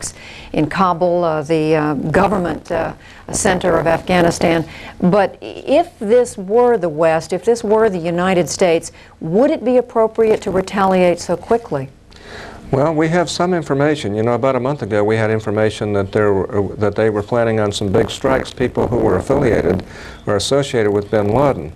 attacks in Kabul, the government center of Afghanistan. But if this were the West, if this were the United States, would it be appropriate to retaliate so quickly? Well, we have some information. You know, about a month ago we had information that they were planning on some big strikes, people who were affiliated or associated with bin Laden.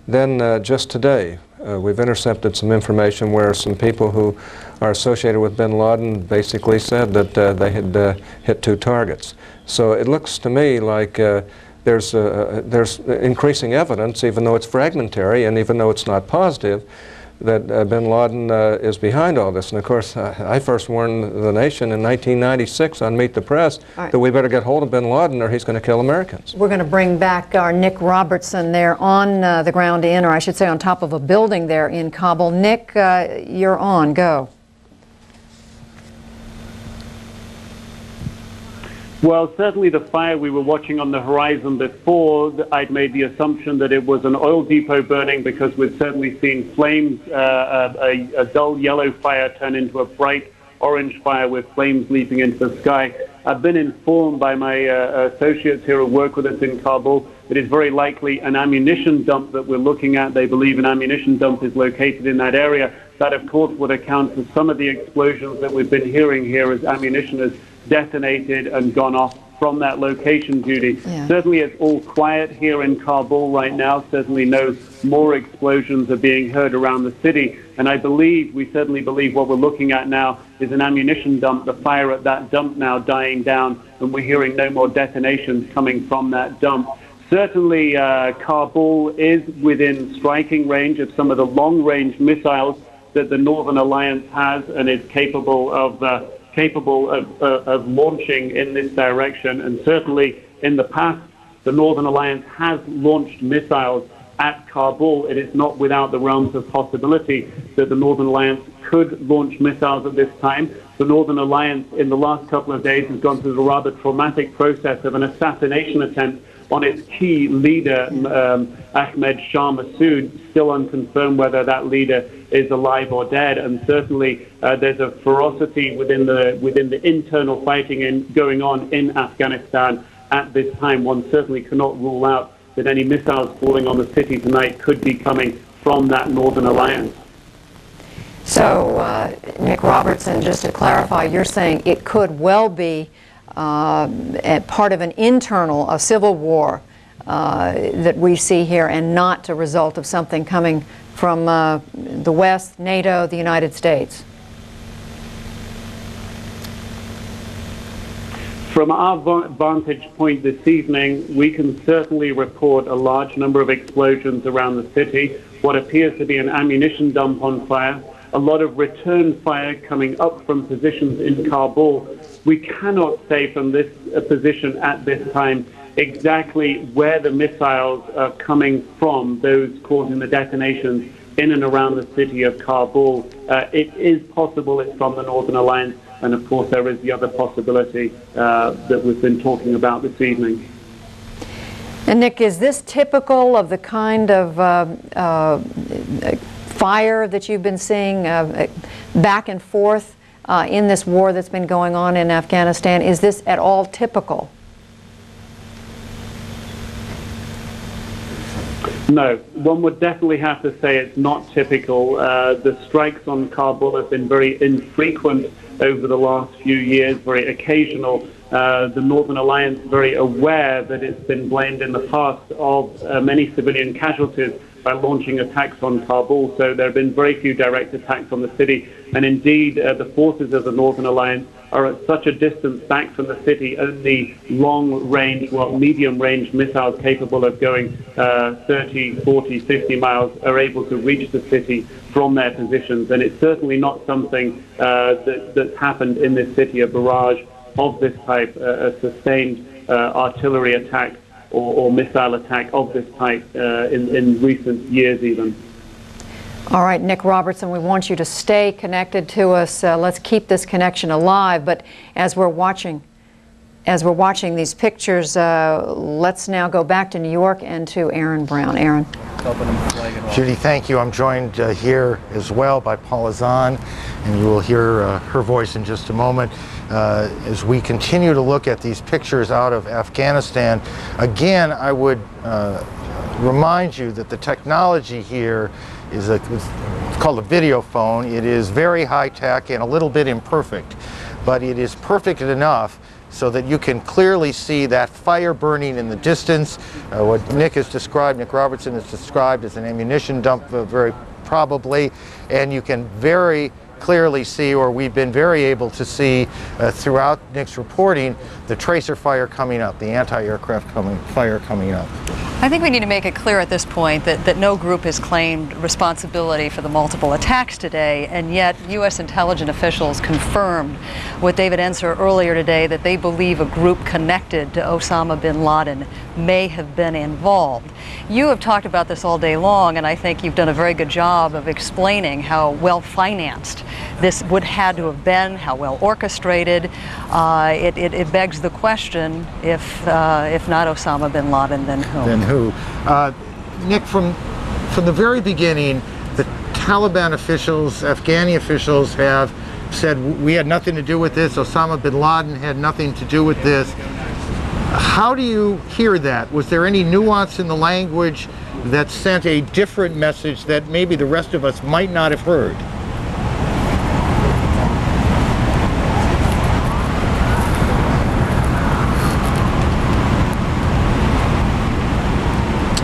Then just today we've intercepted some information where some people who are associated with bin Laden basically said that they had hit 2 targets. So it looks to me like there's increasing evidence, even though it's fragmentary and even though it's not positive, that bin Laden is behind all this. And of course, I first warned the nation in 1996 on Meet the Press that we better get hold of bin Laden or he's going to kill Americans. We're going to bring back our Nick Robertson there on the ground in, or I should say on top of a building there in Kabul. Nick, you're on. Go. Well, certainly the fire we were watching on the horizon before, I'd made the assumption that it was an oil depot burning, because we've certainly seen flames, a dull yellow fire turn into a bright orange fire with flames leaping into the sky. I've been informed by my associates here who work with us in Kabul that it's very likely an ammunition dump that we're looking at. They believe an ammunition dump is located in that area. That, of course, would account for some of the explosions that we've been hearing here as ammunition has detonated and gone off from that location, Judy. Yeah. Certainly it's all quiet here in Kabul right now. Certainly no more explosions are being heard around the city. And we certainly believe what we're looking at now is an ammunition dump, the fire at that dump now dying down, and we're hearing no more detonations coming from that dump. Certainly Kabul is within striking range of some of the long-range missiles that the Northern Alliance has and is capable of launching in this direction. And certainly in the past, the Northern Alliance has launched missiles at Kabul. It is not without the realms of possibility that the Northern Alliance could launch missiles at this time. The Northern Alliance in the last couple of days has gone through the rather traumatic process of an assassination attempt on its key leader, Ahmed Shah Massoud. Still unconfirmed whether that leader is alive or dead, and certainly there's a ferocity within the internal fighting going on in Afghanistan at this time. One certainly cannot rule out that any missiles falling on the city tonight could be coming from that Northern Alliance. So, Nick Robertson, just to clarify, you're saying it could well be part of an internal, civil war that we see here, and not a result of something coming from the West, NATO, the United States? From our vantage point this evening, we can certainly report a large number of explosions around the city, what appears to be an ammunition dump on fire, a lot of return fire coming up from positions in Kabul. We cannot say from this position at this time exactly where the missiles are coming from, those causing the detonations in and around the city of Kabul. It is possible it's from the Northern Alliance, and of course there is the other possibility that we've been talking about this evening. And Nick, is this typical of the kind of fire that you've been seeing back and forth in this war that's been going on in Afghanistan? Is this at all typical? No, one would definitely have to say it's not typical. The strikes on Kabul have been very infrequent over the last few years, very occasional. The Northern Alliance very aware that it's been blamed in the past of many civilian casualties by launching attacks on Kabul. So there have been very few direct attacks on the city. And indeed, the forces of the Northern Alliance are at such a distance back from the city, only long-range, medium-range missiles capable of going 30, 40, 50 miles are able to reach the city from their positions. And it's certainly not something that's happened in this city, a barrage of this type, a sustained artillery attack or missile attack of this type in recent years even. All right, Nick Robertson, we want you to stay connected to us. Let's keep this connection alive. But as we're watching these pictures, let's now go back to New York and to Aaron Brown. Aaron. Judy, thank you. I'm joined here as well by Paula Zahn, and you will hear her voice in just a moment. as we continue to look at these pictures out of Afghanistan. Again, I would remind you that the technology here is it's called a video phone. It is very high tech and a little bit imperfect, but it is perfect enough so that you can clearly see that fire burning in the distance. What Nick Robertson has described as an ammunition dump, very probably, and you can very clearly see, or we've been very able to see throughout Nick's reporting, the tracer fire coming up, the anti-aircraft fire coming up. I think we need to make it clear at this point that no group has claimed responsibility for the multiple attacks today, and yet U.S. intelligence officials confirmed with David Enser earlier today that they believe a group connected to Osama bin Laden may have been involved. You have talked about this all day long, and I think you've done a very good job of explaining how well financed this would have to have been, how well orchestrated. It begs the question, if not Osama bin Laden, then who? Then who? Nick, from the very beginning, the Taliban officials, Afghani officials have said we had nothing to do with this, Osama bin Laden had nothing to do with this. How do you hear that? Was there any nuance in the language that sent a different message that maybe the rest of us might not have heard?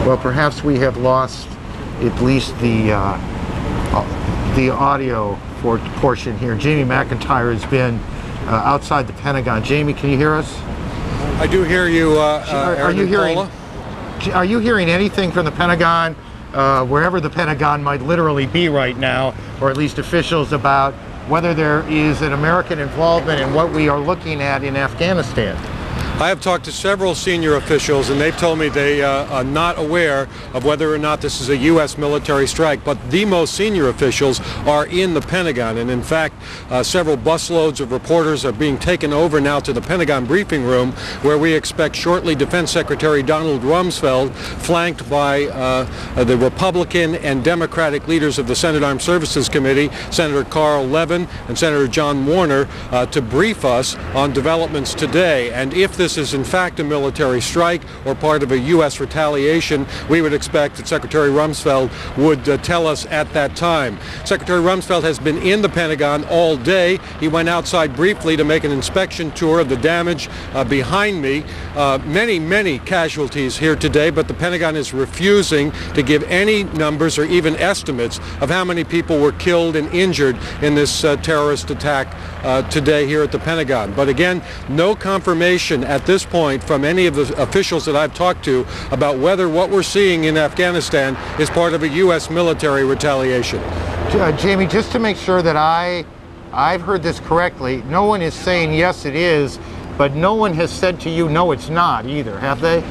Well, perhaps we have lost at least the audio portion here. Jamie McIntyre has been outside the Pentagon. Jamie, can you hear us? I do hear you. Are you hearing anything from the Pentagon, wherever the Pentagon might literally be right now, or at least officials, about whether there is an American involvement in what we are looking at in Afghanistan? I have talked to several senior officials, and they've told me they are not aware of whether or not this is a U.S. military strike. But the most senior officials are in the Pentagon, and in fact, several busloads of reporters are being taken over now to the Pentagon briefing room, where we expect shortly Defense Secretary Donald Rumsfeld, flanked by the Republican and Democratic leaders of the Senate Armed Services Committee, Senator Carl Levin and Senator John Warner, to brief us on developments today. And if this is in fact a military strike or part of a U.S. retaliation, we would expect that Secretary Rumsfeld would tell us at that time. Secretary Rumsfeld has been in the Pentagon all day. He went outside briefly to make an inspection tour of the damage behind me. Many casualties here today, but the Pentagon is refusing to give any numbers or even estimates of how many people were killed and injured in this terrorist attack today here at the Pentagon. But again, no confirmation at this point from any of the officials that I've talked to about whether what we're seeing in Afghanistan is part of a U.S. military retaliation. Jamie, just to make sure that I've heard this correctly, no one is saying yes it is, but no one has said to you no it's not either, have they?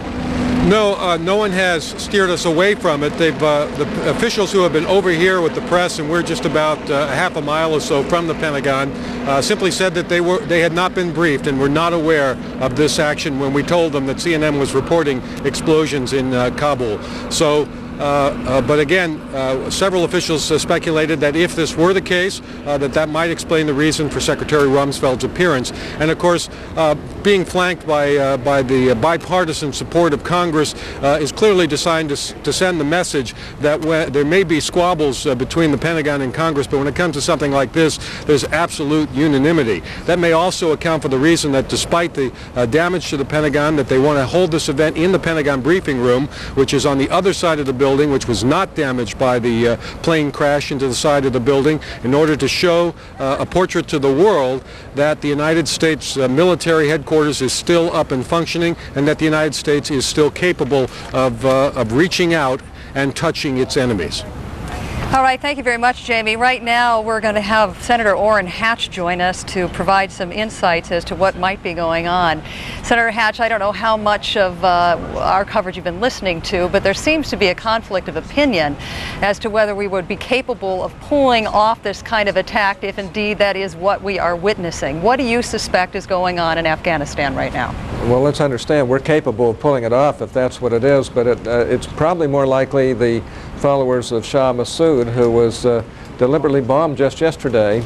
No, no one has steered us away from it. They've the officials who have been over here with the press, and we're just about a half a mile or so from the Pentagon, simply said that they had not been briefed and were not aware of this action when we told them that CNN was reporting explosions in Kabul. So. But again, several officials speculated that if this were the case, that might explain the reason for Secretary Rumsfeld's appearance. And of course, being flanked by the bipartisan support of Congress is clearly designed to send the message that there may be squabbles between the Pentagon and Congress, but when it comes to something like this, there's absolute unanimity. That may also account for the reason that despite the damage to the Pentagon, that they want to hold this event in the Pentagon briefing room, which is on the other side of the building, which was not damaged by the plane crash into the side of the building, in order to show a portrait to the world that the United States military headquarters is still up and functioning, and that the United States is still capable of reaching out and touching its enemies. All right, thank you very much, Jamie. Right now, we're going to have Senator Orrin Hatch join us to provide some insights as to what might be going on. Senator Hatch, I don't know how much of our coverage you've been listening to, but there seems to be a conflict of opinion as to whether we would be capable of pulling off this kind of attack, if indeed that is what we are witnessing. What do you suspect is going on in Afghanistan right now? Well, let's understand we're capable of pulling it off if that's what it is, but it's probably more likely the followers of Shah Massoud, who was deliberately bombed just yesterday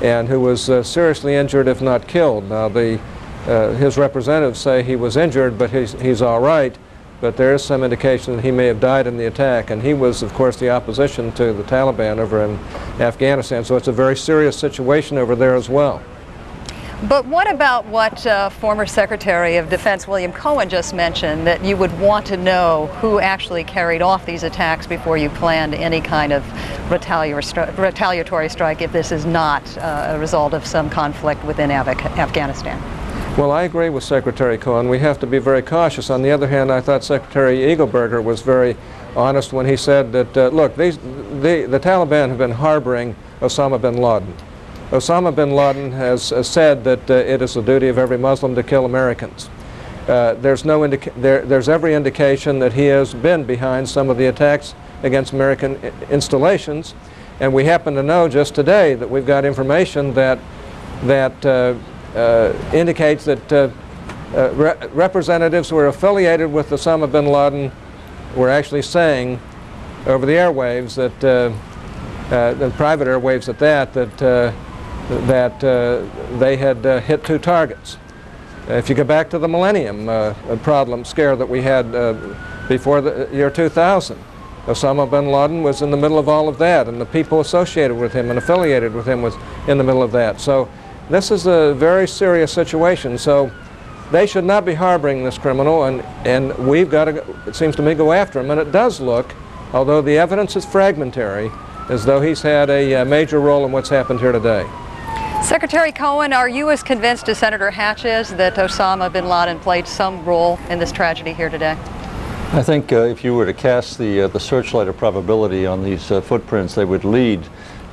and who was seriously injured, if not killed. Now, his representatives say he was injured, but he's all right. But there is some indication that he may have died in the attack, and he was, of course, the opposition to the Taliban over in Afghanistan. So it's a very serious situation over there as well. But what about what former Secretary of Defense William Cohen just mentioned, that you would want to know who actually carried off these attacks before you planned any kind of retaliatory strike if this is not a result of some conflict within Afghanistan? Well, I agree with Secretary Cohen. We have to be very cautious. On the other hand, I thought Secretary Eagleburger was very honest when he said that, look, the Taliban have been harboring Osama bin Laden. Osama bin Laden has said that it is the duty of every Muslim to kill Americans. There's every indication that he has been behind some of the attacks against American installations, and we happen to know just today that we've got information that indicates that representatives who are affiliated with Osama bin Laden were actually saying over the airwaves that, the private airwaves at that they had hit 2 targets. If you go back to the Millennium scare that we had before the year 2000, Osama bin Laden was in the middle of all of that, and the people associated with him and affiliated with him was in the middle of that. So this is a very serious situation. So they should not be harboring this criminal, and we've got to, it seems to me, go after him. And it does look, although the evidence is fragmentary, as though he's had a major role in what's happened here today. Secretary Cohen, are you as convinced as Senator Hatch is that Osama bin Laden played some role in this tragedy here today? I think if you were to cast the searchlight of probability on these footprints, they would lead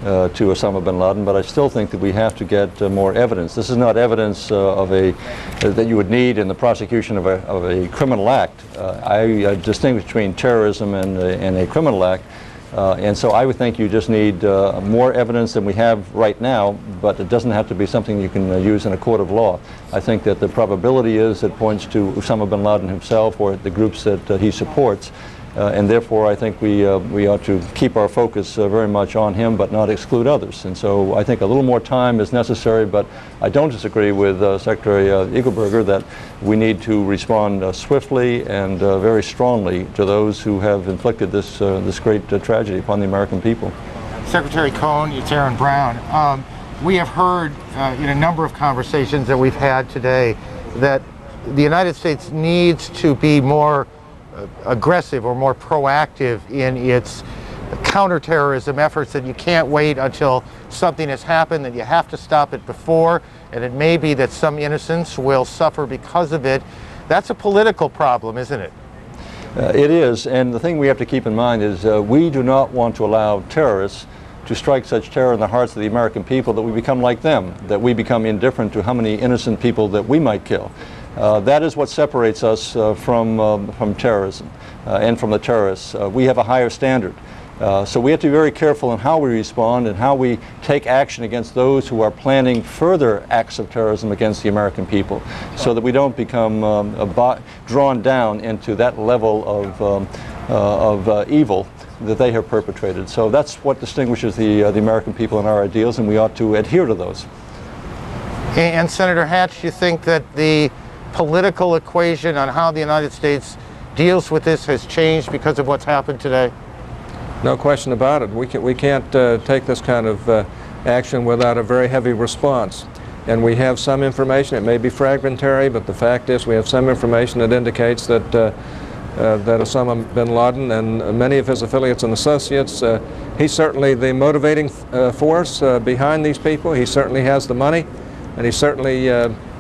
to Osama bin Laden, but I still think that we have to get more evidence. This is not evidence that you would need in the prosecution of a criminal act. I distinguish between terrorism and a criminal act. And so I would think you just need more evidence than we have right now, but it doesn't have to be something you can use in a court of law. I think that the probability is it points to Osama bin Laden himself or the groups that he supports, and therefore I think we ought to keep our focus very much on him but not exclude others. And so I think a little more time is necessary, but I don't disagree with Secretary Eagleburger that we need to respond swiftly and very strongly to those who have inflicted this great tragedy upon the American people. Secretary Cohen, it's Aaron Brown. We have heard in a number of conversations that we've had today that the United States needs to be more aggressive or more proactive in its counterterrorism efforts, that you can't wait until something has happened, that you have to stop it before, and it may be that some innocents will suffer because of it. That's a political problem, isn't it? It is, and the thing we have to keep in mind is we do not want to allow terrorists to strike such terror in the hearts of the American people that we become like them, that we become indifferent to how many innocent people that we might kill. That is what separates us from terrorism and from the terrorists. We have a higher standard. So we have to be very careful in how we respond and how we take action against those who are planning further acts of terrorism against the American people, so that we don't become drawn down into that level of evil that they have perpetrated. So that's what distinguishes the American people and our ideals, and we ought to adhere to those. And Senator Hatch, you think that the political equation on how the United States deals with this has changed because of what's happened today? No question about it. We can't take this kind of action without a very heavy response. And we have some information. It may be fragmentary, but the fact is we have some information that indicates that that Osama bin Laden and many of his affiliates and associates, he's certainly the motivating force behind these people. He certainly has the money, and he certainly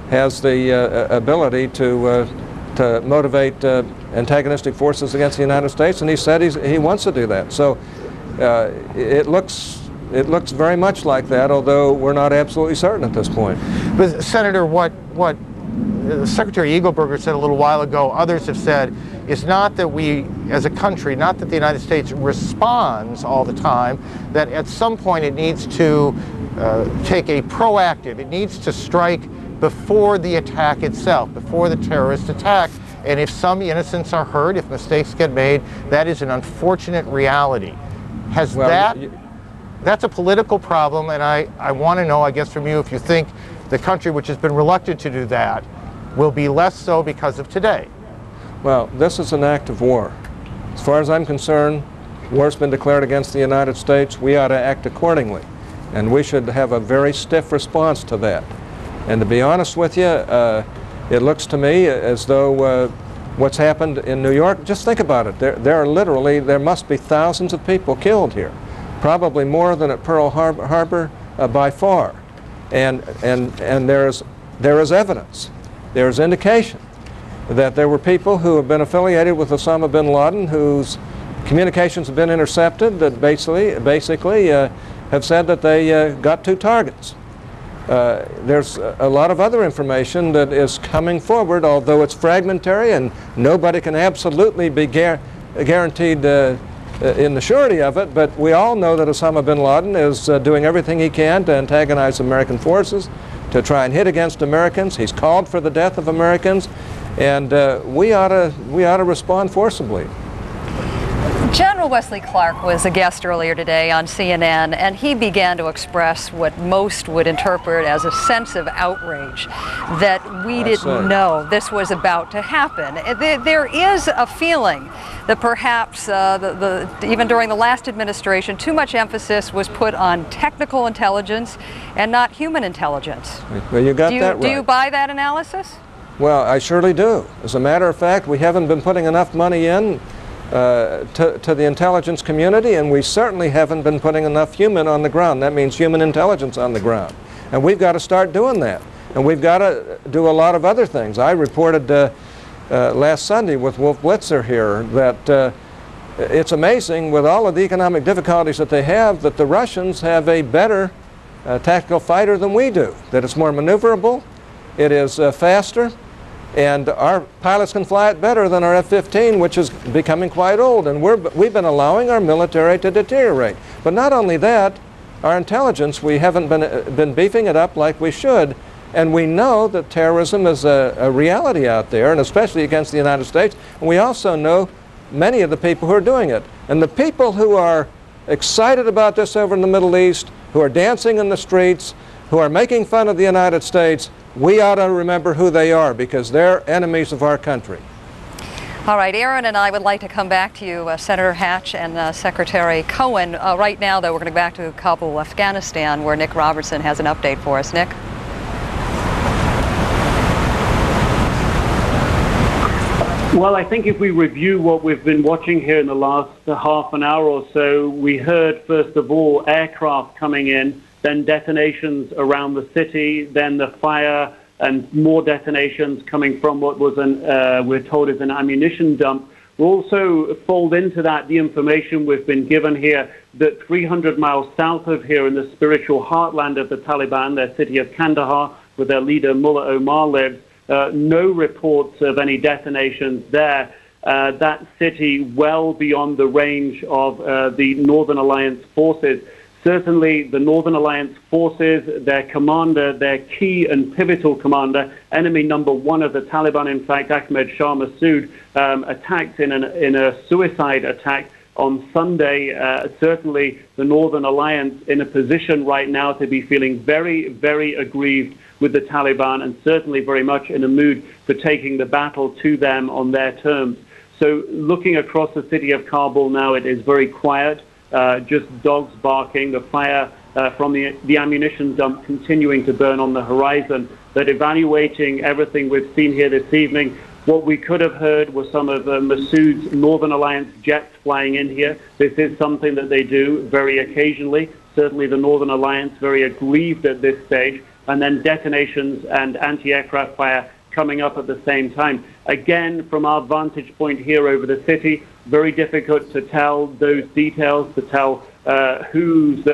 has the ability to motivate antagonistic forces against the United States, and he said he wants to do that. So it looks very much like that, although we're not absolutely certain at this point. But Senator, what Secretary Eagleburger said a little while ago, others have said, is not that we, as a country, not that the United States responds all the time, that at some point it needs to take a proactive, it needs to strike before the attack itself, before the terrorist attack. And if some innocents are hurt, if mistakes get made, that is an unfortunate reality. that's a political problem, and I want to know, I guess, from you if you think the country which has been reluctant to do that will be less so because of today. Well, this is an act of war. As far as I'm concerned, war's been declared against the United States. We ought to act accordingly, and we should have a very stiff response to that. And to be honest with you, it looks to me as though what's happened in New York, just think about it. There must be thousands of people killed here, probably more than at Pearl Harbor by far. And there is evidence, there is indication that there were people who have been affiliated with Osama bin Laden whose communications have been intercepted that basically have said that they got 2 targets. There's a lot of other information that is coming forward, although it's fragmentary and nobody can absolutely be guaranteed in the surety of it, but we all know that Osama bin Laden is doing everything he can to antagonize American forces, to try and hit against Americans. He's called for the death of Americans, and we ought to respond forcibly. General Wesley Clark was a guest earlier today on CNN, and he began to express what most would interpret as a sense of outrage that we didn't know this was about to happen. There is a feeling that perhaps even during the last administration, too much emphasis was put on technical intelligence and not human intelligence. Well, you got that right. Do you buy that analysis? Well, I surely do. As a matter of fact, we haven't been putting enough money in to the intelligence community, and we certainly haven't been putting enough human on the ground. That means human intelligence on the ground. And we've got to start doing that. And we've got to do a lot of other things. I reported last Sunday with Wolf Blitzer here that it's amazing, with all of the economic difficulties that they have, that the Russians have a better tactical fighter than we do, that it's more maneuverable, it is faster, and our pilots can fly it better than our F-15, which is becoming quite old. And we've been allowing our military to deteriorate. But not only that, our intelligence, we haven't been beefing it up like we should. And we know that terrorism is a reality out there, and especially against the United States. And we also know many of the people who are doing it. And the people who are excited about this over in the Middle East, who are dancing in the streets, who are making fun of the United States, we ought to remember who they are, because they're enemies of our country. All right, Aaron and I would like to come back to you, Senator Hatch and Secretary Cohen. Right now, though, we're going to go back to Kabul, Afghanistan, where Nick Robertson has an update for us. Nick? Well, I think if we review what we've been watching here in the last half an hour or so, we heard, first of all, aircraft coming in, then detonations around the city, then the fire and more detonations coming from what was we're told is an ammunition dump. We'll also fold into that the information we've been given here that 300 miles south of here in the spiritual heartland of the Taliban, their city of Kandahar, where their leader Mullah Omar lives, no reports of any detonations there. That city well beyond the range of the Northern Alliance forces. Certainly, the Northern Alliance forces, their commander, their key and pivotal commander, enemy number one of the Taliban, in fact, Ahmed Shah Massoud, attacked in a suicide attack on Sunday. Certainly, the Northern Alliance in a position right now to be feeling very, very aggrieved with the Taliban, and certainly very much in a mood for taking the battle to them on their terms. So looking across the city of Kabul now, it is very quiet. Just dogs barking, the fire from the ammunition dump continuing to burn on the horizon. But evaluating everything we've seen here this evening, what we could have heard was some of Massoud's Northern Alliance jets flying in here. This is something that they do very occasionally. Certainly the Northern Alliance very aggrieved at this stage. And then detonations and anti-aircraft fire coming up at the same time. Again, from our vantage point here over the city, very difficult to tell those details, to tell whose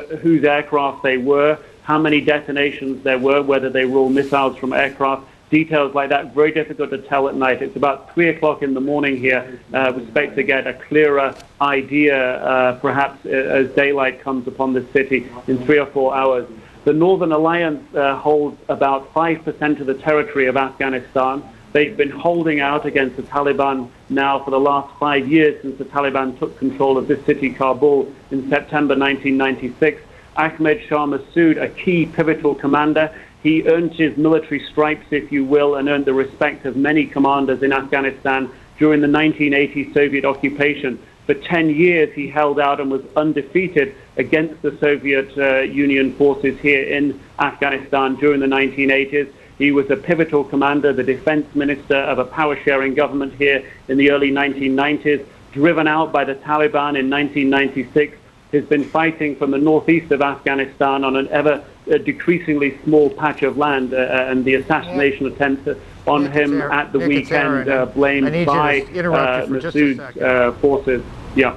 aircraft they were, how many detonations there were, whether they were all missiles from aircraft. Details like that, very difficult to tell at night. It's about 3 o'clock in the morning here. We expect to get a clearer idea, perhaps as daylight comes upon the city in 3 or 4 hours. The Northern Alliance holds about 5% of the territory of Afghanistan. They've been holding out against the Taliban now for the last 5 years, since the Taliban took control of this city, Kabul, in September 1996. Ahmed Shah Massoud a key pivotal commander. He earned his military stripes, if you will, and earned the respect of many commanders in Afghanistan during the 1980 Soviet occupation. For 10 years, he held out and was undefeated against the Soviet Union forces here in Afghanistan during the 1980s. He was a pivotal commander, the defense minister of a power-sharing government here in the early 1990s, driven out by the Taliban in 1996. Has been fighting from the northeast of Afghanistan on an ever decreasingly small patch of land, and the assassination attempt on him at the weekend blamed by Massoud's forces. Yeah.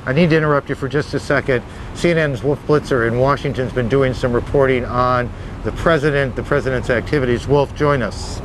I need to interrupt you for just a second. CNN's Wolf Blitzer in Washington has been doing some reporting on the president's activities. Wolf, join us.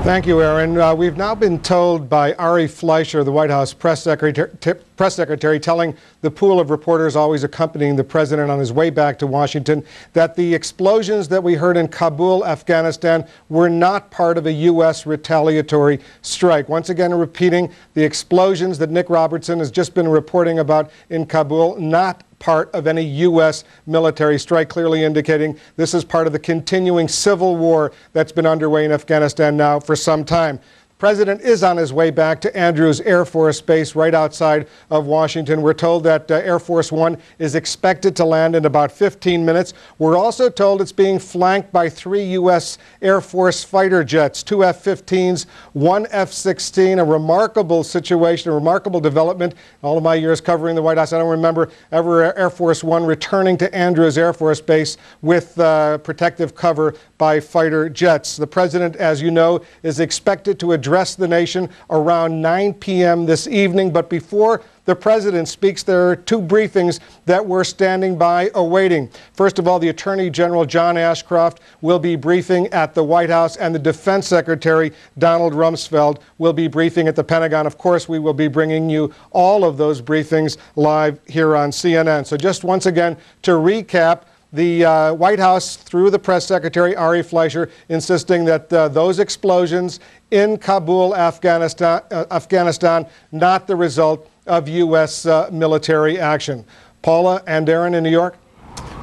Thank you, Aaron. We've now been told by Ari Fleischer, the White House press secretary, telling the pool of reporters always accompanying the president on his way back to Washington, that the explosions that we heard in Kabul, Afghanistan, were not part of a U.S. retaliatory strike. Once again, repeating, the explosions that Nick Robertson has just been reporting about in Kabul, not part of any U.S. military strike, clearly indicating this is part of the continuing civil war that's been underway in Afghanistan now for some time. The president is on his way back to Andrews Air Force Base right outside of Washington. We're told that Air Force One is expected to land in about 15 minutes. We're also told it's being flanked by 3 U.S. Air Force fighter jets, 2 F-15s, 1 F-16, a remarkable situation, a remarkable development. All of my years covering the White House, I don't remember ever Air Force One returning to Andrews Air Force Base with protective cover by fighter jets. The president, as you know, is expected to address the nation around 9 p.m. this evening. But before the president speaks, there are 2 briefings that we're standing by awaiting. First of all, the Attorney General John Ashcroft will be briefing at the White House, and the Defense Secretary Donald Rumsfeld will be briefing at the Pentagon. Of course, we will be bringing you all of those briefings live here on CNN. So just once again, to recap, the White House, through the press secretary, Ari Fleischer, insisting that those explosions in Kabul, Afghanistan, not the result of U.S. military action. Paula and Aaron in New York?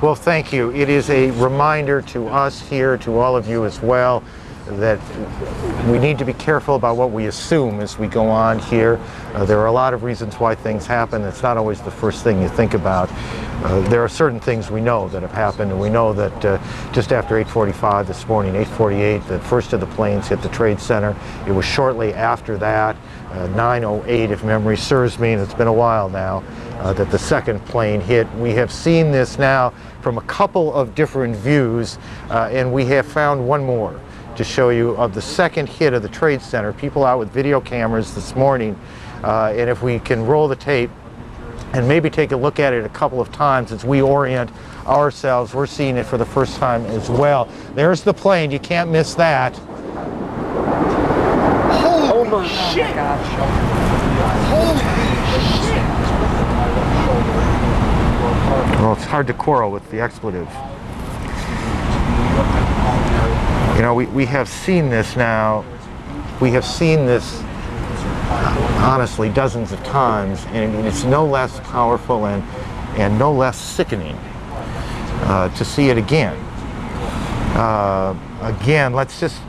Well, thank you. It is a reminder to us here, to all of you as well, that we need to be careful about what we assume as we go on here. There are a lot of reasons why things happen. It's not always the first thing you think about. There are certain things we know that have happened, and we know that just after 8:45 this morning, 8:48, the first of the planes hit the Trade Center. It was shortly after that, 9:08 if memory serves me, and it's been a while now, that the second plane hit. We have seen this now from a couple of different views, and we have found one more to show you of the second hit of the Trade Center. People out with video cameras this morning, and if we can roll the tape and maybe take a look at it a couple of times as we orient ourselves, we're seeing it for the first time as well. There's the plane, you can't miss that. Holy shit! Holy shit! Well, it's hard to quarrel with the expletive. You know, we have seen this now. We have seen this, honestly, dozens of times, and it's no less powerful and no less sickening to see it again. Again, let's just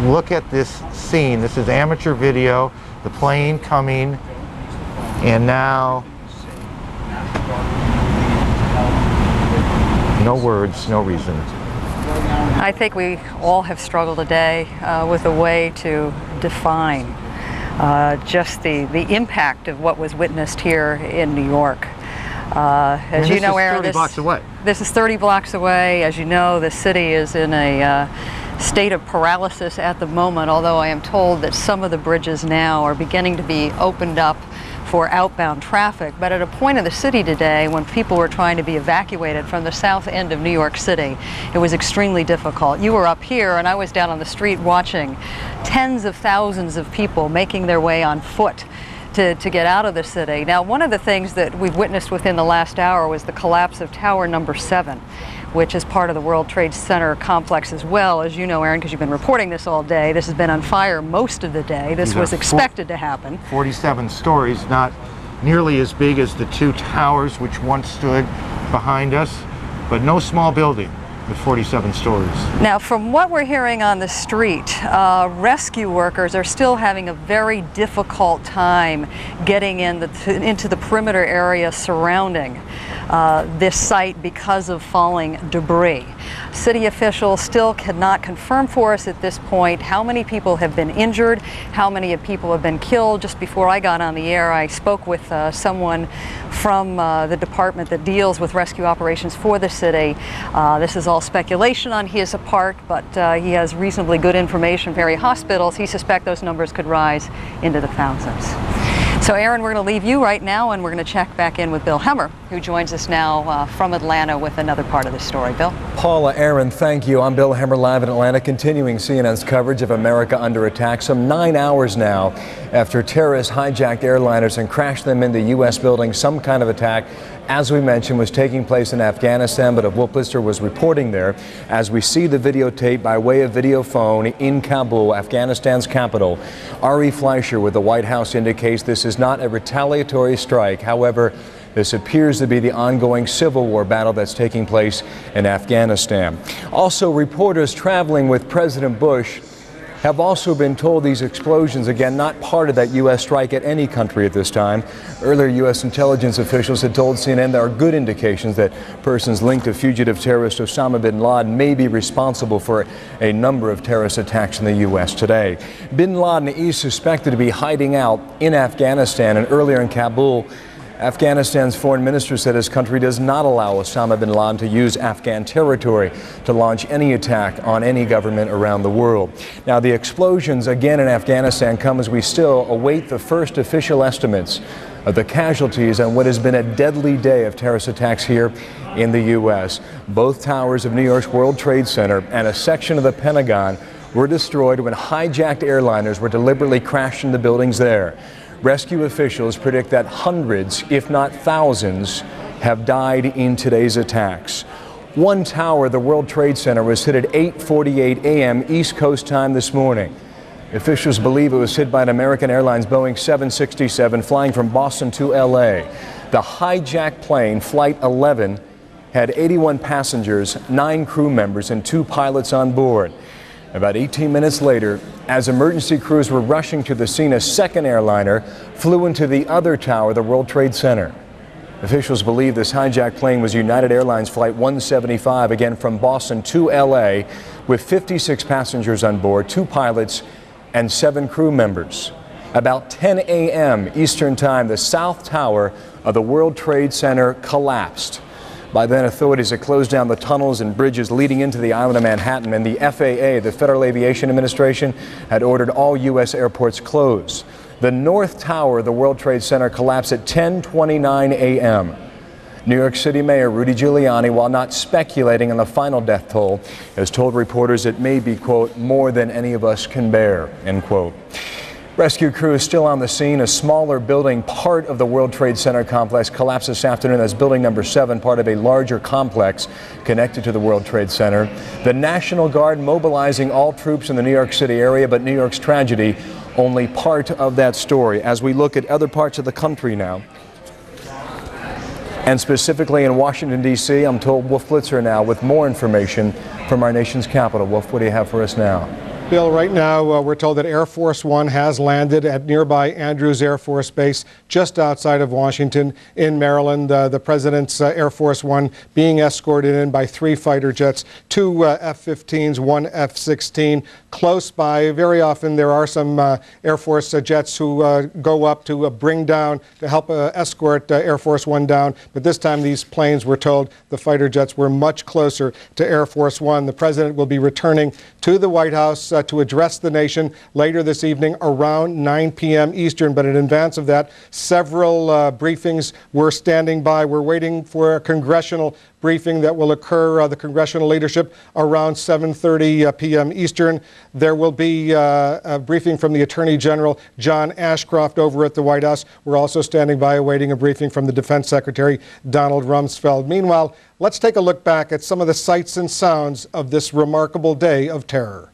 look at this scene. This is amateur video, the plane coming, and now no words, no reason. I think we all have struggled today with a way to define just the impact of what was witnessed here in New York. As you know, Aaron, this is 30 blocks away. This is 30 blocks away. As you know, the city is in a state of paralysis at the moment, although I am told that some of the bridges now are beginning to be opened up for outbound traffic. But at a point in the city today when people were trying to be evacuated from the south end of New York City, it was extremely difficult. You were up here and I was down on the street watching tens of thousands of people making their way on foot to get out of the city. Now, one of the things that we've witnessed within the last hour was the collapse of Tower Number 7, which is part of the World Trade Center complex as well. As you know, Aaron, because you've been reporting this all day, this has been on fire most of the day. This was expected to happen. 47 stories, not nearly as big as the 2 towers which once stood behind us. but no small building with 47 stories. Now, from what we're hearing on the street, rescue workers are still having a very difficult time getting into the perimeter area surrounding this site because of falling debris. City officials still cannot confirm for us at this point how many people have been injured, how many people have been killed. Just before I got on the air, I spoke with someone from the department that deals with rescue operations for the city. This is all speculation on his part, but he has reasonably good information from area hospitals. He suspects those numbers could rise into the thousands. So Aaron, we're going to leave you right now, and we're going to check back in with Bill Hemmer, who joins us now from Atlanta with another part of the story. Bill? Paula, Aaron, thank you. I'm Bill Hemmer, live in Atlanta, continuing CNN's coverage of America under attack. Some 9 hours now after terrorists hijacked airliners and crashed them into U.S. buildings. Some kind of attack, as we mentioned, was taking place in Afghanistan, but a Wolf Blitzer was reporting there. As we see the videotape by way of video phone in Kabul, Afghanistan's capital, Ari Fleischer with the White House indicates this is not a retaliatory strike. However, this appears to be the ongoing civil war battle that's taking place in Afghanistan. Also, reporters traveling with President Bush have also been told these explosions, again, not part of that U.S. strike at any country at this time. Earlier, U.S. intelligence officials had told CNN there are good indications that persons linked to fugitive terrorist Osama bin Laden may be responsible for a number of terrorist attacks in the U.S. today. Bin Laden is suspected to be hiding out in Afghanistan, and earlier in Kabul, Afghanistan's foreign minister said his country does not allow Osama bin Laden to use Afghan territory to launch any attack on any government around the world. Now, the explosions again in Afghanistan come as we still await the first official estimates of the casualties on what has been a deadly day of terrorist attacks here in the U.S. Both towers of New York's World Trade Center and a section of the Pentagon were destroyed when hijacked airliners were deliberately crashed into buildings there. Rescue officials predict that hundreds, if not thousands, have died in today's attacks. One tower, the World Trade Center, was hit at 8:48 a.m. East Coast time this morning. Officials believe it was hit by an American Airlines Boeing 767 flying from Boston to LA. The hijacked plane, Flight 11, had 81 passengers, 9 crew members, and 2 pilots on board. About 18 minutes later, as emergency crews were rushing to the scene, a second airliner flew into the other tower, the World Trade Center. Officials believe this hijacked plane was United Airlines Flight 175, again from Boston to LA, with 56 passengers on board, 2 pilots, and 7 crew members. About 10 a.m. Eastern Time, the south tower of the World Trade Center collapsed. By then, authorities had closed down the tunnels and bridges leading into the island of Manhattan, and the FAA, the Federal Aviation Administration, had ordered all U.S. airports closed. The north tower of the World Trade Center collapsed at 10:29 a.m. New York City Mayor Rudy Giuliani, while not speculating on the final death toll, has told reporters it may be, quote, more than any of us can bear, end quote. Rescue crews still on the scene. A smaller building, part of the World Trade Center complex, collapsed this afternoon. That's building number 7, part of a larger complex connected to the World Trade Center. The National Guard mobilizing all troops in the New York City area, but New York's tragedy only part of that story. As we look at other parts of the country now, and specifically in Washington, D.C., I'm told Wolf Blitzer now with more information from our nation's capital. Wolf, what do you have for us now? Bill, right now we're told that Air Force One has landed at nearby Andrews Air Force Base just outside of Washington in Maryland. The President's Air Force One being escorted in by 3 fighter jets, 2 F-15s, 1 F-16. Close by, very often there are some Air Force jets who go up to bring down, to help escort Air Force One down. But this time these planes, we're told, the fighter jets were much closer to Air Force One. The President will be returning to the White House to address the nation later this evening around 9 p.m. Eastern. But in advance of that, several briefings were standing by. We're waiting for a congressional briefing that will occur, the congressional leadership, around 7:30 p.m. Eastern. There will be a briefing from the Attorney General, John Ashcroft, over at the White House. We're also standing by awaiting a briefing from the Defense Secretary, Donald Rumsfeld. Meanwhile, let's take a look back at some of the sights and sounds of this remarkable day of terror.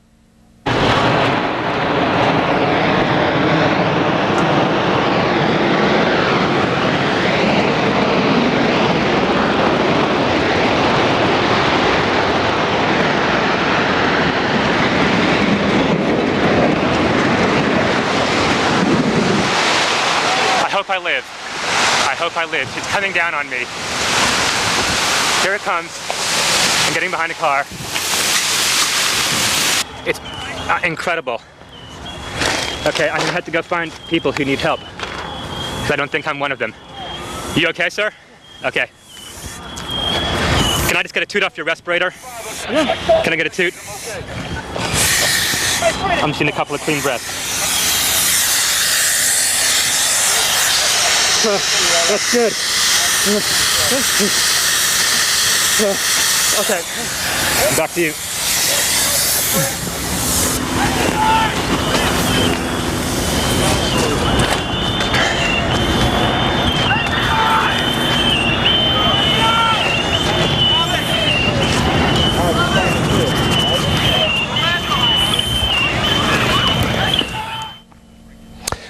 hope I live. It's coming down on me. Here it comes. I'm getting behind a car. It's incredible. Okay, I'm gonna have to go find people who need help, because I don't think I'm one of them. You okay, sir? Okay. Can I just get a toot off your respirator? Yeah. Can I get a toot? I'm just getting a couple of clean breaths. That's good. Okay. Back to you.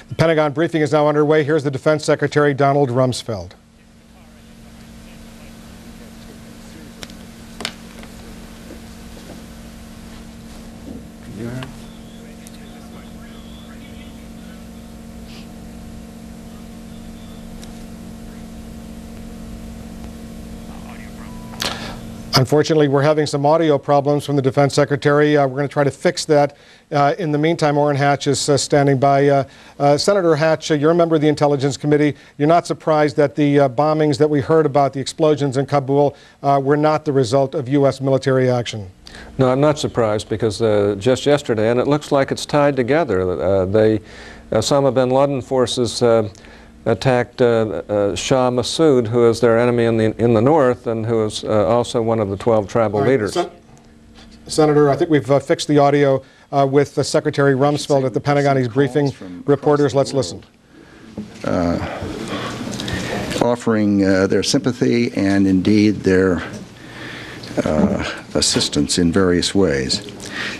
The Pentagon briefing is now underway. Here's the Defense Secretary, Donald Rumsfeld. Unfortunately, we're having some audio problems from the Defense Secretary. We're going to try to fix that. In the meantime, Orrin Hatch is standing by. Senator Hatch, you're a member of the Intelligence Committee. You're not surprised that the bombings that we heard about, the explosions in Kabul, were not the result of U.S. military action? No, I'm not surprised, because just yesterday, and it looks like it's tied together, Osama bin Laden forces attacked Shah Massoud, who is their enemy in the north, and who is also one of the 12 tribal leaders. Senator, I think we've fixed the audio with Secretary Rumsfeld at the Pentagon. He's briefing reporters. Let's listen. Offering their sympathy and indeed their assistance in various ways.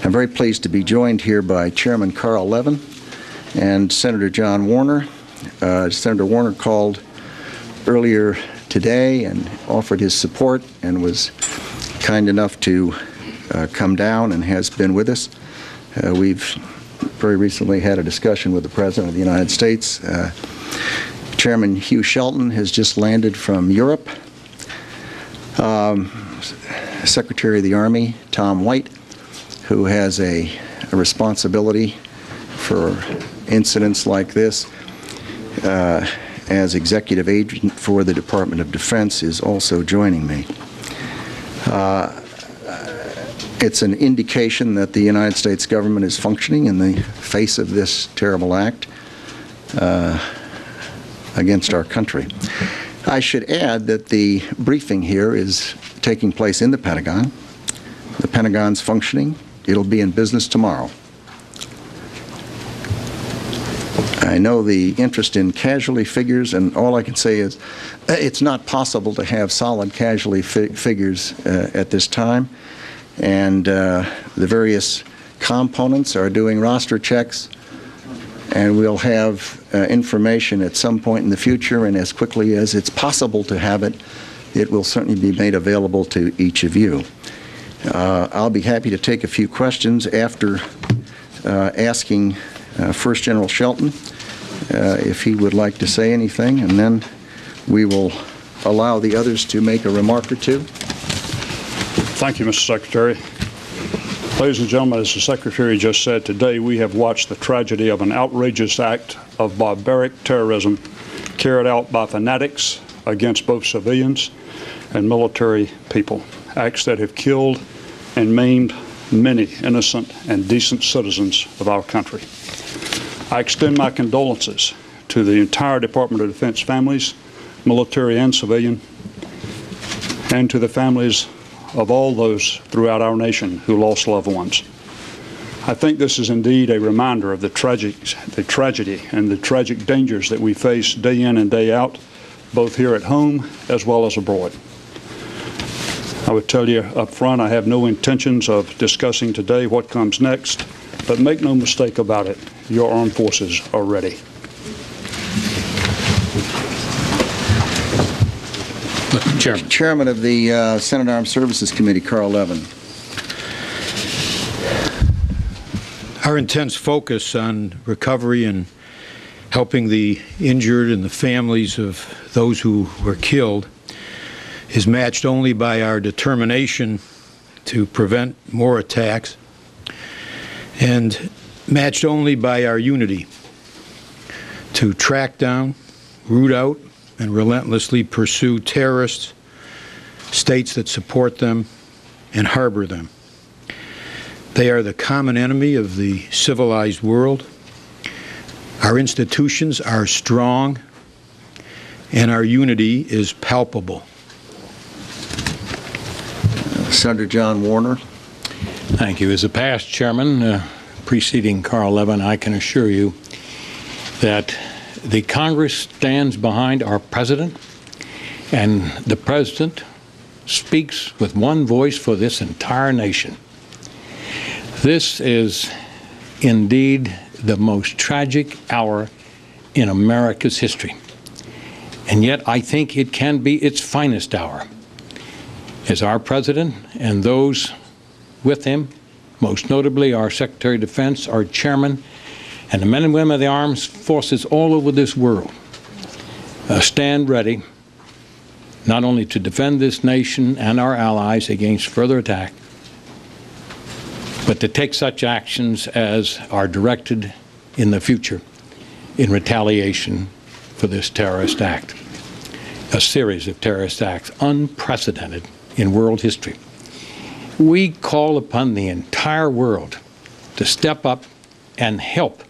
I'm very pleased to be joined here by Chairman Carl Levin and Senator John Warner. Senator Warner called earlier today and offered his support and was kind enough to come down and has been with us. We've very recently had a discussion with the President of the United States. Chairman Hugh Shelton has just landed from Europe. Secretary of the Army Tom White, who has a responsibility for incidents like this, as executive agent for the Department of Defense, is also joining me. It's an indication that the United States government is functioning in the face of this terrible act against our country. I should add that the briefing here is taking place in the Pentagon. The Pentagon's functioning. It'll be in business tomorrow. I know the interest in casualty figures, and all I can say is it's not possible to have solid casualty figures at this time, and the various components are doing roster checks, and we'll have information at some point in the future, and as quickly as it's possible to have it, it will certainly be made available to each of you. I'll be happy to take a few questions after asking First General Shelton if he would like to say anything, and then we will allow the others to make a remark or two. Thank you, Mr. Secretary. Ladies and gentlemen, as the Secretary just said, today we have watched the tragedy of an outrageous act of barbaric terrorism carried out by fanatics against both civilians and military people, acts that have killed and maimed many innocent and decent citizens of our country. I extend my condolences to the entire Department of Defense families, military and civilian, and to the families of all those throughout our nation who lost loved ones. I think this is indeed a reminder of the tragedy and the tragic dangers that we face day in and day out, both here at home as well as abroad. I would tell you up front, I have no intentions of discussing today what comes next, but make no mistake about it, your armed forces are ready. Chairman of the Senate Armed Services Committee, Carl Levin. Our intense focus on recovery and helping the injured and the families of those who were killed is matched only by our determination to prevent more attacks and matched only by our unity to track down, root out, and relentlessly pursue terrorists, states that support them, and harbor them. They are the common enemy of the civilized world. Our institutions are strong, and our unity is palpable. Senator John Warner. Thank you. As a past chairman preceding Carl Levin, I can assure you that the Congress stands behind our president, and the president speaks with one voice for this entire nation. This is indeed the most tragic hour in America's history, and yet I think it can be its finest hour, as our president and those with him, most notably our Secretary of Defense, our chairman, and the men and women of the armed forces all over this world stand ready not only to defend this nation and our allies against further attack, but to take such actions as are directed in the future in retaliation for this terrorist act, a series of terrorist acts unprecedented in world history. We call upon the entire world to step up and help,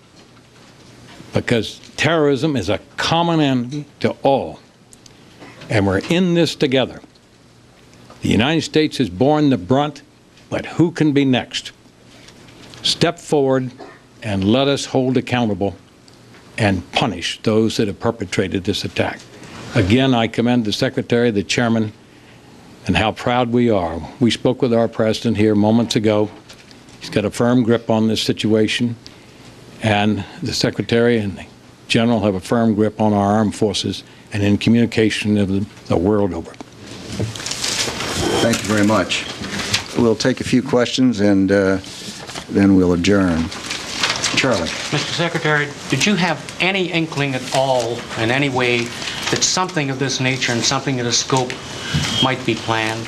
because terrorism is a common enemy to all, and we're in this together. The United States has borne the brunt, but who can be next? Step forward and let us hold accountable and punish those that have perpetrated this attack. Again, I commend the Secretary, the Chairman, and how proud we are. We spoke with our President here moments ago. He's got a firm grip on this situation, and the Secretary and the General have a firm grip on our armed forces and in communication of the world over. Thank you very much. We'll take a few questions and then we'll adjourn. Charlie. Mr. Secretary, did you have any inkling at all in any way that something of this nature and something of this scope might be planned?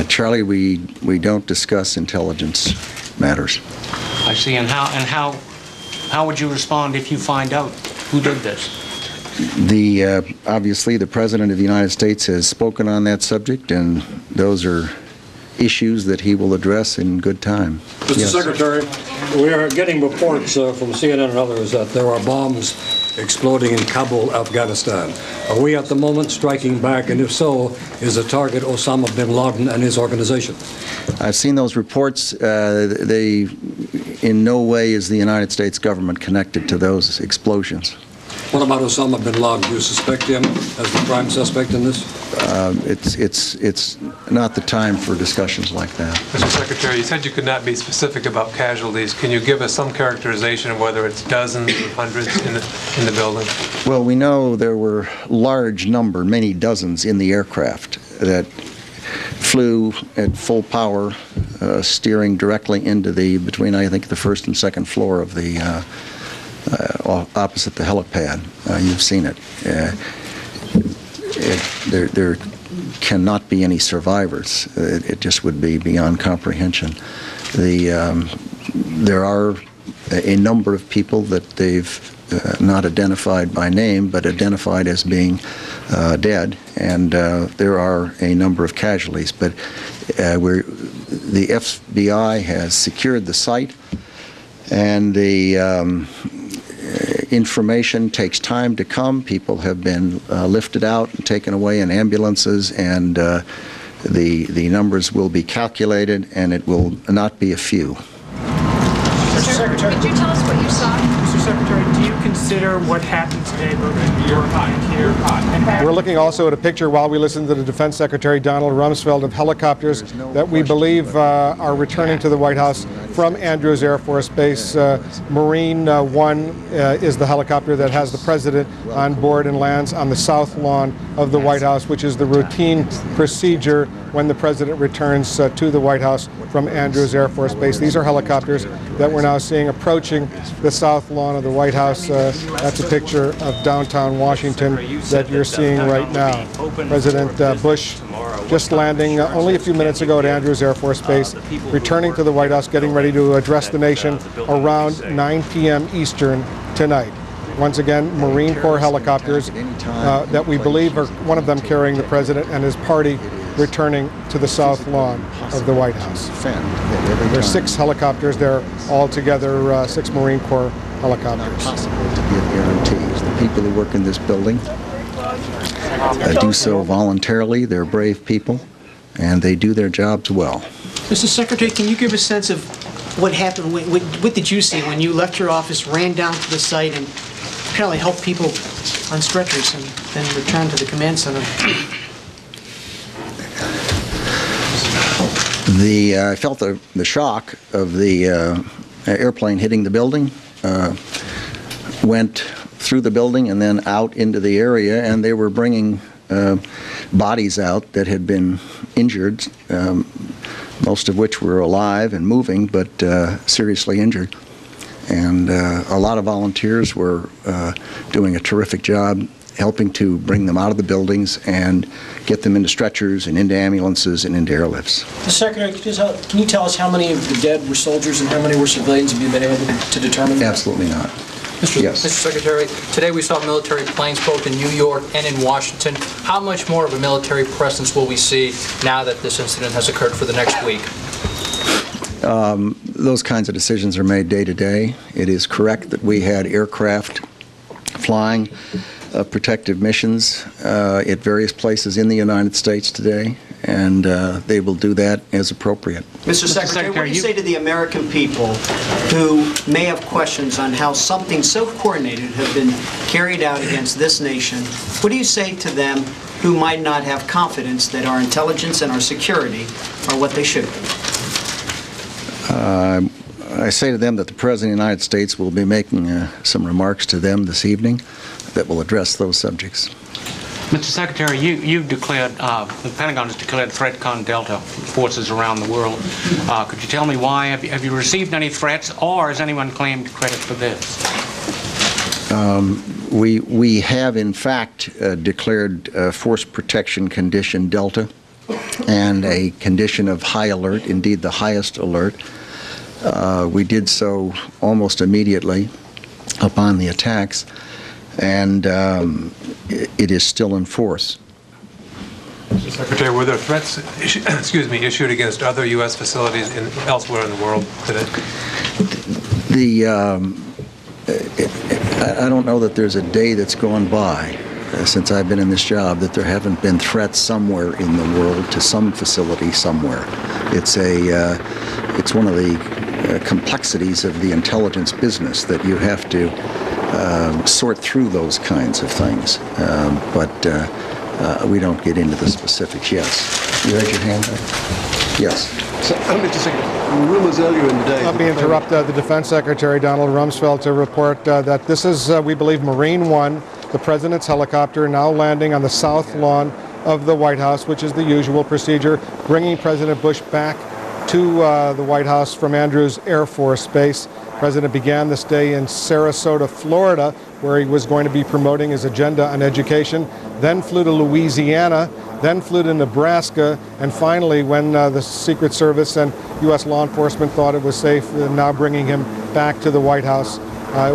Charlie, we don't discuss intelligence matters. I see. And how would you respond if you find out who did this? Obviously, the President of the United States has spoken on that subject, and those are issues that he will address in good time. Mr. Yes. Secretary, we are getting reports from CNN and others that there are bombs exploding in Kabul, Afghanistan. Are we at the moment striking back, and if so, is the target Osama bin Laden and his organization? I've seen those reports. They, in no way is the United States government connected to those explosions. What about Osama bin Laden? Do you suspect him as the prime suspect in this? It's not the time for discussions like that. Mr. Secretary, you said you could not be specific about casualties. Can you give us some characterization of whether it's dozens or hundreds in the building? Well, we know there were large number, many dozens in the aircraft that flew at full power, steering directly into between I think the first and second floor of the opposite the helipad. You've seen it. There cannot be any survivors. It just would be beyond comprehension. There are a number of people that they've not identified by name, but identified as being dead, and there are a number of casualties. But the FBI has secured the site, and the information takes time to come. People have been lifted out and taken away in ambulances, and the numbers will be calculated, and it will not be a few. Mr. Secretary, could you tell us what you saw? Mr. Secretary, do you consider what happened today both here and We're looking also at a picture while we listen to the Defense Secretary Donald Rumsfeld of helicopters that we believe are returning to the White House from Andrews Air Force Base. Marine One is the helicopter that has the President on board and lands on the south lawn of the White House, which is the routine procedure when the President returns to the White House from Andrews Air Force Base. These are helicopters that we're now seeing approaching the south lawn of the White House. House. That's a picture of downtown Washington that you're seeing right now. President Bush just landing only a few minutes ago at Andrews Air Force Base, returning to the White House, getting ready to address the nation around 9 p.m. Eastern tonight. Once again, Marine Corps helicopters that we believe are one of them carrying the president and his party returning to the south lawn of the White House. There are 6 helicopters there altogether, 6 Marine Corps helicopters. It's not possible to give guarantees. The people who work in this building do so voluntarily. They're brave people, and they do their jobs well. Mr. Secretary, can you give a sense of what happened? What did you see when you left your office, ran down to the site, and apparently helped people on stretchers and then returned to the command center? I felt the shock of the airplane hitting the building, went through the building and then out into the area, and they were bringing bodies out that had been injured, most of which were alive and moving, but seriously injured. And a lot of volunteers were doing a terrific job helping to bring them out of the buildings and get them into stretchers and into ambulances and into airlifts. Mr. Secretary, can you tell us how many of the dead were soldiers and how many were civilians? Have you been able to determine that? Absolutely not. Yes. Mr. Secretary, today we saw military planes both in New York and in Washington. How much more of a military presence will we see now that this incident has occurred for the next week? Those kinds of decisions are made day to day. It is correct that we had aircraft flying protective missions at various places in the United States today, and they will do that as appropriate. Mr. Secretary, what do you say to the American people who may have questions on how something so coordinated has been carried out against this nation? What do you say to them who might not have confidence that our intelligence and our security are what they should be? I say to them that the President of the United States will be making some remarks to them this evening that will address those subjects. Mr. Secretary, you've declared, the Pentagon has declared ThreatCon Delta forces around the world. Could you tell me why? Have you received any threats, or has anyone claimed credit for this? We have, in fact, declared Force Protection Condition Delta and a condition of high alert, indeed the highest alert. We did so almost immediately upon the attacks, and it is still in force. Mr. Secretary, were there threats issued against other U.S. facilities elsewhere in the world today? I don't know that there's a day that's gone by since I've been in this job that there haven't been threats somewhere in the world to some facility somewhere. It's one of the complexities of the intelligence business that you have to sort through those kinds of things. But we don't get into the specifics. Yes. You had your hand up? Yes. So, Mr. Secretary, rumors earlier in the day... Let me interrupt the Defense Secretary, Donald Rumsfeld, to report that this is, we believe, Marine One, the President's helicopter, now landing on the south lawn of the White House, which is the usual procedure, bringing President Bush back to the White House from Andrews Air Force Base. The President began this day in Sarasota, Florida, where he was going to be promoting his agenda on education, then flew to Louisiana, then flew to Nebraska, and finally, when the Secret Service and U.S. law enforcement thought it was safe, now bringing him back to the White House,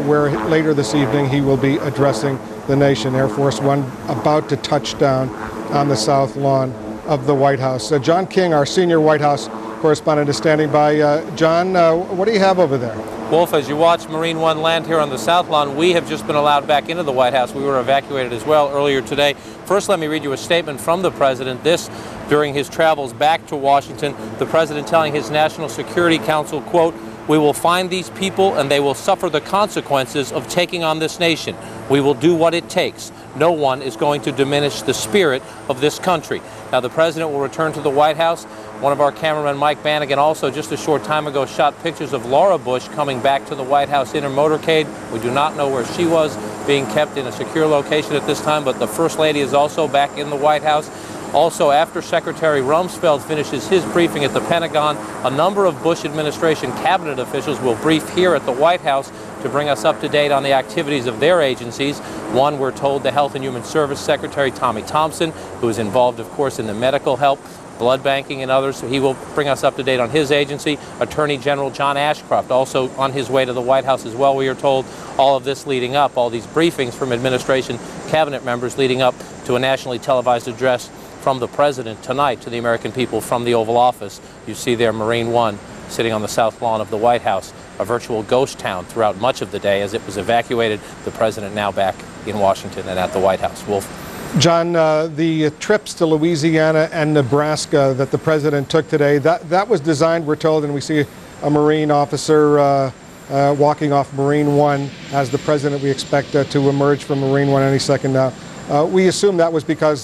where later this evening he will be addressing the nation. Air Force One about to touch down on the south lawn of the White House. John King, our senior White House correspondent, is standing by. John, what do you have over there? Wolf, as you watch Marine One land here on the south lawn, we have just been allowed back into the White House. We were evacuated as well earlier today. First, let me read you a statement from the President. This during his travels back to Washington. The President telling his National Security Council, quote, "We will find these people and they will suffer the consequences of taking on this nation. We will do what it takes. No one is going to diminish the spirit of this country." Now, the President will return to the White House. One of our cameramen, Mike Bannigan, also just a short time ago shot pictures of Laura Bush coming back to the White House in her motorcade. We do not know where she was, being kept in a secure location at this time, but the First Lady is also back in the White House. Also, after Secretary Rumsfeld finishes his briefing at the Pentagon, a number of Bush administration cabinet officials will brief here at the White House to bring us up to date on the activities of their agencies. One, we're told, the Health and Human Service Secretary Tommy Thompson, who is involved, of course, in the medical help, blood banking and others. So he will bring us up to date on his agency. Attorney General John Ashcroft also on his way to the White House as well, we are told. All of this leading up, all these briefings from administration cabinet members leading up to a nationally televised address from the President tonight to the American people from the Oval Office. You see there Marine One sitting on the south lawn of the White House, a virtual ghost town throughout much of the day as it was evacuated. The President now back in Washington and at the White House. Wolf. John, the trips to Louisiana and Nebraska that the President took today, that was designed, we're told, and we see a Marine officer walking off Marine One as the President, we expect to emerge from Marine One any second now. We assume that was because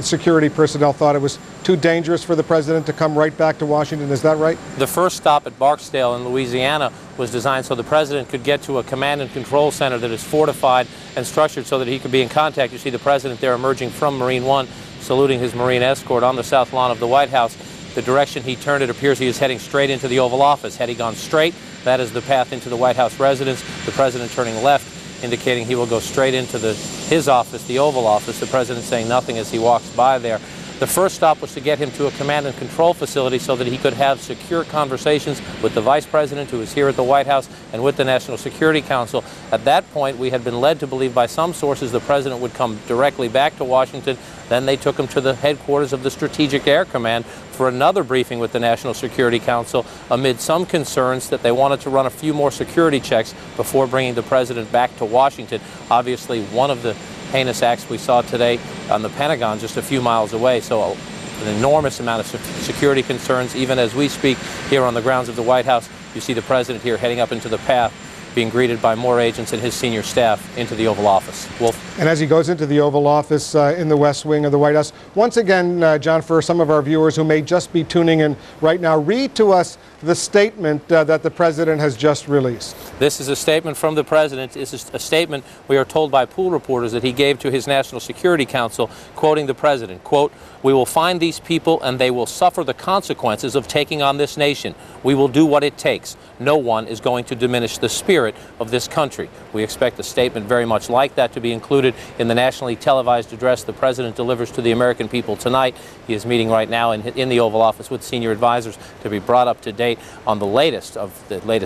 security personnel thought it was too dangerous for the President to come right back to Washington. Is that right? The first stop at Barksdale in Louisiana was designed so the President could get to a command and control center that is fortified and structured so that he could be in contact. You see the President there emerging from Marine One, saluting his Marine escort on the south lawn of the White House. The direction he turned, it appears he is heading straight into the Oval Office. Had he gone straight, that is the path into the White House residence. The President turning left, indicating he will go straight into his office, the Oval Office. The President saying nothing as he walks by there. The first stop was to get him to a command and control facility so that he could have secure conversations with the Vice President, who is here at the White House, and with the National Security Council. At that point, we had been led to believe by some sources the President would come directly back to Washington. Then they took him to the headquarters of the Strategic Air Command for another briefing with the National Security Council amid some concerns that they wanted to run a few more security checks before bringing the President back to Washington. Obviously, one of the heinous acts we saw today on the Pentagon just a few miles away, so an enormous amount of security concerns. Even as we speak here on the grounds of the White House, you see the President here heading up into the path, being greeted by more agents and his senior staff into the Oval Office. Wolf. And as he goes into the Oval Office in the West Wing of the White House, once again, John, for some of our viewers who may just be tuning in right now, read to us the statement that the President has just released. This is a statement from the President. This is a statement, we are told by pool reporters, that he gave to his National Security Council, quoting the President, quote, "We will find these people and they will suffer the consequences of taking on this nation. We will do what it takes. No one is going to diminish the spirit of this country." We expect a statement very much like that to be included in the nationally televised address the President delivers to the American people tonight. He is meeting right now in the Oval Office with senior advisors to be brought up to date on the latest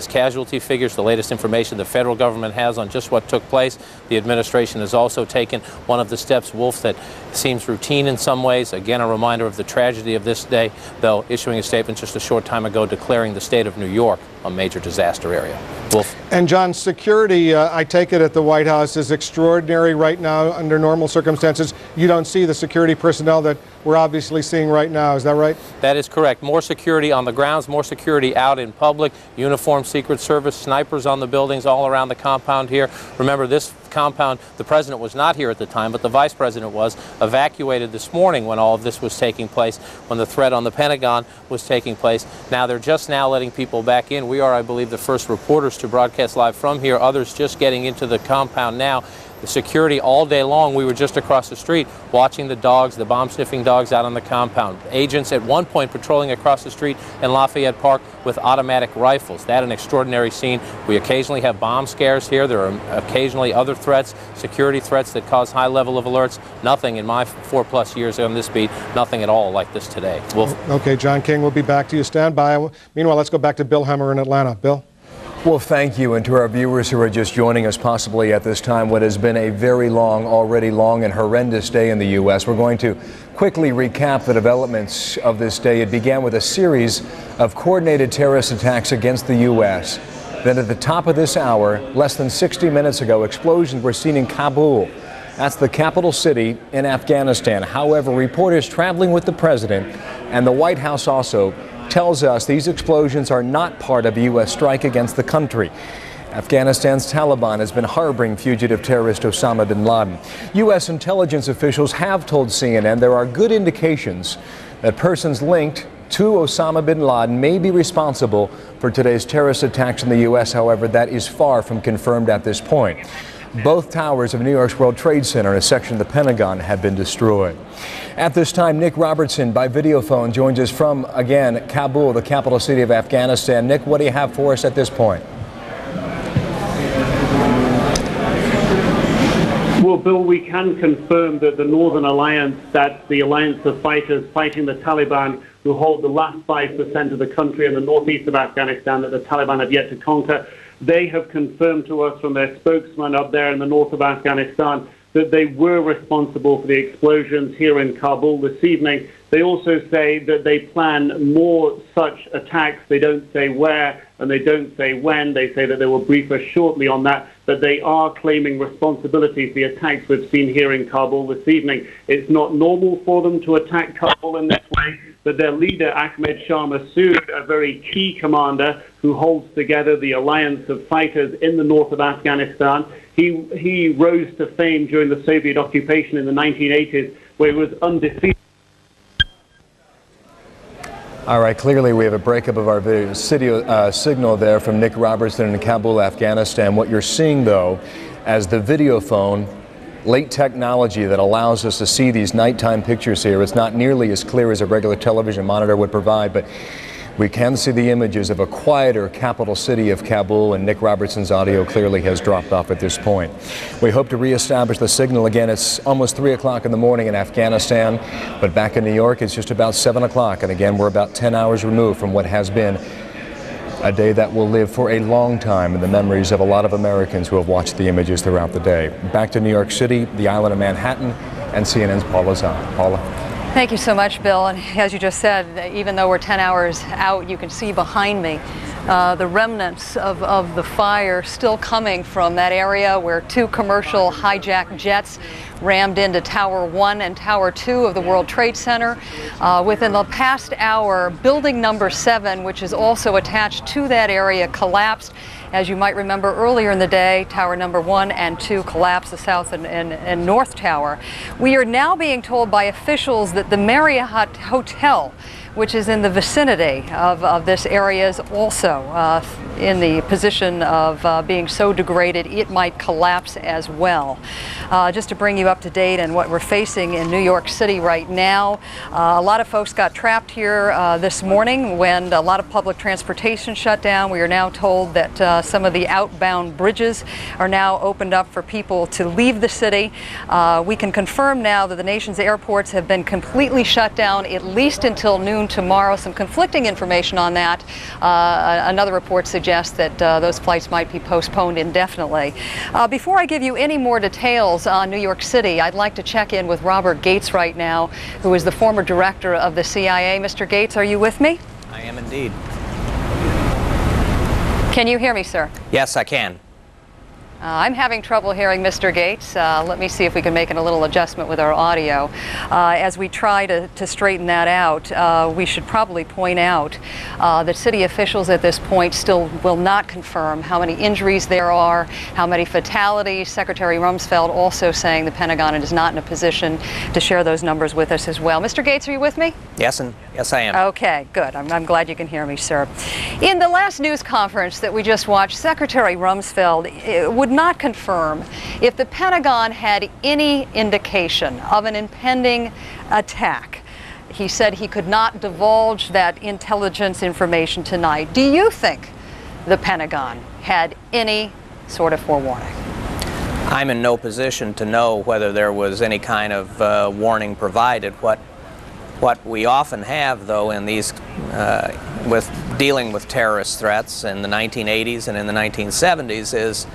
casualty figures, the latest information the federal government has on just what took place. The administration has also taken one of the steps, Wolf, that seems routine in some ways. Again, a reminder of the tragedy of this day, though issuing a statement just a short time ago declaring the state of New York a major disaster area. Wolf. And John, security, I take it at the White House, is extraordinary right now under normal circumstances. You don't see the security personnel that we're obviously seeing right now. Is that right? That is correct. More security on the grounds, more security out in public, uniformed Secret Service, snipers on the buildings all around the compound here. Remember, this compound, the President was not here at the time, but the Vice President was, evacuated this morning when all of this was taking place, when the threat on the Pentagon was taking place. Now they're just now letting people back in. We are, I believe, the first reporters to broadcast live from here, others just getting into the compound now. The security all day long, we were just across the street watching the dogs, the bomb-sniffing dogs out on the compound. Agents at one point patrolling across the street in Lafayette Park with automatic rifles. That an extraordinary scene. We occasionally have bomb scares here. There are occasionally other threats, security threats that cause high level of alerts. Nothing in my 4+ years on this beat, nothing at all like this today. Wolf. Okay, John King, we'll be back to you. Stand by. Meanwhile, let's go back to Bill Hemmer in Atlanta. Bill? Well, thank you. And to our viewers who are just joining us possibly at this time, what has been a very already long and horrendous day in the U.S., we're going to quickly recap the developments of this day. It began with a series of coordinated terrorist attacks against the U.S. Then at the top of this hour, less than 60 minutes ago, explosions were seen in Kabul. That's the capital city in Afghanistan. However, reporters traveling with the President and the White House also tells us these explosions are not part of a U.S. strike against the country. Afghanistan's Taliban has been harboring fugitive terrorist Osama bin Laden. U.S. intelligence officials have told CNN there are good indications that persons linked to Osama bin Laden may be responsible for today's terrorist attacks in the U.S. However, that is far from confirmed at this point. Both towers of New York's World Trade Center and a section of the Pentagon have been destroyed. At this time, Nick Robertson by video phone joins us from, again, Kabul, the capital city of Afghanistan. Nick, what do you have for us at this point? Well, Bill, we can confirm that the Northern Alliance, that's the alliance of fighters fighting the Taliban, who hold the last 5% of the country in the northeast of Afghanistan that the Taliban have yet to conquer, they have confirmed to us from their spokesman up there in the north of Afghanistan that they were responsible for the explosions here in Kabul this evening. They also say that they plan more such attacks. They don't say where and they don't say when. They say that they will brief us shortly on that, but they are claiming responsibility for the attacks we've seen here in Kabul this evening. It's not normal for them to attack Kabul in this way, but their leader, Ahmed Shah Massoud, a very key commander who holds together the alliance of fighters in the north of Afghanistan, he rose to fame during the Soviet occupation in the 1980s, where he was undefeated. All right, clearly we have a breakup of our video signal there from Nick Robertson in Kabul, Afghanistan. What you're seeing, though, as the video phone, late technology that allows us to see these nighttime pictures here. It's not nearly as clear as a regular television monitor would provide, but we can see the images of a quieter capital city of Kabul, and Nick Robertson's audio clearly has dropped off at this point. We hope to reestablish the signal again. It's almost 3 o'clock in the morning in Afghanistan, but back in New York it's just about 7 o'clock, and again we're about 10 hours removed from what has been a day that will live for a long time in the memories of a lot of Americans who have watched the images throughout the day. Back to New York City, the island of Manhattan, and CNN's Paula Zahn. Paula. Thank you so much, Bill. And as you just said, even though we're 10 hours out, you can see behind me the remnants of the fire still coming from that area where 2 commercial hijacked jets rammed into Tower 1 and Tower 2 of the World Trade Center. Within the past hour, building number 7, which is also attached to that area, collapsed. As you might remember earlier in the day, Tower number 1 and 2 collapsed, the South and North Tower. We are now being told by officials that the Marriott Hotel, which is in the vicinity of this area, is also in the position of being so degraded it might collapse as well. Just to bring you up to date on what we're facing in New York City right now, a lot of folks got trapped here this morning when a lot of public transportation shut down. We are now told that some of the outbound bridges are now opened up for people to leave the city. We can confirm now that the nation's airports have been completely shut down at least until noon tomorrow. Some conflicting information on that. Another report suggests that those flights might be postponed indefinitely. Before I give you any more details on New York City, I'd like to check in with Robert Gates right now, who is the former director of the CIA. Mr. Gates, are you with me? I am indeed. Can you hear me, sir? Yes, I can. I'm having trouble hearing Mr. Gates. Let me see if we can make a little adjustment with our audio. As we try to straighten that out, we should probably point out that city officials at this point still will not confirm how many injuries there are, how many fatalities. Secretary Rumsfeld also saying the Pentagon is not in a position to share those numbers with us as well. Mr. Gates, are you with me? Yes, and yes, I am. Okay, good. I'm glad you can hear me, sir. In the last news conference that we just watched, Secretary Rumsfeld would not confirm if the Pentagon had any indication of an impending attack. He said he could not divulge that intelligence information tonight. Do you think the Pentagon had any sort of forewarning? I'm in no position to know whether there was any kind of warning provided. What we often have, though, in these, with dealing with terrorist threats in the 1980s and in the 1970s is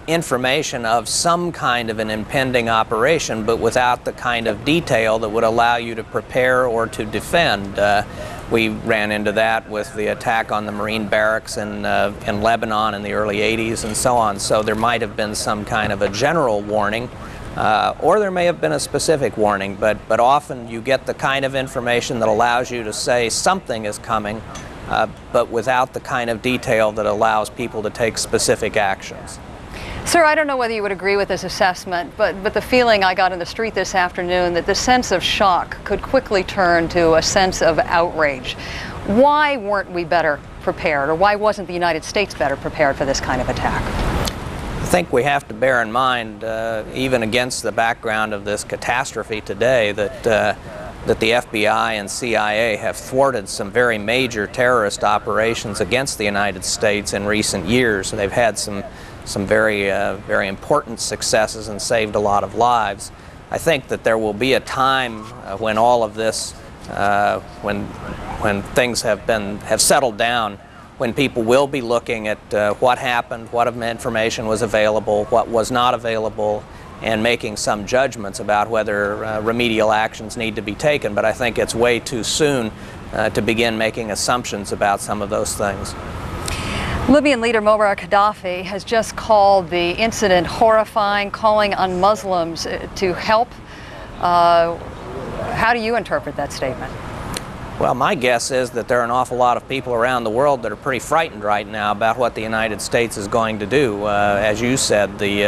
information of some kind of an impending operation, but without the kind of detail that would allow you to prepare or to defend. We ran into that with the attack on the Marine barracks in Lebanon in the early 80s and so on. So there might have been some kind of a general warning, or there may have been a specific warning, but often you get the kind of information that allows you to say something is coming, but without the kind of detail that allows people to take specific actions. Sir, I don't know whether you would agree with this assessment, but the feeling I got in the street this afternoon that the sense of shock could quickly turn to a sense of outrage. Why weren't we better prepared, or why wasn't the United States better prepared for this kind of attack? think we have to bear in mind, even against the background of this catastrophe today, that the FBI and CIA have thwarted some very major terrorist operations against the United States in recent years. They've had some very important successes and saved a lot of lives. I think that there will be a time when all of this, when things have settled down, when people will be looking at what happened, what information was available, what was not available, and making some judgments about whether remedial actions need to be taken. But I think it's way too soon to begin making assumptions about some of those things. Libyan leader Muammar Gaddafi has just called the incident horrifying, calling on Muslims to help. How do you interpret that statement? Well, my guess is that there are an awful lot of people around the world that are pretty frightened right now about what the United States is going to do. As you said, this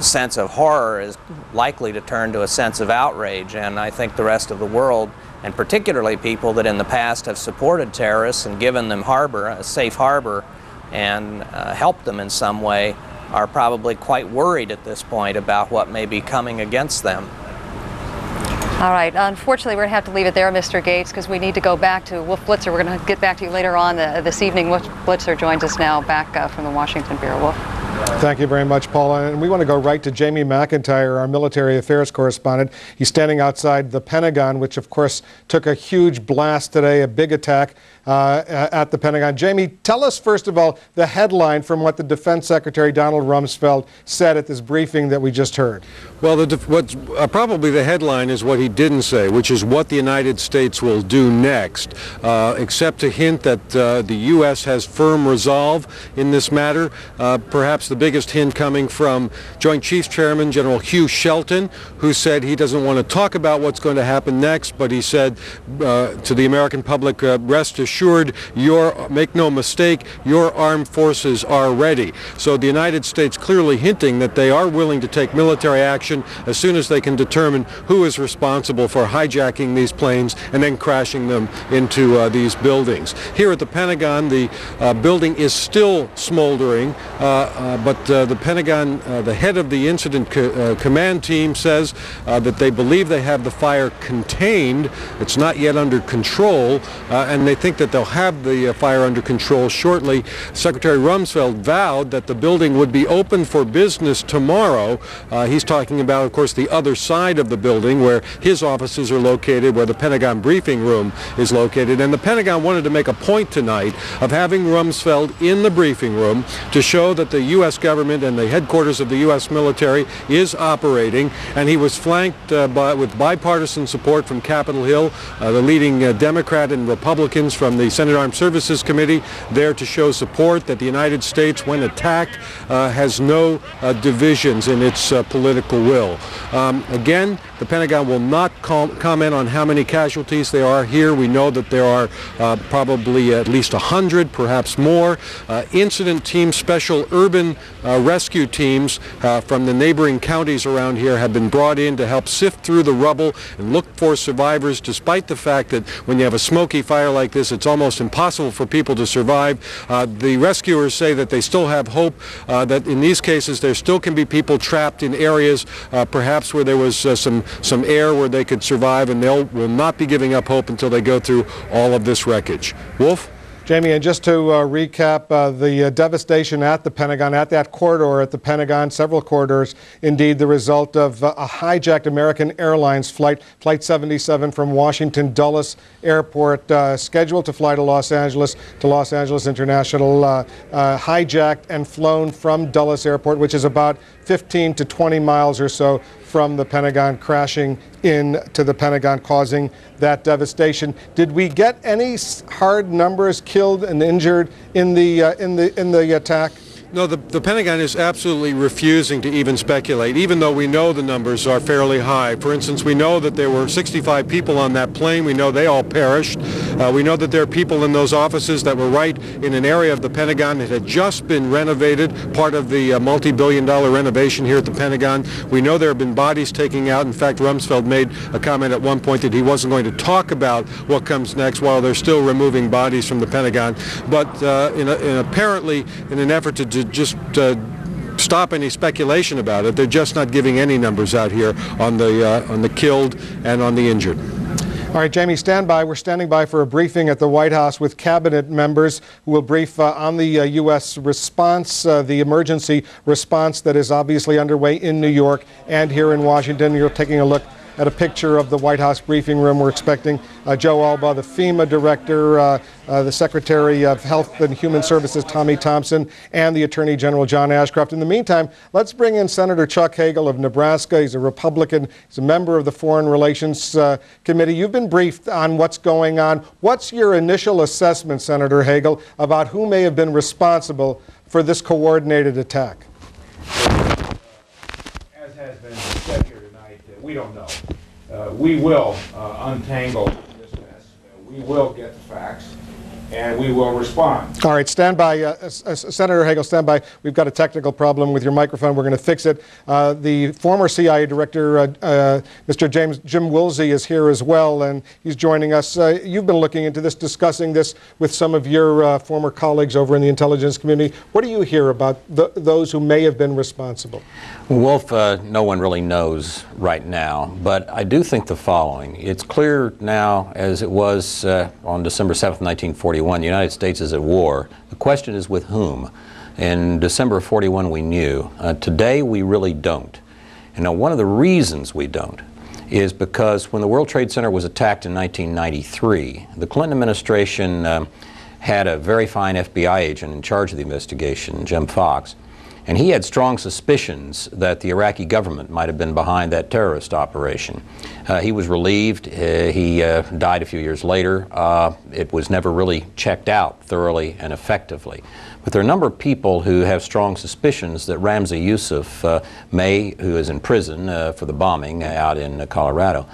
sense of horror is likely to turn to a sense of outrage, and I think the rest of the world, and particularly people that in the past have supported terrorists and given them a safe harbor, and helped them in some way, are probably quite worried at this point about what may be coming against them. All right. Unfortunately, we're going to have to leave it there, Mr. Gates, because we need to go back to Wolf Blitzer. We're going to get back to you later on this evening. Wolf Blitzer joins us now back from the Washington Bureau. Wolf. Thank you very much, Paula. And we want to go right to Jamie McIntyre, our military affairs correspondent. He's standing outside the Pentagon, which, of course, took a huge blast today, a big attack at the Pentagon. Jamie, tell us, first of all, the headline from what the Defense Secretary Donald Rumsfeld said at this briefing that we just heard. Well, probably the headline is what he didn't say, which is what the United States will do next, except to hint that the U.S. has firm resolve in this matter. Perhaps the biggest hint coming from Joint Chiefs Chairman General Hugh Shelton, who said he doesn't want to talk about what's going to happen next, but he said to the American public, rest assured, make no mistake, your armed forces are ready. So the United States clearly hinting that they are willing to take military action as soon as they can determine who is responsible for hijacking these planes and then crashing them into these buildings. Here at the Pentagon, the building is still smoldering, but the Pentagon, the head of the incident command team says that they believe they have the fire contained. It's not yet under control, and they think that they'll have the fire under control shortly. Secretary Rumsfeld vowed that the building would be open for business tomorrow. He's talking about, of course, the other side of the building where his offices are located, where the Pentagon briefing room is located. And the Pentagon wanted to make a point tonight of having Rumsfeld in the briefing room to show that the U.S. government and the headquarters of the U.S. military is operating. And he was flanked with bipartisan support from Capitol Hill, the leading Democrat and Republicans from the Senate Armed Services Committee there to show support that the United States, when attacked, has no divisions in its political will. Again, the Pentagon will not comment on how many casualties there are here. We know that there are probably at least 100, perhaps more. Incident teams, special urban rescue teams from the neighboring counties around here have been brought in to help sift through the rubble and look for survivors, despite the fact that when you have a smoky fire like this, it's almost impossible for people to survive. The rescuers say that they still have hope, that in these cases there still can be people trapped in areas perhaps where there was some air where they could survive, and they will not be giving up hope until they go through all of this wreckage. Wolf? Jamie, and just to recap, the devastation at the Pentagon, at that corridor at the Pentagon, several corridors, indeed the result of a hijacked American Airlines flight 77 from Washington Dulles Airport, scheduled to fly to Los Angeles International, hijacked and flown from Dulles Airport, which is about 15 to 20 miles or so from the Pentagon, crashing into the Pentagon, causing that devastation. Did we get any hard numbers, killed and injured in the attack? No, the Pentagon is absolutely refusing to even speculate, even though we know the numbers are fairly high. For instance, we know that there were 65 people on that plane. We know they all perished. We know that there are people in those offices that were right in an area of the Pentagon that had just been renovated, part of the multi-billion-dollar renovation here at the Pentagon. We know there have been bodies taken out. In fact, Rumsfeld made a comment at one point that he wasn't going to talk about what comes next while they're still removing bodies from the Pentagon. But apparently, in an effort to just stop any speculation about it. They're just not giving any numbers out here on the killed and on the injured. All right, Jamie, stand by. We're standing by for a briefing at the White House with cabinet members who will brief on the U.S. response, the emergency response that is obviously underway in New York and here in Washington. You're taking a look at a picture of the White House briefing room. We're expecting Joe Alba, the FEMA director, the Secretary of Health and Human Services, Tommy Thompson, and the Attorney General, John Ashcroft. In the meantime, let's bring in Senator Chuck Hagel of Nebraska. He's a Republican. He's a member of the Foreign Relations Committee. You've been briefed on what's going on. What's your initial assessment, Senator Hagel, about who may have been responsible for this coordinated attack? As has been said here tonight, we don't know. We will untangle this mess. We will get the facts, and we will respond. All right, stand by. Senator Hagel, stand by. We've got a technical problem with your microphone. We're going to fix it. The former CIA director, Mr. Jim Woolsey, is here as well, and he's joining us. You've been looking into this, discussing this with some of your former colleagues over in the intelligence community. What do you hear about those who may have been responsible? Well, Wolf, no one really knows right now, but I do think the following. It's clear now, as it was on December 7th, 1941, the United States is at war. The question is with whom? In December of 41 we knew. Today we really don't. And now one of the reasons we don't is because when the World Trade Center was attacked in 1993, the Clinton administration had a very fine FBI agent in charge of the investigation, Jim Fox. And he had strong suspicions that the Iraqi government might have been behind that terrorist operation. He was relieved. He died a few years later. It was never really checked out thoroughly and effectively. But there are a number of people who have strong suspicions that Ramzi Yousef may, who is in prison for the bombing out in Colorado,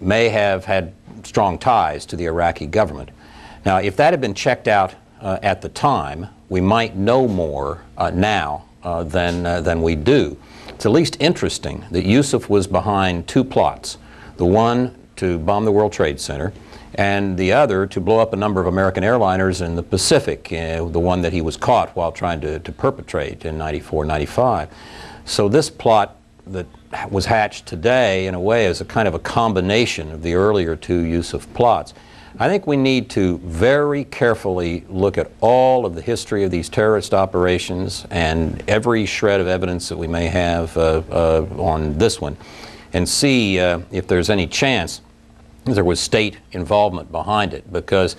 may have had strong ties to the Iraqi government. Now, if that had been checked out at the time, we might know more now than we do. It's at least interesting that Yousef was behind two plots, the one to bomb the World Trade Center and the other to blow up a number of American airliners in the Pacific, the one that he was caught while trying to perpetrate in 94, 95. So this plot that was hatched today, in a way, is a kind of a combination of the earlier two Yousef plots. I think we need to very carefully look at all of the history of these terrorist operations and every shred of evidence that we may have on this one, and see if there's any chance there was state involvement behind it, because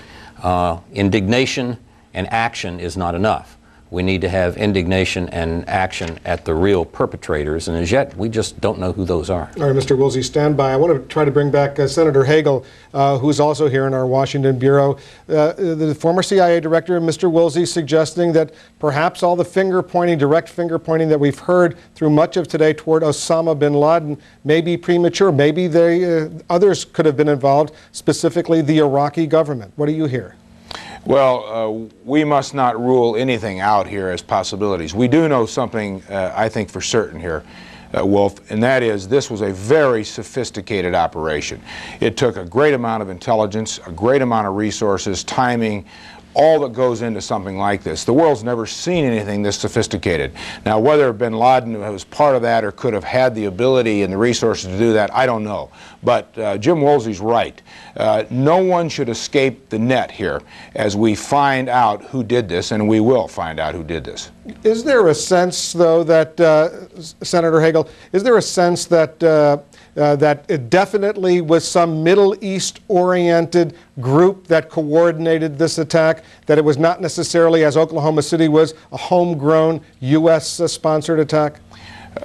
indignation and action is not enough. We need to have indignation and action at the real perpetrators, and as yet, we just don't know who those are. All right, Mr. Woolsey, stand by. I want to try to bring back Senator Hagel, who's also here in our Washington bureau. The former CIA director, Mr. Woolsey, suggesting that perhaps all the finger-pointing, direct finger-pointing that we've heard through much of today toward Osama bin Laden may be premature. Maybe others could have been involved, specifically the Iraqi government. What do you hear? Well, we must not rule anything out here as possibilities. We do know something, I think, for certain here, Wolf, and that is this was a very sophisticated operation. It took a great amount of intelligence, a great amount of resources, timing, all that goes into something like this. The world's never seen anything this sophisticated. Now, whether bin Laden was part of that or could have had the ability and the resources to do that, I don't know. But Jim Woolsey's right. No one should escape the net here as we find out who did this, and we will find out who did this. Is there a sense, though, that, Senator Hagel, is there a sense that that it definitely was some Middle East-oriented group that coordinated this attack, that it was not necessarily, as Oklahoma City was, a homegrown U.S.-sponsored attack?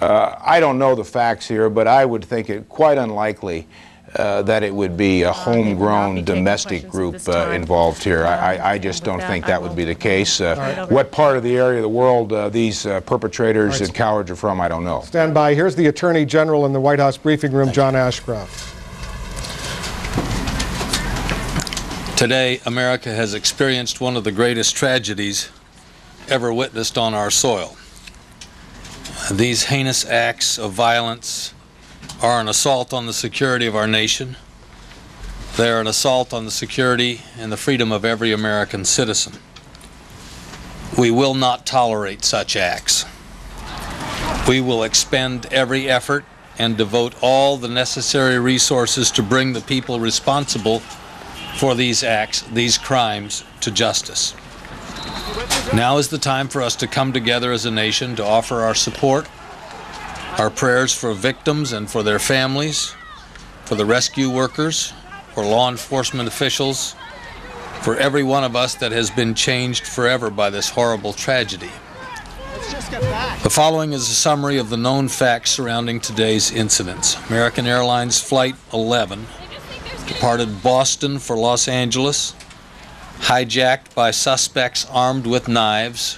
I don't know the facts here, but I would think it quite unlikely that it would be a homegrown domestic group involved here. I just don't think that would be the case. What part of the area of the world these perpetrators and cowards are from, I don't know. Stand by. Here's the Attorney General in the White House briefing room, John Ashcroft. Today, America has experienced one of the greatest tragedies ever witnessed on our soil. These heinous acts of violence are an assault on the security of our nation. They are an assault on the security and the freedom of every American citizen. We will not tolerate such acts. We will expend every effort and devote all the necessary resources to bring the people responsible for these acts, these crimes, to justice. Now is the time for us to come together as a nation to offer our support, our prayers for victims and for their families, for the rescue workers, for law enforcement officials, for every one of us that has been changed forever by this horrible tragedy. The following is a summary of the known facts surrounding today's incidents. American Airlines Flight 11 departed Boston for Los Angeles, hijacked by suspects armed with knives.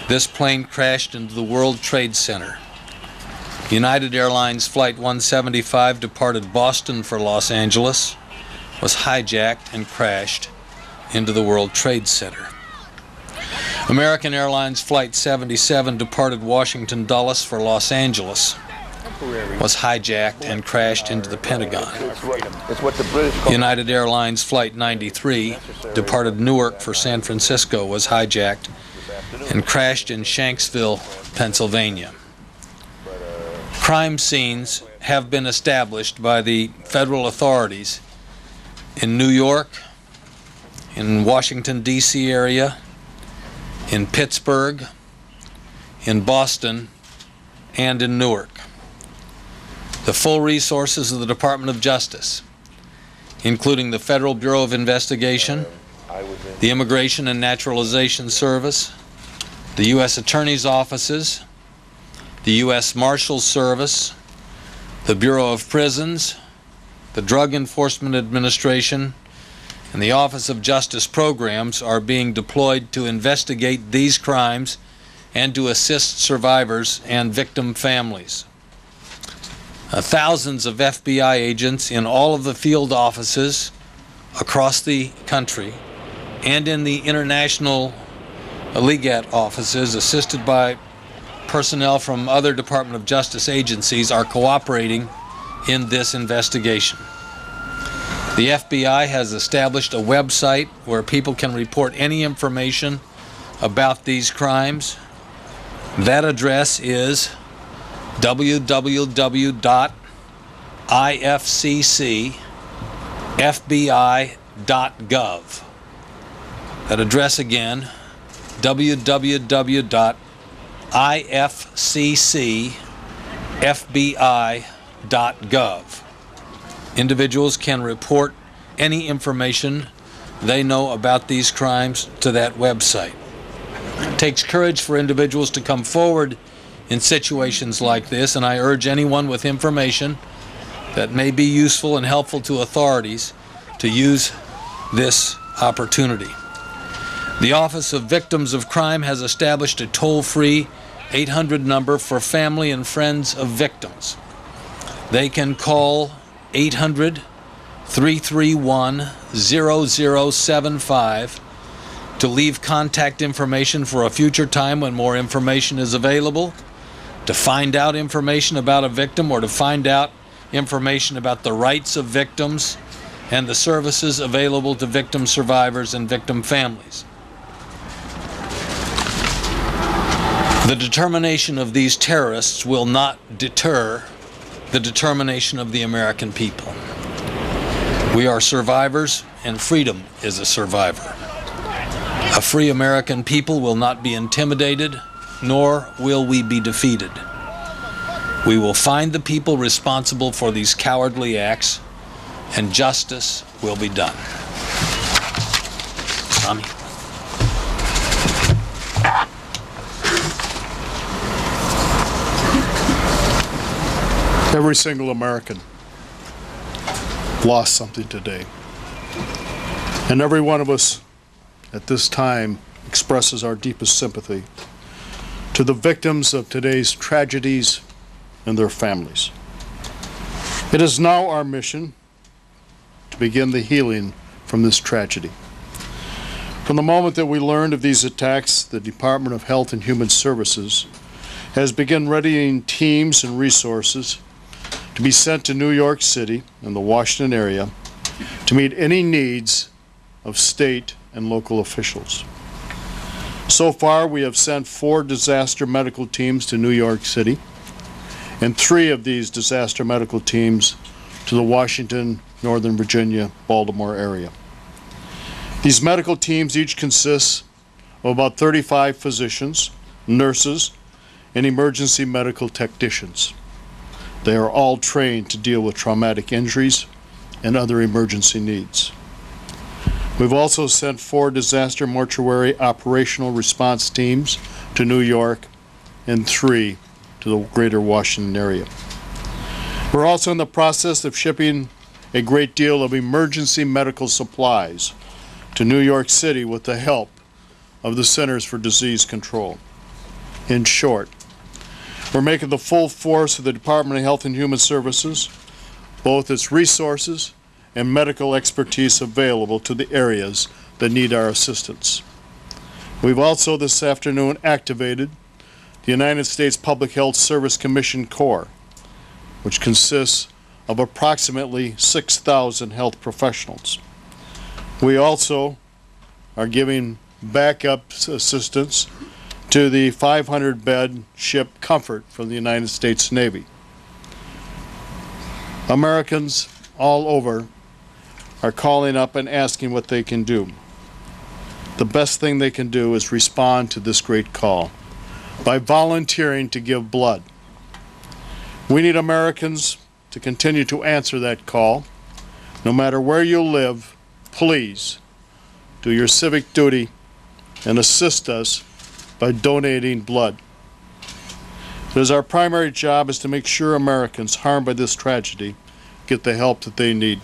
This plane crashed into the World Trade Center. United Airlines Flight 175 departed Boston for Los Angeles, was hijacked and crashed into the World Trade Center. American Airlines Flight 77 departed Washington Dulles for Los Angeles, was hijacked and crashed into the Pentagon. United Airlines Flight 93 departed Newark for San Francisco, was hijacked and crashed in Shanksville, Pennsylvania. Crime scenes have been established by the federal authorities in New York, in Washington, D.C. area, in Pittsburgh, in Boston, and in Newark. The full resources of the Department of Justice, including the Federal Bureau of Investigation, the Immigration and Naturalization Service, the U.S. Attorney's offices, the U.S. Marshals Service, the Bureau of Prisons, the Drug Enforcement Administration, and the Office of Justice Programs are being deployed to investigate these crimes and to assist survivors and victim families. Thousands of FBI agents in all of the field offices across the country and in the international legat offices, assisted by personnel from other Department of Justice agencies, are cooperating in this investigation. The FBI has established a website where people can report any information about these crimes. That address is www.ifccfbi.gov. That address again, www.ifccfbi.gov. Individuals can report any information they know about these crimes to that website. It takes courage for individuals to come forward in situations like this, and I urge anyone with information that may be useful and helpful to authorities to use this opportunity. The Office of Victims of Crime has established a toll-free 800 number for family and friends of victims. They can call 800-331-0075 to leave contact information for a future time when more information is available, to find out information about a victim, or to find out information about the rights of victims and the services available to victim survivors and victim families. The determination of these terrorists will not deter the determination of the American people. We are survivors, and freedom is a survivor. A free American people will not be intimidated, nor will we be defeated. We will find the people responsible for these cowardly acts, and justice will be done. Tommy. Every single American lost something today. And every one of us at this time expresses our deepest sympathy to the victims of today's tragedies and their families. It is now our mission to begin the healing from this tragedy. From the moment that we learned of these attacks, the Department of Health and Human Services has begun readying teams and resources to be sent to New York City and the Washington area to meet any needs of state and local officials. So far, we have sent 4 disaster medical teams to New York City, and 3 of these disaster medical teams to the Washington, Northern Virginia, Baltimore area. These medical teams each consist of about 35 physicians, nurses, and emergency medical technicians. They are all trained to deal with traumatic injuries and other emergency needs. We've also sent 4 disaster mortuary operational response teams to New York and 3 to the greater Washington area. We're also in the process of shipping a great deal of emergency medical supplies to New York City with the help of the Centers for Disease Control. In short, we're making the full force of the Department of Health and Human Services, both its resources and medical expertise available to the areas that need our assistance. We've also this afternoon activated the United States Public Health Service Commission Corps, which consists of approximately 6,000 health professionals. We also are giving backup assistance to the 500-bed ship Comfort from the United States Navy. Americans all over are calling up and asking what they can do. The best thing they can do is respond to this great call by volunteering to give blood. We need Americans to continue to answer that call. No matter where you live, please do your civic duty and assist us by donating blood. It is our primary job is to make sure Americans harmed by this tragedy get the help that they need.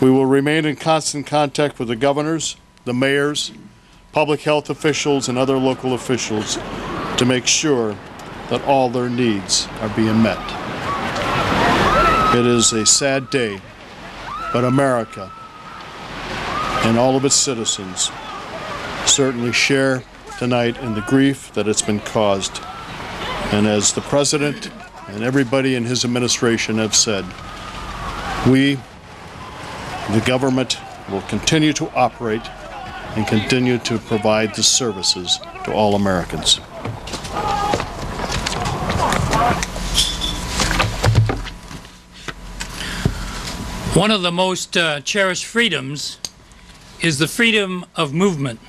We will remain in constant contact with the governors, the mayors, public health officials, and other local officials to make sure that all their needs are being met. It is a sad day, but America and all of its citizens certainly share tonight in the grief that it's been caused. And as the President and everybody in his administration have said, we, the government, will continue to operate and continue to provide the services to all Americans. One of the most cherished freedoms is the freedom of movement,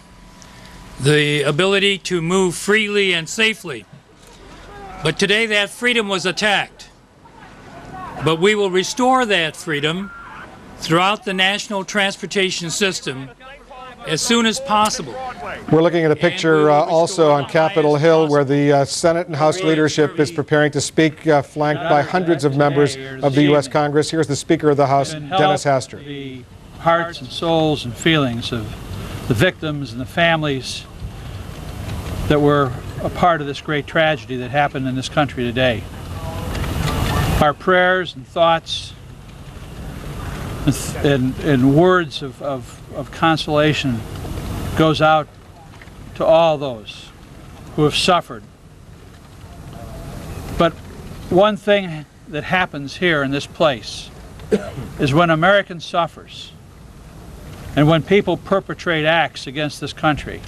the ability to move freely and safely. But today that freedom was attacked. But we will restore that freedom throughout the national transportation system as soon as possible. We're looking at a picture also on Capitol Hill where the Senate and House leadership is preparing to speak, flanked by hundreds of members of the U.S. Congress. Here's the Speaker of the House, Dennis Hastert. The hearts and souls and feelings of the victims and the families that were a part of this great tragedy that happened in this country today. Our prayers and thoughts and words of consolation goes out to all those who have suffered. But one thing that happens here in this place is when American suffers and when people perpetrate acts against this country,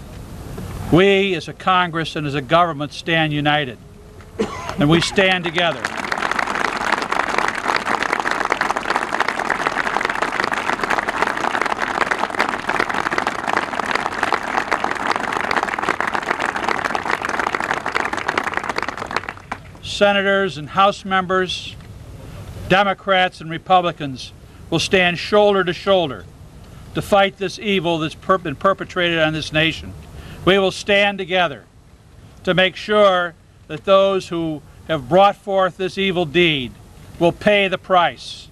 we as a Congress and as a government stand united, and we stand together. Senators and House members, Democrats and Republicans will stand shoulder to shoulder to fight this evil that's been perpetrated on this nation. We will stand together to make sure that those who have brought forth this evil deed will pay the price.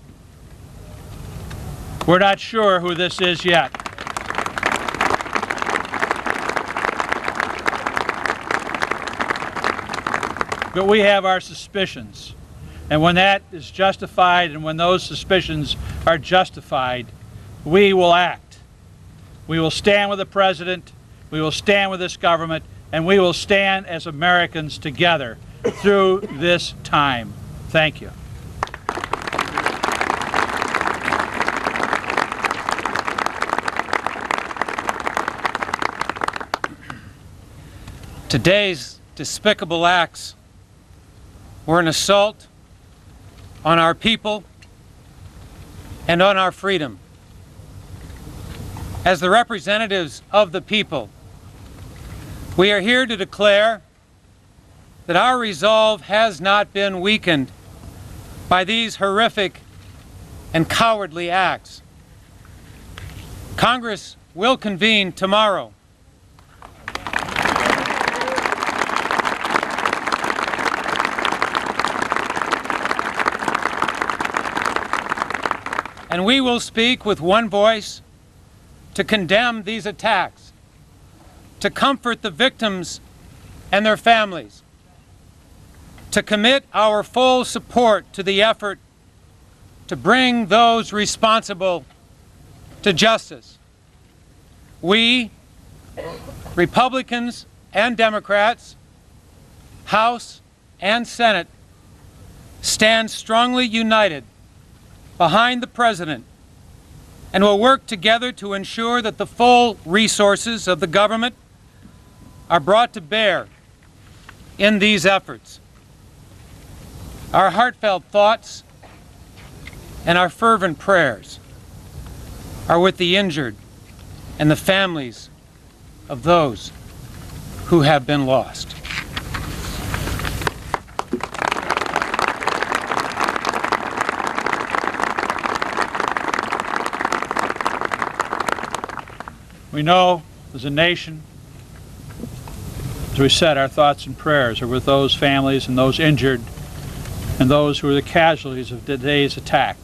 We're not sure who this is yet. But we have our suspicions. And when that is justified and when those suspicions are justified, we will act. We will stand with the President, we will stand with this government, and we will stand as Americans together through this time. Thank you. Today's despicable acts were an assault on our people and on our freedom. As the representatives of the people, we are here to declare that our resolve has not been weakened by these horrific and cowardly acts. Congress will convene tomorrow. And we will speak with one voice to condemn these attacks, to comfort the victims and their families, to commit our full support to the effort to bring those responsible to justice. We, Republicans and Democrats, House and Senate, stand strongly united behind the President and will work together to ensure that the full resources of the government are brought to bear in these efforts. Our heartfelt thoughts and our fervent prayers are with the injured and the families of those who have been lost. We know as a nation, as we said, our thoughts and prayers are with those families and those injured and those who are the casualties of today's attack.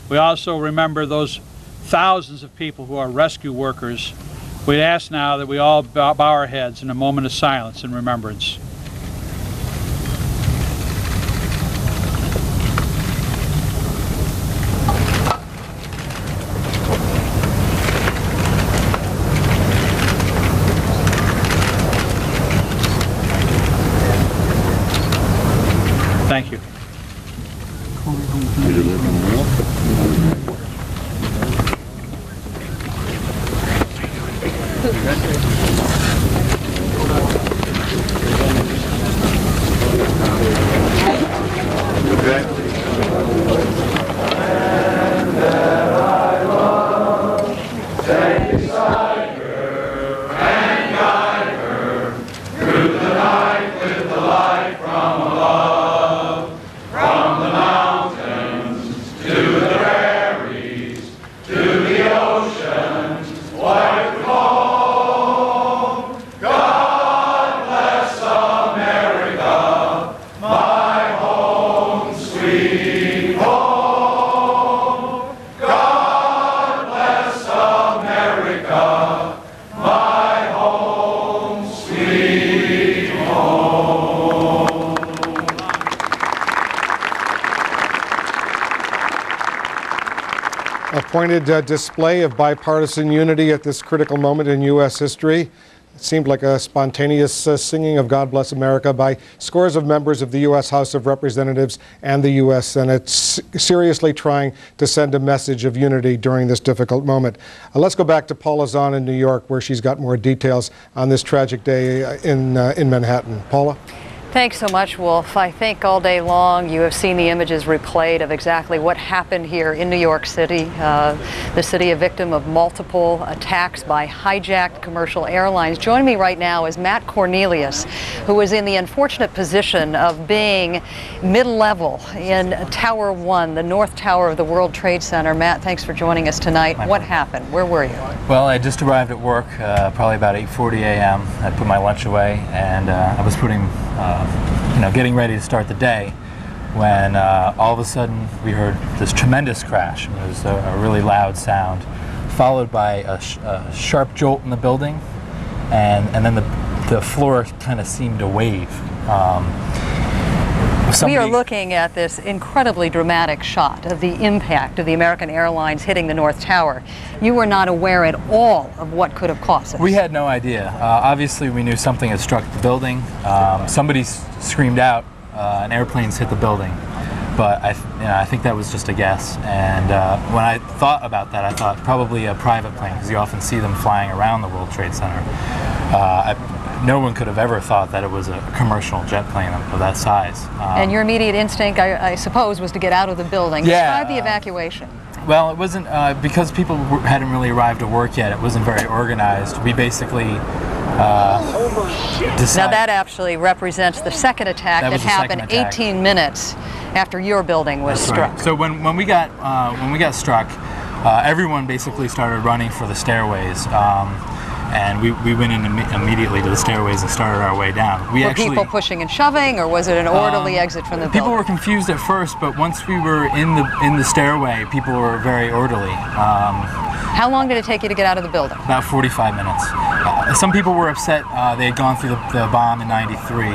We also remember those thousands of people who are rescue workers. We ask now that we all bow our heads in a moment of silence and remembrance. Thank you. Pointed display of bipartisan unity at this critical moment in U.S. history. It seemed like a spontaneous singing of God Bless America by scores of members of the U.S. House of Representatives and the U.S. Senate, seriously trying to send a message of unity during this difficult moment. Let's go back to Paula Zahn in New York, where she's got more details on this tragic day in Manhattan. Paula? Thanks so much, Wolf. I think all day long you have seen the images replayed of exactly what happened here in New York City. The city, a victim of multiple attacks by hijacked commercial airlines. Joining me right now is Matt Cornelius, who is in the unfortunate position of being mid-level in Tower 1, the North Tower of the World Trade Center. Matt, thanks for joining us tonight. What happened? Where were you? Well, I just arrived at work probably about 8:40 a.m. I put my lunch away, and I was putting getting ready to start the day when all of a sudden we heard this tremendous crash. It was a really loud sound, followed by a sharp jolt in the building, and then the floor kind of seemed to wave. We are looking at this incredibly dramatic shot of the impact of the American Airlines hitting the North Tower. You were not aware at all of what could have caused it. We had no idea. Obviously, we knew something had struck the building. Somebody screamed out, "An airplane's hit the building." But I think that was just a guess. And when I thought about that, I thought probably a private plane, because you often see them flying around the World Trade Center. no one could have ever thought that it was a commercial jet plane of that size. And your immediate instinct, I suppose, was to get out of the building. Yeah. Describe the evacuation. Well, it wasn't, because people hadn't really arrived at work yet, it wasn't very organized. We basically decided... Now that actually represents the second attack that happened 18 minutes after your building was struck. Right. So when we got struck, everyone basically started running for the stairways. And we went in immediately to the stairways and started our way down. Were people pushing and shoving, or was it an orderly exit from the building? People were confused at first, but once we were in the stairway, people were very orderly. How long did it take you to get out of the building? About 45 minutes. Some people were upset they had gone through the bomb in '93.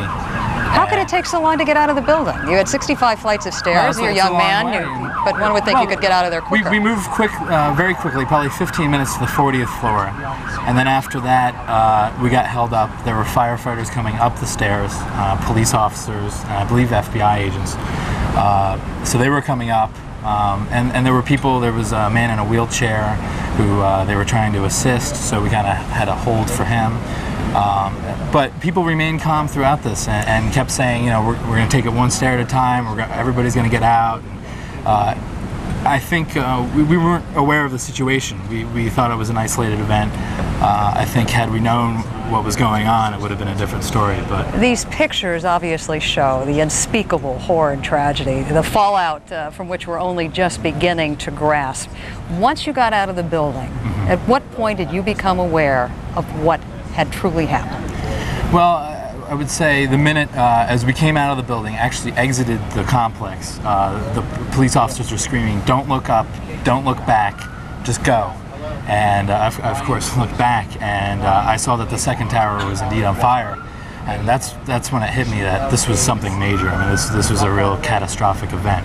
How could it take so long to get out of the building? You had 65 flights of stairs. You're a young man, but one would think you could get out of there quicker. We moved very quickly, probably 15 minutes to the 40th floor. And then after that, we got held up. There were firefighters coming up the stairs, police officers, and I believe FBI agents. So they were coming up. And there were people, there was a man in a wheelchair who they were trying to assist, so we kind of had a hold for him. But people remained calm throughout this and kept saying, you know, we're going to take it one stair at a time, everybody's going to get out. I think we weren't aware of the situation. We thought it was an isolated event. I think had we known what was going on, it would have been a different story. But these pictures obviously show the unspeakable horror and tragedy, the fallout from which we're only just beginning to grasp. Once you got out of the building, at what point did you become aware of what had truly happened? Well, I would say the minute as we came out of the building, actually exited the complex, the police officers were screaming, "Don't look up, don't look back, just go." And I, of course, looked back, and I saw that the second tower was indeed on fire. And that's when it hit me that this was something major. I mean, this was a real catastrophic event.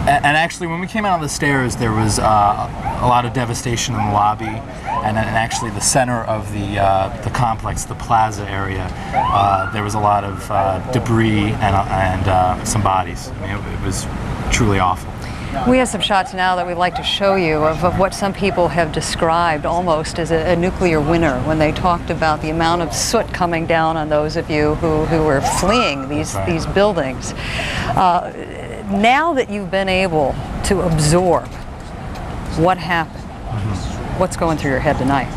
And actually, when we came out of the stairs, there was a lot of devastation in the lobby, and actually the center of the complex, the plaza area, there was a lot of debris and some bodies. I mean, it was truly awful. We have some shots now that we'd like to show you of what some people have described almost as a nuclear winter, when they talked about the amount of soot coming down on those of you who were fleeing these buildings. Now that you've been able to absorb what happened, what's going through your head tonight?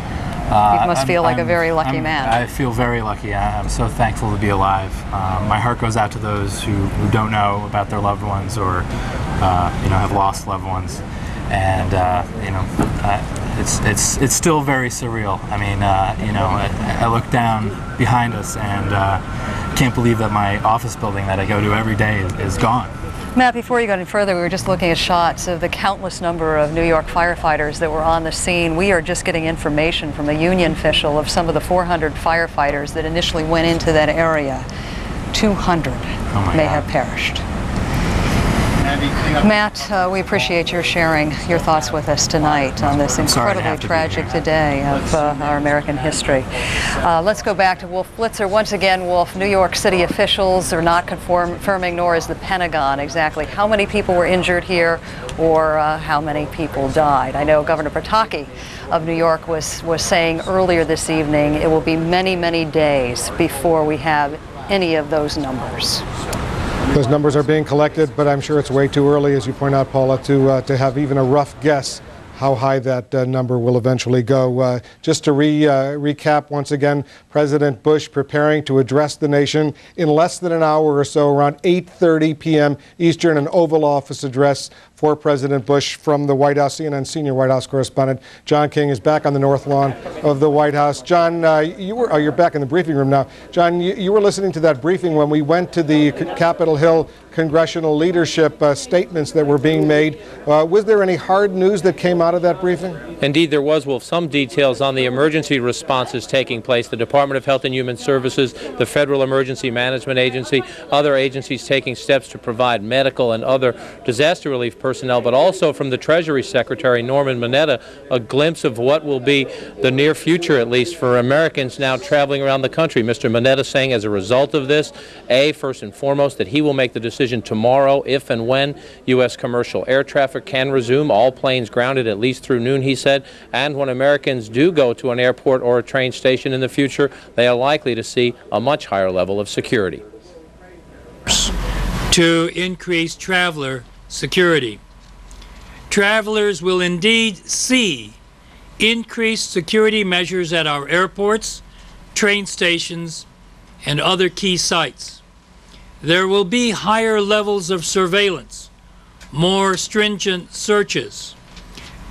You must feel like a very lucky man. I feel very lucky. I'm so thankful to be alive. My heart goes out to those who don't know about their loved ones or have lost loved ones, and it's still very surreal. I mean, I look down behind us and can't believe that my office building that I go to every day is gone. Matt, before you go any further, we were just looking at shots of the countless number of New York firefighters that were on the scene. We are just getting information from a union official of some of the 400 firefighters that initially went into that area. 200 may have perished. Matt, we appreciate your sharing your thoughts with us tonight on this incredibly tragic day of our American history. Let's go back to Wolf Blitzer. Once again, Wolf, New York City officials are not confirming, nor is the Pentagon, exactly how many people were injured here or how many people died. I know Governor Pataki of New York was saying earlier this evening it will be many, many days before we have any of those numbers. Those numbers are being collected, but I'm sure it's way too early, as you point out, Paula, to have even a rough guess how high that number will eventually go. Just to recap once again, President Bush preparing to address the nation in less than an hour or so, around 8:30 p.m. Eastern, an Oval Office address for President Bush from the White House. CNN senior White House correspondent John King is back on the North Lawn of the White House. John, you're back in the briefing room now. John, you were listening to that briefing when we went to the Capitol Hill congressional leadership statements that were being made. Was there any hard news that came out of that briefing? Indeed, there was, Wolf. Some details on the emergency responses taking place. The Department of Health and Human Services, the Federal Emergency Management Agency, other agencies taking steps to provide medical and other disaster relief personnel personnel, but also from the Treasury Secretary, Norman Mineta, a glimpse of what will be the near future, at least, for Americans now traveling around the country. Mr. Mineta saying as a result of this, first and foremost, that he will make the decision tomorrow if and when U.S. commercial air traffic can resume, all planes grounded at least through noon, he said, and when Americans do go to an airport or a train station in the future, they are likely to see a much higher level of security. To increase traveler security. Travelers will indeed see increased security measures at our airports, train stations, and other key sites. There will be higher levels of surveillance, more stringent searches.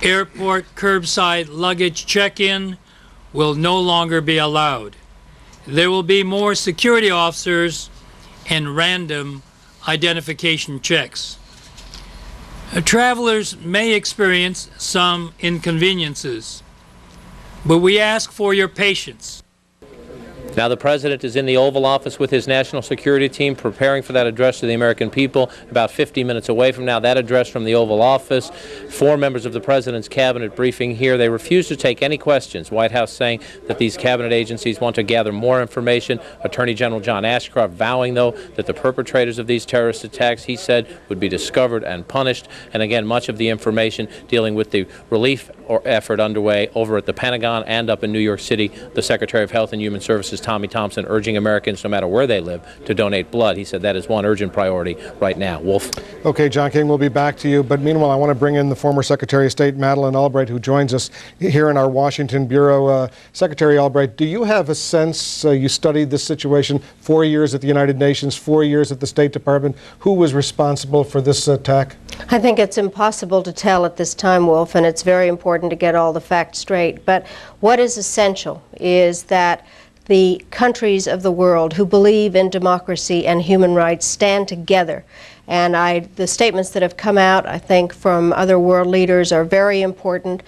Airport curbside luggage check-in will no longer be allowed. There will be more security officers and random identification checks. Travelers may experience some inconveniences, but we ask for your patience. Now the President is in the Oval Office with his national security team preparing for that address to the American people. About 50 minutes away from now, that address from the Oval Office. 4 members of the President's cabinet briefing here. They refuse to take any questions. White House saying that these cabinet agencies want to gather more information. Attorney General John Ashcroft vowing, though, that the perpetrators of these terrorist attacks, he said, would be discovered and punished. And again, much of the information dealing with the relief effort underway over at the Pentagon and up in New York City. The Secretary of Health and Human Services, Tommy Thompson, urging Americans, no matter where they live, to donate blood. He said that is one urgent priority right now. Wolf. Okay, John King, we'll be back to you. But meanwhile, I want to bring in the former Secretary of State, Madeleine Albright, who joins us here in our Washington Bureau. Secretary Albright, do you have a sense, you studied this situation, 4 years at the United Nations, 4 years at the State Department, who was responsible for this attack? I think it's impossible to tell at this time, Wolf, and it's very important to get all the facts straight. But what is essential is that the countries of the world who believe in democracy and human rights stand together. And the statements that have come out, I think, from other world leaders are very important.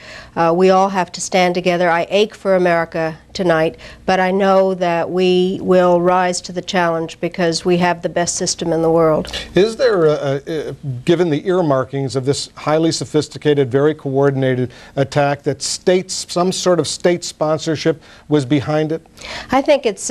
We all have to stand together. I ache for America tonight, but I know that we will rise to the challenge because we have the best system in the world. Is there, given the earmarkings of this highly sophisticated, very coordinated attack, that some sort of state sponsorship was behind it? I think it's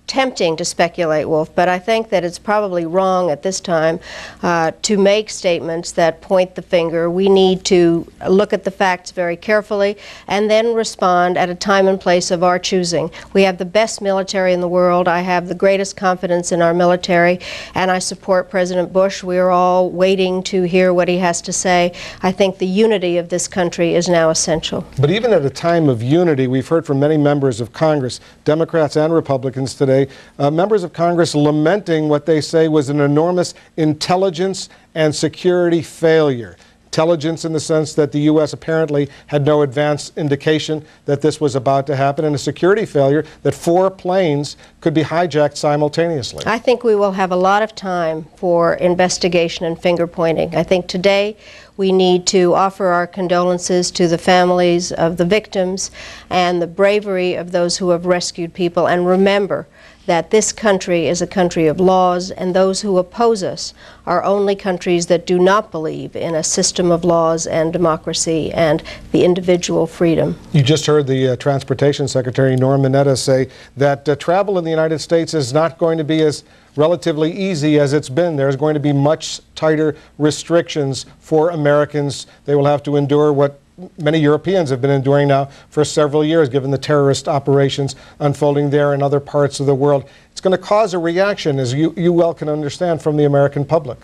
tempting to speculate, Wolf, but I think that it's probably wrong at this time to make statements that point the finger. We need to look at the facts very carefully and then respond at a time and place of our choosing. We have the best military in the world. I have the greatest confidence in our military, and I support President Bush. We are all waiting to hear what he has to say. I think the unity of this country is now essential. But even at a time of unity, we've heard from many members of Congress, Democrats and Republicans today, members of Congress lamenting what they say was an enormous intelligence and security failure. Intelligence in the sense that the U.S. apparently had no advance indication that this was about to happen, and a security failure that 4 planes could be hijacked simultaneously. I think we will have a lot of time for investigation and finger pointing. I think today we need to offer our condolences to the families of the victims and the bravery of those who have rescued people, and remember that this country is a country of laws, and those who oppose us are only countries that do not believe in a system of laws and democracy and the individual freedom. You just heard the Transportation Secretary, Norman Mineta, say that travel in the United States is not going to be as relatively easy as it's been. There's going to be much tighter restrictions for Americans. They will have to endure what many Europeans have been enduring now for several years, given the terrorist operations unfolding there and other parts of the world. It's going to cause a reaction, as you well can understand, from the American public.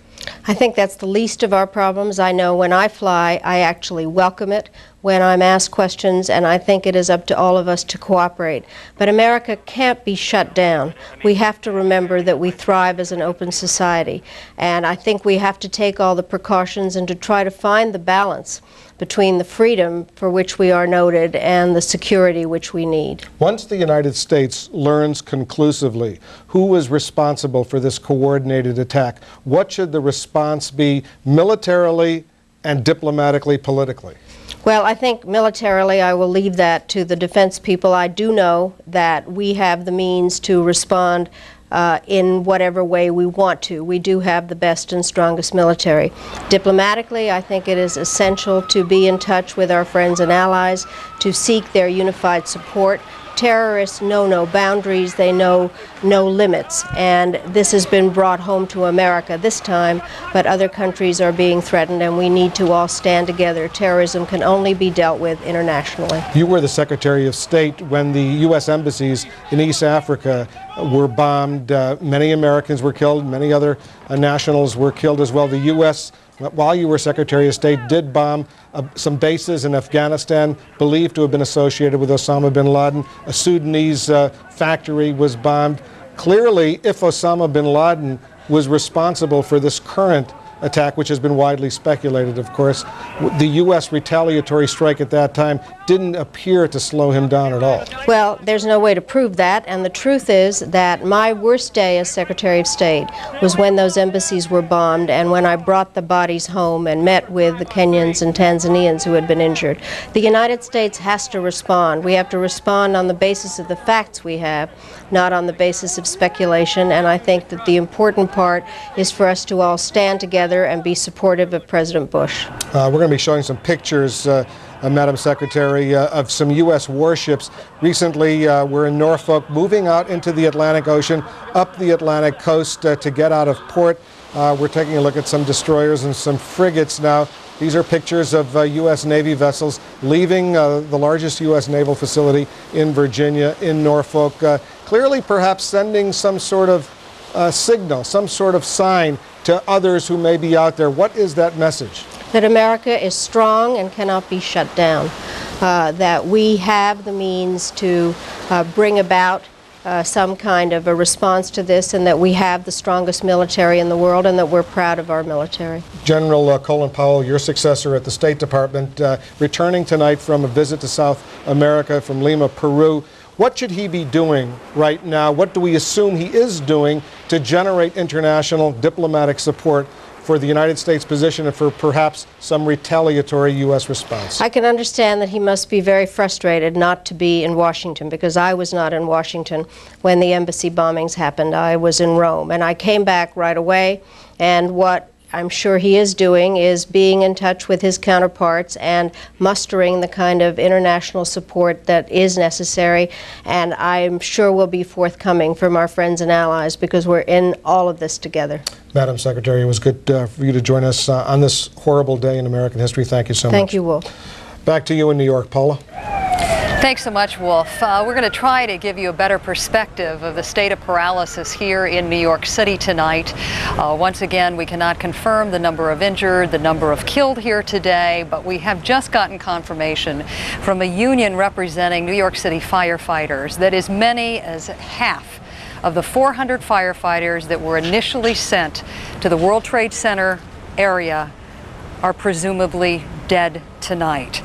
I think that's the least of our problems. I know when I fly, I actually welcome it when I'm asked questions, and I think it is up to all of us to cooperate. But America can't be shut down. We have to remember that we thrive as an open society, and I think we have to take all the precautions and to try to find the balance between the freedom for which we are noted and the security which we need. Once the United States learns conclusively who was responsible for this coordinated attack, what should the response be militarily and diplomatically, politically? Well, I think militarily I will leave that to the defense people. I do know that we have the means to respond in whatever way we want to. We do have the best and strongest military. Diplomatically, I think it is essential to be in touch with our friends and allies, to seek their unified support. Terrorists know no boundaries, they know no limits, and this has been brought home to America this time, but other countries are being threatened, and we need to all stand together. Terrorism can only be dealt with internationally. You were the Secretary of State when the U.S. embassies in East Africa were bombed. Many Americans were killed, many other nationals were killed as well. The U.S., while you were Secretary of State, did bomb some bases in Afghanistan believed to have been associated with Osama bin Laden. A Sudanese factory was bombed. Clearly, if Osama bin Laden was responsible for this current attack, which has been widely speculated, of course, the U.S. retaliatory strike at that time didn't appear to slow him down at all. Well, there's no way to prove that, and the truth is that my worst day as Secretary of State was when those embassies were bombed and when I brought the bodies home and met with the Kenyans and Tanzanians who had been injured. The United States has to respond. We have to respond on the basis of the facts we have, not on the basis of speculation, and I think that the important part is for us to all stand together and be supportive of President Bush. We're going to be showing some pictures, Madam Secretary, of some U.S. warships. Recently, we're in Norfolk, moving out into the Atlantic Ocean, up the Atlantic coast to get out of port. We're taking a look at some destroyers and some frigates now. These are pictures of U.S. Navy vessels leaving the largest U.S. naval facility in Virginia, in Norfolk, clearly perhaps sending some sort of signal, some sort of sign to others who may be out there. What is that message? That America is strong and cannot be shut down, that we have the means to bring about some kind of a response to this, and that we have the strongest military in the world, and that we're proud of our military. General Colin Powell, your successor at the State Department, returning tonight from a visit to South America from Lima, Peru. What should he be doing right now? What do we assume he is doing to generate international diplomatic support for the United States position and for perhaps some retaliatory U.S. response? I can understand that he must be very frustrated not to be in Washington, because I was not in Washington when the embassy bombings happened. I was in Rome, and I came back right away, and what I'm sure he is doing is being in touch with his counterparts and mustering the kind of international support that is necessary, and I'm sure will be forthcoming from our friends and allies, because we're in all of this together. Madam Secretary, it was good for you to join us on this horrible day in American history. Thank you so much. Thank you, Wolf. Back to you in New York, Paula. Thanks so much, Wolf. We're going to try to give you a better perspective of the state of paralysis here in New York City tonight. Once again, we cannot confirm the number of injured, the number of killed here today, but we have just gotten confirmation from a union representing New York City firefighters that as many as half of the 400 firefighters that were initially sent to the World Trade Center area are presumably dead tonight.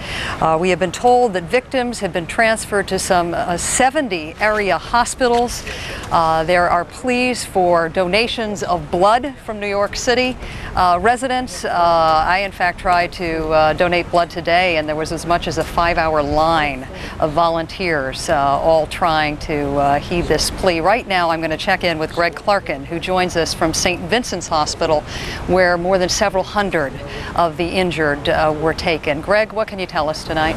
We have been told that victims have been transferred to some 70 area hospitals. There are pleas for donations of blood from New York City residents. I, in fact, tried to donate blood today, and there was as much as a 5-hour line of volunteers all trying to heed this plea. Right now, I'm going to check in with Greg Clarkin, who joins us from St. Vincent's Hospital, where more than several hundred of the injured were taken. Greg, what can you tell us tonight?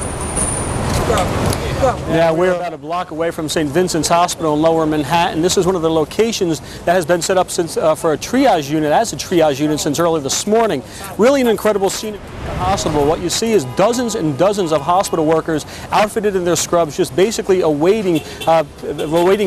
Yeah, we're about a block away from St. Vincent's Hospital in Lower Manhattan. This is one of the locations that has been set up since for a triage unit, as a triage unit since early this morning. Really an incredible scene at the hospital. What you see is dozens and dozens of hospital workers outfitted in their scrubs, just basically awaiting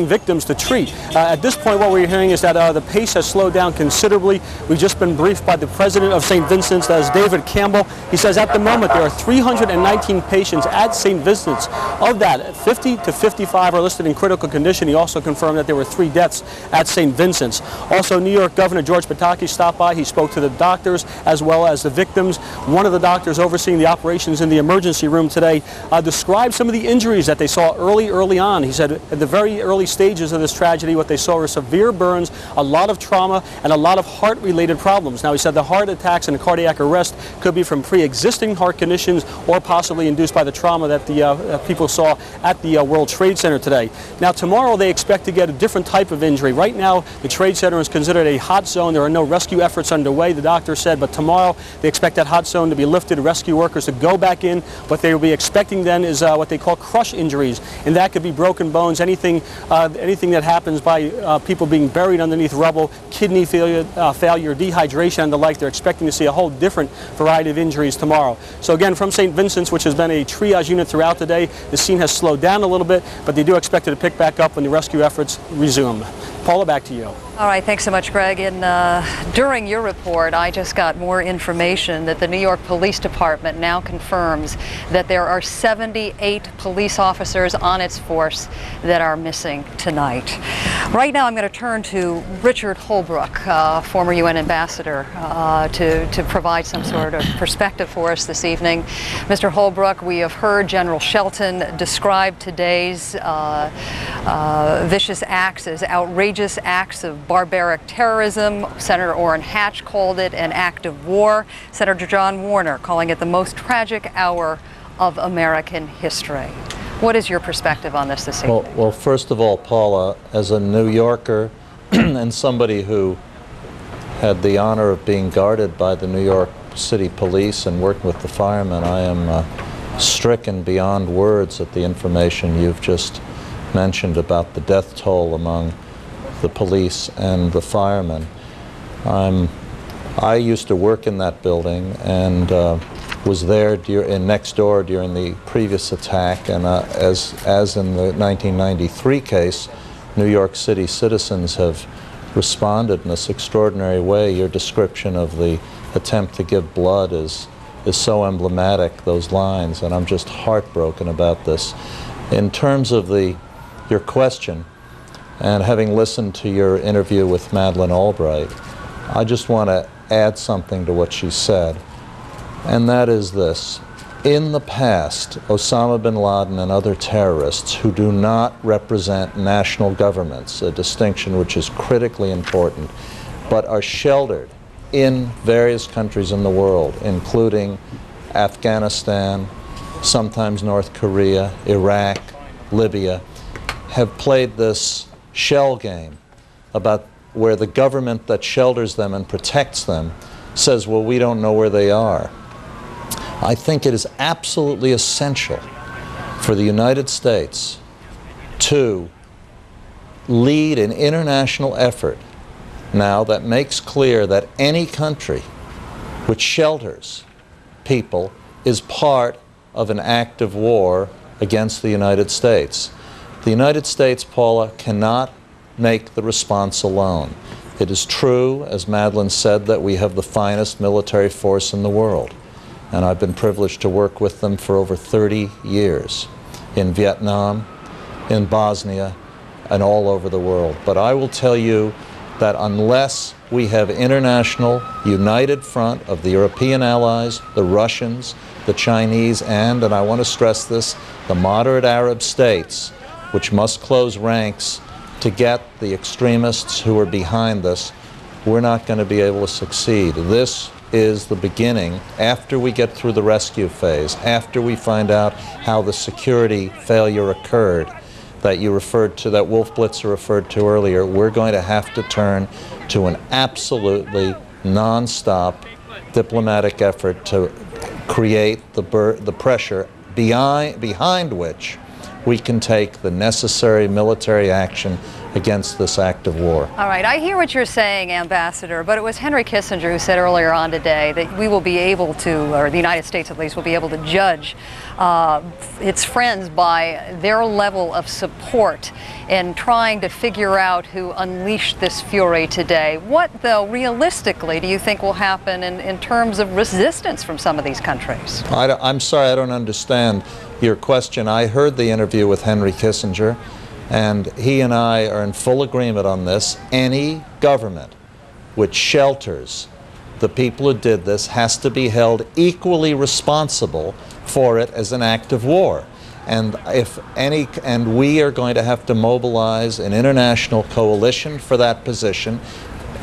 victims to treat. At this point, what we're hearing is that the pace has slowed down considerably. We've just been briefed by the president of St. Vincent's, that is David Campbell. He says at the moment there are 319 patients at St. Vincent's. Of that, 50 to 55 are listed in critical condition. He also confirmed that there were 3 deaths at St. Vincent's. Also, New York Governor George Pataki stopped by. He spoke to the doctors as well as the victims. One of the doctors overseeing the operations in the emergency room today described some of the injuries that they saw early on. He said at the very early stages of this tragedy, what they saw were severe burns, a lot of trauma, and a lot of heart-related problems. Now, he said the heart attacks and cardiac arrest could be from pre-existing heart conditions or possibly induced by the trauma that the people saw tomorrow at the World Trade Center today. Now tomorrow they expect to get a different type of injury. Right now the Trade Center is considered a hot zone. There are no rescue efforts underway, the doctor said, but tomorrow they expect that hot zone to be lifted, rescue workers to go back in. What they will be expecting then is what they call crush injuries, and that could be broken bones, anything that happens by people being buried underneath rubble, kidney failure, dehydration and the like. They're expecting to see a whole different variety of injuries tomorrow. So again, from St. Vincent's, which has been a triage unit throughout the day, the scene has slowed down a little bit, but they do expect it to pick back up when the rescue efforts resume. Paula, back to you. All right, thanks so much, Greg. And during your report, I just got more information that the New York Police Department now confirms that there are 78 police officers on its force that are missing tonight. Right now, I'm going to turn to Richard Holbrooke, former UN ambassador, to provide some sort of perspective for us this evening. Mr. Holbrooke, we have heard General Shelton describe today's vicious acts as outrageous acts of barbaric terrorism. Senator Orrin Hatch called it an act of war. Senator John Warner calling it the most tragic hour of American history. What is your perspective on this evening? Well, first of all, Paula, as a New Yorker and somebody who had the honor of being guarded by the New York City Police and working with the firemen, I am stricken beyond words at the information you've just mentioned about the death toll among the police and the firemen. I used to work in that building and was there next door during the previous attack, and as in the 1993 case, New York City citizens have responded in this extraordinary way. Your description of the attempt to give blood is so emblematic, those lines, and I'm just heartbroken about this. In terms of your question, and having listened to your interview with Madeleine Albright, I just want to add something to what she said, and that is this. In the past, Osama bin Laden and other terrorists who do not represent national governments, a distinction which is critically important, but are sheltered in various countries in the world, including Afghanistan, sometimes North Korea, Iraq, Libya, have played this shell game about where the government that shelters them and protects them says, well, we don't know where they are. I think it is absolutely essential for the United States to lead an international effort now that makes clear that any country which shelters people is part of an act of war against the United States. The United States, Paula, cannot make the response alone. It is true, as Madeleine said, that we have the finest military force in the world, and I've been privileged to work with them for over 30 years in Vietnam, in Bosnia, and all over the world. But I will tell you that unless we have international united front of the European allies, the Russians, the Chinese, and I want to stress this, the moderate Arab states, which must close ranks to get the extremists who are behind this, we're not going to be able to succeed. This is the beginning, after we get through the rescue phase, after we find out how the security failure occurred that you referred to, that Wolf Blitzer referred to earlier, we're going to have to turn to an absolutely non-stop diplomatic effort to create the pressure behind which we can take the necessary military action against this act of war. All right, I hear what you're saying, Ambassador, but it was Henry Kissinger who said earlier on today that we will be able to, or the United States at least, will be able to judge its friends by their level of support in trying to figure out who unleashed this fury today. What, though, realistically, do you think will happen in terms of resistance from some of these countries? I'm sorry, I don't understand your question. I heard the interview with Henry Kissinger, and he and I are in full agreement on this. Any government which shelters the people who did this has to be held equally responsible for it as an act of war. And we are going to have to mobilize an international coalition for that position,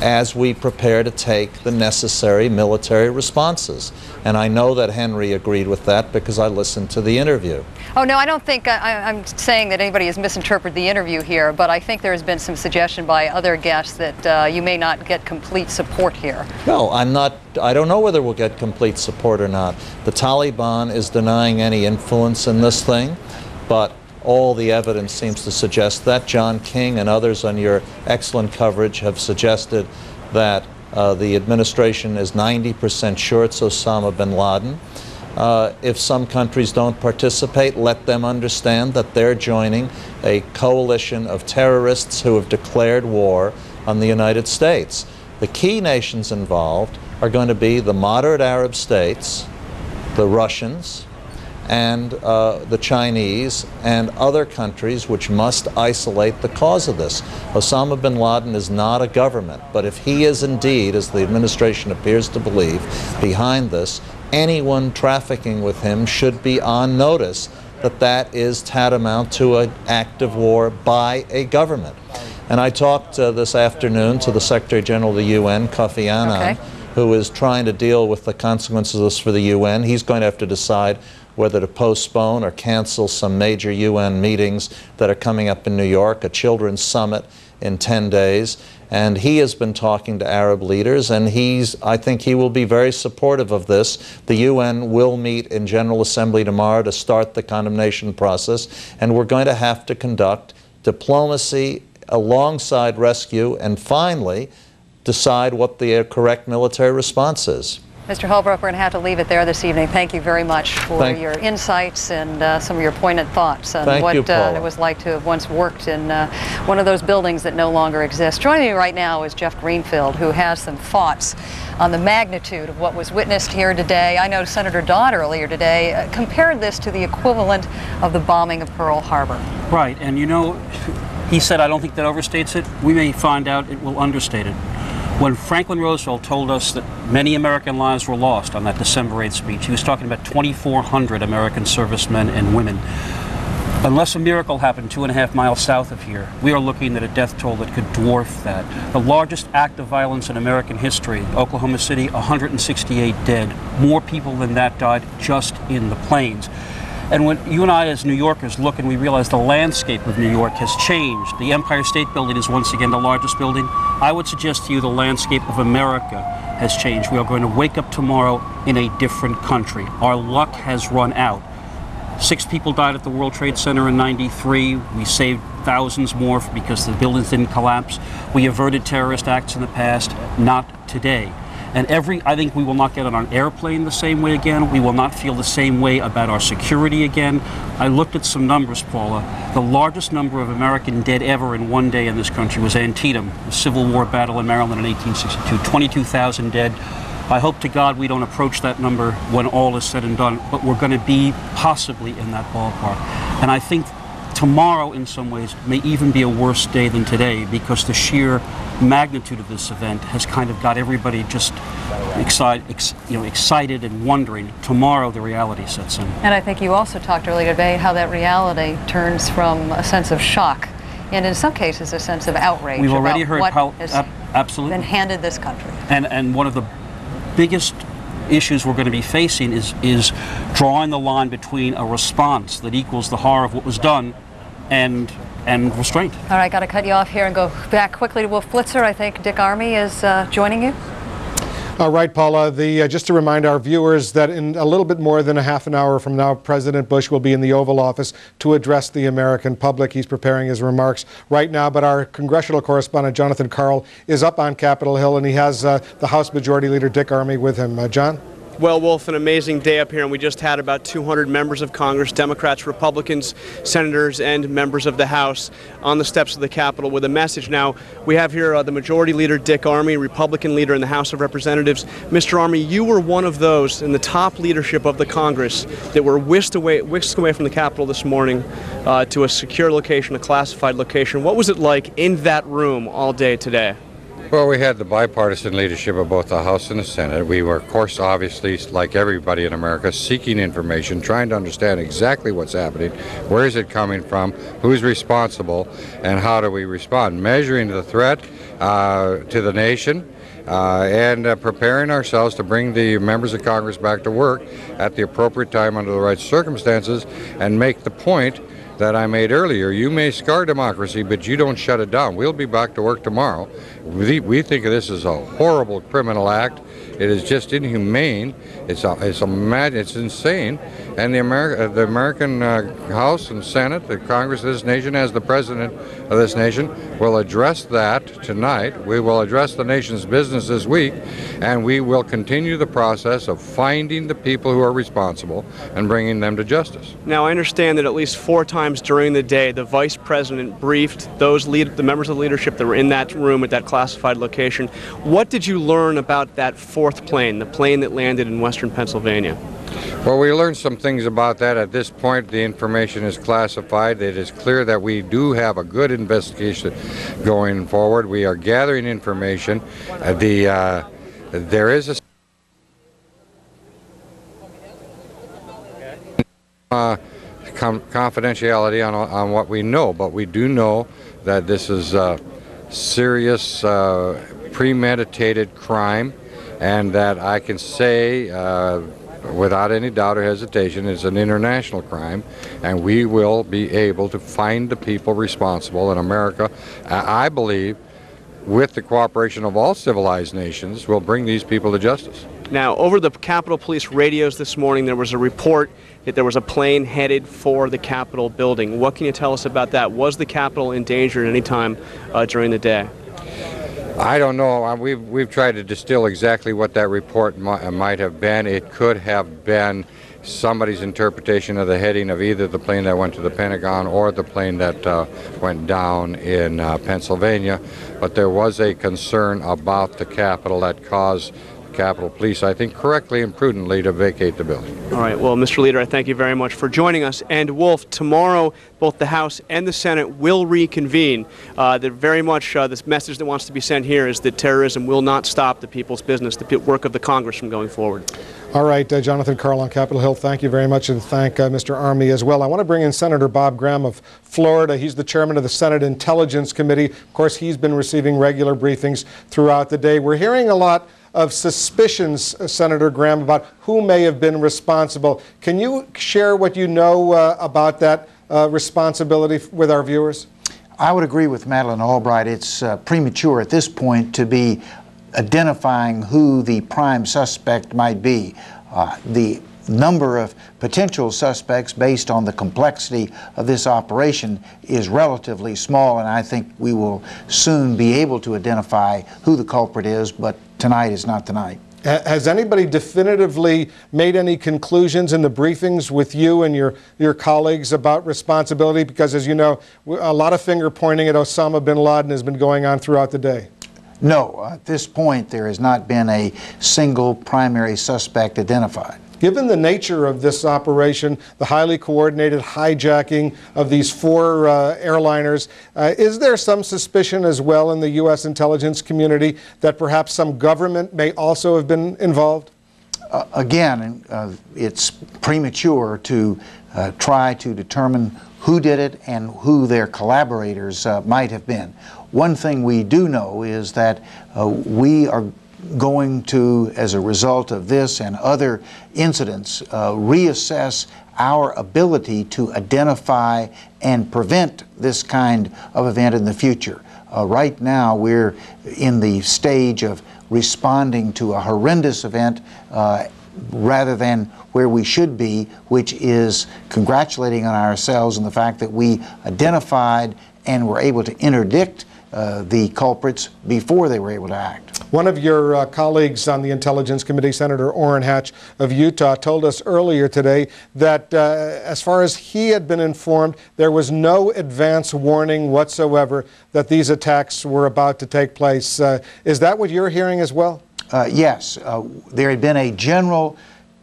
as we prepare to take the necessary military responses. And I know that Henry agreed with that because I listened to the interview. Oh, no, I don't think I'm saying that anybody has misinterpreted the interview here, but I think there has been some suggestion by other guests that you may not get complete support here. No, I don't know whether we'll get complete support or not. The Taliban is denying any influence in this thing, but all the evidence seems to suggest that. John King and others on your excellent coverage have suggested that the administration is 90% sure it's Osama bin Laden. If some countries don't participate, let them understand that they're joining a coalition of terrorists who have declared war on the United States. The key nations involved are going to be the moderate Arab states, the Russians, and the Chinese and other countries which must isolate the cause of this. Osama bin Laden is not a government, but if he is indeed, as the administration appears to believe, behind this, anyone trafficking with him should be on notice that that is tantamount to an act of war by a government. And I talked this afternoon to the Secretary General of the UN, Kofi Annan, who is trying to deal with the consequences of this for the UN. He's going to have to decide whether to postpone or cancel some major UN meetings that are coming up in New York, a children's summit in 10 days. And he has been talking to Arab leaders, and I think he will be very supportive of this. The UN will meet in General Assembly tomorrow to start the condemnation process, and we're going to have to conduct diplomacy alongside rescue and finally decide what the correct military response is. Mr. Holbrook, we're going to have to leave it there this evening. Thank you very much for your insights and some of your poignant thoughts on what it was like to have once worked in one of those buildings that no longer exists. Joining me right now is Jeff Greenfield, who has some thoughts on the magnitude of what was witnessed here today. I know Senator Dodd earlier today compared this to the equivalent of the bombing of Pearl Harbor. Right, and you know, he said, I don't think that overstates it. We may find out it will understate it. When Franklin Roosevelt told us that many American lives were lost on that December 8th speech, he was talking about 2,400 American servicemen and women. Unless a miracle happened 2.5 miles south of here, we are looking at a death toll that could dwarf that. The largest act of violence in American history, Oklahoma City, 168 dead. More people than that died just in the plains. And when you and I as New Yorkers look and we realize the landscape of New York has changed, the Empire State Building is once again the largest building, I would suggest to you the landscape of America has changed. We are going to wake up tomorrow in a different country. Our luck has run out. 6 people died at the World Trade Center in '93. We saved thousands more because the buildings didn't collapse. We averted terrorist acts in the past, not today. And I think we will not get on an airplane the same way again. We will not feel the same way about our security again. I looked at some numbers, Paula. The largest number of American dead ever in one day in this country was Antietam, the Civil War battle in Maryland in 1862, 22,000 dead. I hope to God we don't approach that number when all is said and done, but we're going to be possibly in that ballpark. And I think tomorrow, in some ways, may even be a worse day than today because the sheer magnitude of this event has kind of got everybody just excited and wondering. Tomorrow, the reality sets in. And I think you also talked earlier today how that reality turns from a sense of shock and, in some cases, a sense of outrage. We've already heard what how has been handed this country. And one of the biggest issues we're going to be facing is drawing the line between a response that equals the horror of what was done and restraint. All right, got to cut you off here and go back quickly to Wolf Blitzer. I think Dick Armey is joining you. All right, Paula, just to remind our viewers that in a little bit more than a half an hour from now, President Bush will be in the Oval Office to address the American public. He's preparing his remarks right now, but our congressional correspondent, Jonathan Karl, is up on Capitol Hill, and he has the House Majority Leader, Dick Armey, with him. John? Well, Wolf, an amazing day up here, and we just had about 200 members of Congress, Democrats, Republicans, senators, and members of the House on the steps of the Capitol with a message. Now, we have here the Majority Leader, Dick Armey, Republican leader in the House of Representatives. Mr. Armey, you were one of those in the top leadership of the Congress that were whisked away from the Capitol this morning to a secure location, a classified location. What was it like in that room all day today? Well, we had the bipartisan leadership of both the House and the Senate. We were, of course, obviously, like everybody in America, seeking information, trying to understand exactly what's happening, where is it coming from, who's responsible, and how do we respond, measuring the threat to the nation, and preparing ourselves to bring the members of Congress back to work at the appropriate time under the right circumstances, and make the point that I made earlier. You may scar democracy, but you don't shut it down. We'll be back to work tomorrow. We think of this as a horrible criminal act. It is just inhumane. It's insane. And the American House and Senate, the Congress of this nation, as the President of this nation, will address that tonight. We will address the nation's business this week, and we will continue the process of finding the people who are responsible and bringing them to justice. Now, I understand that at least 4 times during the day, the Vice President briefed the members of the leadership that were in that room at that classified location. What did you learn about that 4th plane, the plane that landed in western Pennsylvania? Well, we learned some things about that. At this point, the information is classified. It is clear that we do have a good investigation going forward. We are gathering information. There is a confidentiality on what we know, but we do know that this is a serious premeditated crime, and that I can say without any doubt or hesitation it's an international crime, and we will be able to find the people responsible in America. I believe, with the cooperation of all civilized nations, will bring these people to justice. Now, over the Capitol Police radios this morning, there was a report that there was a plane headed for the Capitol building. What can you tell us about that? Was the Capitol in danger at any time during the day? I don't know. We've tried to distill exactly what that report might have been. It could have been somebody's interpretation of the heading of either the plane that went to the Pentagon or the plane that went down in Pennsylvania. But there was a concern about the Capitol that caused Capitol Police, I think correctly and prudently, to vacate the building. All right. Well, Mr. Leader, I thank you very much for joining us. And Wolf, tomorrow, both the House and the Senate will reconvene. This message that wants to be sent here is that terrorism will not stop the people's business, the work of the Congress from going forward. All right, Jonathan Karl on Capitol Hill, thank you very much, and thank Mr. Army as well. I want to bring in Senator Bob Graham of Florida. He's the chairman of the Senate Intelligence Committee. Of course, he's been receiving regular briefings throughout the day. We're hearing a lot of suspicions, Senator Graham, about who may have been responsible. Can you share what you know about that responsibility with our viewers? I would agree with Madeleine Albright. It's premature at this point to be identifying who the prime suspect might be. The number of potential suspects based on the complexity of this operation is relatively small, and I think we will soon be able to identify who the culprit is, but tonight is not the night. Has anybody definitively made any conclusions in the briefings with you and your colleagues about responsibility? Because, as you know, a lot of finger pointing at Osama bin Laden has been going on throughout the day. No, at this point there has not been a single primary suspect identified. Given the nature of this operation, the highly coordinated hijacking of these 4 airliners, is there some suspicion as well in the U.S. intelligence community that perhaps some government may also have been involved? Again, it's premature to try to determine who did it and who their collaborators might have been. One thing we do know is that we are going to, as a result of this and other incidents, reassess our ability to identify and prevent this kind of event in the future. Right now, we're in the stage of responding to a horrendous event rather than where we should be, which is congratulating on ourselves on the fact that we identified and were able to interdict the culprits before they were able to act. One of your colleagues on the Intelligence Committee, Senator Orrin Hatch of Utah, told us earlier today that as far as he had been informed, there was no advance warning whatsoever that these attacks were about to take place. Is that what you're hearing as well? Yes. There had been a general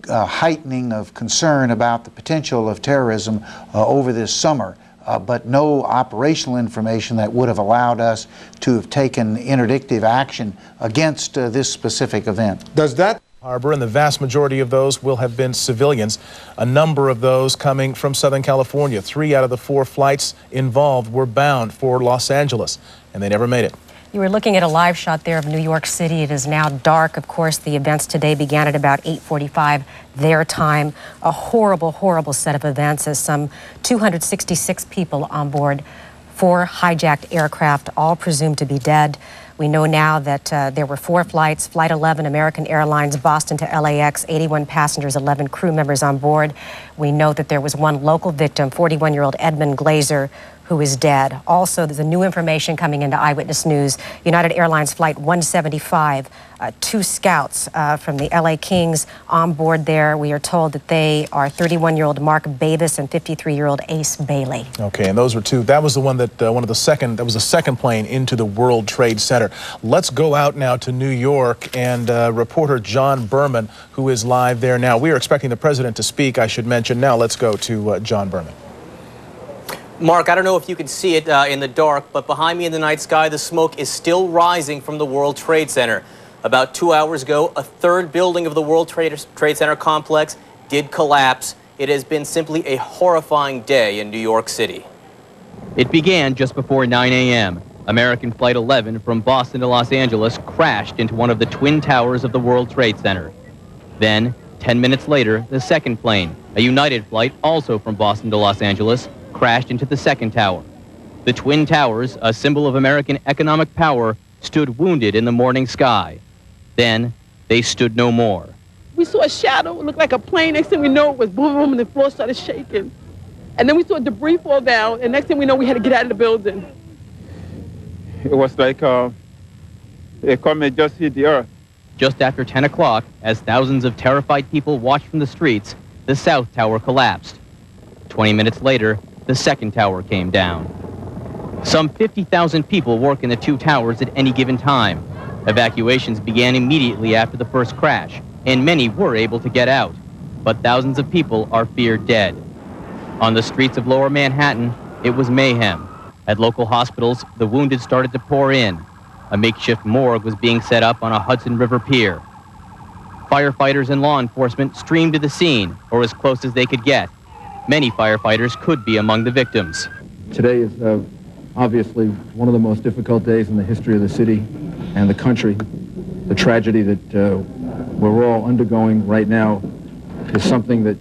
heightening of concern about the potential of terrorism over this summer. but no operational information that would have allowed us to have taken interdictive action against this specific event. Does that Harbor, and the vast majority of those will have been civilians. A number of those coming from Southern California. 3 out of the 4 flights involved were bound for Los Angeles, and they never made it. You were looking at a live shot there of New York City. It is now dark. Of course, the events today began at about 8:45 their time. A horrible, horrible set of events as some 266 people on board 4 hijacked aircraft, all presumed to be dead. We know now that there were 4 flights, Flight 11, American Airlines, Boston to LAX, 81 passengers, 11 crew members on board. We know that there was 1 local victim, 41-year-old Edmund Glazer, who is dead. Also, there's a new information coming into Eyewitness News. United Airlines Flight 175, 2 scouts from the LA Kings on board there. We are told that they are 31-year-old Mark Bavis and 53-year-old Ace Bailey. Okay, and those were 2. That was the one that that was the second plane into the World Trade Center. Let's go out now to New York and reporter John Berman, who is live there now. We are expecting the president to speak, I should mention. Now let's go to John Berman. Mark, I don't know if you can see it in the dark, but behind me in the night sky, the smoke is still rising from the World Trade Center. About 2 hours ago, a 3rd building of the World Trade Center complex did collapse. It has been simply a horrifying day in New York City. It began just before 9 a.m. American Flight 11 from Boston to Los Angeles crashed into one of the twin towers of the World Trade Center. Then, 10 minutes later, the second plane, a United flight also from Boston to Los Angeles, crashed into the second tower. The twin towers, a symbol of American economic power, stood wounded in the morning sky. Then, they stood no more. We saw a shadow, it looked like a plane. Next thing we know, it was boom, boom, and the floor started shaking. And then we saw debris fall down, and next thing we know, we had to get out of the building. It was like a comet just hit the earth. Just after 10 o'clock, as thousands of terrified people watched from the streets, the South Tower collapsed. 20 minutes later, the second tower came down. Some 50,000 people work in the 2 towers at any given time. Evacuations began immediately after the first crash, and many were able to get out. But thousands of people are feared dead. On the streets of Lower Manhattan, it was mayhem. At local hospitals, the wounded started to pour in. A makeshift morgue was being set up on a Hudson River pier. Firefighters and law enforcement streamed to the scene, or as close as they could get. Many firefighters could be among the victims. Today is obviously one of the most difficult days in the history of the city and the country. The tragedy that we're all undergoing right now is something that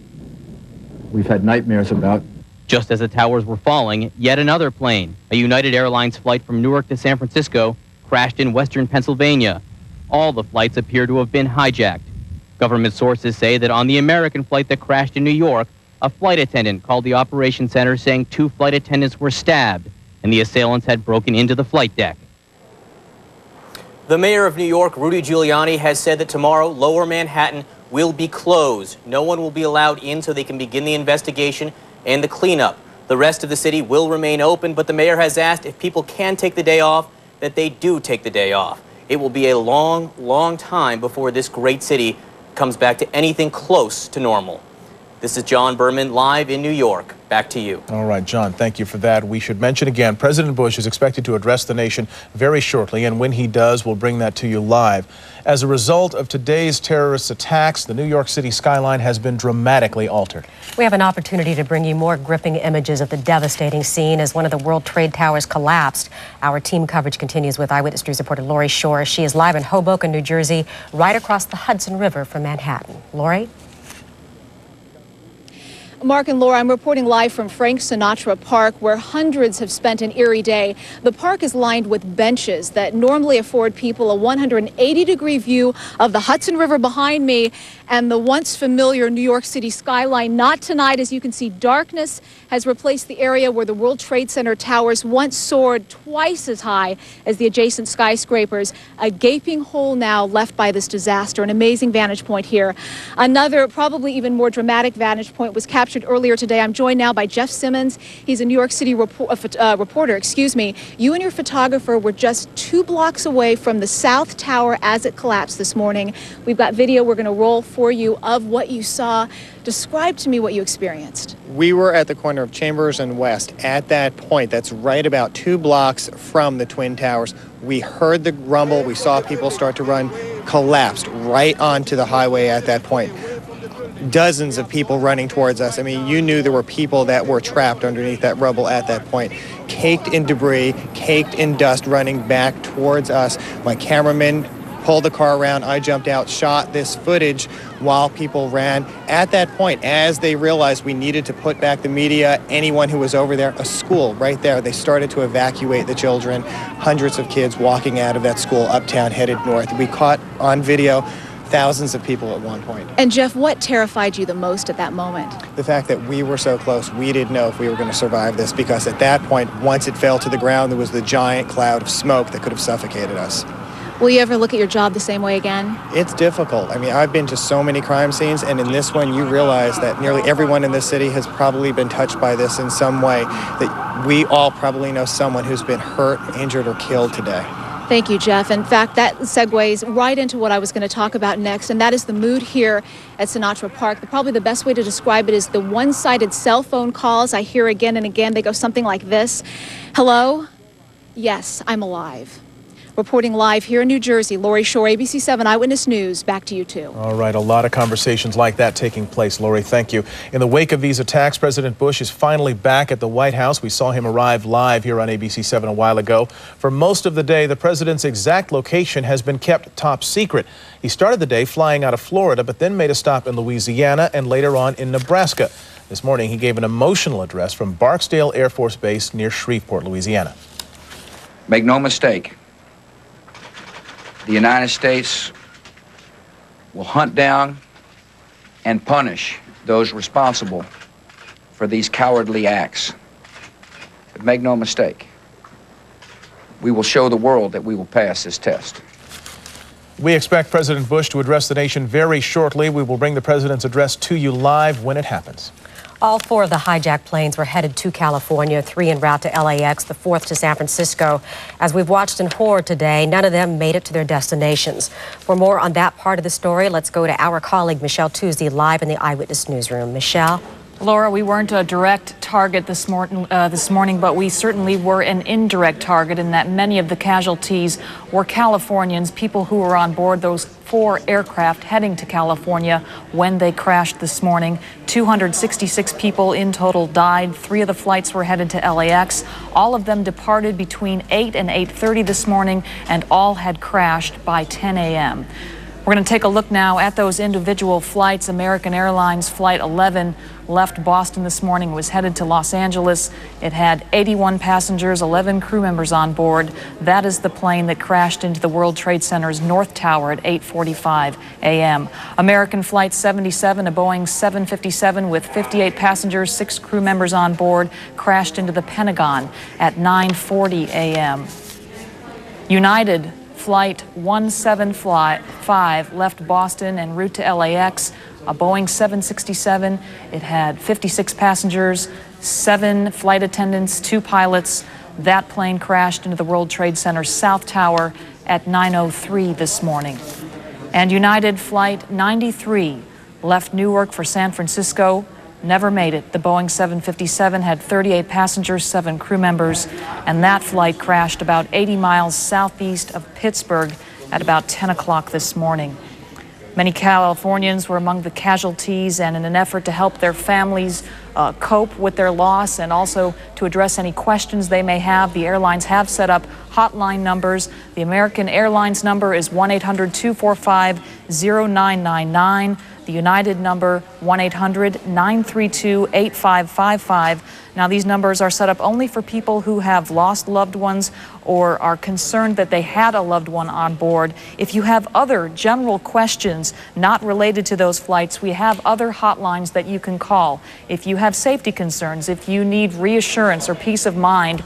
we've had nightmares about. Just as the towers were falling, yet another plane, a United Airlines flight from Newark to San Francisco, crashed in western Pennsylvania. All the flights appear to have been hijacked. Government sources say that on the American flight that crashed in New York, a flight attendant called the operations center saying 2 flight attendants were stabbed and the assailants had broken into the flight deck. The mayor of New York, Rudy Giuliani, has said that tomorrow Lower Manhattan will be closed. No one will be allowed in so they can begin the investigation and the cleanup. The rest of the city will remain open, but the mayor has asked if people can take the day off, that they do take the day off. It will be a long, long time before this great city comes back to anything close to normal. This is John Berman live in New York. Back to you. All right, John, thank you for that. We should mention again, President Bush is expected to address the nation very shortly, and when he does, we'll bring that to you live. As a result of today's terrorist attacks, the New York City skyline has been dramatically altered. We have an opportunity to bring you more gripping images of the devastating scene as one of the World Trade Towers collapsed. Our team coverage continues with Eyewitness News reporter Lori Shore. She is live in Hoboken, New Jersey, right across the Hudson River from Manhattan. Lori? Mark and Laura, I'm reporting live from Frank Sinatra Park, where hundreds have spent an eerie day. The park is lined with benches that normally afford people a 180-degree view of the Hudson River behind me and the once familiar New York City skyline. Not tonight. As you can see, darkness has replaced the area where the World Trade Center towers once soared twice as high as the adjacent skyscrapers. A gaping hole now left by this disaster. An amazing vantage point here. Another, probably even more dramatic vantage point was captured captured earlier today. I'm joined now by Jeff Simmons. He's a New York City reporter. Excuse me. You and your photographer were just 2 blocks away from the South Tower as it collapsed this morning. We've got video we're going to roll for you of what you saw. Describe to me what you experienced. We were at the corner of Chambers and West. At that point, that's right about 2 blocks from the Twin Towers. We heard the rumble. We saw people start to run, collapsed right onto the highway at that point. Dozens of people running towards us. I mean, you knew there were people that were trapped underneath that rubble at that point, caked in debris, caked in dust, running back towards us. My cameraman pulled the car around. I jumped out, shot this footage while people ran. At that point, as they realized we needed to put back the media, anyone who was over there, a school right there, they started to evacuate the children. Hundreds of kids walking out of that school uptown, headed north. We caught on video thousands of people at one point. And Jeff, what terrified you the most at that moment? The fact that we were so close, we didn't know if we were going to survive this, because at that point, once it fell to the ground, there was the giant cloud of smoke that could have suffocated us. Will you ever look at your job the same way again? It's difficult. I mean, I've been to so many crime scenes, and in this one, you realize that nearly everyone in this city has probably been touched by this in some way, that we all probably know someone who's been hurt, injured, or killed today. Thank you, Jeff. In fact, that segues right into what I was going to talk about next, and that is the mood here at Sinatra Park. Probably the best way to describe it is the one-sided cell phone calls I hear again and again. They go something like this. Hello? Yes, I'm alive. Reporting live here in New Jersey, Lori Shore, ABC 7 Eyewitness News. Back to you two. All right, a lot of conversations like that taking place. Lori, thank you. In the wake of these attacks, President Bush is finally back at the White House. We saw him arrive live here on ABC 7 a while ago. For most of the day, the president's exact location has been kept top secret. He started the day flying out of Florida, but then made a stop in Louisiana and later on in Nebraska. This morning, he gave an emotional address from Barksdale Air Force Base near Shreveport, Louisiana. Make no mistake. The United States will hunt down and punish those responsible for these cowardly acts. But make no mistake, we will show the world that we will pass this test. We expect President Bush to address the nation very shortly. We will bring the president's address to you live when it happens. All 4 of the hijacked planes were headed to California, 3 en route to LAX, the 4th to San Francisco. As we've watched in horror today, none of them made it to their destinations. For more on that part of the story, let's go to our colleague Michelle Tuesday live in the Eyewitness Newsroom. Michelle? Laura, we weren't a direct target this morning, but we certainly were an indirect target in that many of the casualties were Californians, people who were on board those 4 aircraft heading to California when they crashed this morning. 266 people in total died. 3 of the flights were headed to LAX. All of them departed between 8 and 8:30 this morning, and all had crashed by 10 a.m. We're going to take a look now at those individual flights. American Airlines Flight 11 left Boston this morning, was headed to Los Angeles. It had 81 passengers, 11 crew members on board. That is the plane that crashed into the World Trade Center's North Tower at 8:45 a.m. American Flight 77, a Boeing 757 with 58 passengers, 6 crew members on board, crashed into the Pentagon at 9:40 a.m. United Flight 175 left Boston en route to LAX, a Boeing 767. It had 56 passengers, 7 flight attendants, 2 pilots. That plane crashed into the World Trade Center South Tower at 9:03 this morning. And United Flight 93 left Newark for San Francisco, never made it. The Boeing 757 had 38 passengers, 7 crew members, and that flight crashed about 80 miles southeast of Pittsburgh at about 10 o'clock this morning. Many Californians were among the casualties, and in an effort to help their families cope with their loss and also to address any questions they may have, the airlines have set up hotline numbers. The American Airlines number is 1-800-245-0999. The United number, 1-800-932-8555. Now, these numbers are set up only for people who have lost loved ones or are concerned that they had a loved one on board. If you have other general questions not related to those flights, we have other hotlines that you can call. If you have safety concerns, if you need reassurance or peace of mind,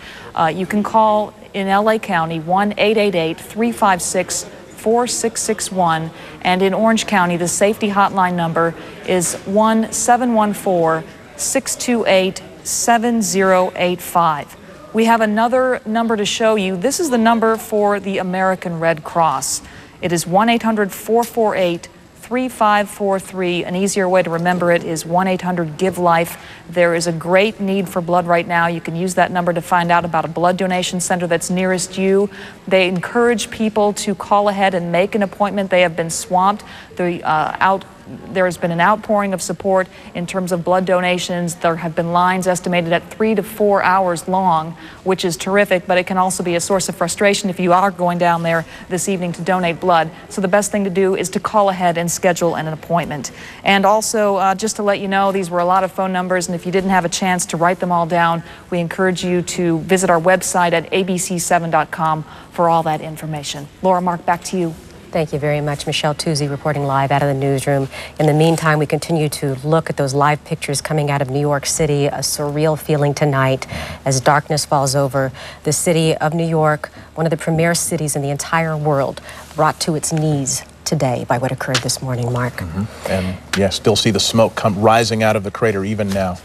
you can call in LA County 1-888-356-4661, and in Orange County, the safety hotline number is 1-714-714 628-7085. We have another number to show you. This is the number for the American Red Cross. It is 1-800-448-3543. An easier way to remember it is 1-800-GIVE-LIFE. There is a great need for blood right now. You can use that number to find out about a blood donation center that's nearest you. They encourage people to call ahead and make an appointment. They have been swamped. There has been an outpouring of support in terms of blood donations. There have been lines estimated at 3 to 4 hours long, which is terrific, but it can also be a source of frustration if you are going down there this evening to donate blood. So the best thing to do is to call ahead and schedule an appointment. And also, just to let you know, these were a lot of phone numbers, and if you didn't have a chance to write them all down, we encourage you to visit our website at abc7.com for all that information. Laura, Mark, back to you. Thank you very much. Michelle Tuzzi reporting live out of the newsroom. In the meantime, we continue to look at those live pictures coming out of New York City, a surreal feeling tonight as darkness falls over. The city of New York, one of the premier cities in the entire world, brought to its knees today by what occurred this morning, Mark. And yes, still see the smoke rising out of the crater even now.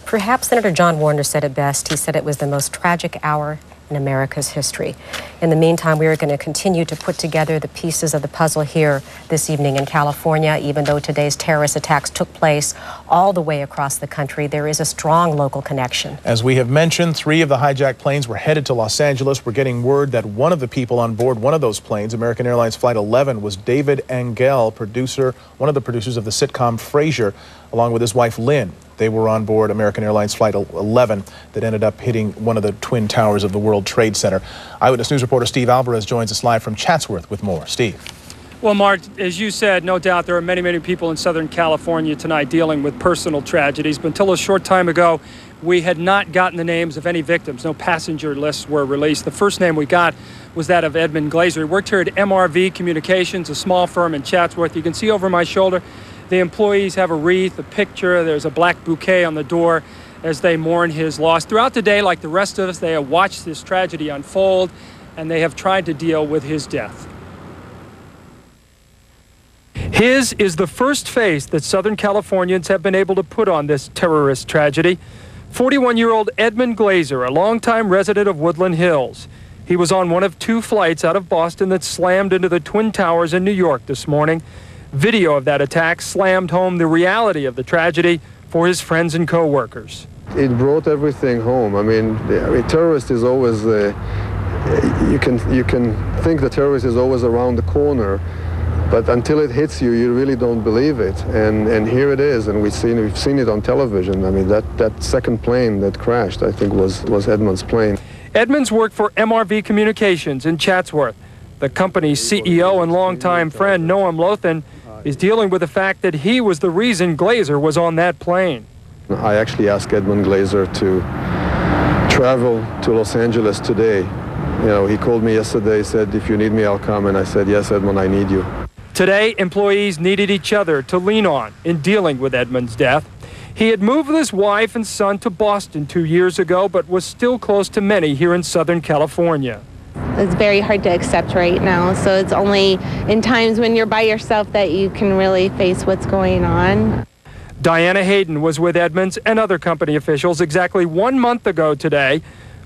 Perhaps Senator John Warner said it best. He said it was the most tragic hour in America's history. In the meantime, we are going to continue to put together the pieces of the puzzle here this evening in California. Even though today's terrorist attacks took place all the way across the country, there is a strong local connection. As we have mentioned, 3 of the hijacked planes were headed to Los Angeles. We're getting word that one of the people on board one of those planes, American Airlines Flight 11, was David Angel, one of the producers of the sitcom Frasier, along with his wife Lynn. They were on board American Airlines Flight 11 that ended up hitting one of the twin towers of the World Trade Center. Eyewitness News reporter Steve Alvarez joins us live from Chatsworth with more. Steve. Well, Mark, as you said, no doubt there are many, many people in Southern California tonight dealing with personal tragedies. But until a short time ago, we had not gotten the names of any victims. No passenger lists were released. The first name we got was that of Edmund Glazer. He worked here at MRV Communications, a small firm in Chatsworth. You can see over my shoulder, the employees have a wreath, a picture. There's a black bouquet on the door as they mourn his loss. Throughout the day, like the rest of us, they have watched this tragedy unfold, and they have tried to deal with his death. His is the first face that Southern Californians have been able to put on this terrorist tragedy. 41-year-old Edmund Glazer, a longtime resident of Woodland Hills. He was on one of 2 flights out of Boston that slammed into the Twin Towers in New York this morning. Video of that attack slammed home the reality of the tragedy for his friends and co-workers. It brought everything home. I mean, terrorist is always, you can think the terrorist is always around the corner, but until it hits you, you really don't believe it. And here it is, and we've seen it on television. I mean, that second plane that crashed, I think, was Edmund's plane. Edmunds worked for MRV Communications in Chatsworth. The company's CEO and longtime friend, Noam Lothan, is dealing with the fact that he was the reason Glazer was on that plane. I actually asked Edmund Glazer to travel to Los Angeles today. You know, he called me yesterday, said, if you need me, I'll come. And I said, yes, Edmund, I need you. Today, employees needed each other to lean on in dealing with Edmund's death. He had moved with his wife and son to Boston 2 years ago, but was still close to many here in Southern California. It's very hard to accept right now, so it's only in times when you're by yourself that you can really face what's going on. Diana Hayden was with Edmunds and other company officials exactly 1 month ago today,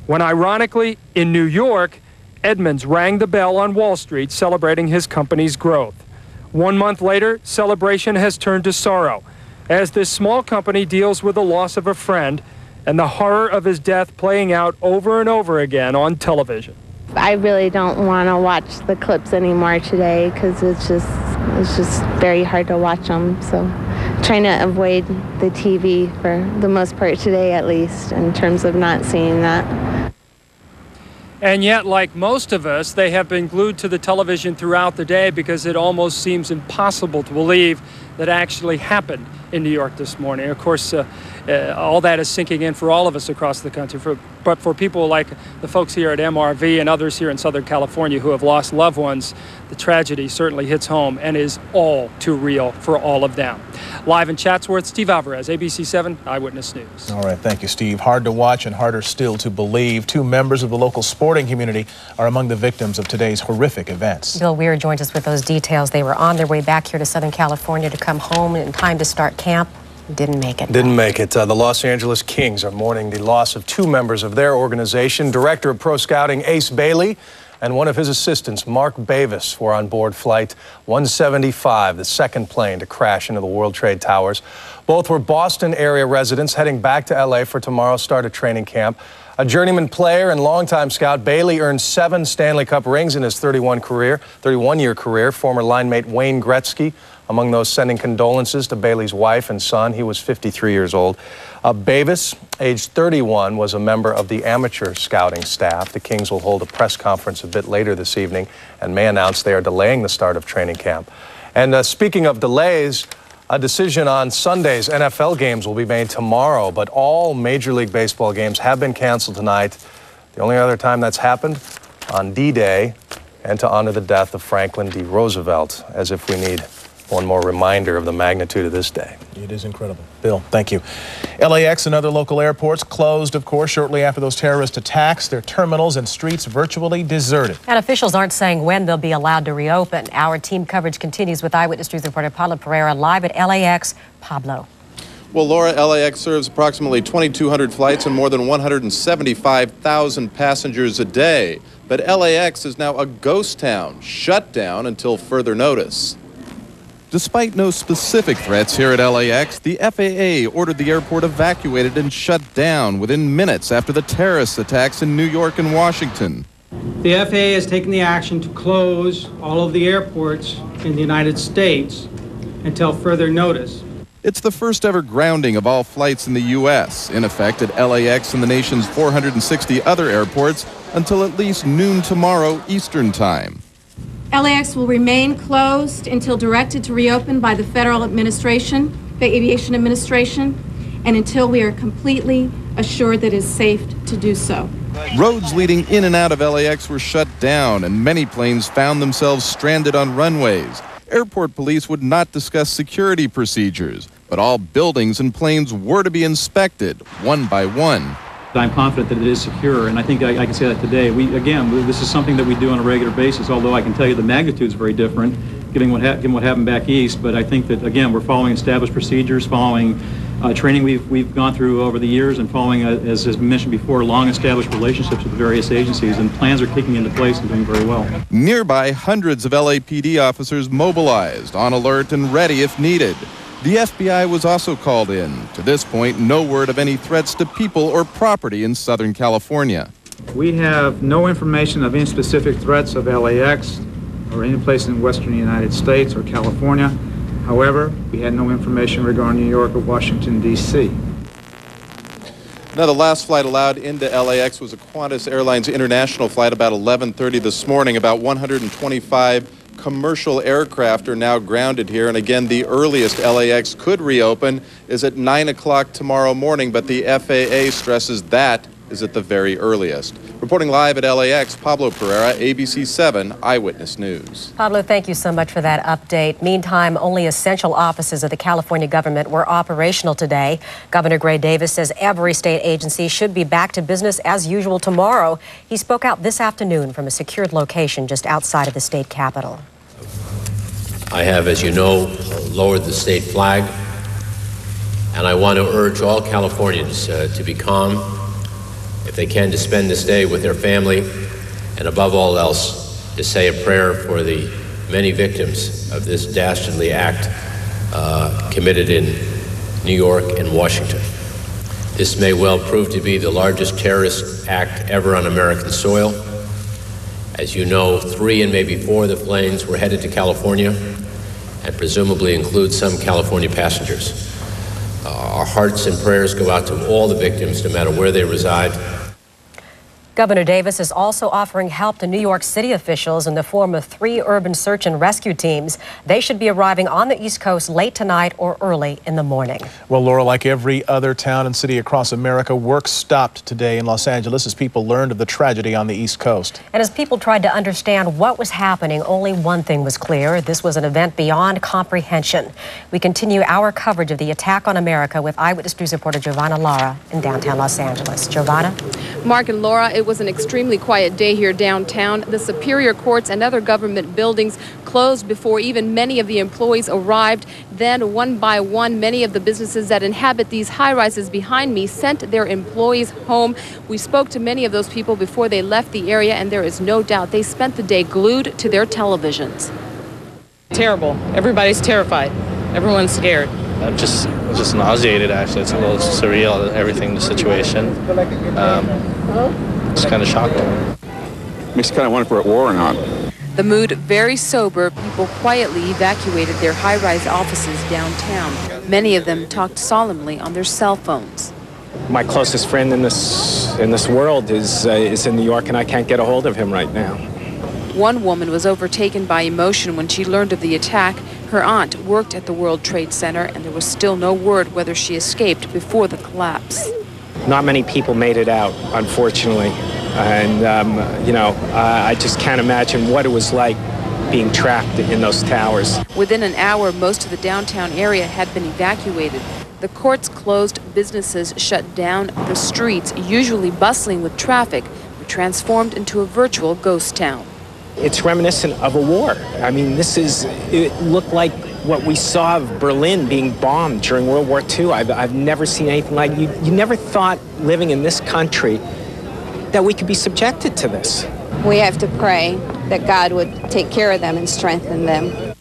when ironically, in New York, Edmunds rang the bell on Wall Street celebrating his company's growth. 1 month later, celebration has turned to sorrow, as this small company deals with the loss of a friend and the horror of his death playing out over and over again on television. I really don't want to watch the clips anymore today because it's just very hard to watch them. So trying to avoid the TV for the most part today, at least, in terms of not seeing that. And yet, like most of us, they have been glued to the television throughout the day because it almost seems impossible to believe that actually happened in New York this morning. Of course, all that is sinking in for all of us across the country. But for people like the folks here at MRV and others here in Southern California who have lost loved ones, the tragedy certainly hits home and is all too real for all of them. Live in Chatsworth, Steve Alvarez, ABC 7 Eyewitness News. All right, thank you, Steve. Hard to watch and harder still to believe. 2 members of the local sporting community are among the victims of today's horrific events. Bill Weir joins us with those details. They were on their way back here to Southern California to come home in time to start camp. Didn't make it. Didn't make it. The Los Angeles Kings are mourning the loss of two members of their organization. Director of Pro Scouting Ace Bailey and one of his assistants, Mark Bavis, were on board Flight 175, the second plane to crash into the World Trade Towers. Both were Boston area residents heading back to LA for tomorrow's start of training camp. A journeyman player and longtime scout, Bailey earned 7 Stanley Cup rings in his 31-year career. Former line mate Wayne Gretzky among those sending condolences to Bailey's wife and son. He was 53 years old. Bavis, aged 31, was a member of the amateur scouting staff. The Kings will hold a press conference a bit later this evening and may announce they are delaying the start of training camp. And speaking of delays, a decision on Sunday's NFL games will be made tomorrow, but all Major League Baseball games have been canceled tonight. The only other time that's happened on D-Day and to honor the death of Franklin D. Roosevelt, as if we need one more reminder of the magnitude of this day. It is incredible. Bill, thank you. LAX and other local airports closed, of course, shortly after those terrorist attacks. Their terminals and streets virtually deserted. And officials aren't saying when they'll be allowed to reopen. Our team coverage continues with Eyewitness News reporter Pablo Pereira live at LAX. Pablo. Well, Laura, LAX serves approximately 2,200 flights and more than 175,000 passengers a day. But LAX is now a ghost town, shut down until further notice. Despite no specific threats here at LAX, the FAA ordered the airport evacuated and shut down within minutes after the terrorist attacks in New York and Washington. The FAA has taken the action to close all of the airports in the United States until further notice. It's the first ever grounding of all flights in the U.S., in effect at LAX and the nation's 460 other airports until at least noon tomorrow Eastern Time. LAX will remain closed until directed to reopen by the Federal Administration, the Aviation Administration, and until we are completely assured that it is safe to do so. Roads leading in and out of LAX were shut down, and many planes found themselves stranded on runways. Airport police would not discuss security procedures, but all buildings and planes were to be inspected, one by one. I'm confident that it is secure, and I think I can say that today. This is something that we do on a regular basis, although I can tell you the magnitude is very different, given what happened back east. But I think that, again, we're following established procedures, following training we've gone through over the years, and following, as has been mentioned before, long-established relationships with the various agencies, and plans are kicking into place and doing very well. Nearby, hundreds of LAPD officers mobilized, on alert and ready if needed. The FBI was also called in. To this point, no word of any threats to people or property in Southern California. We have no information of any specific threats of LAX or any place in western United States or California. However, we had no information regarding New York or Washington, D.C. Now, the last flight allowed into LAX was a Qantas Airlines international flight about 11:30 this morning. About 125 commercial aircraft are now grounded here, and again, the earliest LAX could reopen is at 9 o'clock tomorrow morning, but the FAA stresses that is at the very earliest. Reporting live at LAX, Pablo Pereira, ABC 7 Eyewitness News. Pablo, thank you so much for that update. Meantime, only essential offices of the California government were operational today. Governor Gray Davis says every state agency should be back to business as usual tomorrow. He spoke out this afternoon from a secured location just outside of the state capitol. I have, as you know, lowered the state flag, and I want to urge all Californians to be calm, if they can, to spend this day with their family, and above all else, to say a prayer for the many victims of this dastardly act committed in New York and Washington. This may well prove to be the largest terrorist act ever on American soil. As you know, 3 and maybe 4 of the planes were headed to California, and presumably include some California passengers. Our hearts and prayers go out to all the victims, no matter where they reside. Governor Davis is also offering help to New York City officials in the form of 3 urban search and rescue teams. They should be arriving on the East Coast late tonight or early in the morning. Well, Laura, like every other town and city across America, work stopped today in Los Angeles as people learned of the tragedy on the East Coast. And as people tried to understand what was happening, only one thing was clear. This was an event beyond comprehension. We continue our coverage of the attack on America with Eyewitness News reporter Giovanna Lara in downtown Los Angeles. Giovanna? Mark and Laura, it was an extremely quiet day here downtown. The superior courts and other government buildings closed before even many of the employees arrived. Then, one by one, many of the businesses that inhabit these high-rises behind me sent their employees home. We spoke to many of those people before they left the area, and there is no doubt they spent the day glued to their televisions. Terrible. Everybody's terrified. Everyone's scared. I'm just nauseated, actually. It's a little surreal, everything, the situation. It's kind of shocking. Makes you kind of wonder if we're at war or not. The mood very sober. People quietly evacuated their high-rise offices downtown. Many of them talked solemnly on their cell phones. My closest friend in this world is in New York, and I can't get a hold of him right now. One woman was overtaken by emotion when she learned of the attack. Her aunt worked at the World Trade Center, and there was still no word whether she escaped before the collapse. Not many people made it out, unfortunately. And, I just can't imagine what it was like being trapped in those towers. Within an hour, most of the downtown area had been evacuated. The courts closed, businesses shut down. The streets, usually bustling with traffic, were transformed into a virtual ghost town. It's reminiscent of a war. I mean, it looked like what we saw of Berlin being bombed during World War II. I've never seen anything like it. You never thought living in this country that we could be subjected to this. We have to pray that God would take care of them and strengthen them.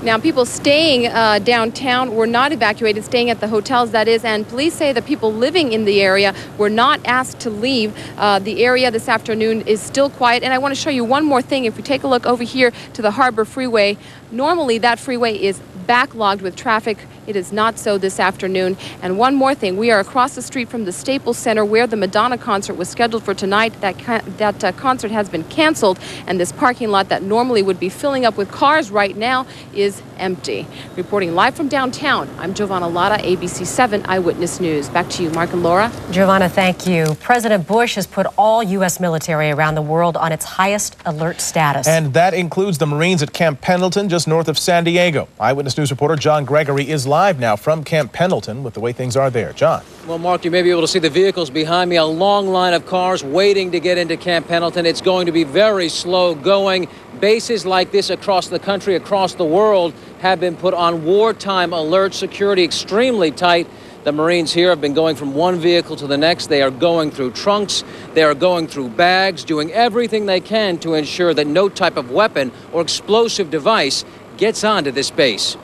Now, people staying downtown were not evacuated, staying at the hotels, that is, and police say that people living in the area were not asked to leave. The area this afternoon is still quiet, and I want to show you one more thing. If we take a look over here to the Harbor Freeway, normally that freeway is backlogged with traffic. It is not so this afternoon. And one more thing, we are across the street from the Staples Center where the Madonna concert was scheduled for tonight. That concert has been canceled, and this parking lot that normally would be filling up with cars right now is empty. Reporting live from downtown, I'm Giovanna Latta, ABC 7 Eyewitness News. Back to you, Mark and Laura. Giovanna, thank you. President Bush has put all U.S. military around the world on its highest alert status. And that includes the Marines at Camp Pendleton, just north of San Diego. Eyewitness News reporter John Gregory is live now from Camp Pendleton with the way things are there. John. Well, Mark, you may be able to see the vehicles behind me, a long line of cars waiting to get into Camp Pendleton. It's going to be very slow going. Bases like this across the country, across the world, have been put on wartime alert, security extremely tight. The Marines here have been going from one vehicle to the next. They are going through trunks. They are going through bags, doing everything they can to ensure that no type of weapon or explosive device gets onto this base.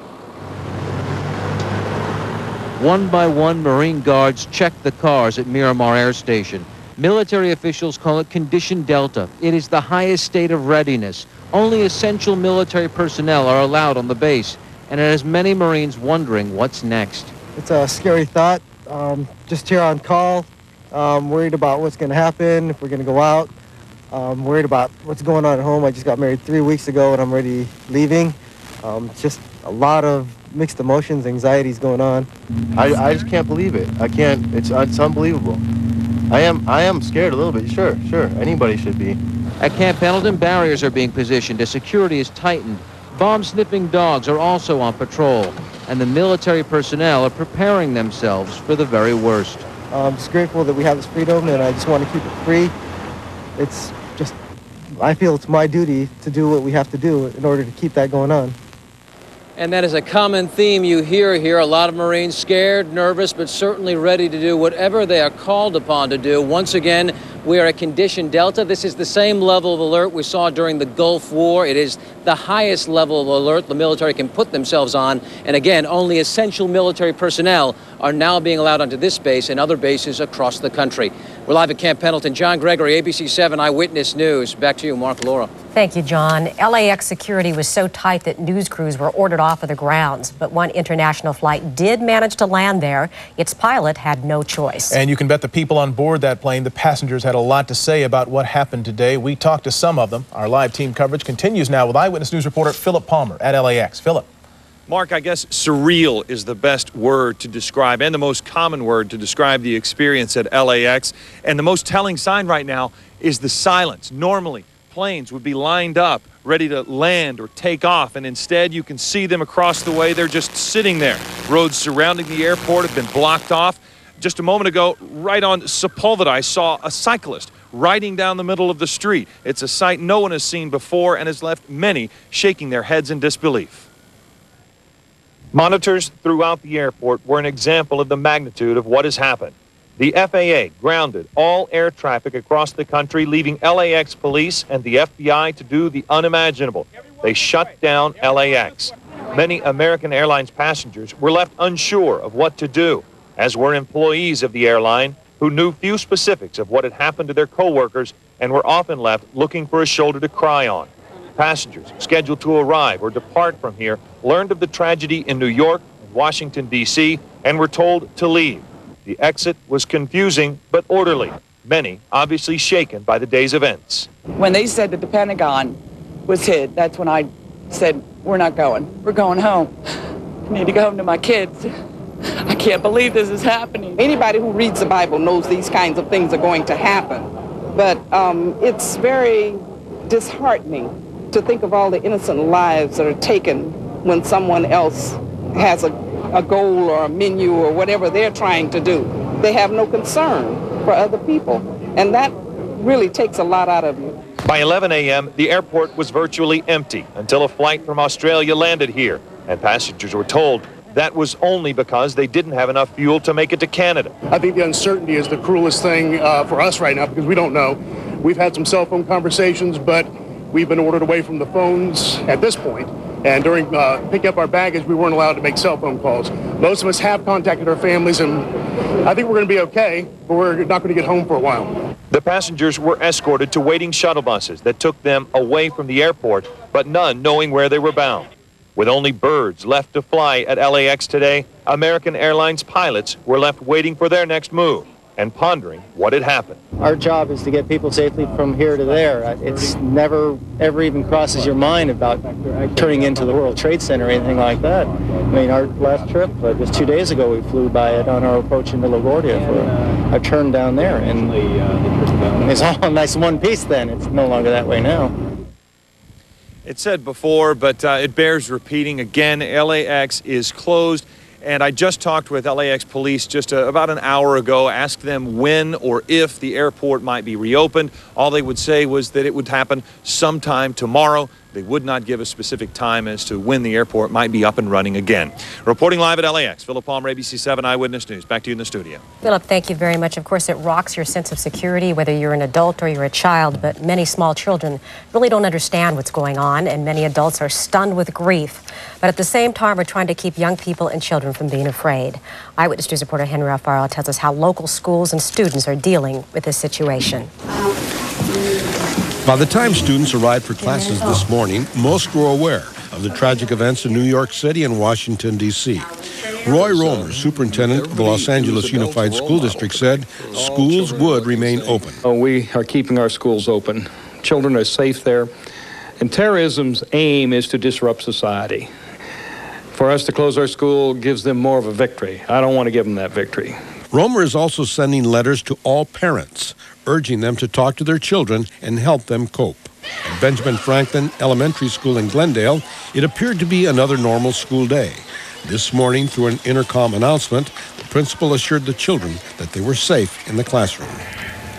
One by one, Marine guards check the cars at Miramar Air Station. Military officials call it Condition Delta. It is the highest state of readiness. Only essential military personnel are allowed on the base, and it has many Marines wondering what's next. It's a scary thought. Just here on call, worried about what's going to happen, if we're going to go out. Worried about what's going on at home. I just got married 3 weeks ago, and I'm already leaving. Just a lot of mixed emotions, anxieties going on. I just can't believe it. I can't. It's unbelievable. I am scared a little bit. Sure. Anybody should be. At Camp Pendleton, barriers are being positioned as security is tightened. Bomb-sniffing dogs are also on patrol, and the military personnel are preparing themselves for the very worst. I'm just grateful that we have this freedom, and I just want to keep it free. It's just, I feel it's my duty to do what we have to do in order to keep that going on. And that is a common theme you hear here. A lot of Marines scared, nervous, but certainly ready to do whatever they are called upon to do. Once again, we are at Condition Delta. This is the same level of alert we saw during the Gulf War. It is the highest level of alert the military can put themselves on. And again, only essential military personnel are now being allowed onto this base and other bases across the country. We're live at Camp Pendleton. John Gregory, ABC 7 Eyewitness News. Back to you, Mark, Laura. Thank you, John. LAX security was so tight that news crews were ordered off of the grounds, but one international flight did manage to land there. Its pilot had no choice. And you can bet the people on board that plane, the passengers, had a lot to say about what happened today. We talked to some of them. Our live team coverage continues now with Eyewitness News reporter Philip Palmer at LAX. Philip. Mark, I guess surreal is the best word to describe and the most common word to describe the experience at LAX. And the most telling sign right now is the silence. Normally, planes would be lined up, ready to land or take off, and instead you can see them across the way. They're just sitting there. Roads surrounding the airport have been blocked off. Just a moment ago, right on Sepulveda, I saw a cyclist riding down the middle of the street. It's a sight no one has seen before and has left many shaking their heads in disbelief. Monitors throughout the airport were an example of the magnitude of what has happened. The FAA grounded all air traffic across the country, leaving LAX police and the FBI to do the unimaginable. They shut down LAX. Many American Airlines passengers were left unsure of what to do, as were employees of the airline who knew few specifics of what had happened to their coworkers and were often left looking for a shoulder to cry on. Passengers scheduled to arrive or depart from here learned of the tragedy in New York and Washington, D.C., and were told to leave. The exit was confusing but orderly, many obviously shaken by the day's events. When they said that the Pentagon was hit, that's when I said, we're not going. We're going home. I need to go home to my kids. I can't believe this is happening. Anybody who reads the Bible knows these kinds of things are going to happen. But it's very disheartening to think of all the innocent lives that are taken when someone else has a goal or a menu or whatever they're trying to do. They have no concern for other people. And that really takes a lot out of you. By 11 a.m., the airport was virtually empty until a flight from Australia landed here. And passengers were told that was only because they didn't have enough fuel to make it to Canada. I think the uncertainty is the cruelest thing for us right now because we don't know. We've had some cell phone conversations, but we've been ordered away from the phones at this point. And during picking up our baggage, we weren't allowed to make cell phone calls. Most of us have contacted our families, and I think we're going to be okay, but we're not going to get home for a while. The passengers were escorted to waiting shuttle buses that took them away from the airport, but none knowing where they were bound. With only birds left to fly at LAX today, American Airlines pilots were left waiting for their next move and pondering what had happened. Our job is to get people safely from here to there. It's never, ever even crosses your mind about turning into the World Trade Center or anything like that. I mean, our last trip, just 2 days ago, we flew by it on our approach into LaGuardia for a turn down there. And it's all nice in one piece then. It's no longer that way now. It said before, but it bears repeating again, LAX is closed. And I just talked with LAX police just about an hour ago, asked them when or if the airport might be reopened. All they would say was that it would happen sometime tomorrow. They would not give a specific time as to when the airport might be up and running again. Reporting live at LAX, Philip Palmer, ABC 7 Eyewitness News. Back to you in the studio. Philip, thank you very much. Of course, it rocks your sense of security, whether you're an adult or you're a child, but many small children really don't understand what's going on, and many adults are stunned with grief. But at the same time, we're trying to keep young people and children from being afraid. Eyewitness News reporter Henry Alfaro tells us how local schools and students are dealing with this situation. By the time students arrived for classes this morning, most were aware of the tragic events in New York City and Washington, D.C. Roy Romer, superintendent of the Los Angeles Unified School District, said schools would remain open. We are keeping our schools open. Children are safe there. And terrorism's aim is to disrupt society. For us to close our school gives them more of a victory. I don't want to give them that victory. Romer is also sending letters to all parents, urging them to talk to their children and help them cope. At Benjamin Franklin Elementary School in Glendale, it appeared to be another normal school day. This morning, through an intercom announcement, the principal assured the children that they were safe in the classroom.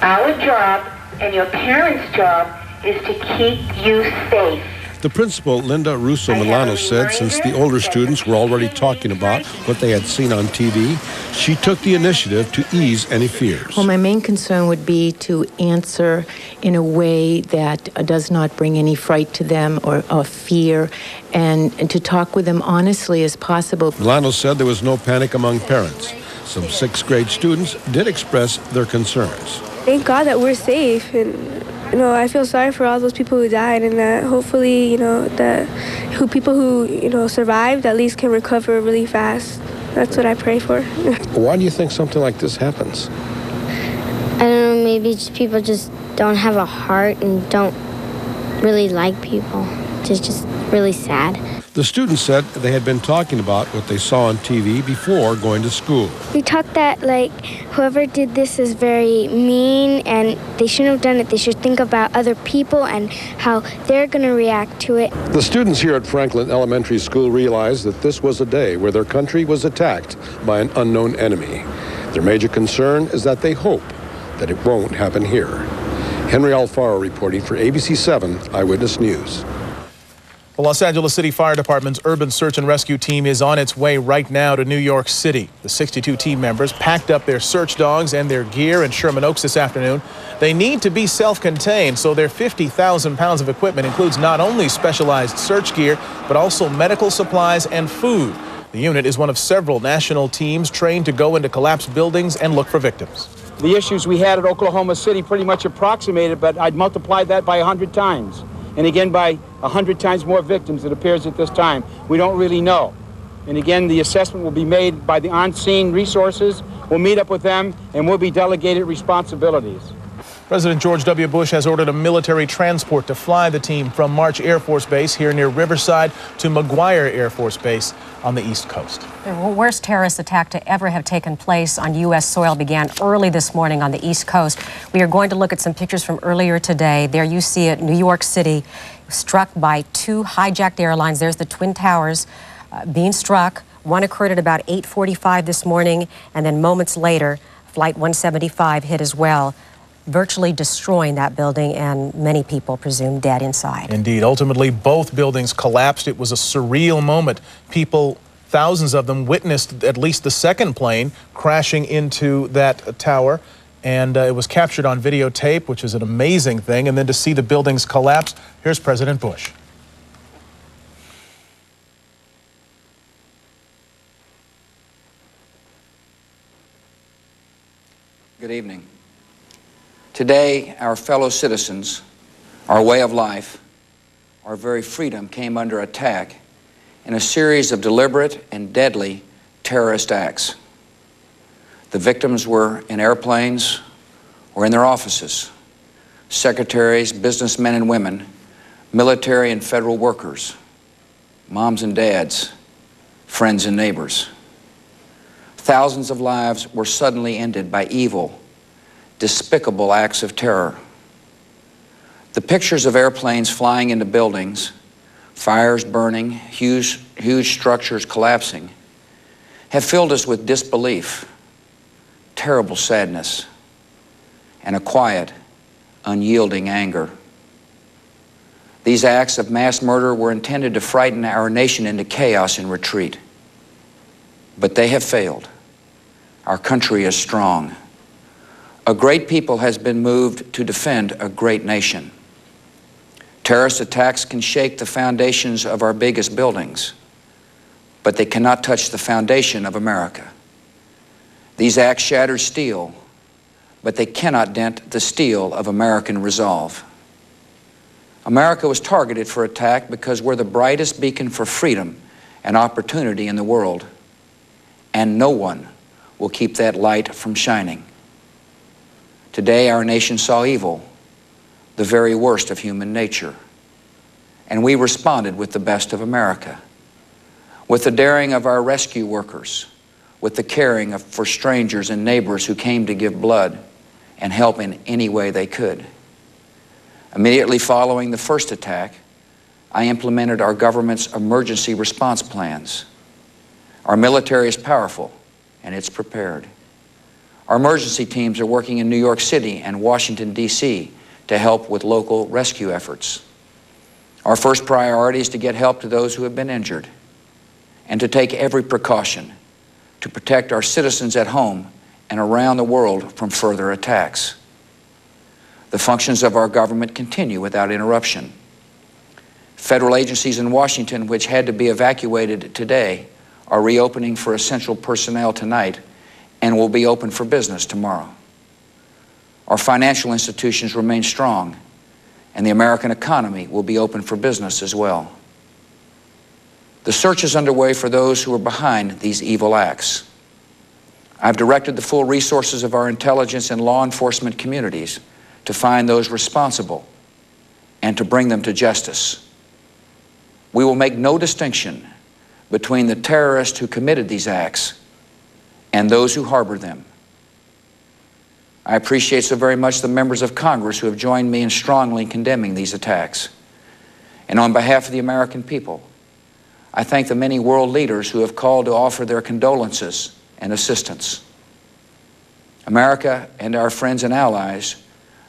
Our job and your parents' job is to keep you safe. The principal, Linda Russo Milano, said since the older students were already talking about what they had seen on TV, she took the initiative to ease any fears. Well, my main concern would be to answer in a way that does not bring any fright to them or fear, and to talk with them honestly as possible. Milano said there was no panic among parents. Some sixth grade students did express their concerns. Thank God that we're safe, and I feel sorry for all those people who died, and that hopefully, people who, survived at least can recover really fast. That's what I pray for. Why do you think something like this happens? I don't know, maybe people just don't have a heart and don't really like people. It's just really sad. The students said they had been talking about what they saw on TV before going to school. We talked that, whoever did this is very mean and they shouldn't have done it. They should think about other people and how they're going to react to it. The students here at Franklin Elementary School realized that this was a day where their country was attacked by an unknown enemy. Their major concern is that they hope that it won't happen here. Henry Alfaro reporting for ABC 7 Eyewitness News. The Los Angeles City Fire Department's urban search and rescue team is on its way right now to New York City. The 62 team members packed up their search dogs and their gear in Sherman Oaks this afternoon. They need to be self-contained, so their 50,000 pounds of equipment includes not only specialized search gear, but also medical supplies and food. The unit is one of several national teams trained to go into collapsed buildings and look for victims. The issues we had at Oklahoma City pretty much approximated, but I'd multiply that by 100 times. And again, by 100 times more victims, it appears at this time. We don't really know. And again, the assessment will be made by the on-scene resources. We'll meet up with them, and we'll be delegated responsibilities. President George W. Bush has ordered a military transport to fly the team from March Air Force Base here near Riverside to McGuire Air Force Base on the East Coast. The worst terrorist attack to ever have taken place on U.S. soil began early this morning on the East Coast. We are going to look at some pictures from earlier today. There you see it, New York City, struck by two hijacked airlines. There's the Twin Towers being struck. One occurred at about 8:45 this morning, and then moments later, Flight 175 hit as well, virtually destroying that building and many people presumed dead inside. Indeed. Ultimately, both buildings collapsed. It was a surreal moment. People, thousands of them, witnessed at least the second plane crashing into that tower. And it was captured on videotape, which is an amazing thing. And then to see the buildings collapse, here's President Bush. Good evening. Today, our fellow citizens, our way of life, our very freedom came under attack in a series of deliberate and deadly terrorist acts. The victims were in airplanes or in their offices, secretaries, businessmen and women, military and federal workers, moms and dads, friends and neighbors. Thousands of lives were suddenly ended by evil, despicable acts of terror. The pictures of airplanes flying into buildings, fires burning, huge structures collapsing, have filled us with disbelief, terrible sadness, and a quiet, unyielding anger. These acts of mass murder were intended to frighten our nation into chaos and retreat. But they have failed. Our country is strong. A great people has been moved to defend a great nation. Terrorist attacks can shake the foundations of our biggest buildings, but they cannot touch the foundation of America. These acts shatter steel, but they cannot dent the steel of American resolve. America was targeted for attack because we're the brightest beacon for freedom and opportunity in the world, and no one will keep that light from shining. Today, our nation saw evil, the very worst of human nature, and we responded with the best of America, with the daring of our rescue workers, with the caring for strangers and neighbors who came to give blood and help in any way they could. Immediately following the first attack, I implemented our government's emergency response plans. Our military is powerful, and it's prepared. Our emergency teams are working in New York City and Washington, D.C. to help with local rescue efforts. Our first priority is to get help to those who have been injured and to take every precaution to protect our citizens at home and around the world from further attacks. The functions of our government continue without interruption. Federal agencies in Washington, which had to be evacuated today, are reopening for essential personnel tonight and will be open for business tomorrow. Our financial institutions remain strong, and the American economy will be open for business as well. The search is underway for those who are behind these evil acts. I've directed the full resources of our intelligence and law enforcement communities to find those responsible and to bring them to justice. We will make no distinction between the terrorists who committed these acts and those who harbor them. I appreciate so very much the members of Congress who have joined me in strongly condemning these attacks. And on behalf of the American people, I thank the many world leaders who have called to offer their condolences and assistance. America and our friends and allies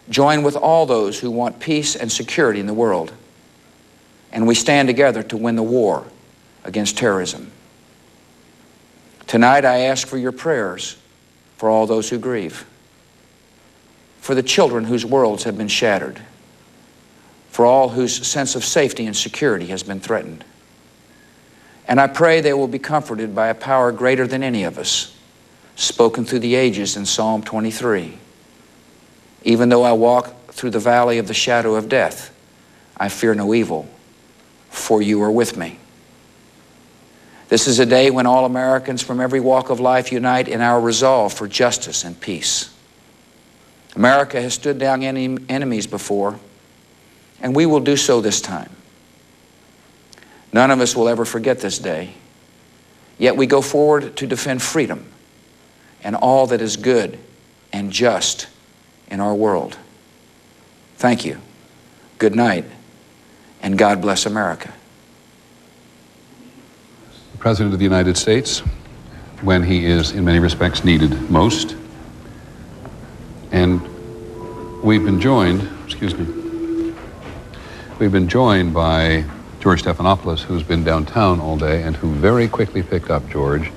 join with all those who want peace and security in the world, and we stand together to win the war against terrorism. Tonight, I ask for your prayers for all those who grieve, for the children whose worlds have been shattered, for all whose sense of safety and security has been threatened. And I pray they will be comforted by a power greater than any of us, spoken through the ages in Psalm 23. Even though I walk through the valley of the shadow of death, I fear no evil, for you are with me. This is a day when all Americans from every walk of life unite in our resolve for justice and peace. America has stood down enemies before, and we will do so this time. None of us will ever forget this day, yet we go forward to defend freedom and all that is good and just in our world. Thank you, good night, and God bless America. The President of the United States, when he is in many respects needed most, and we've been joined by George Stephanopoulos, who's been downtown all day and who very quickly picked up, George,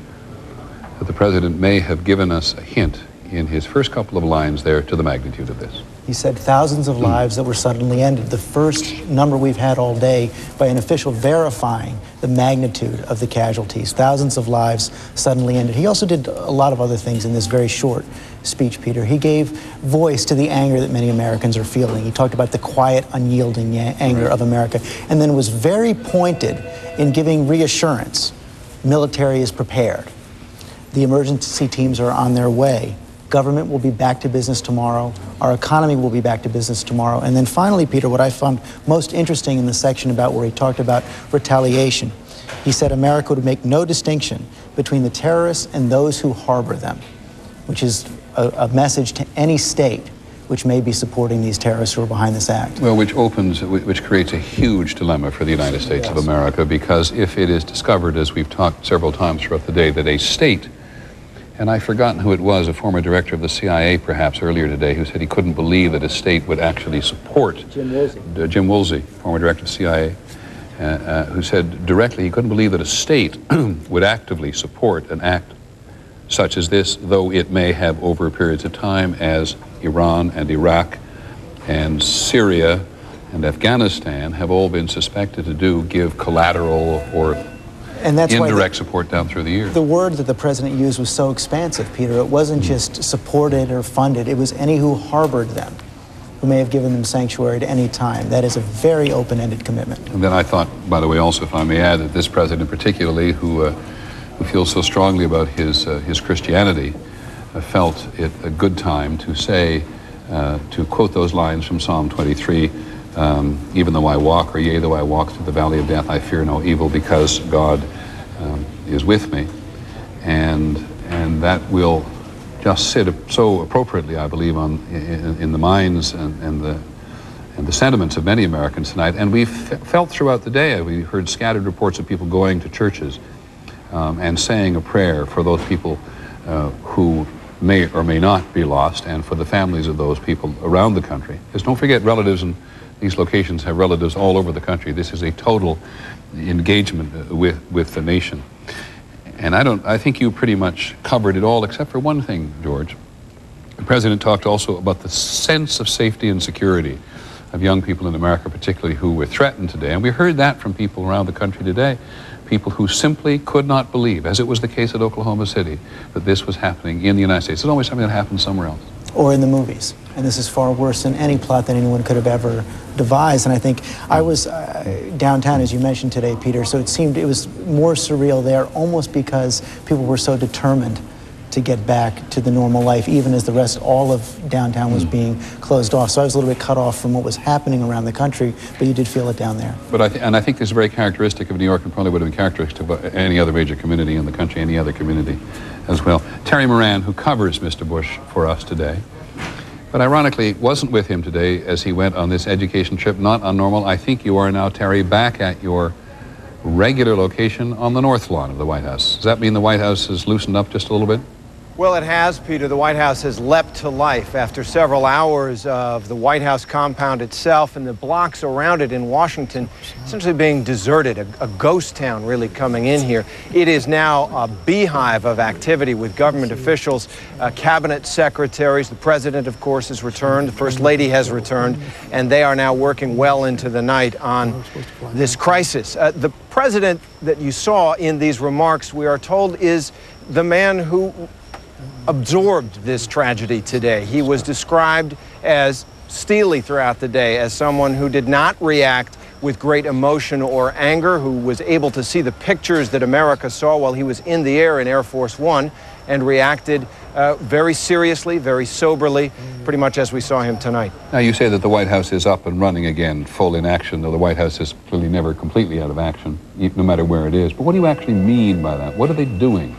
that the President may have given us a hint in his first couple of lines there to the magnitude of this. He said thousands of lives that were suddenly ended, the first number we've had all day by an official verifying the magnitude of the casualties. Thousands of lives suddenly ended. He also did a lot of other things in this very short speech, Peter. He gave voice to the anger that many Americans are feeling. He talked about the quiet, unyielding anger of America, and then was very pointed in giving reassurance. Military is prepared. The emergency teams are on their way. Government will be back to business tomorrow. Our economy will be back to business tomorrow. And then finally, Peter, what I found most interesting in the section about where he talked about retaliation, he said America would make no distinction between the terrorists and those who harbor them, which is a message to any state which may be supporting these terrorists who are behind this act. Well, which creates a huge dilemma for the United States of America, because if it is discovered, as we've talked several times throughout the day, that a state, and I've forgotten who it was, a former director of the CIA perhaps earlier today, who said he couldn't believe that a state would actually support Jim Woolsey, former director of CIA, who said directly he couldn't believe that a state would actively support an act such as this, though it may have over periods of time, as Iran and Iraq and Syria and Afghanistan have all been suspected to do, give collateral or and that's indirect support down through the years. The word that the president used was so expansive, Peter. It wasn't just supported or funded. It was any who harbored them, who may have given them sanctuary at any time. That is a very open-ended commitment. And then I thought, by the way, also, if I may add, that this president particularly, who feels so strongly about his Christianity, felt it a good time to say, to quote those lines from Psalm 23, even though I walk, or yea, though I walk through the valley of death, I fear no evil, because God is with me. And that will just sit so appropriately, I believe, in the minds and the sentiments of many Americans tonight. And we've felt throughout the day, we heard scattered reports of people going to churches and saying a prayer for those people who may or may not be lost, and for the families of those people around the country. Because don't forget, relatives in these locations have relatives all over the country. This is a total engagement with the nation. And I think you pretty much covered it all, except for one thing, George. The president talked also about the sense of safety and security of young people in America, particularly who were threatened today. And we heard that from people around the country today. People who simply could not believe, as it was the case at Oklahoma City, that this was happening in the United States. It's always something that happens somewhere else. Or in the movies. And this is far worse than any plot that anyone could have ever devised. And I think I was downtown, as you mentioned today, Peter, so it was more surreal there, almost because people were so determined to get back to the normal life, even as all of downtown was being closed off. So I was a little bit cut off from what was happening around the country, but you did feel it down there. But I think this is very characteristic of New York, and probably would have been characteristic of any other major community in the country, any other community as well. Terry Moran, who covers Mr. Bush for us today, but ironically wasn't with him today as he went on this education trip, not on normal. I think you are now, Terry, back at your regular location on the north lawn of the White House. Does that mean the White House has loosened up just a little bit? Well, it has, Peter. The White House has leapt to life after several hours of the White House compound itself and the blocks around it in Washington essentially being deserted, a ghost town really coming in here. It is now a beehive of activity with government officials, cabinet secretaries. The president, of course, has returned. The First Lady has returned, and they are now working well into the night on this crisis. The president that you saw in these remarks, we are told, is the man who absorbed this tragedy today. He was described as steely throughout the day, as someone who did not react with great emotion or anger, who was able to see the pictures that America saw while he was in the air in Air Force One and reacted very seriously, very soberly, pretty much as we saw him tonight. Now, you say that the White House is up and running again, full in action, though the White House is clearly never completely out of action, no matter where it is. But what do you actually mean by that? What are they doing?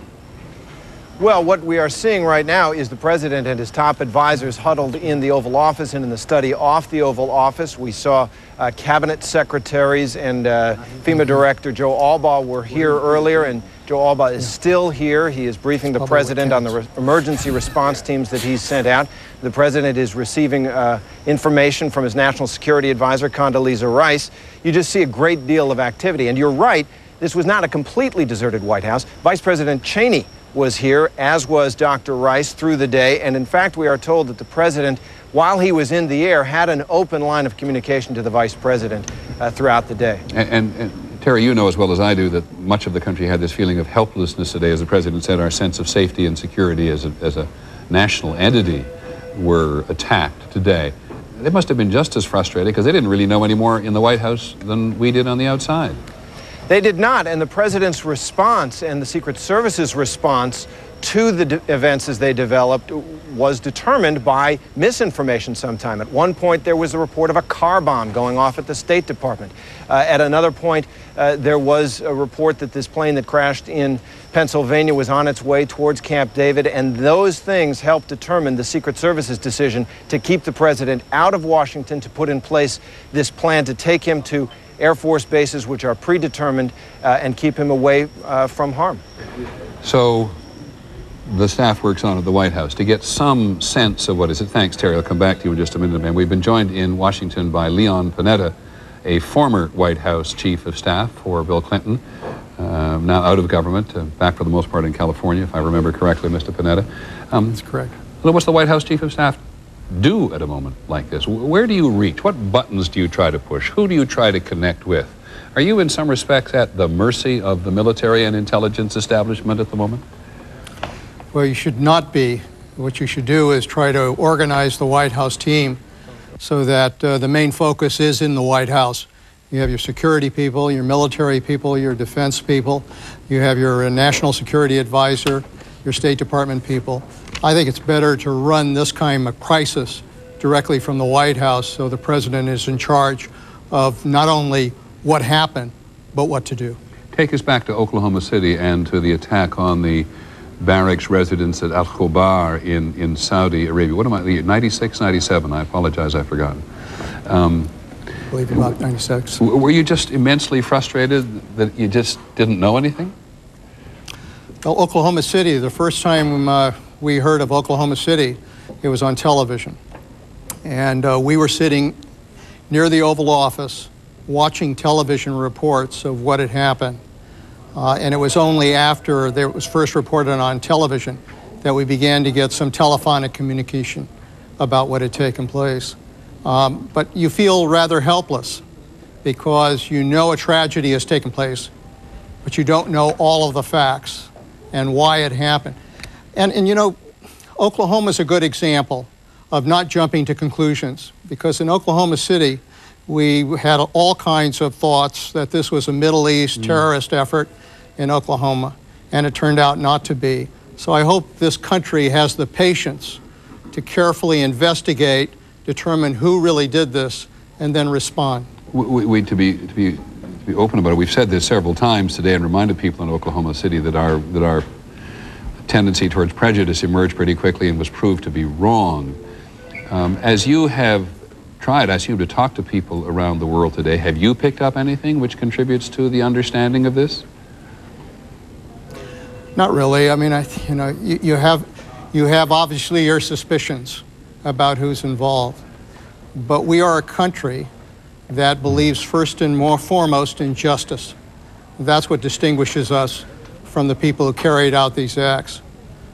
Well, what we are seeing right now is the president and his top advisors huddled in the Oval Office and in the study off the Oval Office. We saw cabinet secretaries and FEMA Director Joe Albaugh were here earlier, and Joe Albaugh is still here. He is briefing the president on the emergency response teams that he's sent out. The president is receiving information from his national security advisor, Condoleezza Rice. You just see a great deal of activity. And you're right, this was not a completely deserted White House. Vice President Cheney was here, as was Dr. Rice, through the day. And in fact, we are told that the president, while he was in the air, had an open line of communication to the vice president throughout the day. And Terry, you know as well as I do that much of the country had this feeling of helplessness today. As the president said, our sense of safety and security as a national entity were attacked today. They must have been just as frustrated because they didn't really know any more in the White House than we did on the outside. They did not, and the president's response and the Secret Service's response to the events as they developed was determined by misinformation sometime. At one point, there was a report of a car bomb going off at the State Department. At another point, there was a report that this plane that crashed in Pennsylvania was on its way towards Camp David, and those things helped determine the Secret Service's decision to keep the president out of Washington, to put in place this plan to take him to Air Force bases which are predetermined and keep him away from harm. So the staff works on at the White House to get some sense of what is it. Thanks, Terry. I'll come back to you in just a minute, man. We've been joined in Washington by Leon Panetta, a former White House chief of staff for Bill Clinton, now out of government, back for the most part in California, if I remember correctly, Mr. Panetta. That's correct. What's the White House chief of staff do at a moment like this? Where do you reach? What buttons do you try to push? Who do you try to connect with? Are you in some respects at the mercy of the military and intelligence establishment at the moment? Well, you should not be. What you should do is try to organize the White House team so that the main focus is in the White House. You have your security people, your military people, your defense people. You have your national security advisor, your State Department people. I think it's better to run this kind of crisis directly from the White House so the president is in charge of not only what happened, but what to do. Take us back to Oklahoma City and to the attack on the barracks residence at al-Qaeda in Saudi Arabia. What am I, 96, 97? I apologize, I've forgotten. I believe about 96. Were you just immensely frustrated that you just didn't know anything? Well, Oklahoma City, the first time we heard of Oklahoma City, it was on television. And we were sitting near the Oval Office watching television reports of what had happened. And it was only after it was first reported on television that we began to get some telephonic communication about what had taken place. But you feel rather helpless because you know a tragedy has taken place, but you don't know all of the facts and why it happened. And you know, Oklahoma is a good example of not jumping to conclusions, because in Oklahoma City, we had all kinds of thoughts that this was a Middle East terrorist effort in Oklahoma, and it turned out not to be. So I hope this country has the patience to carefully investigate, determine who really did this, and then respond. To be open about it, we've said this several times today and reminded people in Oklahoma City that our tendency towards prejudice emerged pretty quickly and was proved to be wrong. As you have tried, I assume, to talk to people around the world today, have you picked up anything which contributes to the understanding of this? Not really. I mean, you have You have obviously your suspicions about who's involved, but we are a country that believes first and foremost in justice. That's what distinguishes us from the people who carried out these acts.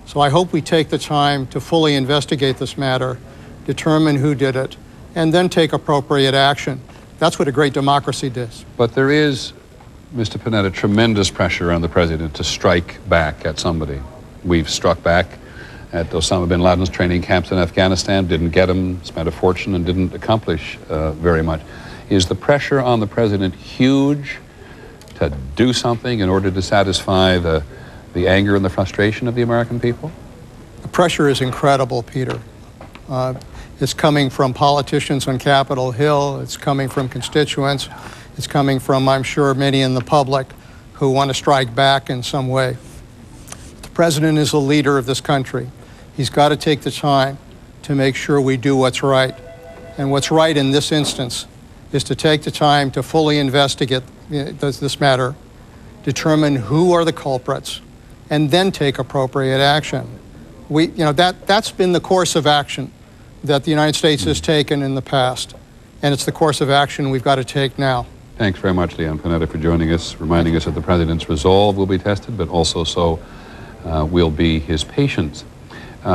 So I hope we take the time to fully investigate this matter, determine who did it, and then take appropriate action. That's what a great democracy does. But there is, Mr. Panetta, tremendous pressure on the president to strike back at somebody. We've struck back at Osama bin Laden's training camps in Afghanistan, didn't get him, spent a fortune, and didn't accomplish very much. Is the pressure on the president huge to do something in order to satisfy the anger and the frustration of the American people? The pressure is incredible, Peter. It's coming from politicians on Capitol Hill. It's coming from constituents. It's coming from, I'm sure, many in the public who want to strike back in some way. The president is the leader of this country. He's got to take the time to make sure we do what's right. And what's right in this instance is to take the time to fully investigate this matter, determine who are the culprits, and then take appropriate action. That's been the course of action that the United States has taken in the past, and it's the course of action we've got to take now. Thanks very much, Leon Panetta, for joining us, reminding us that the president's resolve will be tested, but also so will be his patience.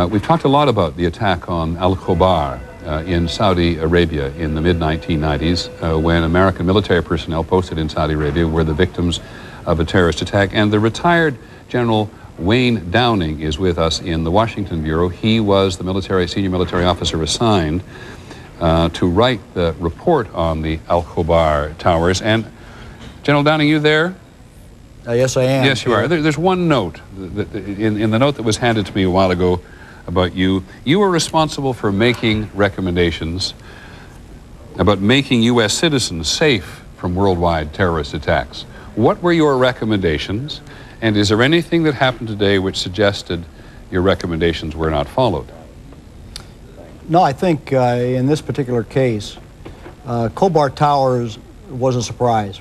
We've talked a lot about the attack on al-Qaeda in Saudi Arabia in the mid-1990s when American military personnel posted in Saudi Arabia were the victims of a terrorist attack. And the retired General Wayne Downing is with us in the Washington Bureau. He was the senior military officer assigned to write the report on the al-Qaeda towers. And General Downing, you there? Yes, I am. Yes, you are. There's one note in the note that was handed to me a while ago about you. You were responsible for making recommendations about making U.S. citizens safe from worldwide terrorist attacks. What were your recommendations, and is there anything that happened today which suggested your recommendations were not followed? No, I think in this particular case, Khobar Towers was a surprise.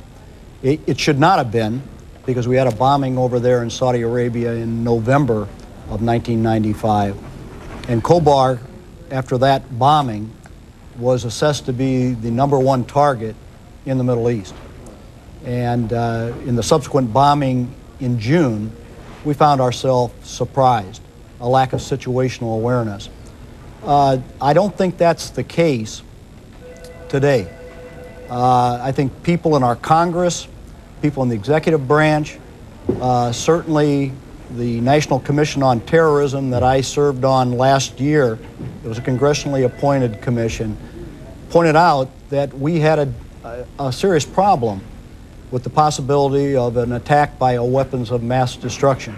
It should not have been, because we had a bombing over there in Saudi Arabia in November of 1995. And Khobar, after that bombing, was assessed to be the #1 target in the Middle East. And in the subsequent bombing in June, we found ourselves surprised, a lack of situational awareness. I don't think that's the case today. I think people in our Congress, people in the executive branch, certainly the National Commission on Terrorism that I served on last year, it was a congressionally appointed commission, pointed out that we had a serious problem with the possibility of an attack by weapons of mass destruction.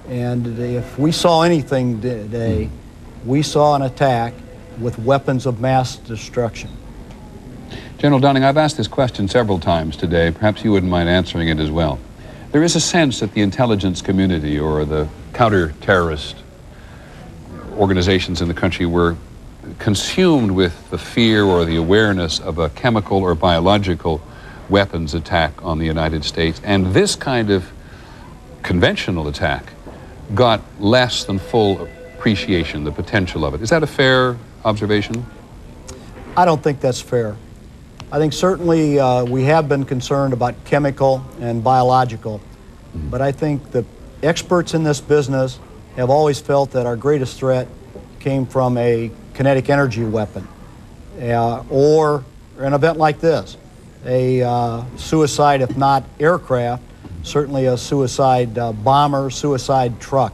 And if we saw anything today, we saw an attack with weapons of mass destruction. General Downing, I've asked this question several times today. Perhaps you wouldn't mind answering it as well. There is a sense that the intelligence community or the counter-terrorist organizations in the country were consumed with the fear or the awareness of a chemical or biological weapons attack on the United States. And this kind of conventional attack got less than full appreciation, the potential of it. Is that a fair observation? I don't think that's fair. I think certainly we have been concerned about chemical and biological, but I think the experts in this business have always felt that our greatest threat came from a kinetic energy weapon or an event like this, a suicide, if not aircraft, certainly a suicide bomber, suicide truck.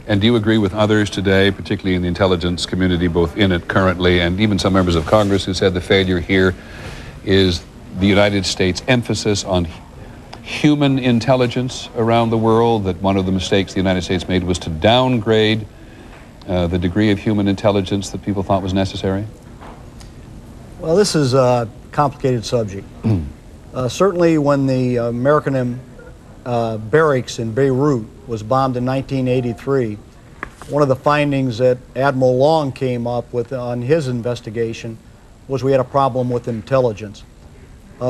And do you agree with others today, particularly in the intelligence community, both in it currently and even some members of Congress who said the failure here is the United States' emphasis on human intelligence around the world, that one of the mistakes the United States made was to downgrade the degree of human intelligence that people thought was necessary? Well, this is a complicated subject. Certainly when the American barracks in Beirut was bombed in 1983, one of the findings that Admiral Long came up with on his investigation was we had a problem with intelligence.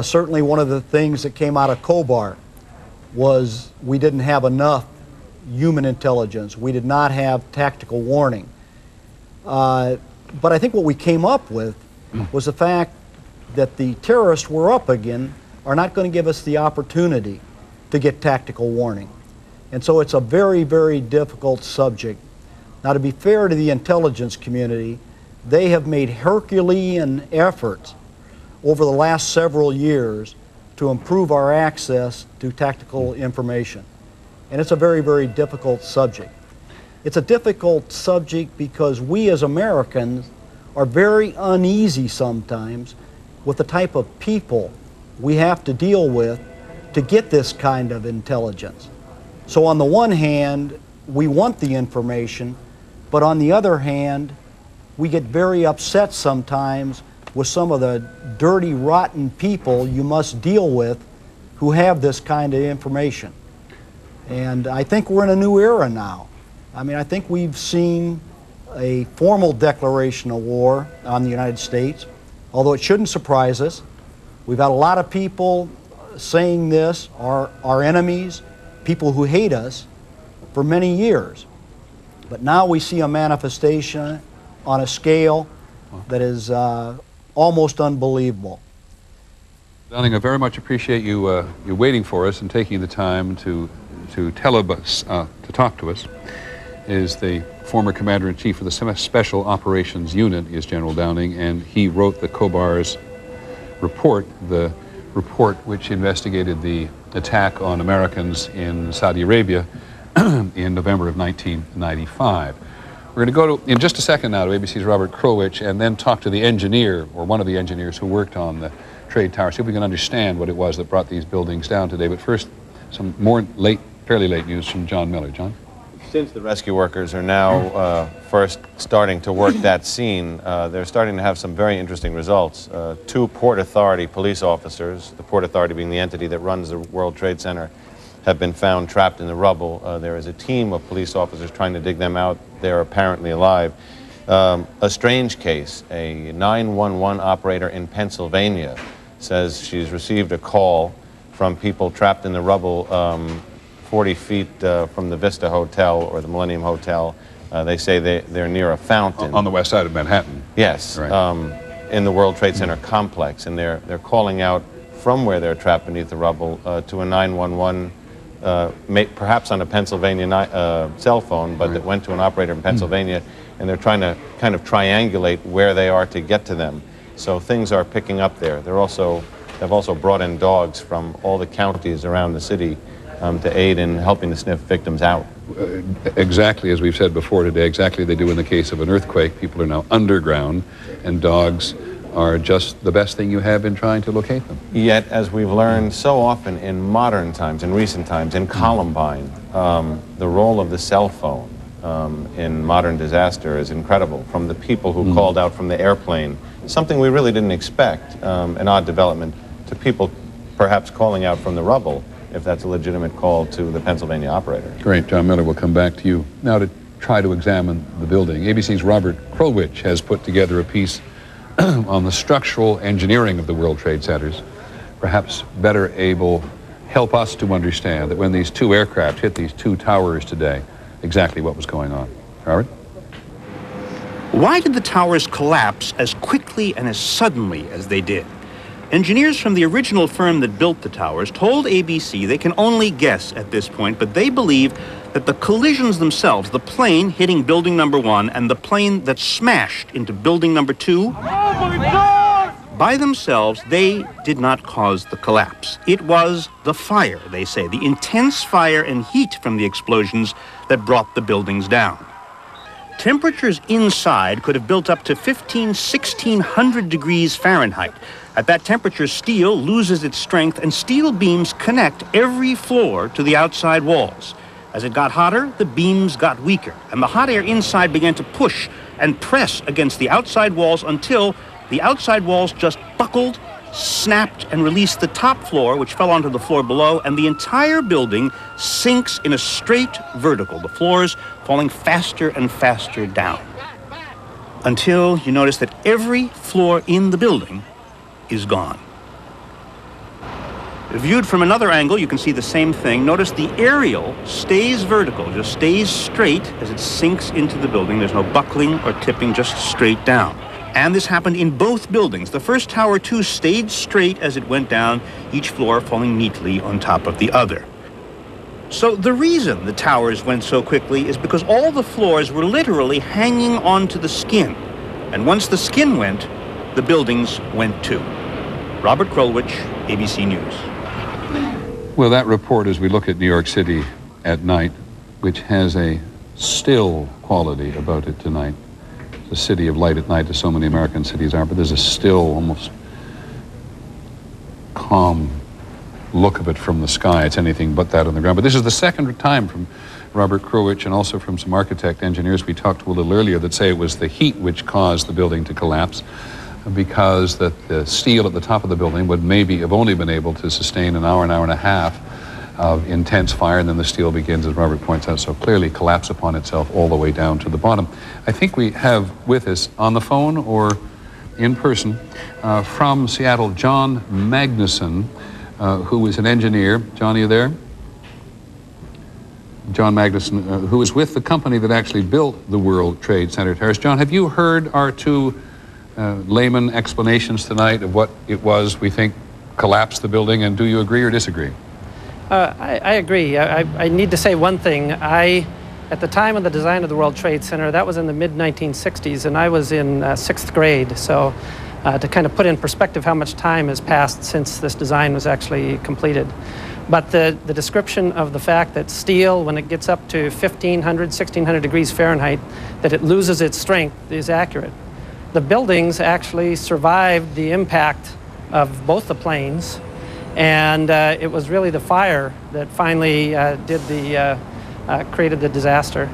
Certainly one of the things that came out of Khobar was we didn't have enough human intelligence. We did not have tactical warning. But I think what we came up with was the fact that the terrorists we're up against are not going to give us the opportunity to get tactical warning. And so it's a very, very difficult subject. Now, to be fair to the intelligence community, they have made Herculean efforts over the last several years to improve our access to tactical information. And it's a very, very difficult subject. It's a difficult subject because we as Americans are very uneasy sometimes with the type of people we have to deal with to get this kind of intelligence. So on the one hand, we want the information, but on the other hand, we get very upset sometimes with some of the dirty, rotten people you must deal with who have this kind of information. And I think we're in a new era now. I mean, I think we've seen a formal declaration of war on the United States, although it shouldn't surprise us. We've had a lot of people saying this, our enemies, people who hate us, for many years. But now we see a manifestation on a scale that is almost unbelievable. Downing, I very much appreciate you waiting for us and taking the time to tell us, to talk to us. Is the former Commander-in-Chief of the Special Operations Unit, is General Downing, and he wrote the KOBAR's report, the report which investigated the attack on Americans in Saudi Arabia in November of 1995. We're going to go to, in just a second now, to ABC's Robert Krulwich and then talk to the engineer, or one of the engineers who worked on the trade tower, see if we can understand what it was that brought these buildings down today. But first, some more fairly late news from John Miller. John? Since the rescue workers are now first starting to work that scene, they're starting to have some very interesting results. 2 Port Authority police officers, the Port Authority being the entity that runs the World Trade Center, have been found trapped in the rubble. There is a team of police officers trying to dig them out. They're apparently alive. A strange case, a 911 operator in Pennsylvania says she's received a call from people trapped in the rubble 40 feet from the Vista Hotel or the Millennium Hotel. They say they're near a fountain. On the west side of Manhattan. Yes, right. In the World Trade Center complex. And they're calling out from where they're trapped beneath the rubble to a 911, perhaps on a Pennsylvania cell phone, but that went to an operator in Pennsylvania, and they're trying to kind of triangulate where they are to get to them. So things are picking up there. They've also brought in dogs from all the counties around the city to aid in helping to sniff victims out. Exactly as we've said before today, exactly they do in the case of an earthquake. People are now underground, and dogs are just the best thing you have in trying to locate them. Yet, as we've learned so often in modern times, in recent times, in Columbine, the role of the cell phone in modern disaster is incredible. From the people who called out from the airplane, something we really didn't expect, an odd development, to people perhaps calling out from the rubble, if that's a legitimate call to the Pennsylvania operator. Great. John Miller, we'll come back to you. Now to try to examine the building. ABC's Robert Krulwich has put together a piece on the structural engineering of the World Trade Centers, perhaps better able help us to understand that when these 2 aircraft hit these 2 towers today, exactly what was going on. Robert? Why did the towers collapse as quickly and as suddenly as they did? Engineers from the original firm that built the towers told ABC they can only guess at this point, but they believe that the collisions themselves, the plane hitting building number 1 and the plane that smashed into building number 2, by themselves, they did not cause the collapse. It was the fire, they say, the intense fire and heat from the explosions that brought the buildings down. Temperatures inside could have built up to 1,600 degrees Fahrenheit. At that temperature, steel loses its strength, and steel beams connect every floor to the outside walls. As it got hotter, the beams got weaker, and the hot air inside began to push and press against the outside walls until the outside walls just buckled, snapped, and released the top floor, which fell onto the floor below, and the entire building sinks in a straight vertical, the floors falling faster and faster down, until you notice that every floor in the building is gone. Viewed from another angle, you can see the same thing. Notice the aerial stays vertical, just stays straight as it sinks into the building. There's no buckling or tipping, just straight down. And this happened in both buildings. The first tower, too, stayed straight as it went down, each floor falling neatly on top of the other. So the reason the towers went so quickly is because all the floors were literally hanging onto the skin. And once the skin went, the buildings went too. Robert Krulwich, ABC News. Well, that report, as we look at New York City at night, which has a still quality about it tonight, it's a city of light at night, as so many American cities are, but there's a still, almost calm look of it from the sky. It's anything but that on the ground. But this is the second time from Robert Krulwich and also from some architect engineers we talked to a little earlier that say it was the heat which caused the building to collapse, because that the steel at the top of the building would maybe have only been able to sustain an hour and a half of intense fire, and then the steel begins, as Robert points out, so clearly collapse upon itself all the way down to the bottom. I think we have with us on the phone or in person from Seattle, John Magnuson, who is an engineer. John, are you there? John Magnuson, who is with the company that actually built the World Trade Center towers. John, have you heard our two layman explanations tonight of what it was we think collapsed the building, and do you agree or disagree? I agree. I need to say one thing. At the time of the design of the World Trade Center, that was in the mid-1960s, and I was in 6th grade. So to kind of put in perspective how much time has passed since this design was actually completed. But the description of the fact that steel, when it gets up to 1,500, 1,600 degrees Fahrenheit, that it loses its strength is accurate. The buildings actually survived the impact of both the planes, and it was really the fire that finally created the disaster.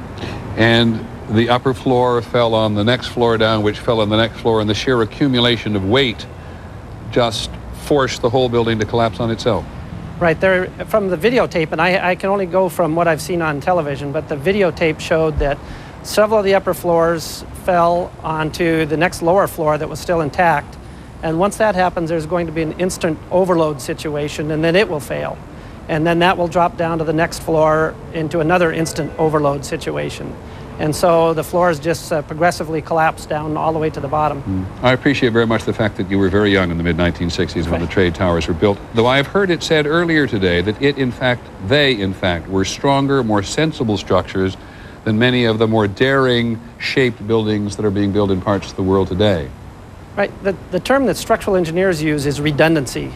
And the upper floor fell on the next floor down, which fell on the next floor, and the sheer accumulation of weight just forced the whole building to collapse on itself. Right there, from the videotape, and I can only go from what I've seen on television, but the videotape showed that several of the upper floors fell onto the next lower floor that was still intact. And once that happens, there's going to be an instant overload situation, and then it will fail. And then that will drop down to the next floor into another instant overload situation. And so the floors just progressively collapse down all the way to the bottom. I appreciate very much the fact that you were very young in the mid-1960s when the trade towers were built. Though I have heard it said earlier today that they in fact, were stronger, more sensible structures than many of the more daring shaped buildings that are being built in parts of the world today. Right. The term that structural engineers use is redundancy.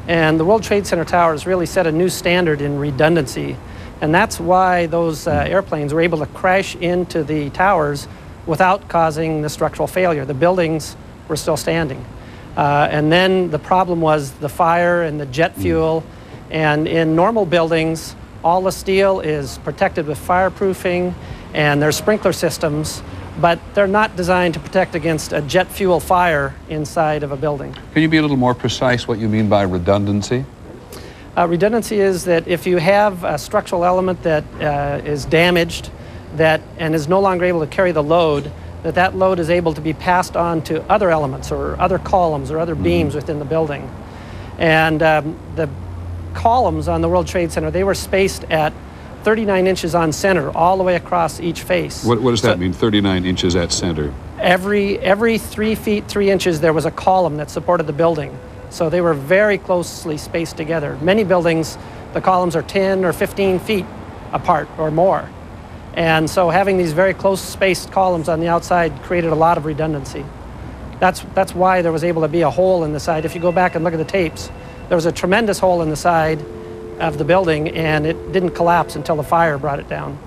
And the World Trade Center towers really set a new standard in redundancy. And that's why those airplanes were able to crash into the towers without causing the structural failure. The buildings were still standing. And then the problem was the fire and the jet fuel. And in normal buildings, all the steel is protected with fireproofing, and there's sprinkler systems, but they're not designed to protect against a jet fuel fire inside of a building. Can you be a little more precise what you mean by redundancy? Redundancy is that if you have a structural element that is damaged and is no longer able to carry the load, that load is able to be passed on to other elements or other columns or other beams within the building. And the columns on the World Trade Center, they were spaced at 39 inches on center all the way across each face. What does that mean, 39 inches at center? Every 3 feet 3 inches there was a column that supported the building. So they were very closely spaced together. Many buildings, the columns are 10 or 15 feet apart or more. And so having these very close spaced columns on the outside created a lot of redundancy. That's why there was able to be a hole in the side. If you go back and look at the tapes, there was a tremendous hole in the side of the building, and it didn't collapse until the fire brought it down.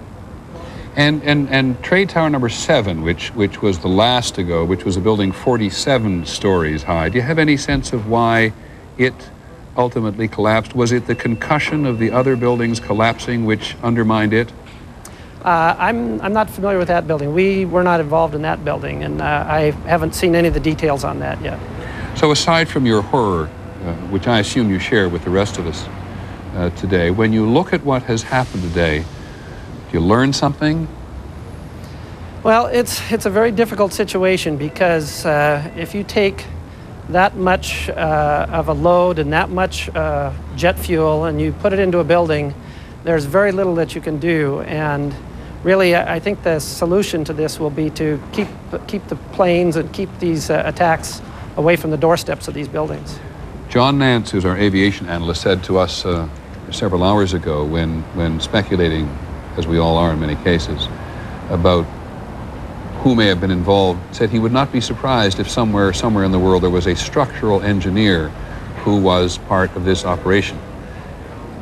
And Trade Tower number 7, which was the last to go, which was a building 47 stories high, do you have any sense of why it ultimately collapsed? Was it the concussion of the other buildings collapsing which undermined it? I'm not familiar with that building. We were not involved in that building, and I haven't seen any of the details on that yet. So aside from your horror, which I assume you share with the rest of us today, when you look at what has happened today, do you learn something? Well, it's a very difficult situation because if you take that much of a load and that much jet fuel and you put it into a building, there's very little that you can do. And really, I think the solution to this will be to keep the planes and keep these attacks away from the doorsteps of these buildings. John Nance, who's our aviation analyst, said to us several hours ago when speculating, as we all are in many cases, about who may have been involved, said he would not be surprised if somewhere in the world there was a structural engineer who was part of this operation.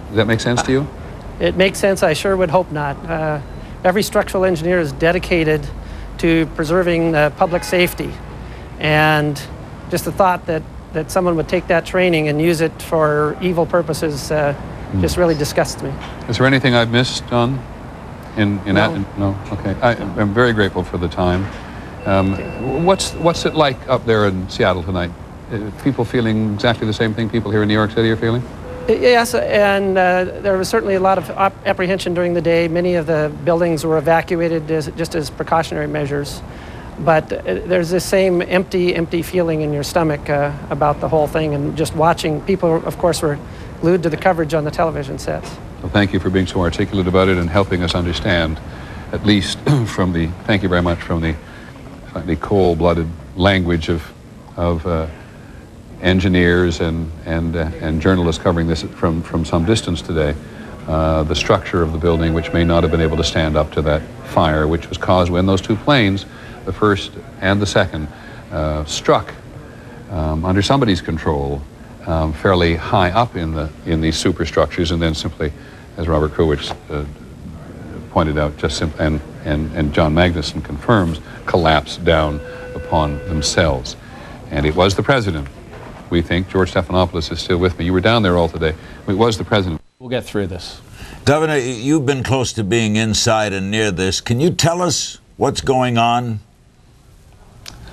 Does that make sense to you? It makes sense. I sure would hope not. Every structural engineer is dedicated to preserving public safety. And just the thought that someone would take that training and use it for evil purposes just really disgusts me. Is there anything I've missed, John? No. No? Okay. I'm very grateful for the time. What's it like up there in Seattle tonight? People feeling exactly the same thing people here in New York City are feeling? Yes, and there was certainly a lot of apprehension during the day. Many of the buildings were evacuated just as precautionary measures. But there's this same empty feeling in your stomach about the whole thing. And just watching, people, of course, were glued to the coverage on the television sets. Well, thank you for being so articulate about it and helping us understand, at least from the, thank you very much, from the slightly cold-blooded language of engineers and journalists covering this from some distance today, the structure of the building, which may not have been able to stand up to that fire, which was caused when those two planes, the first and the second, struck under somebody's control fairly high up in these superstructures, and then simply, as Robert Krulwich pointed out, and John Magnuson confirms, collapsed down upon themselves. And it was the president, we think. George Stephanopoulos is still with me. You were down there all today. It was the president. We'll get through this. Governor, you've been close to being inside and near this. Can you tell us what's going on?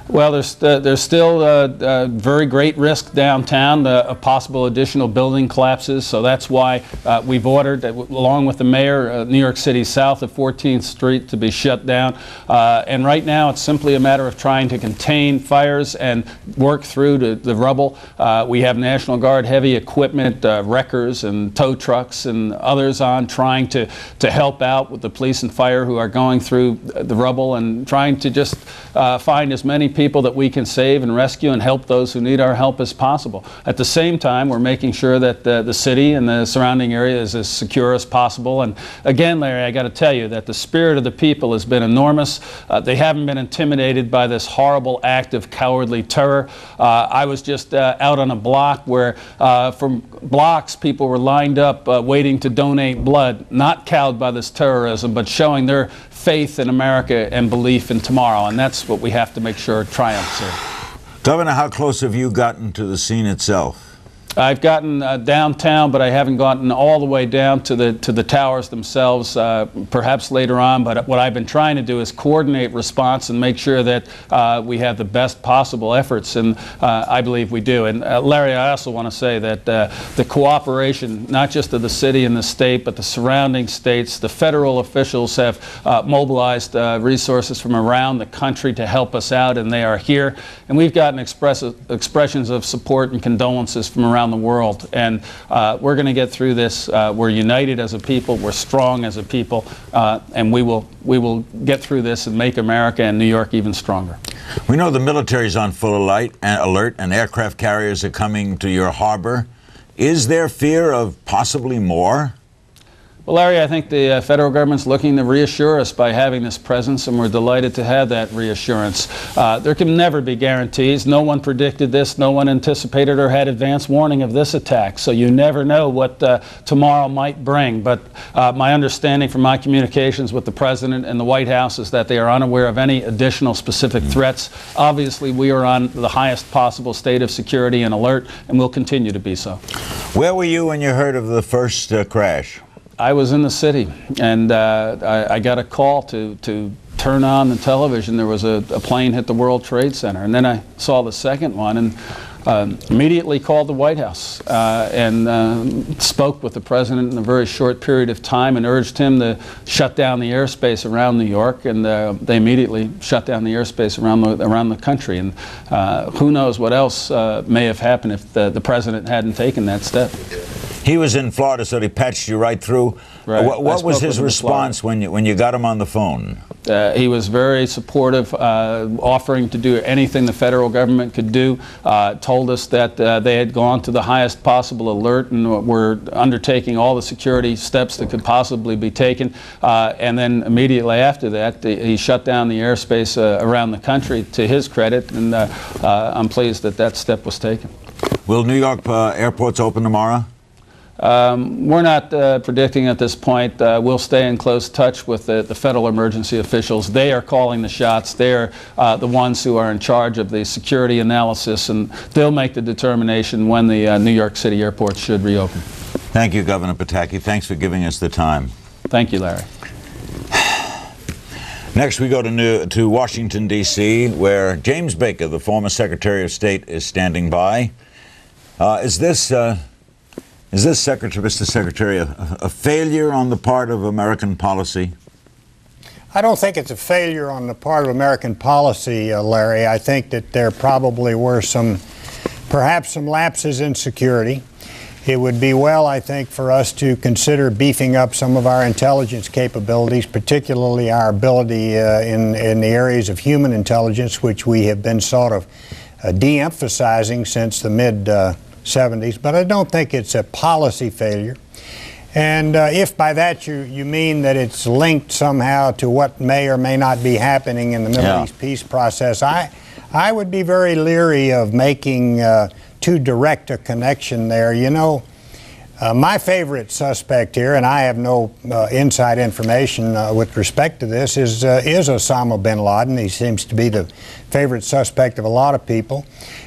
Well, there's still very great risk downtown of possible additional building collapses. So that's why we've ordered, along with the mayor, New York City south of 14th Street to be shut down. And right now it's simply a matter of trying to contain fires and work through the rubble. We have National Guard heavy equipment, wreckers and tow trucks and others on trying to help out with the police and fire who are going through the rubble and trying to just find as many people that we can save and rescue and help those who need our help as possible. At the same time, we're making sure that the city and the surrounding area is as secure as possible. And again, Larry, I got to tell you that the spirit of the people has been enormous. They haven't been intimidated by this horrible act of cowardly terror. I was just out on a block where from blocks people were lined up waiting to donate blood, not cowed by this terrorism, but showing their faith in America and belief in tomorrow. And that's what we have to make sure triumphs here. Governor, how close have you gotten to the scene itself? I've gotten downtown, but I haven't gotten all the way down to the towers themselves, perhaps later on. But what I've been trying to do is coordinate response and make sure that we have the best possible efforts, and I believe we do. And Larry, I also want to say that the cooperation, not just of the city and the state, but the surrounding states, the federal officials have mobilized resources from around the country to help us out, and they are here. And we've gotten expressions of support and condolences from around the world, and we're going to get through this. We're united as a people, we're strong as a people, and we will get through this and make America and New York even stronger. We know the military's on full alert and aircraft carriers are coming to your harbor. Is there fear of possibly more? Well, Larry, I think the federal government's looking to reassure us by having this presence, and we're delighted to have that reassurance. There can never be guarantees. No one predicted this. No one anticipated or had advance warning of this attack. So you never know what tomorrow might bring. But my understanding from my communications with the President and the White House is that they are unaware of any additional specific threats. Obviously, we are on the highest possible state of security and alert, and we'll continue to be so. Where were you when you heard of the first crash? I was in the city, and I got a call to turn on the television. There was a plane hit the World Trade Center, and then I saw the second one, and immediately called the White House and spoke with the president in a very short period of time and urged him to shut down the airspace around New York, and they immediately shut down the airspace around the country. And who knows what else may have happened if the president hadn't taken that step. He was in Florida, so he patched you right through. Right. What was his response when you got him on the phone? He was very supportive, offering to do anything the federal government could do, told us that they had gone to the highest possible alert and were undertaking all the security steps that could possibly be taken. And then immediately after that, he shut down the airspace around the country, to his credit, and I'm pleased that that step was taken. Will New York airports open tomorrow? We're not predicting at this point. We'll stay in close touch with the federal emergency officials. They are calling the shots. They're the ones who are in charge of the security analysis, and they'll make the determination when the New York City airports should reopen. Thank you, Governor Pataki. Thanks for giving us the time. Thank you, Larry. Next, we go to Washington, D.C., where James Baker, the former Secretary of State, is standing by. Is this, Mr. Secretary, a failure on the part of American policy? I don't think it's a failure on the part of American policy, Larry. I think that there probably were perhaps some lapses in security. It would be well, I think, for us to consider beefing up some of our intelligence capabilities, particularly our ability in the areas of human intelligence, which we have been sort of de-emphasizing since the mid-70s. But I don't think it's a policy failure. And if by that you mean that it's linked somehow to what may or may not be happening in the Middle East peace process, I would be very leery of making too direct a connection there. You know, my favorite suspect here, and I have no inside information with respect to this, is Osama bin Laden. He seems to be the favorite suspect of a lot of people.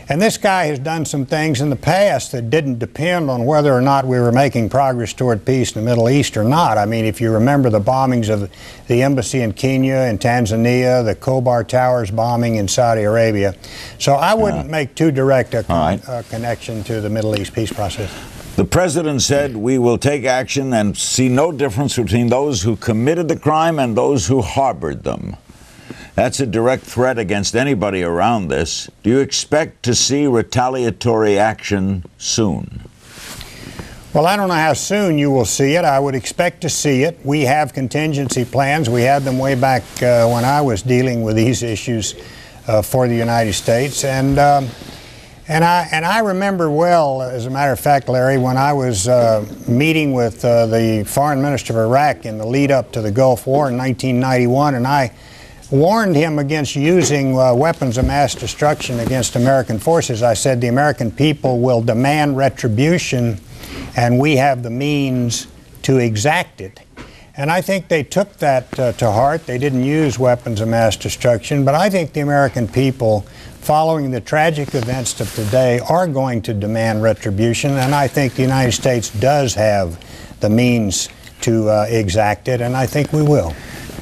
And this guy has done some things in the past that didn't depend on whether or not we were making progress toward peace in the Middle East or not. I mean, if you remember the bombings of the embassy in Kenya and Tanzania, the Khobar Towers bombing in Saudi Arabia. So I wouldn't make too direct a connection to the Middle East peace process. The president said we will take action and see no difference between those who committed the crime and those who harbored them. That's a direct threat against anybody around this. Do you expect to see retaliatory action soon? Well, I don't know how soon you will see it. I would expect to see it. We have contingency plans. We had them way back when I was dealing with these issues for the United States. And I remember well, as a matter of fact, Larry, when I was meeting with the foreign minister of Iraq in the lead up to the Gulf War in 1991, and I warned him against using weapons of mass destruction against American forces. I said the American people will demand retribution, and we have the means to exact it. And I think they took that to heart. They didn't use weapons of mass destruction, but I think the American people, following the tragic events of today, are going to demand retribution, and I think the United States does have the means to exact it, and I think we will.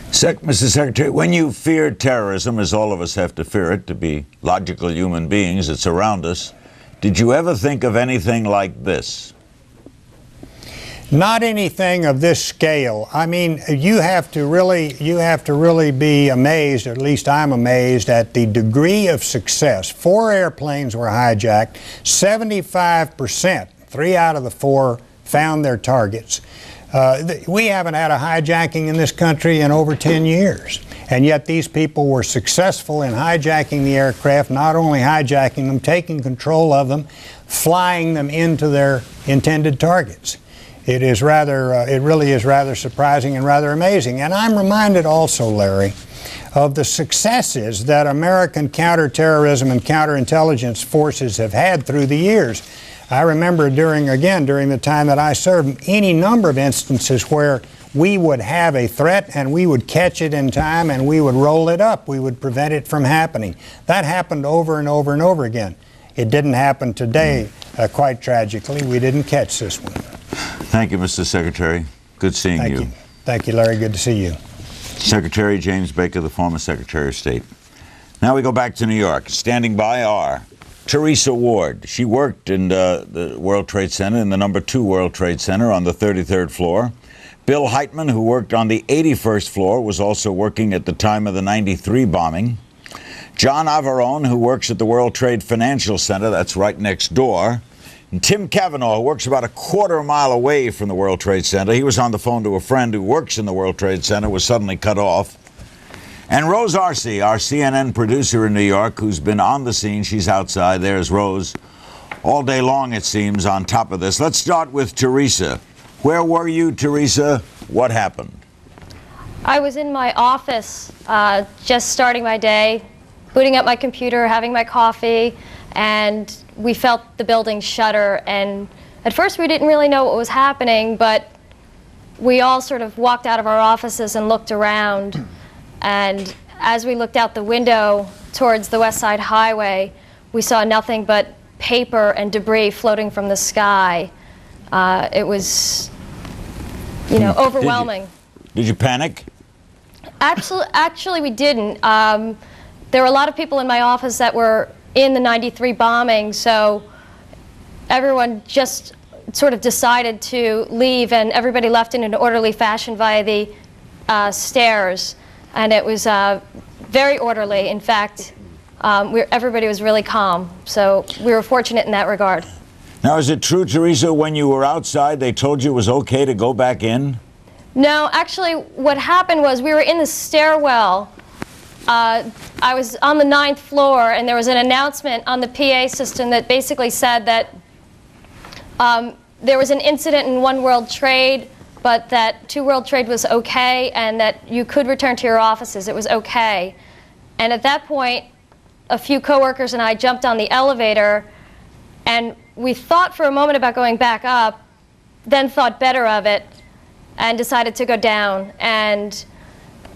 Mr. Secretary, when you fear terrorism, as all of us have to fear it to be logical human beings, it's around us, did you ever think of anything like this? Not anything of this scale. I mean, you have to really be amazed, or at least I'm amazed, at the degree of success. 4 airplanes were hijacked. 75%, 3 out of the 4, found their targets. We haven't had a hijacking in this country in over 10 years. And yet these people were successful in hijacking the aircraft, not only hijacking them, taking control of them, flying them into their intended targets. It really is rather surprising and rather amazing. And I'm reminded also, Larry, of the successes that American counterterrorism and counterintelligence forces have had through the years. I remember during the time that I served, any number of instances where we would have a threat and we would catch it in time and we would roll it up. We would prevent it from happening. That happened over and over and over again. It didn't happen today, quite tragically. We didn't catch this one. Thank you, Mr. Secretary. Good seeing you. Thank you, Larry. Good to see you. Secretary James Baker, the former Secretary of State. Now we go back to New York. Standing by are Teresa Ward. She worked in the World Trade Center, in the number 2 World Trade Center on the 33rd floor. Bill Heitman, who worked on the 81st floor, was also working at the time of the 93 bombing. John Avarone, who works at the World Trade Financial Center, that's right next door. And Tim Cavanaugh, who works about a quarter mile away from the World Trade Center. He was on the phone to a friend who works in the World Trade Center, was suddenly cut off. And Rose Arce, our CNN producer in New York, who's been on the scene. She's outside. There's Rose. All day long, it seems, on top of this. Let's start with Teresa. Where were you, Teresa? What happened? I was in my office, just starting my day, booting up my computer, having my coffee, and we felt the building shudder. And at first, we didn't really know what was happening, but we all sort of walked out of our offices and looked around. And as we looked out the window towards the West Side Highway, we saw nothing but paper and debris floating from the sky. It was, you know, overwhelming. Did you panic? Actually, we didn't. There were a lot of people in my office that were in the 93 bombing, so everyone just sort of decided to leave, and everybody left in an orderly fashion via the stairs. And it was very orderly. In fact, everybody was really calm. So we were fortunate in that regard. Now, is it true, Teresa, when you were outside, they told you it was okay to go back in? No, actually, what happened was we were in the stairwell. I was on the 9th floor, and there was an announcement on the PA system that basically said that there was an incident in One World Trade, but that 2 World Trade was okay, and that you could return to your offices. It was okay. And at that point, a few coworkers and I jumped on the elevator, and we thought for a moment about going back up, then thought better of it, and decided to go down. And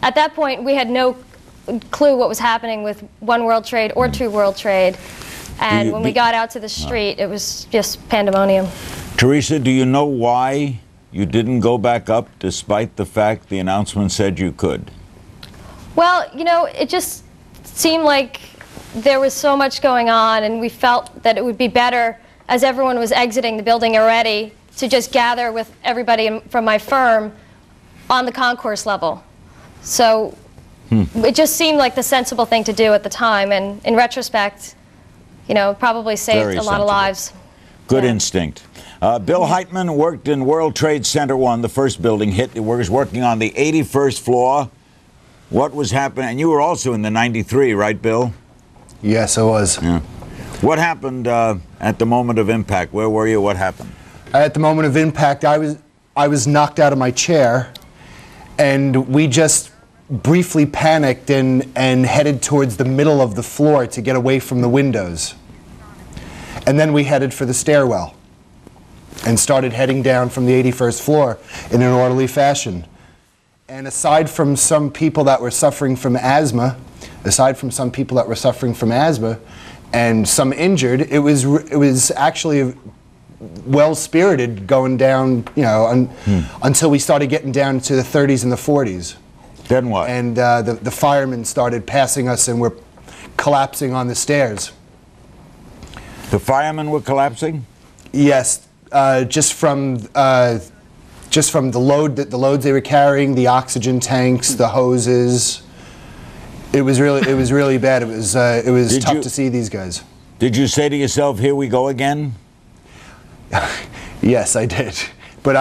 at that point, we had no clue what was happening with One World Trade or 2 World Trade. And when we got out to the street, it was just pandemonium. Teresa, do you know why you didn't go back up despite the fact the announcement said you could? Well, you know, it just seemed like there was so much going on, and we felt that it would be better, as everyone was exiting the building already, to just gather with everybody from my firm on the concourse level. So it just seemed like the sensible thing to do at the time, and in retrospect, you know, probably saved a lot of lives. Good instinct. Bill Heitman worked in World Trade Center 1, the first building hit. He was working on the 81st floor. What was happening? And you were also in the 93, right, Bill? Yes, I was. Yeah. What happened at the moment of impact? Where were you? What happened? At the moment of impact, I was knocked out of my chair, and we just briefly panicked and headed towards the middle of the floor to get away from the windows. And then we headed for the stairwell and started heading down from the 81st floor in an orderly fashion. And aside from some people that were suffering from asthma, and some injured, it was actually well-spirited going down, you know, until we started getting down to the 30s and the 40s. Then what? And the firemen started passing us, and we're collapsing on the stairs. The firemen were collapsing? Yes, just from the loads they were carrying, the oxygen tanks, the hoses. It was really bad. It was tough to see these guys. Did you say to yourself, "Here we go again"? Yes, I did. But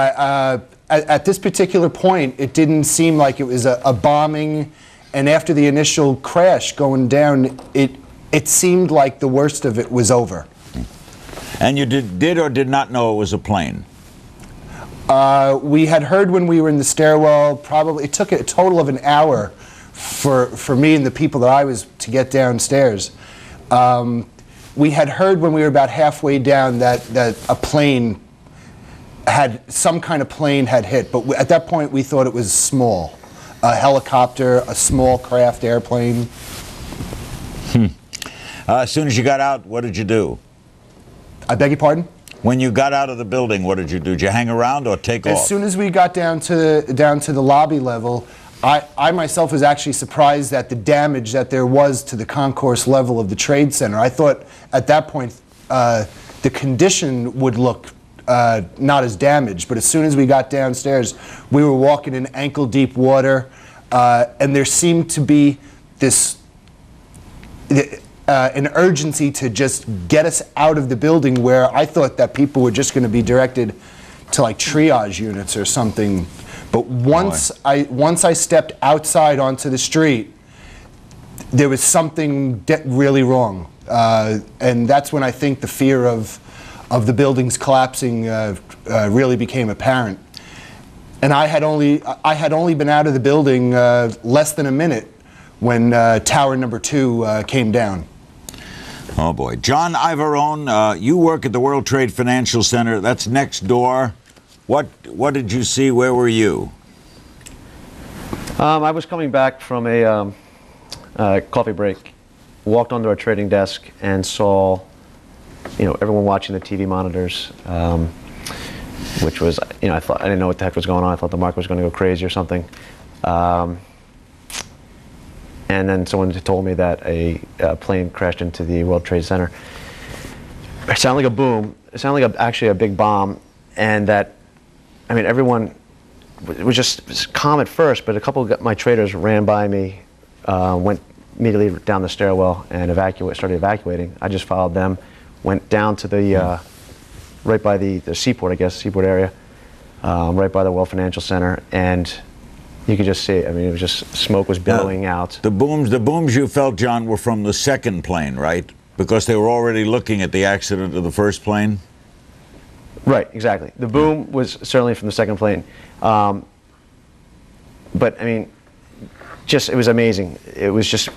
at this particular point, it didn't seem like it was a bombing. And after the initial crash going down, it seemed like the worst of it was over. And you did or did not know it was a plane? We had heard when we were in the stairwell. Probably it took a total of an hour for me and the people that I was to get downstairs. We had heard when we were about halfway down that some kind of plane had hit, but at that point we thought it was small, a helicopter, a small craft airplane. As soon as you got out, what did you do? I beg your pardon? When you got out of the building, what did you do? Did you hang around or take off? As soon as we got down to the lobby level, I myself was actually surprised at the damage that there was to the concourse level of the Trade Center. I thought at that point the condition would look not as damaged, but as soon as we got downstairs, we were walking in ankle-deep water, and there seemed to be this an urgency to just get us out of the building, where I thought that people were just going to be directed to like triage units or something. But once I stepped outside onto the street, there was something really wrong, and that's when I think the fear of the buildings collapsing really became apparent. And I had only been out of the building less than a minute when tower number 2 came down. Oh boy, John Ivarone, you work at the World Trade Financial Center. That's next door. What did you see? Where were you? I was coming back from a coffee break, walked onto our trading desk and saw, everyone watching the TV monitors, which was, I didn't know what the heck was going on. I thought the market was going to go crazy or something. And then someone told me that a plane crashed into the World Trade Center. It sounded like a boom. It sounded like actually a big bomb, and that, everyone was just calm at first, but a couple of my traders ran by me, went immediately down the stairwell and started evacuating. I just followed them, went down to the, right by the seaport, seaport area, right by the World Financial Center, and you could just see it. It was just, smoke was billowing out. The booms you felt, John, were from the second plane, right? Because they were already looking at the accident of the first plane? Right, exactly. The boom was certainly from the second plane. But it was amazing. It was just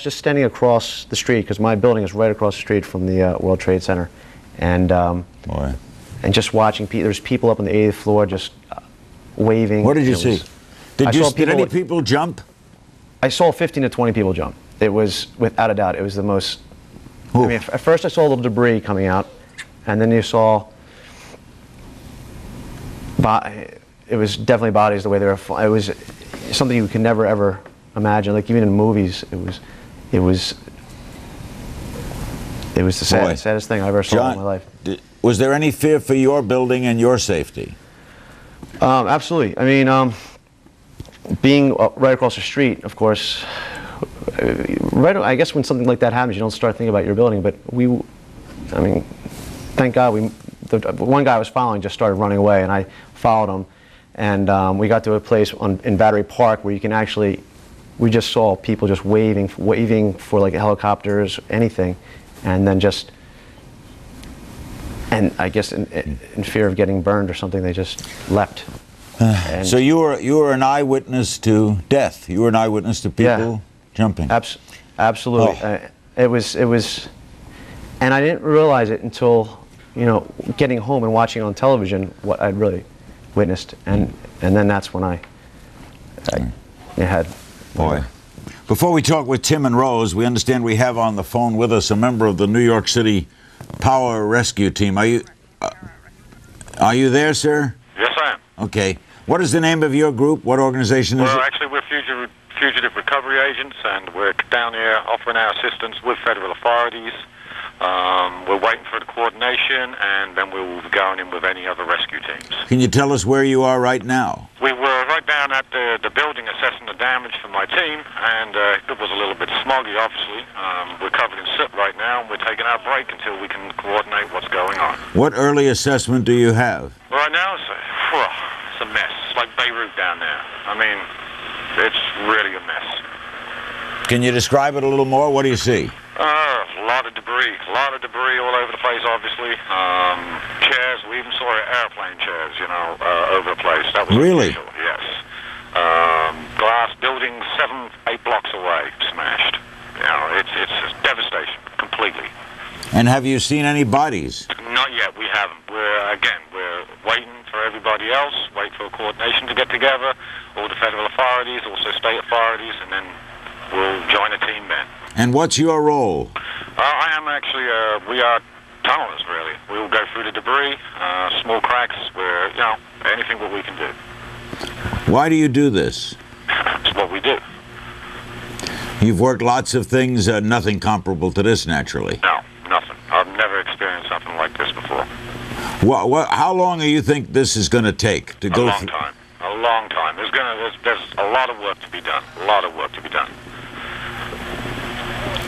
standing across the street, because my building is right across the street from the World Trade Center. And just watching people, there's people up on the 8th floor just waving. What did you see? Did any people jump? I saw 15 to 20 people jump. It was, without a doubt, it was the most, at first I saw a little debris coming out, and then you saw, it was definitely bodies the way they were flying. It was something you could never ever imagine. Like even in movies, it was the saddest thing I ever saw in my life. Was there any fear for your building and your safety? Absolutely. Being right across the street, of course, I guess when something like that happens, you don't start thinking about your building. But thank God, the one guy I was following just started running away, and I followed him. And we got to a place in Battery Park where you can actually, we just saw people just waving for like helicopters, anything, and then just, and I guess in fear of getting burned or something, they just leapt. So you were an eyewitness to death. You were an eyewitness to people jumping. Absolutely. Oh. It was, and I didn't realize it until, getting home and watching on television what I'd really witnessed, and then that's when I had. Boy. Before we talk with Tim and Rose, we understand we have on the phone with us a member of the New York City Power Rescue Team. Are you there, sir? Yes, I am. Okay. What is the name of your group? What organization is it? Well, actually, we're fugitive recovery agents, and we're down here offering our assistance with federal authorities. We're waiting for the coordination, and then we'll be going in with any other rescue teams. Can you tell us where you are right now? We were right down at the building assessing the damage for my team, and it was a little bit smoggy, obviously. We're covered in soot right now, and we're taking our break until we can coordinate what's going on. What early assessment do you have? Right now, it's a mess. It's like Beirut down there. It's really a mess. Can you describe it a little more? What do you see? A lot of debris all over the place, obviously. Chairs, we even saw airplane chairs, over the place. That was really? Unusual, yes. Glass buildings 7-8 blocks away, smashed. It's devastation, completely. And have you seen any bodies? Not yet, we haven't. We're waiting for everybody else, wait for coordination to get together, all the federal authorities, also state authorities, and then we'll join a team then. And what's your role? I am actually, we are tunnelers, really. We will go through the debris, small cracks, anything what we can do. Why do you do this? You've worked lots of things, nothing comparable to this, naturally. No, nothing. I've never experienced something like this before. How long do you think this is going to take to go through? A long time. There's a lot of work to be done. A lot of work to be done.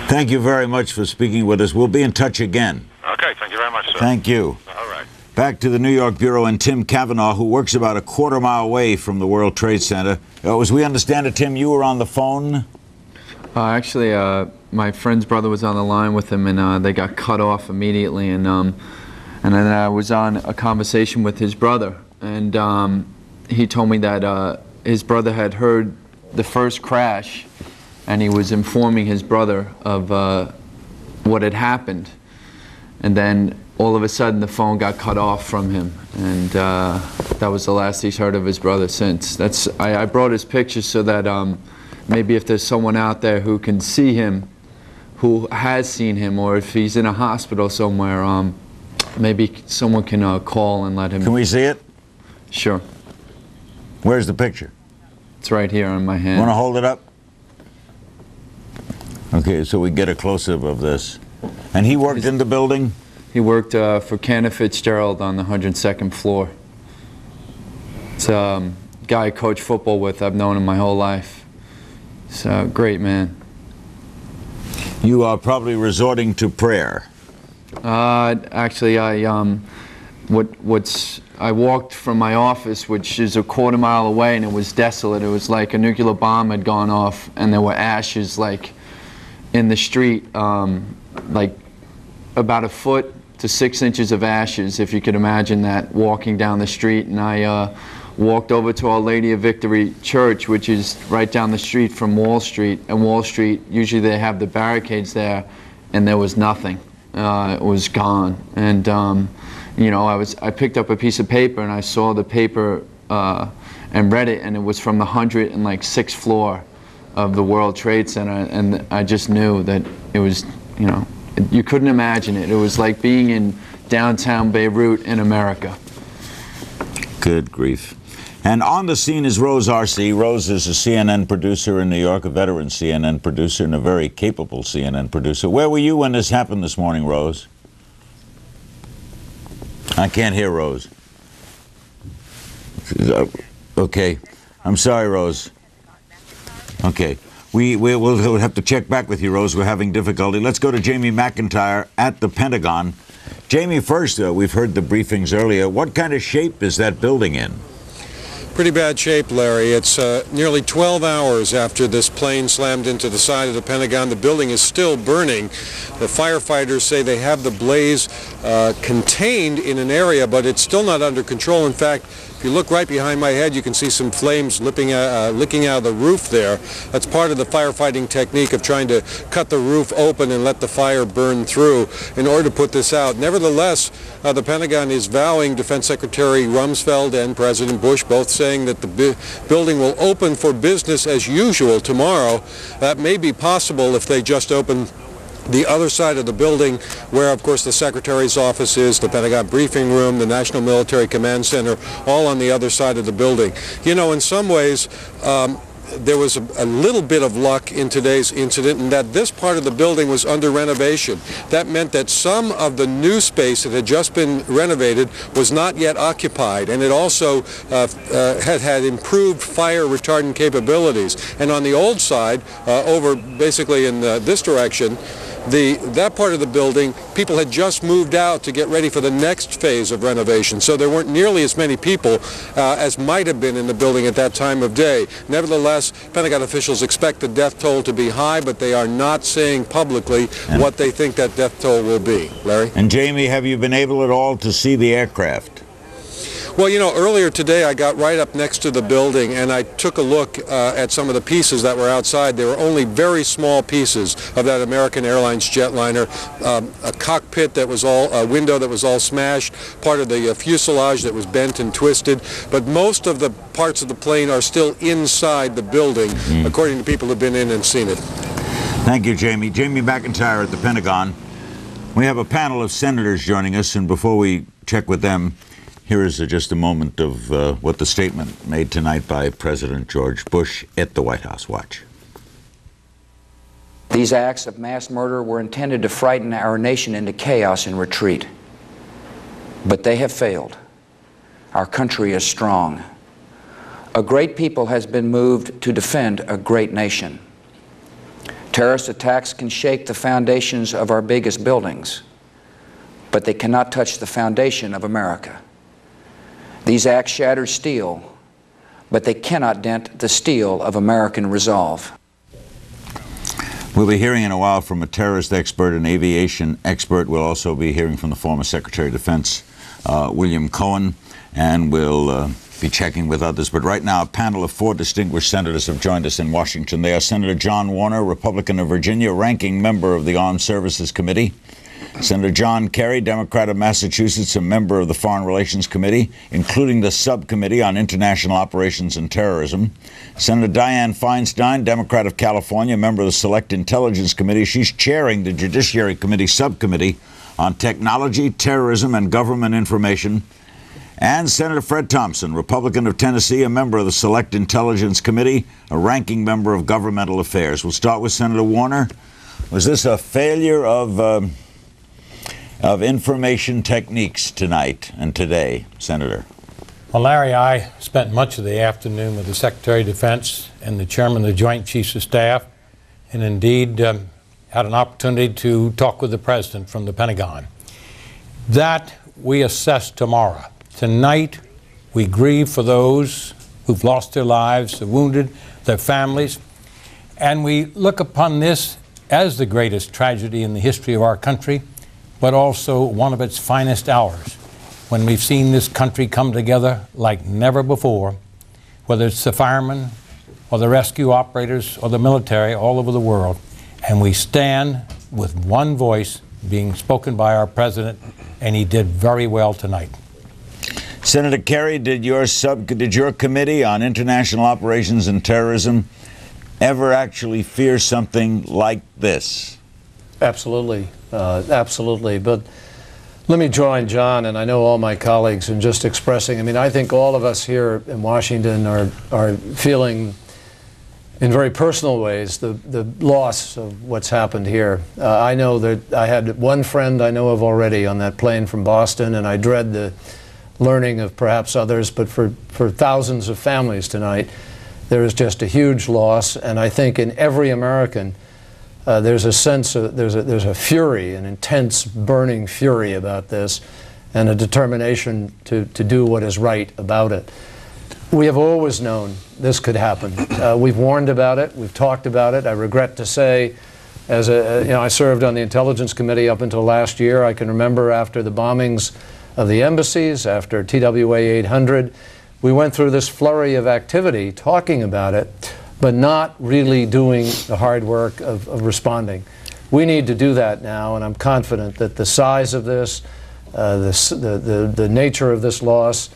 Thank you very much for speaking with us. We'll be in touch again. Okay, thank you very much, sir. Thank you. All right. Back to the New York Bureau and Tim Cavanaugh, who works about a quarter-mile away from the World Trade Center. As we understand it, Tim, you were on the phone? Actually, my friend's brother was on the line with him, and they got cut off immediately. And then I was on a conversation with his brother, and he told me that his brother had heard the first crash, and he was informing his brother of what had happened. And then all of a sudden the phone got cut off from him, and that was the last he's heard of his brother since. I brought his picture so that maybe if there's someone out there who can see him, who has seen him, or if he's in a hospital somewhere, maybe someone can call and let him. Can we see it? Sure. Where's the picture? It's right here in my hand. Want to hold it up? Okay, so we get a close-up of this. And he worked in the building? He worked for Cantor Fitzgerald on the 102nd floor. It's a guy I coach football with. I've known him my whole life. He's a great man. You are probably resorting to prayer. Actually, I walked from my office, which is a quarter-mile away, and it was desolate. It was like a nuclear bomb had gone off, and there were ashes like in the street, like about 1 foot to 6 inches of ashes, if you could imagine that, walking down the street. And I walked over to Our Lady of Victory Church, which is right down the street from Wall Street. And Wall Street, usually they have the barricades there, and there was nothing. It was gone. And you know, I picked up a piece of paper, and I saw the paper and read it, and it was from the 106th floor of the World Trade Center, and I just knew that it was, you know, you couldn't imagine it. It was like being in downtown Beirut in America. Good grief. And on the scene is Rose Arce. Rose is a CNN producer in New York, a veteran CNN producer and a very capable CNN producer. Where were you when this happened this morning, Rose? I can't hear Rose. Okay. I'm sorry, Rose. Okay. We'll have to check back with you, Rose. We're having difficulty. Let's go to Jamie McIntyre at the Pentagon. Jamie, first, we've heard the briefings earlier. What kind of shape is that building in? Pretty bad shape, Larry. It's nearly 12 hours after this plane slammed into the side of the Pentagon. The building is still burning. The firefighters say they have the blaze contained in an area, but it's still not under control. In fact, if you look right behind my head, you can see some flames licking out of the roof there. That's part of the firefighting technique of trying to cut the roof open and let the fire burn through in order to put this out. Nevertheless, the Pentagon is vowing, Defense Secretary Rumsfeld and President Bush both saying that the building will open for business as usual tomorrow. That may be possible if they just open the other side of the building, where, of course, the Secretary's office is, the Pentagon briefing room, the National Military Command Center, all on the other side of the building. You know, in some ways, there was a little bit of luck in today's incident in that this part of the building was under renovation. That meant that some of the new space that had just been renovated was not yet occupied, and it also had improved fire retardant capabilities. And on the old side, over basically in this direction, that part of the building, people had just moved out to get ready for the next phase of renovation, so there weren't nearly as many people as might have been in the building at that time of day. Nevertheless, Pentagon officials expect the death toll to be high, but they are not saying publicly what they think that death toll will be. Larry? And Jamie, have you been able at all to see the aircraft? Well, you know, earlier today I got right up next to the building and I took a look at some of the pieces that were outside. There were only very small pieces of that American Airlines jetliner, a cockpit that was all, a window that was all smashed, part of the fuselage that was bent and twisted, but most of the parts of the plane are still inside the building, according to people who have been in and seen it. Thank you, Jamie. Jamie McIntyre at the Pentagon. We have a panel of senators joining us, and before we check with them, here is just a moment of what the statement made tonight by President George Bush at the White House. Watch. These acts of mass murder were intended to frighten our nation into chaos and retreat. But they have failed. Our country is strong. A great people has been moved to defend a great nation. Terrorist attacks can shake the foundations of our biggest buildings, but they cannot touch the foundation of America. These acts shattered steel, but they cannot dent the steel of American resolve. We'll be hearing in a while from a terrorist expert, an aviation expert. We'll also be hearing from the former Secretary of Defense, William Cohen, and we'll be checking with others. But right now, a panel of 4 distinguished senators have joined us in Washington. They are Senator John Warner, Republican of Virginia, ranking member of the Armed Services Committee; Senator John Kerry, Democrat of Massachusetts, a member of the Foreign Relations Committee, including the Subcommittee on International Operations and Terrorism; Senator Dianne Feinstein, Democrat of California, member of the Select Intelligence Committee. She's chairing the Judiciary Committee Subcommittee on Technology, Terrorism, and Government Information; and Senator Fred Thompson, Republican of Tennessee, a member of the Select Intelligence Committee, a ranking member of Governmental Affairs. We'll start with Senator Warner. Was this a failure of information techniques tonight and today, Senator? Well, Larry, I spent much of the afternoon with the Secretary of Defense and the Chairman of the Joint Chiefs of Staff, and indeed had an opportunity to talk with the President from the Pentagon. That we assess tomorrow. Tonight, we grieve for those who've lost their lives, the wounded, their families, and we look upon this as the greatest tragedy in the history of our country, but also one of its finest hours, when we've seen this country come together like never before, whether it's the firemen or the rescue operators or the military all over the world, and we stand with one voice being spoken by our President, and he did very well tonight. Senator Kerry, did your committee on international operations and terrorism ever actually fear something like this? Absolutely, absolutely. But let me join John, and I know all my colleagues, in just expressing, I think all of us here in Washington are feeling in very personal ways the loss of what's happened here. I know that I had one friend I know of already on that plane from Boston, and I dread the learning of perhaps others, but for thousands of families tonight, there is just a huge loss. And I think in every American, there's a sense of, there's a fury, an intense burning fury about this, and a determination to do what is right about it. We have always known this could happen. We've warned about it, we've talked about it. I regret to say, as I served on the Intelligence Committee up until last year. I can remember after the bombings of the embassies, after TWA 800, we went through this flurry of activity talking about it, but not really doing the hard work of responding. We need to do that now, and I'm confident that the size of this, the nature of this loss,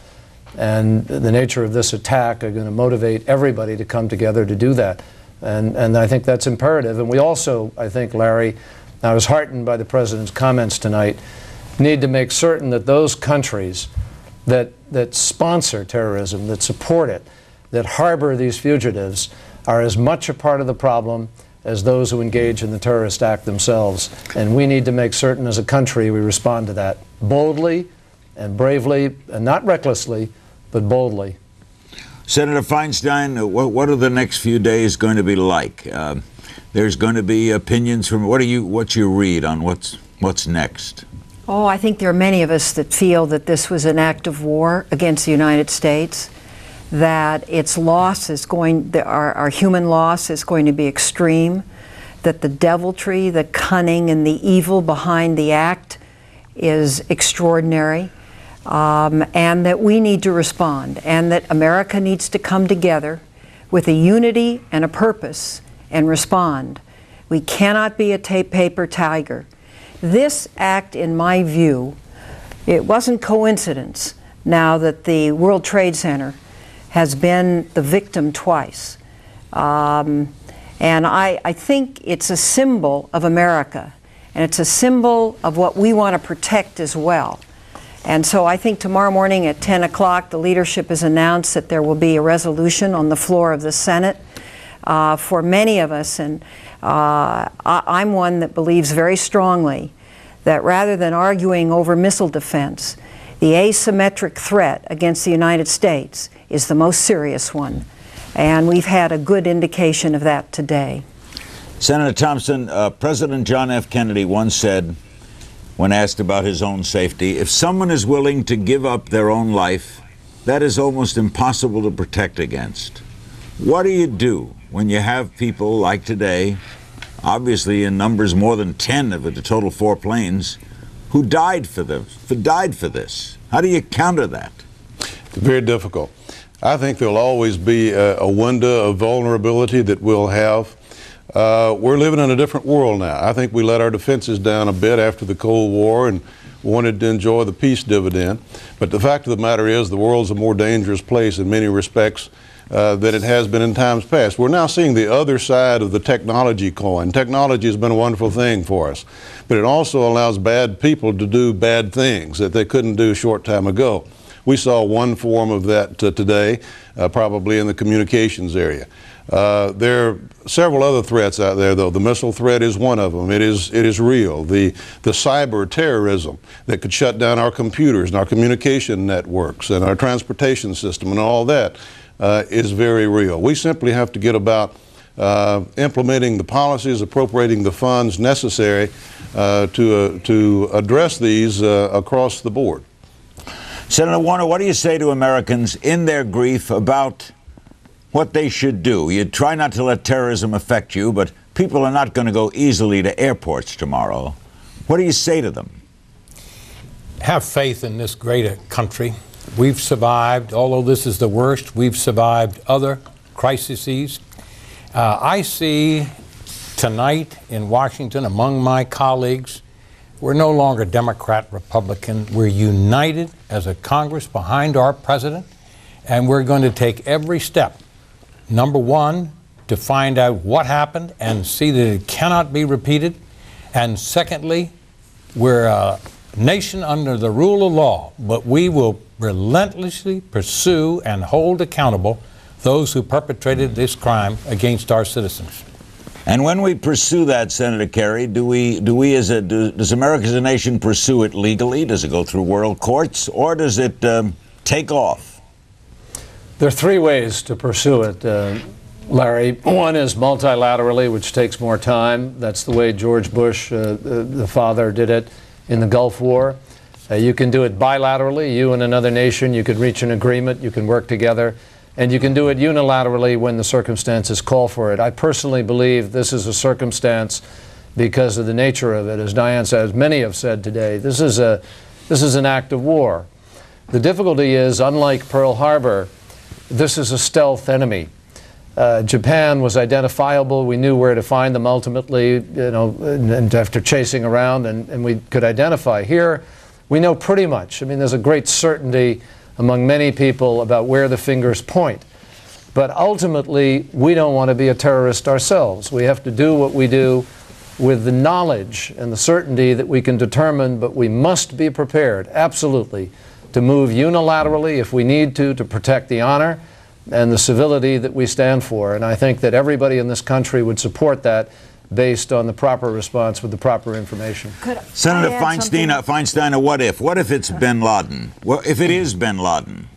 and the nature of this attack are going to motivate everybody to come together to do that. And I think that's imperative. And we also, I think, Larry, I was heartened by the President's comments tonight, need to make certain that those countries that sponsor terrorism, that support it, that harbor these fugitives, are as much a part of the problem as those who engage in the terrorist act themselves. And we need to make certain as a country we respond to that boldly and bravely, and not recklessly, but boldly. Senator Feinstein, what are the next few days going to be like? There's going to be opinions from, what's your read on what's next? Oh, I think there are many of us that feel that this was an act of war against the United States, that its loss is our human loss is going to be extreme, that the deviltry, the cunning, and the evil behind the act is extraordinary, and that we need to respond, and that America needs to come together with a unity and a purpose and respond. We cannot be a paper tiger. This act, in my view, it wasn't coincidence now that the World Trade Center has been the victim twice. And I think it's a symbol of America, and it's a symbol of what we want to protect as well. And so I think tomorrow morning at 10 o'clock, the leadership has announced that there will be a resolution on the floor of the Senate for many of us, and I'm one that believes very strongly that rather than arguing over missile defense, the asymmetric threat against the United States is the most serious one. And we've had a good indication of that today. Senator Thompson, President John F. Kennedy once said, when asked about his own safety, if someone is willing to give up their own life, that is almost impossible to protect against. What do you do when you have people like today, obviously in numbers more than 10 of the total 4 planes, who died for this? How do you counter that? Very difficult. I think there'll always be a window of vulnerability that we'll have. We're living in a different world now. I think we let our defenses down a bit after the Cold War and wanted to enjoy the peace dividend. But the fact of the matter is the world's a more dangerous place in many respects than it has been in times past. We're now seeing the other side of the technology coin. Technology has been a wonderful thing for us, but it also allows bad people to do bad things that they couldn't do a short time ago. We saw one form of that today, probably in the communications area. There are several other threats out there, though. The missile threat is one of them. It is real. The cyber terrorism that could shut down our computers and our communication networks and our transportation system and all that is very real. We simply have to get about implementing the policies, appropriating the funds necessary to address these across the board. Senator Warner, what do you say to Americans in their grief about what they should do? You try not to let terrorism affect you, but people are not going to go easily to airports tomorrow. What do you say to them? Have faith in this great country. We've survived, although this is the worst, we've survived other crises. I see tonight in Washington among my colleagues, we're no longer Democrat, Republican. We're united as a Congress behind our president, and we're going to take every step. Number one, to find out what happened and see that it cannot be repeated. And secondly, we're a nation under the rule of law, but we will relentlessly pursue and hold accountable those who perpetrated this crime against our citizens. And when we pursue that, Senator Kerry, does America as a nation pursue it legally? Does it go through world courts, or does it take off? There are 3 ways to pursue it, Larry. One is multilaterally, which takes more time. That's the way George Bush, the father, did it in the Gulf War. You can do it bilaterally. You and another nation, you can reach an agreement, you can work together. And you can do it unilaterally when the circumstances call for it. I personally believe this is a circumstance because of the nature of it. As Diane said, as many have said today, this is an act of war. The difficulty is, unlike Pearl Harbor, this is a stealth enemy. Japan was identifiable. We knew where to find them ultimately, and after chasing around, and we could identify. Here, we know pretty much. I mean, there's a great certainty among many people about where the fingers point. But ultimately, we don't want to be a terrorist ourselves. We have to do what we do with the knowledge and the certainty that we can determine, but we must be prepared, absolutely, to move unilaterally if we need to protect the honor and the civility that we stand for. And I think that everybody in this country would support that based on the proper response with the proper information. Senator Feinstein, what if? What if it's bin Laden? Well, if it is bin Laden,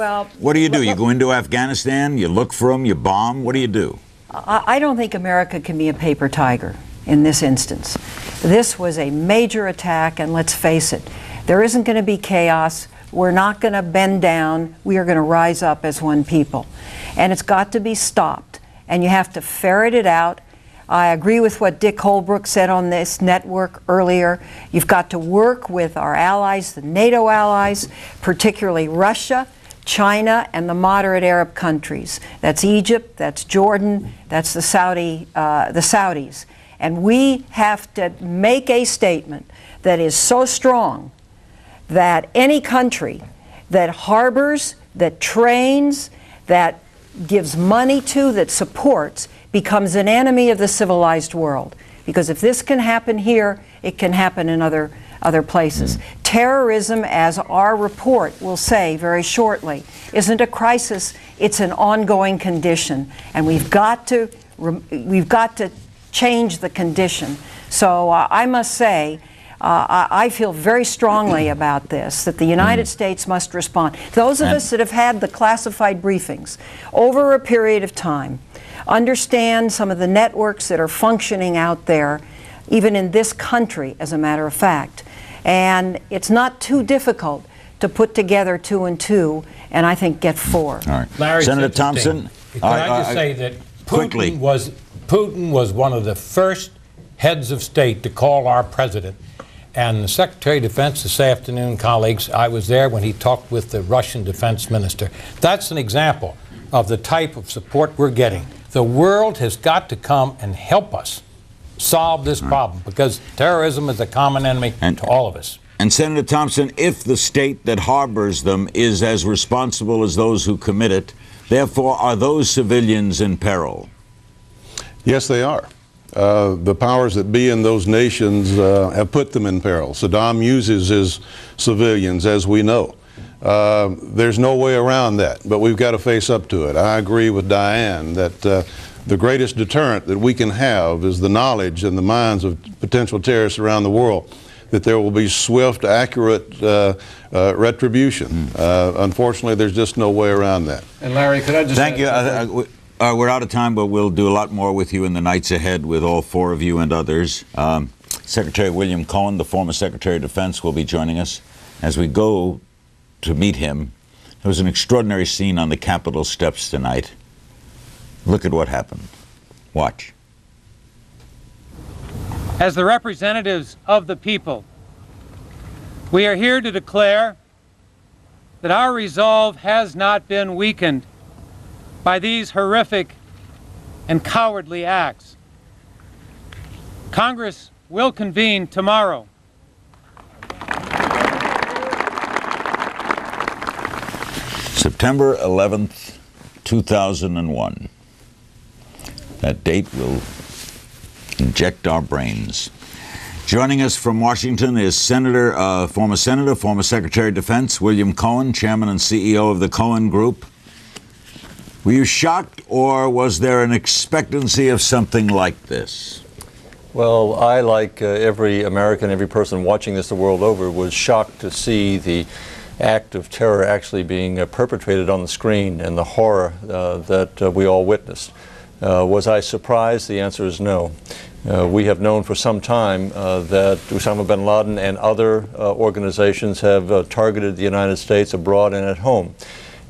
what do? You go into Afghanistan, you look for him, you bomb, what do you do? I don't think America can be a paper tiger in this instance. This was a major attack, and let's face it, there isn't going to be chaos. We're not going to bend down. We are going to rise up as one people. And it's got to be stopped, and you have to ferret it out. I agree with what Dick Holbrooke said on this network earlier. You've got to work with our allies, the NATO allies, particularly Russia, China, and the moderate Arab countries. That's Egypt, that's Jordan, that's the Saudis. And we have to make a statement that is so strong that any country that harbors, that trains, that gives money to, that supports, becomes an enemy of the civilized world. Because if this can happen here, it can happen in other other places. Terrorism, as our report will say very shortly, isn't a crisis, it's an ongoing condition. And we've got to change the condition. So I must say, I feel very strongly about this, that the United States must respond. Those of us that have had the classified briefings over a period of time understand some of the networks that are functioning out there, even in this country, as a matter of fact. And it's not too difficult to put together 2 and 2, and I think get 4. All right. Larry, Senator Thompson? Can I just say that Putin was one of the first heads of state to call our president. And the Secretary of Defense this afternoon, colleagues, I was there when he talked with the Russian defense minister. That's an example of the type of support we're getting. The world has got to come and help us solve this problem, because terrorism is a common enemy to all of us. And Senator Thompson, if the state that harbors them is as responsible as those who commit it, therefore are those civilians in peril? Yes, they are. The powers that be in those nations have put them in peril. Saddam uses his civilians, as we know. There's no way around that, but we've got to face up to it. I agree with Diane that the greatest deterrent that we can have is the knowledge in the minds of potential terrorists around the world that there will be swift, accurate retribution. Unfortunately, there's just no way around that. And Larry, could I just Thank you. We're out of time, but we'll do a lot more with you in the nights ahead with all 4 of you and others. Secretary William Cohen, the former Secretary of Defense, will be joining us. As we go to meet him, there was an extraordinary scene on the Capitol steps tonight. Look at what happened. Watch. As the representatives of the people, we are here to declare that our resolve has not been weakened by these horrific and cowardly acts. Congress will convene tomorrow. September 11th, 2001. That date will inject our brains. Joining us from Washington is former Senator, former Secretary of Defense, William Cohen, Chairman and CEO of the Cohen Group. Were you shocked, or was there an expectancy of something like this? Well, I, like every American, every person watching this the world over, was shocked to see the act of terror actually being perpetrated on the screen and the horror that we all witnessed. Was I surprised? The answer is no. We have known for some time that Osama bin Laden and other organizations have targeted the United States abroad and at home.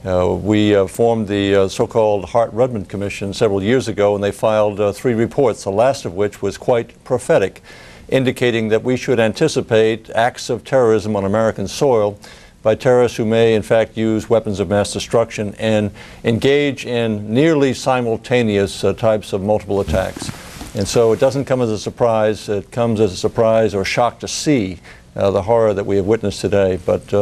We formed the so-called Hart-Rudman Commission several years ago, and they filed 3 reports, the last of which was quite prophetic, indicating that we should anticipate acts of terrorism on American soil by terrorists who may in fact use weapons of mass destruction and engage in nearly simultaneous types of multiple attacks. And so it doesn't come as a surprise. It comes as a surprise or shock to see the horror that we have witnessed today. But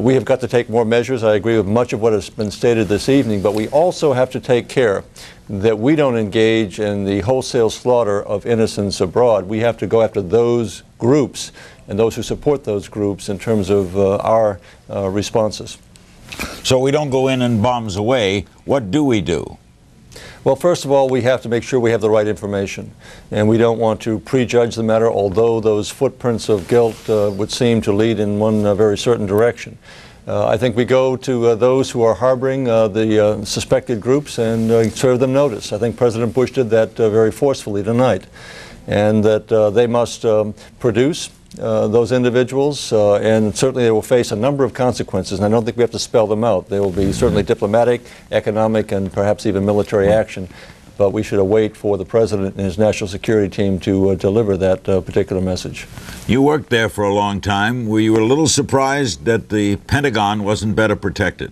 we have got to take more measures. I agree with much of what has been stated this evening, but we also have to take care that we don't engage in the wholesale slaughter of innocents abroad. We have to go after those groups and those who support those groups in terms of our responses. So we don't go in and bombs away. What do we do? Well, first of all, we have to make sure we have the right information. And we don't want to prejudge the matter, although those footprints of guilt would seem to lead in one very certain direction. I think we go to those who are harboring the suspected groups and serve them notice. I think President Bush did that very forcefully tonight. And that they must produce those individuals, and certainly they will face a number of consequences, and I don't think we have to spell them out. They will be certainly diplomatic, economic, and perhaps even military action, but we should await for the President and his national security team to deliver that particular message. You worked there for a long time. Were you a little surprised that the Pentagon wasn't better protected?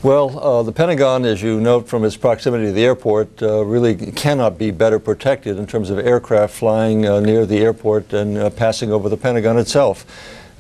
Well, the Pentagon, as you note from its proximity to the airport, really cannot be better protected in terms of aircraft flying near the airport and passing over the Pentagon itself.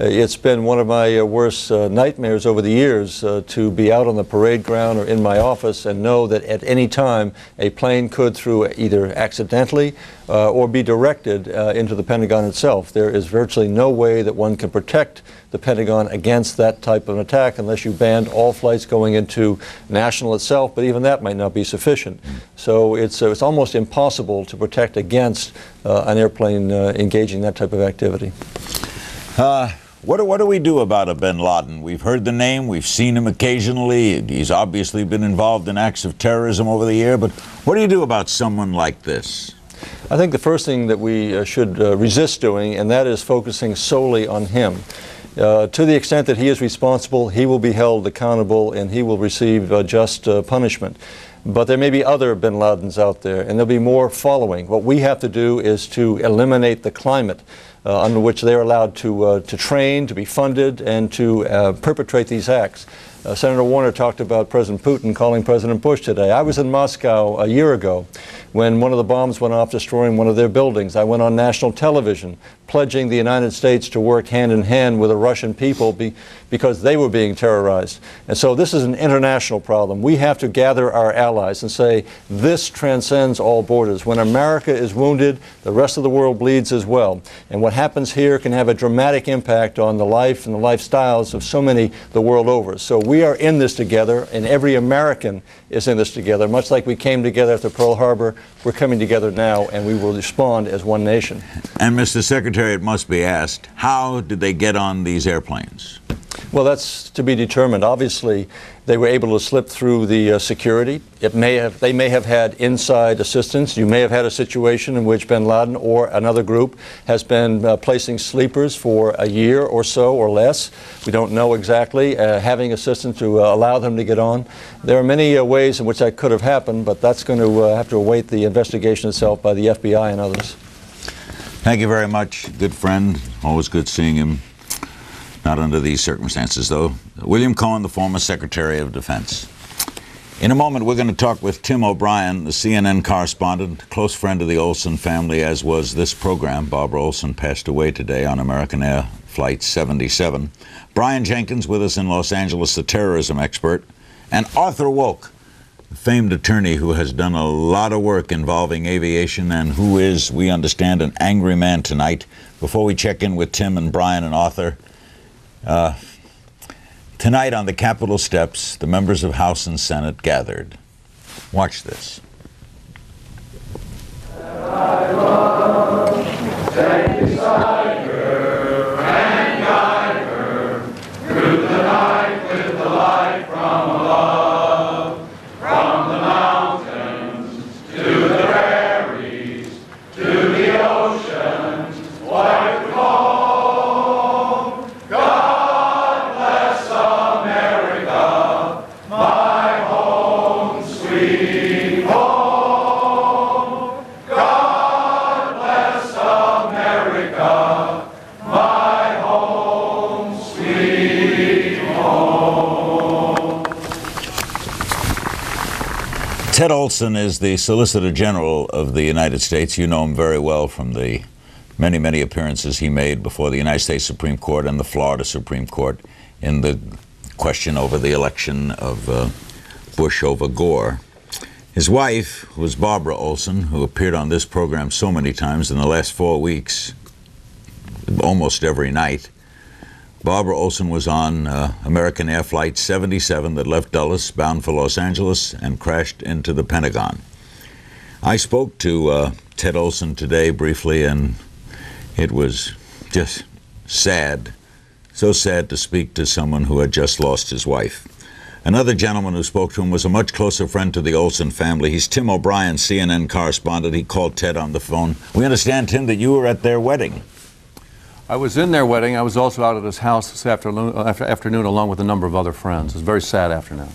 It's been one of my worst nightmares over the years to be out on the parade ground or in my office and know that at any time a plane could, through either accidentally or be directed into the Pentagon itself. There is virtually no way that one can protect the Pentagon against that type of an attack unless you banned all flights going into National itself, but even that might not be sufficient. So it's almost impossible to protect against an airplane engaging that type of activity. What do we do about a bin Laden? We've heard the name, we've seen him occasionally. He's obviously been involved in acts of terrorism over the year, but what do you do about someone like this? I think the first thing that we should resist doing, and that is focusing solely on him. To the extent that he is responsible, he will be held accountable and he will receive just punishment. But there may be other bin Ladens out there, and there'll be more following. What we have to do is to eliminate the climate under which they're allowed to train, to be funded, and to perpetrate these acts. Senator Warner talked about President Putin calling President Bush today. I was in Moscow a year ago when one of the bombs went off, destroying one of their buildings. I went on national television pledging the United States to work hand in hand with the Russian people because they were being terrorized. And so this is an international problem. We have to gather our allies and say this transcends all borders. When America is wounded, the rest of the world bleeds as well. And what happens here can have a dramatic impact on the life and the lifestyles of so many the world over. So we are in this together, and every American is in this together. Much like we came together after Pearl Harbor, we're coming together now, and we will respond as one nation. And Mr. Secretary, it must be asked, how did they get on these airplanes? Well, that's to be determined. Obviously, they were able to slip through the security. They may have had inside assistance. You may have had a situation in which bin Laden or another group has been placing sleepers for a year or so or less. We don't know exactly, having assistance to allow them to get on. There are many ways in which that could have happened, but that's going to have to await the investigation itself by the FBI and others. Thank you very much, good friend. Always good seeing him. Not under these circumstances, though. William Cohen, the former Secretary of Defense. In a moment, we're going to talk with Tim O'Brien, the CNN correspondent, close friend of the Olsen family, as was this program. Barbara Olsen passed away today on American Air Flight 77. Brian Jenkins with us in Los Angeles, the terrorism expert. And Arthur Woke, the famed attorney who has done a lot of work involving aviation and who is, we understand, an angry man tonight. Before we check in with Tim and Brian and Arthur, tonight on the Capitol steps, the members of House and Senate gathered. Watch this. I love, take beside her and guide her through the night with the light from above, from the mountains to the prairies, to the oceans, white with all. Ted Olson is the Solicitor General of the United States. You know him very well from the many, many appearances he made before the United States Supreme Court and the Florida Supreme Court in the question over the election of Bush over Gore. His wife was Barbara Olson, who appeared on this program so many times in the last 4 weeks, almost every night. Barbara Olson was on American Air Flight 77 that left Dulles, bound for Los Angeles, and crashed into the Pentagon. I spoke to Ted Olson today briefly, and it was just sad, so sad to speak to someone who had just lost his wife. Another gentleman who spoke to him was a much closer friend to the Olson family. He's Tim O'Brien, CNN correspondent. He called Ted on the phone. We understand, Tim, that you were at their wedding. I was in their wedding. I was also out at his house this afternoon along with a number of other friends. It was a very sad afternoon.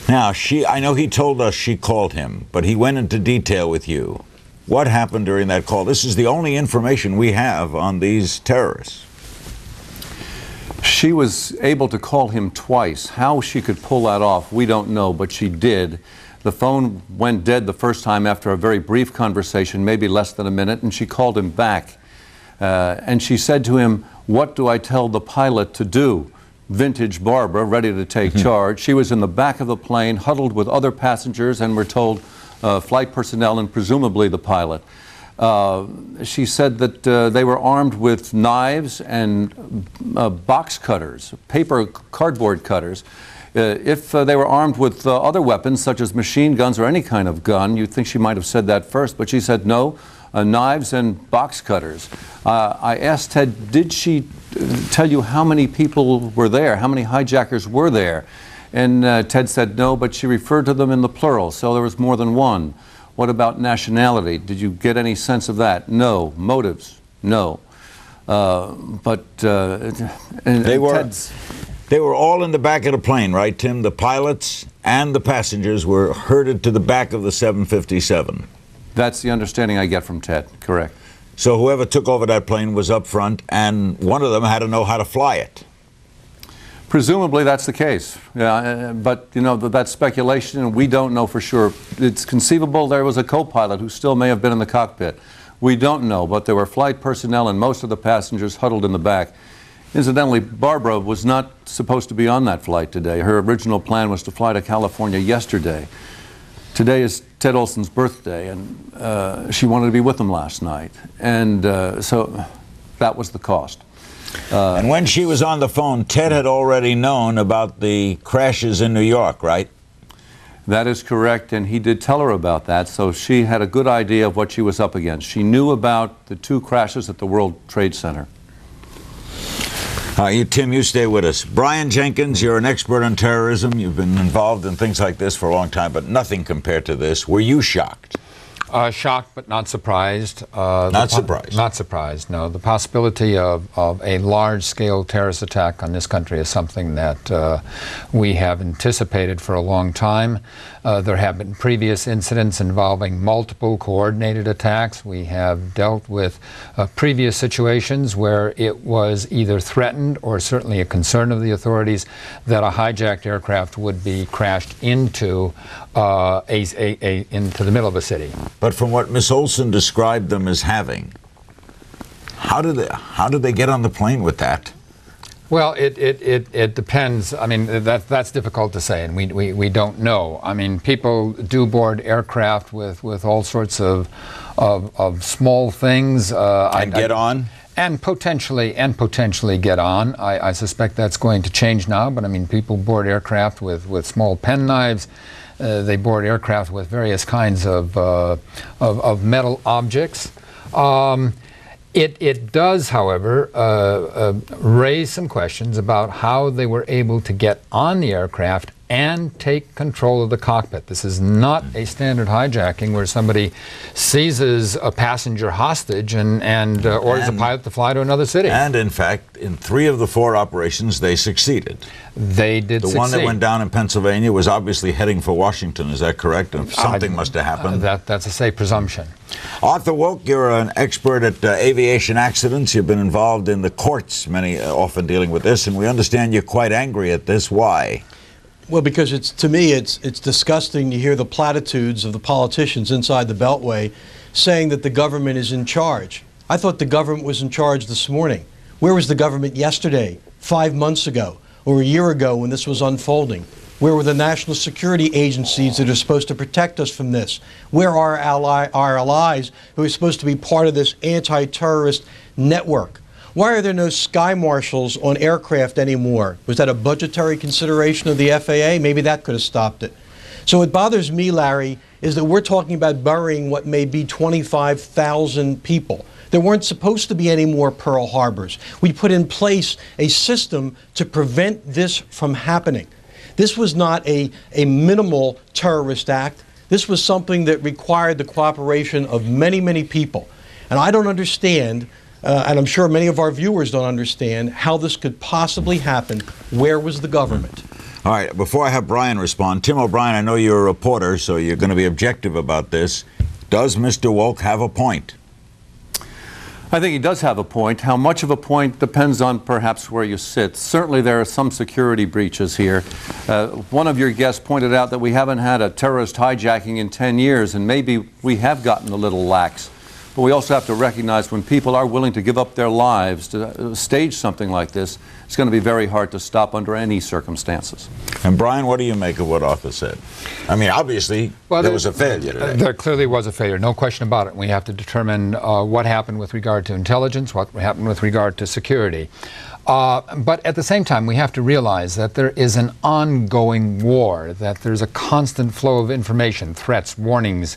Now, I know he told us she called him, but he went into detail with you. What happened during that call? This is the only information we have on these terrorists. She was able to call him twice. How she could pull that off, we don't know, but she did. The phone went dead the first time after a very brief conversation, maybe less than a minute, and she called him back. And she said to him, What do I tell the pilot to do? Vintage Barbara, ready to take charge. She was in the back of the plane, huddled with other passengers, and we're told flight personnel and presumably the pilot. She said that they were armed with knives and box cutters, cardboard cutters. If they were armed with other weapons, such as machine guns or any kind of gun, you'd think she might have said that first, but she said no, knives and box cutters. I asked Ted, did she tell you how many people were there, how many hijackers were there? And Ted said no, but she referred to them in the plural, so there was more than one. What about nationality? Did you get any sense of that? No. Motives? No. They were all in the back of the plane, right, Tim? The pilots and the passengers were herded to the back of the 757. That's the understanding I get from Ted, correct. So whoever took over that plane was up front, and one of them had to know how to fly it. Presumably that's the case, yeah, but you know that's speculation and we don't know for sure. It's conceivable there was a co-pilot who still may have been in the cockpit. We don't know, but there were flight personnel and most of the passengers huddled in the back. Incidentally, Barbara was not supposed to be on that flight today. Her original plan was to fly to California yesterday. Today is Ted Olson's birthday, and she wanted to be with him last night, and so that was the cost. And when she was on the phone, Ted had already known about the crashes in New York, right? That is correct, and he did tell her about that, so she had a good idea of what she was up against. She knew about the 2 crashes at the World Trade Center. Tim, you stay with us. Brian Jenkins, you're an expert on terrorism. You've been involved in things like this for a long time, but nothing compared to this. Were you shocked? Shocked, but not surprised. Not surprised? Not surprised, no. The possibility of a large-scale terrorist attack on this country is something that we have anticipated for a long time. There have been previous incidents involving multiple coordinated attacks. We have dealt with previous situations where it was either threatened or certainly a concern of the authorities that a hijacked aircraft would be crashed into into the middle of a city. But from what Miss Olson described them as having, how did they get on the plane with that? Well, it depends. I mean, that's difficult to say, and we don't know. I mean, people do board aircraft with all sorts of small things. And get on? And potentially get on. I suspect that's going to change now, but I mean, people board aircraft with small penknives. They board aircraft with various kinds of metal objects. It does, however, raise some questions about how they were able to get on the aircraft and take control of the cockpit. This is not a standard hijacking where somebody seizes a passenger hostage and orders a pilot to fly to another city. And in fact, in 3 of the 4 operations, they succeeded. They did succeed. The one that went down in Pennsylvania was obviously heading for Washington. Is that correct? Something must have happened. That's a safe presumption. Arthur Woke, you're an expert at aviation accidents. You've been involved in the courts, often dealing with this, and we understand you're quite angry at this. Why? Well, because to me, it's disgusting to hear the platitudes of the politicians inside the Beltway saying that the government is in charge. I thought the government was in charge this morning. Where was the government yesterday, 5 months ago, or a year ago when this was unfolding? Where were the national security agencies that are supposed to protect us from this? Where are our allies who are supposed to be part of this anti-terrorist network? Why are there no sky marshals on aircraft anymore? Was that a budgetary consideration of the FAA? Maybe that could have stopped it. So what bothers me, Larry, is that we're talking about burying what may be 25,000 people. There weren't supposed to be any more Pearl Harbors. We put in place a system to prevent this from happening. This was not a minimal terrorist act. This was something that required the cooperation of many, many people. And I don't understand, and I'm sure many of our viewers don't understand, how this could possibly happen. Where was the government? All right, before I have Brian respond, Tim O'Brien, I know you're a reporter, so you're going to be objective about this. Does Mr. Woke have a point? I think he does have a point. How much of a point depends on perhaps where you sit. Certainly there are some security breaches here. One of your guests pointed out that we haven't had a terrorist hijacking in 10 years, and maybe we have gotten a little lax. But we also have to recognize when people are willing to give up their lives to stage something like this, it's going to be very hard to stop under any circumstances. And Brian, what do you make of what Arthur said? I mean, obviously, there was a failure today. There clearly was a failure, no question about it. We have to determine what happened with regard to intelligence, what happened with regard to security. But at the same time, we have to realize that there is an ongoing war, that there's a constant flow of information, threats, warnings,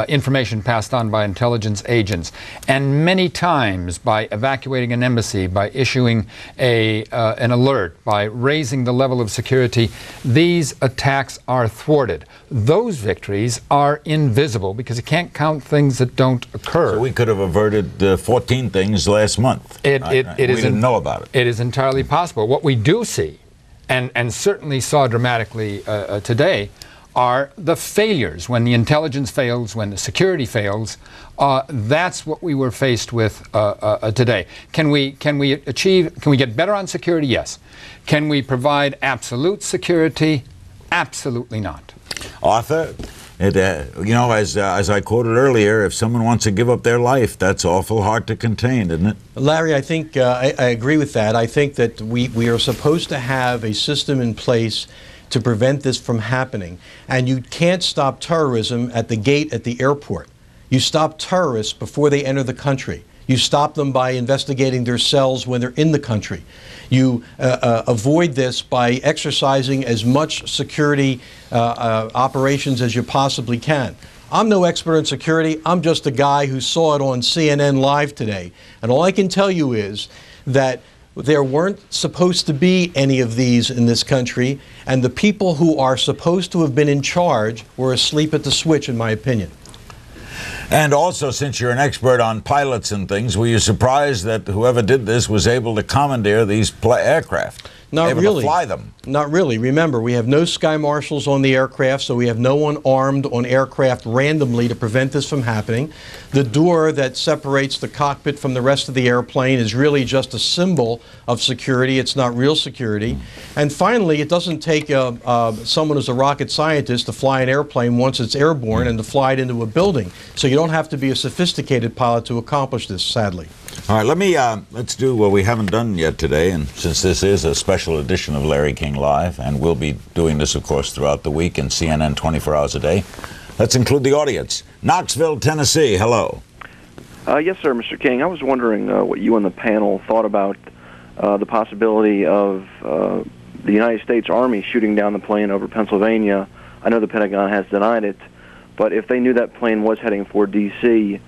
information passed on by intelligence agents. And many times, by evacuating an embassy, by issuing an alert, by raising the level of security, these attacks are thwarted. Those victories are invisible because you can't count things that don't occur. So we could have averted 14 things last month. We didn't know about it. It is entirely possible. What we do see, and certainly saw dramatically today, are the failures. When the intelligence fails, when the security fails, that's what we were faced with today. Can we get better on security? Yes. Can we provide absolute security? Absolutely not. Arthur, you know, as I quoted earlier, if someone wants to give up their life, that's awful hard to contain, isn't it? Larry, I think I agree with that. I think that we are supposed to have a system in place to prevent this from happening. And you can't stop terrorism at the gate at the airport. You stop terrorists before they enter the country. You stop them by investigating their cells when they're in the country. You avoid this by exercising as much security operations as you possibly can. I'm no expert in security. I'm just a guy who saw it on CNN Live today. And all I can tell you is that there weren't supposed to be any of these in this country, and the people who are supposed to have been in charge were asleep at the switch, in my opinion. And also, since you're an expert on pilots and things, were you surprised that whoever did this was able to commandeer these aircraft? Not able really. To fly them? Not really. Remember, we have no sky marshals on the aircraft, so we have no one armed on aircraft randomly to prevent this from happening. The door that separates the cockpit from the rest of the airplane is really just a symbol of security. It's not real security. And finally, it doesn't take someone who's a rocket scientist to fly an airplane once it's airborne and to fly it into a building. So you don't have to be a sophisticated pilot to accomplish this, sadly. All right, let's do what we haven't done yet today, and since this is a special edition of Larry King Live, and we'll be doing this, of course, throughout the week and CNN 24 hours a day, let's include the audience. Knoxville, Tennessee, hello. Yes, sir, Mr. King. I was wondering what you and the panel thought about the possibility of the United States Army shooting down the plane over Pennsylvania. I know the Pentagon has denied it, but if they knew that plane was heading for D.C.,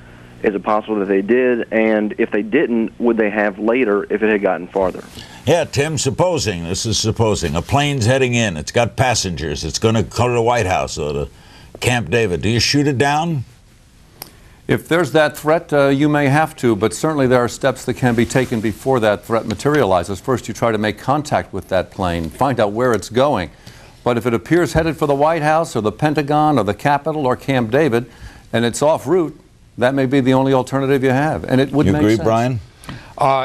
is it possible that they did? And if they didn't, would they have later if it had gotten farther? Yeah, Tim, this is supposing. A plane's heading in. It's got passengers. It's going to go to the White House or to Camp David. Do you shoot it down? If there's that threat, you may have to, but certainly there are steps that can be taken before that threat materializes. First, you try to make contact with that plane, find out where it's going. But if it appears headed for the White House or the Pentagon or the Capitol or Camp David, and it's off route, that may be the only alternative you have, and it would make sense. You agree, Brian?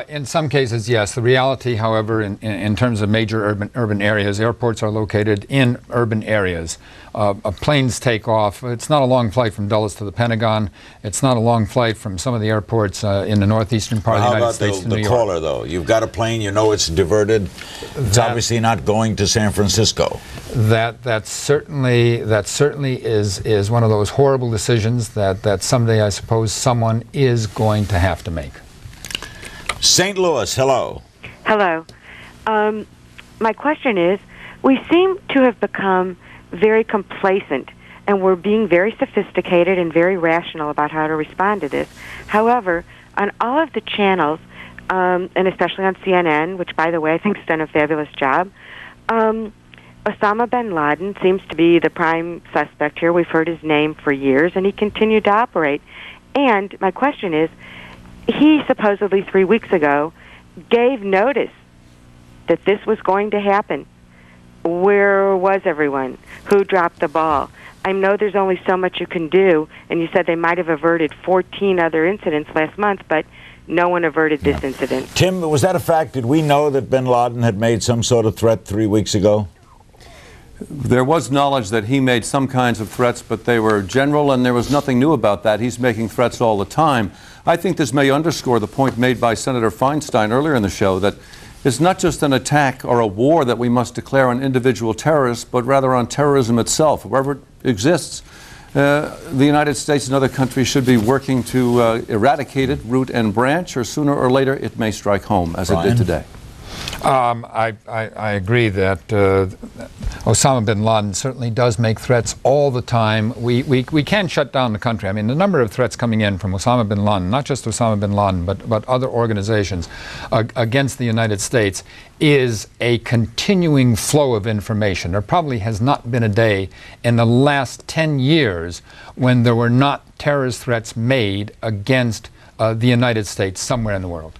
In some cases, yes. The reality, however, in terms of major urban areas, airports are located in urban areas. Planes take off. It's not a long flight from Dulles to the Pentagon. It's not a long flight from some of the airports in the northeastern part of the United States to New York. How about the caller, though? You've got a plane, you know it's diverted. It's obviously not going to San Francisco. That certainly is one of those horrible decisions that someday, I suppose, someone is going to have to make. St. Louis, hello. Hello. My question is, we seem to have become very complacent, and we're being very sophisticated and very rational about how to respond to this. However, on all of the channels, and especially on CNN, which, by the way, I think has done a fabulous job, Osama bin Laden seems to be the prime suspect here. We've heard his name for years, and he continued to operate. And my question is, he supposedly 3 weeks ago gave notice that this was going to happen. Where was everyone? Who dropped the ball? I know there's only so much you can do, and you said they might have averted 14 other incidents last month, but no one averted this incident. Tim, was that a fact? Did we know that bin Laden had made some sort of threat 3 weeks ago? There was knowledge that he made some kinds of threats, but they were general, and there was nothing new about that. He's making threats all the time. I think this may underscore the point made by Senator Feinstein earlier in the show, that it's not just an attack or a war that we must declare on individual terrorists, but rather on terrorism itself. Wherever it exists, the United States and other countries should be working to eradicate it, root and branch, or sooner or later it may strike home, as it did today. I agree that Osama bin Laden certainly does make threats all the time. We can shut down the country. I mean, the number of threats coming in from Osama bin Laden, not just Osama bin Laden, but other organizations against the United States, is a continuing flow of information. There probably has not been a day in the last 10 years when there were not terrorist threats made against the United States somewhere in the world.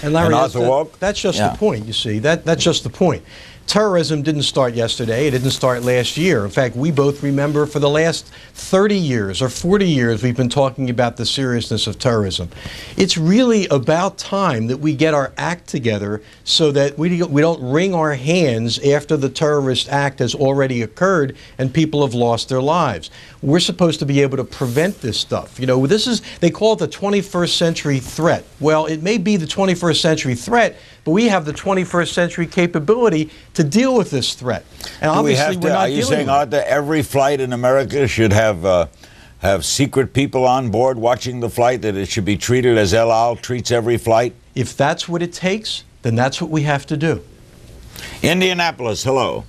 And Larry, that's just the point, you see. That's just the point. Terrorism didn't start yesterday. It didn't start last year. In fact, we both remember for the last 30 years or 40 years we've been talking about the seriousness of terrorism. It's really about time that we get our act together so that we don't wring our hands after the terrorist act has already occurred and people have lost their lives. We're supposed to be able to prevent this stuff. You know, they call it the 21st century threat. Well, it may be the 21st century threat, but we have the 21st century capability to deal with this threat. And obviously we're not Are you saying, Arthur, every flight in America should have secret people on board watching the flight, that it should be treated as El Al treats every flight? If that's what it takes, then that's what we have to do. Indianapolis, hello.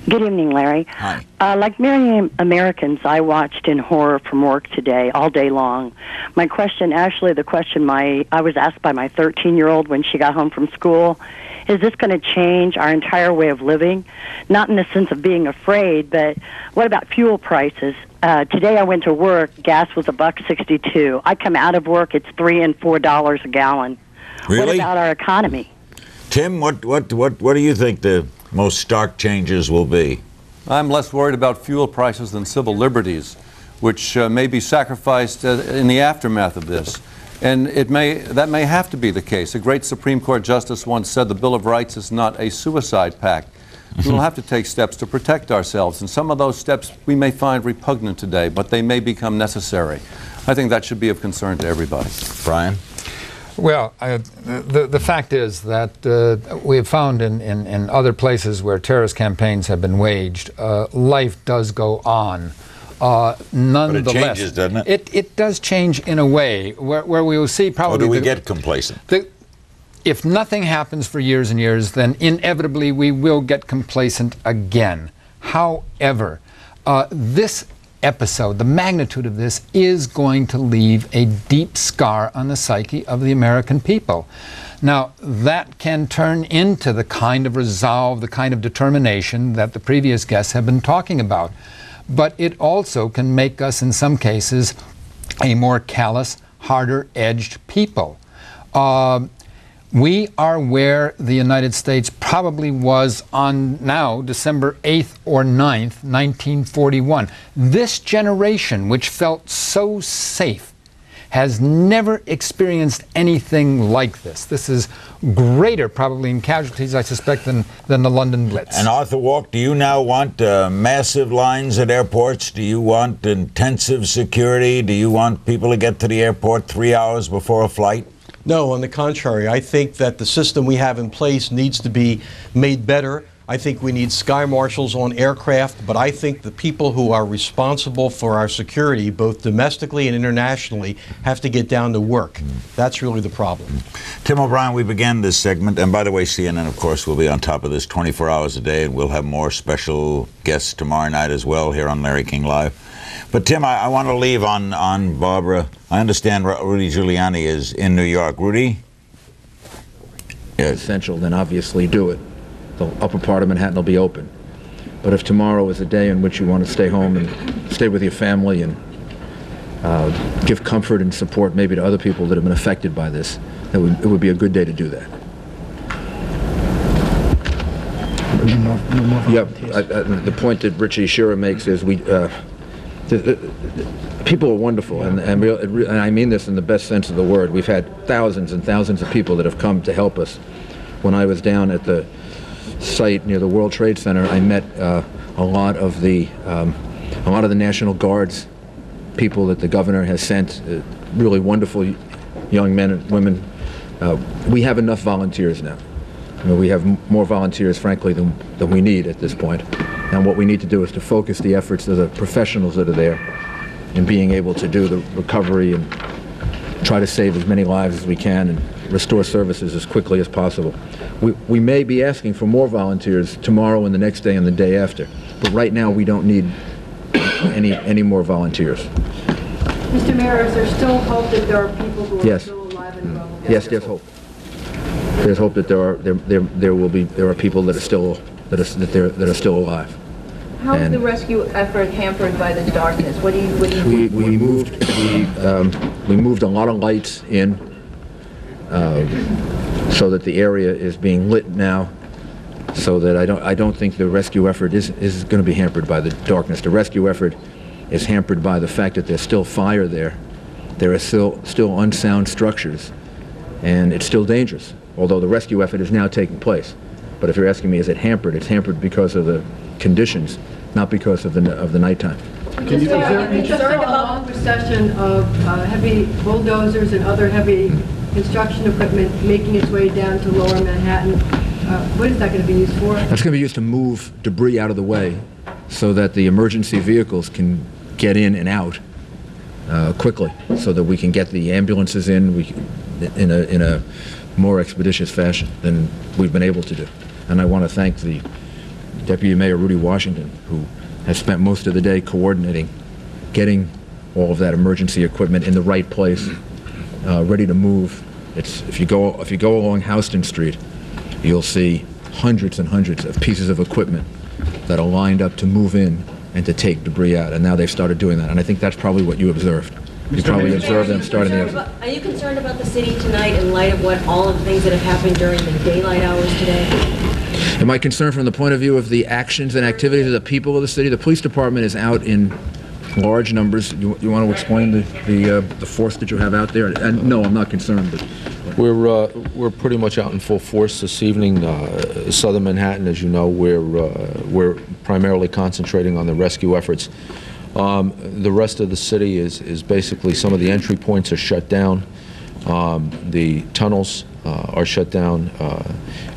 Good evening, Larry. Hi. Like many Americans, I watched in horror from work today, all day long. My question, actually, the question I was asked by my 13-year-old when she got home from school, is this going to change our entire way of living? Not in the sense of being afraid, but what about fuel prices? Today I went to work, gas was $1.62. I come out of work, it's $3 and $4 a gallon. Really? What about our economy? Tim, what do you think the most stark changes will be? I'm less worried about fuel prices than civil liberties, which may be sacrificed in the aftermath of this. And that may have to be the case. A great Supreme Court justice once said the Bill of Rights is not a suicide pact. We will have to take steps to protect ourselves, and some of those steps we may find repugnant today, but they may become necessary. I think that should be of concern to everybody. Brian? Well, the fact is that we have found in other places where terrorist campaigns have been waged, life does go on. Nonetheless, but it changes, doesn't it? It does change in a way where we will see probably... Or do we get complacent? If nothing happens for years and years, then inevitably we will get complacent again. However, this episode, the magnitude of this, is going to leave a deep scar on the psyche of the American people. Now, that can turn into the kind of resolve, the kind of determination that the previous guests have been talking about. But it also can make us, in some cases, a more callous, harder-edged people. We are where the United States probably was on now December 8th or 9th, 1941. This generation, which felt so safe, has never experienced anything like this. This is greater probably in casualties, I suspect, than the London Blitz. And Arthur Walk, do you now want massive lines at airports? Do you want intensive security? Do you want people to get to the airport 3 hours before a flight? No, on the contrary. I think that the system we have in place needs to be made better. I think we need sky marshals on aircraft, but I think the people who are responsible for our security, both domestically and internationally, have to get down to work. That's really the problem. Tim O'Brien, we began this segment, and by the way, CNN, of course, will be on top of this 24 hours a day, and we'll have more special guests tomorrow night as well here on Larry King Live. But Tim, I want to leave on Barbara. I understand Rudy Giuliani is in New York. Rudy? Yes. Essential, then obviously do it. The upper part of Manhattan will be open. But if tomorrow is a day in which you want to stay home and stay with your family and give comfort and support maybe to other people that have been affected by this, it would be a good day to do that. The point that Richie Shearer makes is people are wonderful, and I mean this in the best sense of the word. We've had thousands and thousands of people that have come to help us. When I was down at the site near the World Trade Center, I met a lot of the National Guard's people that the governor has sent, really wonderful young men and women. We have enough volunteers now. We have more volunteers, frankly, than we need at this point. And what we need to do is to focus the efforts of the professionals that are there in being able to do the recovery and try to save as many lives as we can and restore services as quickly as possible. We may be asking for more volunteers tomorrow and the next day and the day after, but right now we don't need any more volunteers. Mr. Mayor, is there still hope that there are people who are still alive and well? Yes, there's hope. There's hope that there are people that are still alive. How is the rescue effort hampered by the darkness? What do you think? We moved a lot of lights in so that the area is being lit now, so that I don't think the rescue effort is going to be hampered by the darkness. The rescue effort is hampered by the fact that there's still fire there. There are still unsound structures, and it's still dangerous, although the rescue effort is now taking place. But if you're asking me, is it hampered? It's hampered because of the conditions, not because of the nighttime. Is there a long procession of heavy bulldozers and other heavy construction equipment making its way down to lower Manhattan? What is that going to be used for? That's going to be used to move debris out of the way so that the emergency vehicles can get in and out quickly, so that we can get the ambulances in in a more expeditious fashion than we've been able to do. And I want to thank the Deputy Mayor Rudy Washington, who has spent most of the day coordinating, getting all of that emergency equipment in the right place, ready to move. If you go along Houston Street, you'll see hundreds and hundreds of pieces of equipment that are lined up to move in and to take debris out. And now they've started doing that. And I think that's probably what you observed. You probably observed them starting the. Are you concerned about the city tonight in light of all of the things that have happened during the daylight hours today? Am I concerned from the point of view of the actions and activities of the people of the city? The police department is out in large numbers. You want to explain the force that you have out there? And no, I'm not concerned. But we're pretty much out in full force this evening. Southern Manhattan, as you know, we're primarily concentrating on the rescue efforts. The rest of the city is basically, some of the entry points are shut down. The tunnels are shut down.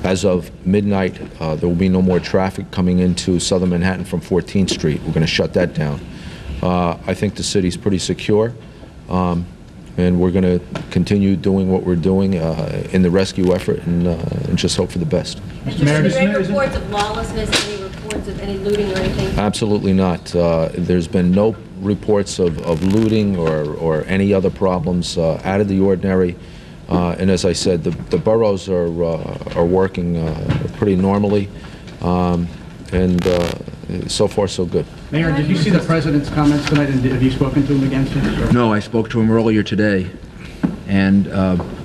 As of midnight, there will be no more traffic coming into Southern Manhattan from 14th Street. We're going to shut that down. I think the city's pretty secure, and we're going to continue doing what we're doing in the rescue effort and just hope for the best. Any reports of lawlessness, any reports of any looting or anything? Absolutely not. There's been no reports of looting or any other problems out of the ordinary. And as I said, the boroughs are working pretty normally, and so far so good. Mayor, did you see the president's comments tonight, and have you spoken to him against it? No, I spoke to him earlier today, and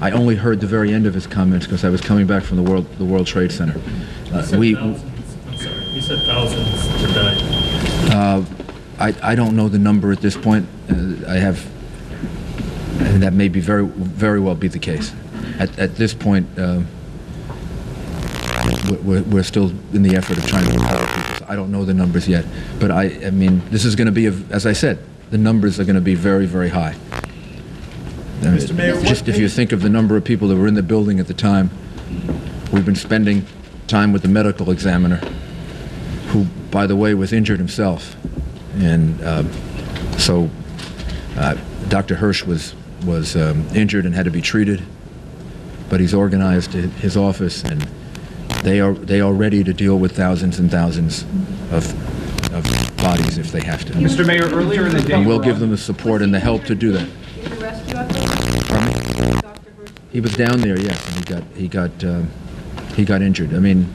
I only heard the very end of his comments because I was coming back from the World Trade Center. I'm sorry, he said thousands today. I don't know the number at this point. And that may be very well be the case. At this point, we're still in the effort of trying to recover people. So I don't know the numbers yet, but I mean, this is going to be, as I said, the numbers are going to be very, very high. Mr. Mayor, just if you think of the number of people that were in the building at the time, we've been spending time with the medical examiner, who, by the way, was injured himself, and so Dr. Hirsch was injured and had to be treated, but he's organized his office, and they are ready to deal with thousands and thousands of bodies if they have to. Mr. Mayor, earlier in the day, and we'll give them the support and the help to do that. He was down there, yes, and he got injured. I mean,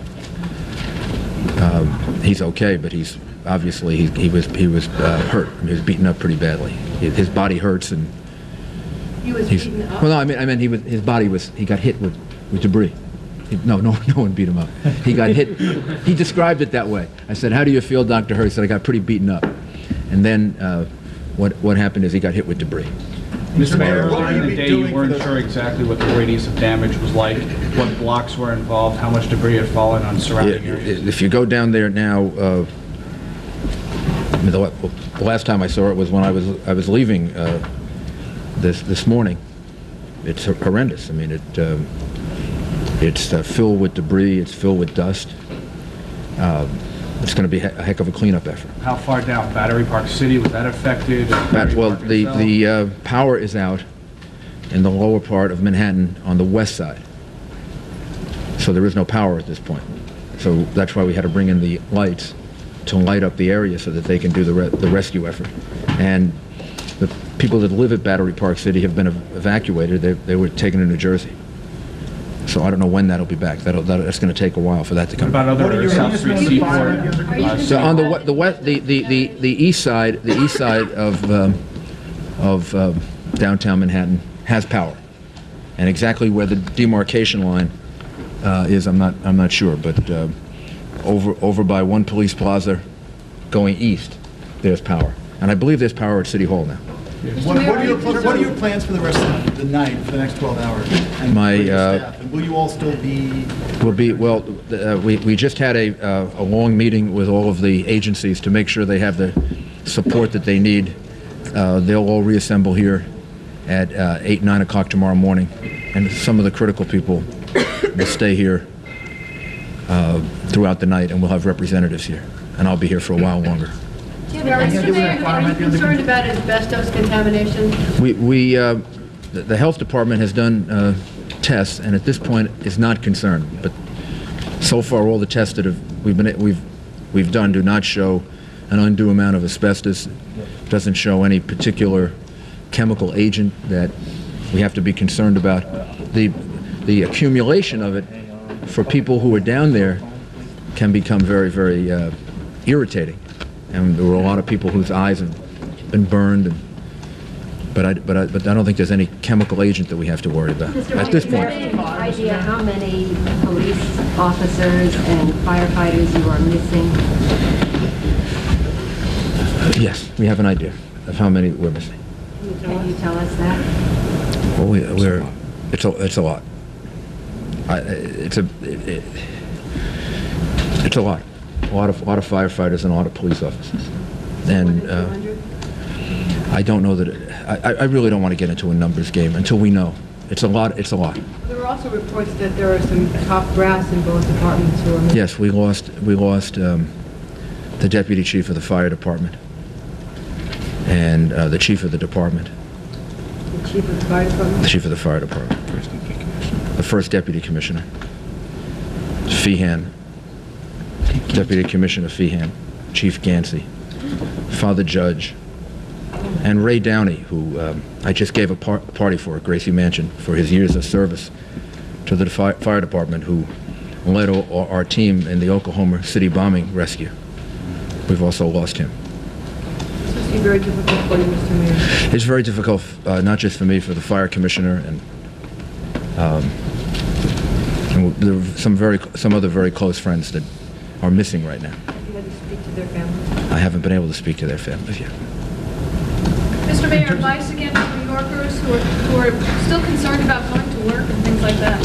he's okay, but he's obviously he was hurt. He was beaten up pretty badly. His body hurts, and he was beaten up. Well, no, I mean his body was. He got hit with debris. No one beat him up. He got hit. He described it that way. I said, "How do you feel, Dr. Hurst?" He said, "I got pretty beaten up." And then what happened is he got hit with debris. Mr. Mayor, earlier in the day you weren't sure exactly what the radius of damage was like, what blocks were involved, how much debris had fallen on surrounding areas. If you go down there now, I mean, the last time I saw it was when I was leaving this morning. It's horrendous. I mean, it's filled with debris. It's filled with dust. It's going to be a heck of a cleanup effort. How far down? Battery Park City, was that affected? Well, the power is out in the lower part of Manhattan on the west side. So there is no power at this point. So that's why we had to bring in the lights to light up the area so that they can do the rescue effort. And the people that live at Battery Park City have been evacuated. They were taken to New Jersey. So I don't know when that'll be back. That's going to take a while for that to come back. What about other South Street, Seaport? So on the east side of downtown Manhattan has power, and exactly where the demarcation line is, I'm not sure. But over by One Police Plaza, going east, there's power, and I believe there's power at City Hall now. What are your plans for the rest of the night, for the next 12 hours? And My staff? And will you all still be? We just had a long meeting with all of the agencies to make sure they have the support that they need. They'll all reassemble here at 8, 9 o'clock tomorrow morning, and some of the critical people will stay here throughout the night, and we'll have representatives here, and I'll be here for a while longer. Are you concerned about asbestos contamination? The health department has done tests, and at this point is not concerned. But so far, all the tests that we've done do not show an undue amount of asbestos. Doesn't show any particular chemical agent that we have to be concerned about. The accumulation of it for people who are down there can become very, very irritating. And there were a lot of people whose eyes have been burned, but I don't think there's any chemical agent that we have to worry about at this point. Is there any idea how many police officers and firefighters you are missing? Yes, we have an idea of how many we're missing. Can you tell us that? Well, it's a lot. It's a lot. A lot of firefighters and a lot of police officers, and I don't know that I really don't want to get into a numbers game until we know. It's a lot. It's a lot. There were also reports that there are some top brass in both departments who are missing. Yes, we lost the deputy chief of the fire department and the chief of the department. The chief of the fire department. The chief of the fire department. The first deputy commissioner. Feehan. Deputy Commissioner Feehan, Chief Gansey, Father Judge, and Ray Downey, who I just gave a party for at Gracie Mansion for his years of service to the fire department, who led our team in the Oklahoma City bombing rescue. We've also lost him. This must be very difficult for you, Mr. Mayor. It's very difficult, not just for me, for the fire commissioner, and there are some other very close friends that are missing right now. Have you had to speak to their families? I haven't been able to speak to their families yet. Mr. Mayor, advice again to New Yorkers who are still concerned about going to work and things like that.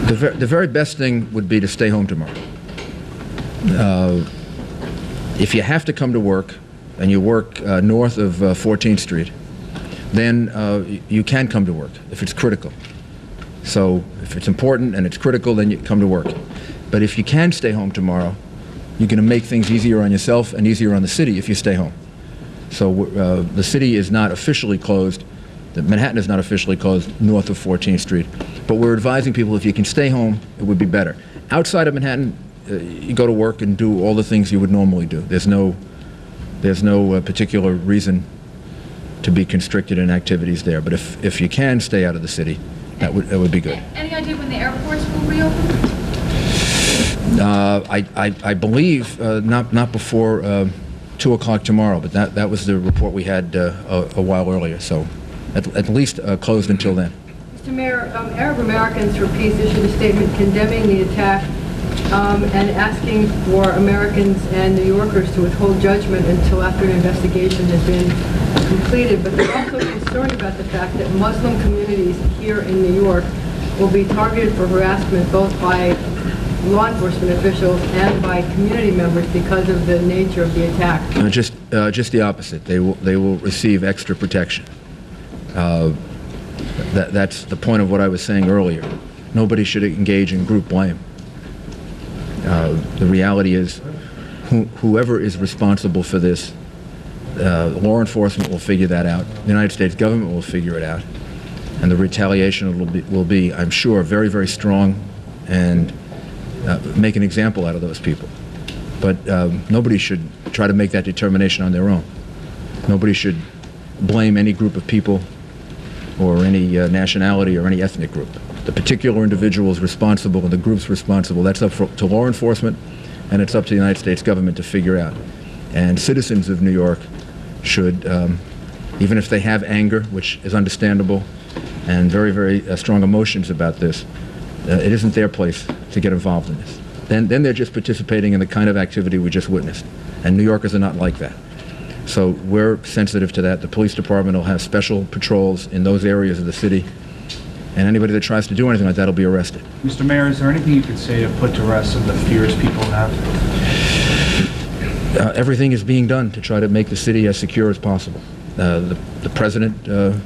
The very best thing would be to stay home tomorrow. If you have to come to work and you work north of 14th Street, then you can come to work if it's critical. So if it's important and it's critical, then you come to work. But if you can stay home tomorrow, you're going to make things easier on yourself and easier on the city if you stay home. So the city is not officially closed. Manhattan is not officially closed north of 14th Street. But we're advising people if you can stay home, it would be better. Outside of Manhattan, you go to work and do all the things you would normally do. There's no particular reason to be constricted in activities there. But if you can stay out of the city, that would be good. Any idea when the airports will reopen? I believe not before 2 o'clock tomorrow, but that was the report we had a while earlier. So at least closed until then. Mr. Mayor, Arab Americans for Peace issued a statement condemning the attack and asking for Americans and New Yorkers to withhold judgment until after an investigation has been completed. But they're also concerned about the fact that Muslim communities here in New York will be targeted for harassment both by law enforcement officials and by community members because of the nature of the attack. Just the opposite. They will receive extra protection. That's the point of what I was saying earlier. Nobody should engage in group blame. The reality is, whoever is responsible for this, law enforcement will figure that out. The United States government will figure it out, and the retaliation will be, I'm sure, very, very strong, and make an example out of those people. But nobody should try to make that determination on their own. Nobody should blame any group of people or any nationality or any ethnic group. The particular individual is responsible and the group's responsible. That's up to law enforcement, and it's up to the United States government to figure out. And citizens of New York should, even if they have anger, which is understandable, and very, very strong emotions about this, it isn't their place to get involved in this. Then they're just participating in the kind of activity we just witnessed. And New Yorkers are not like that. So we're sensitive to that. The police department will have special patrols in those areas of the city. And anybody that tries to do anything like that will be arrested. Mr. Mayor, is there anything you could say to put to rest some of the fears people have? Everything is being done to try to make the city as secure as possible. The president, the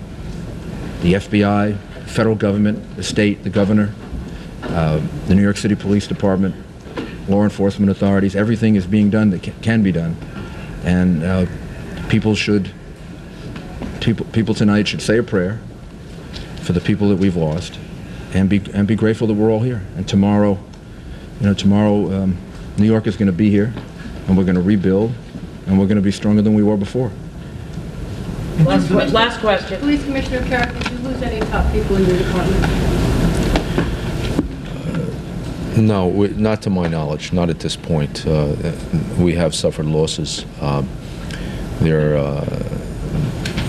FBI, federal government, the state, the governor, the New York City Police Department, law enforcement authorities, everything is being done that can be done. And people tonight should say a prayer for the people that we've lost, and be grateful that we're all here. And tomorrow, New York is going to be here, and we're going to rebuild, and we're going to be stronger than we were before. Last question. Police Commissioner Carrick, did you lose any top people in your department? No, not to my knowledge, not at this point. We have suffered losses.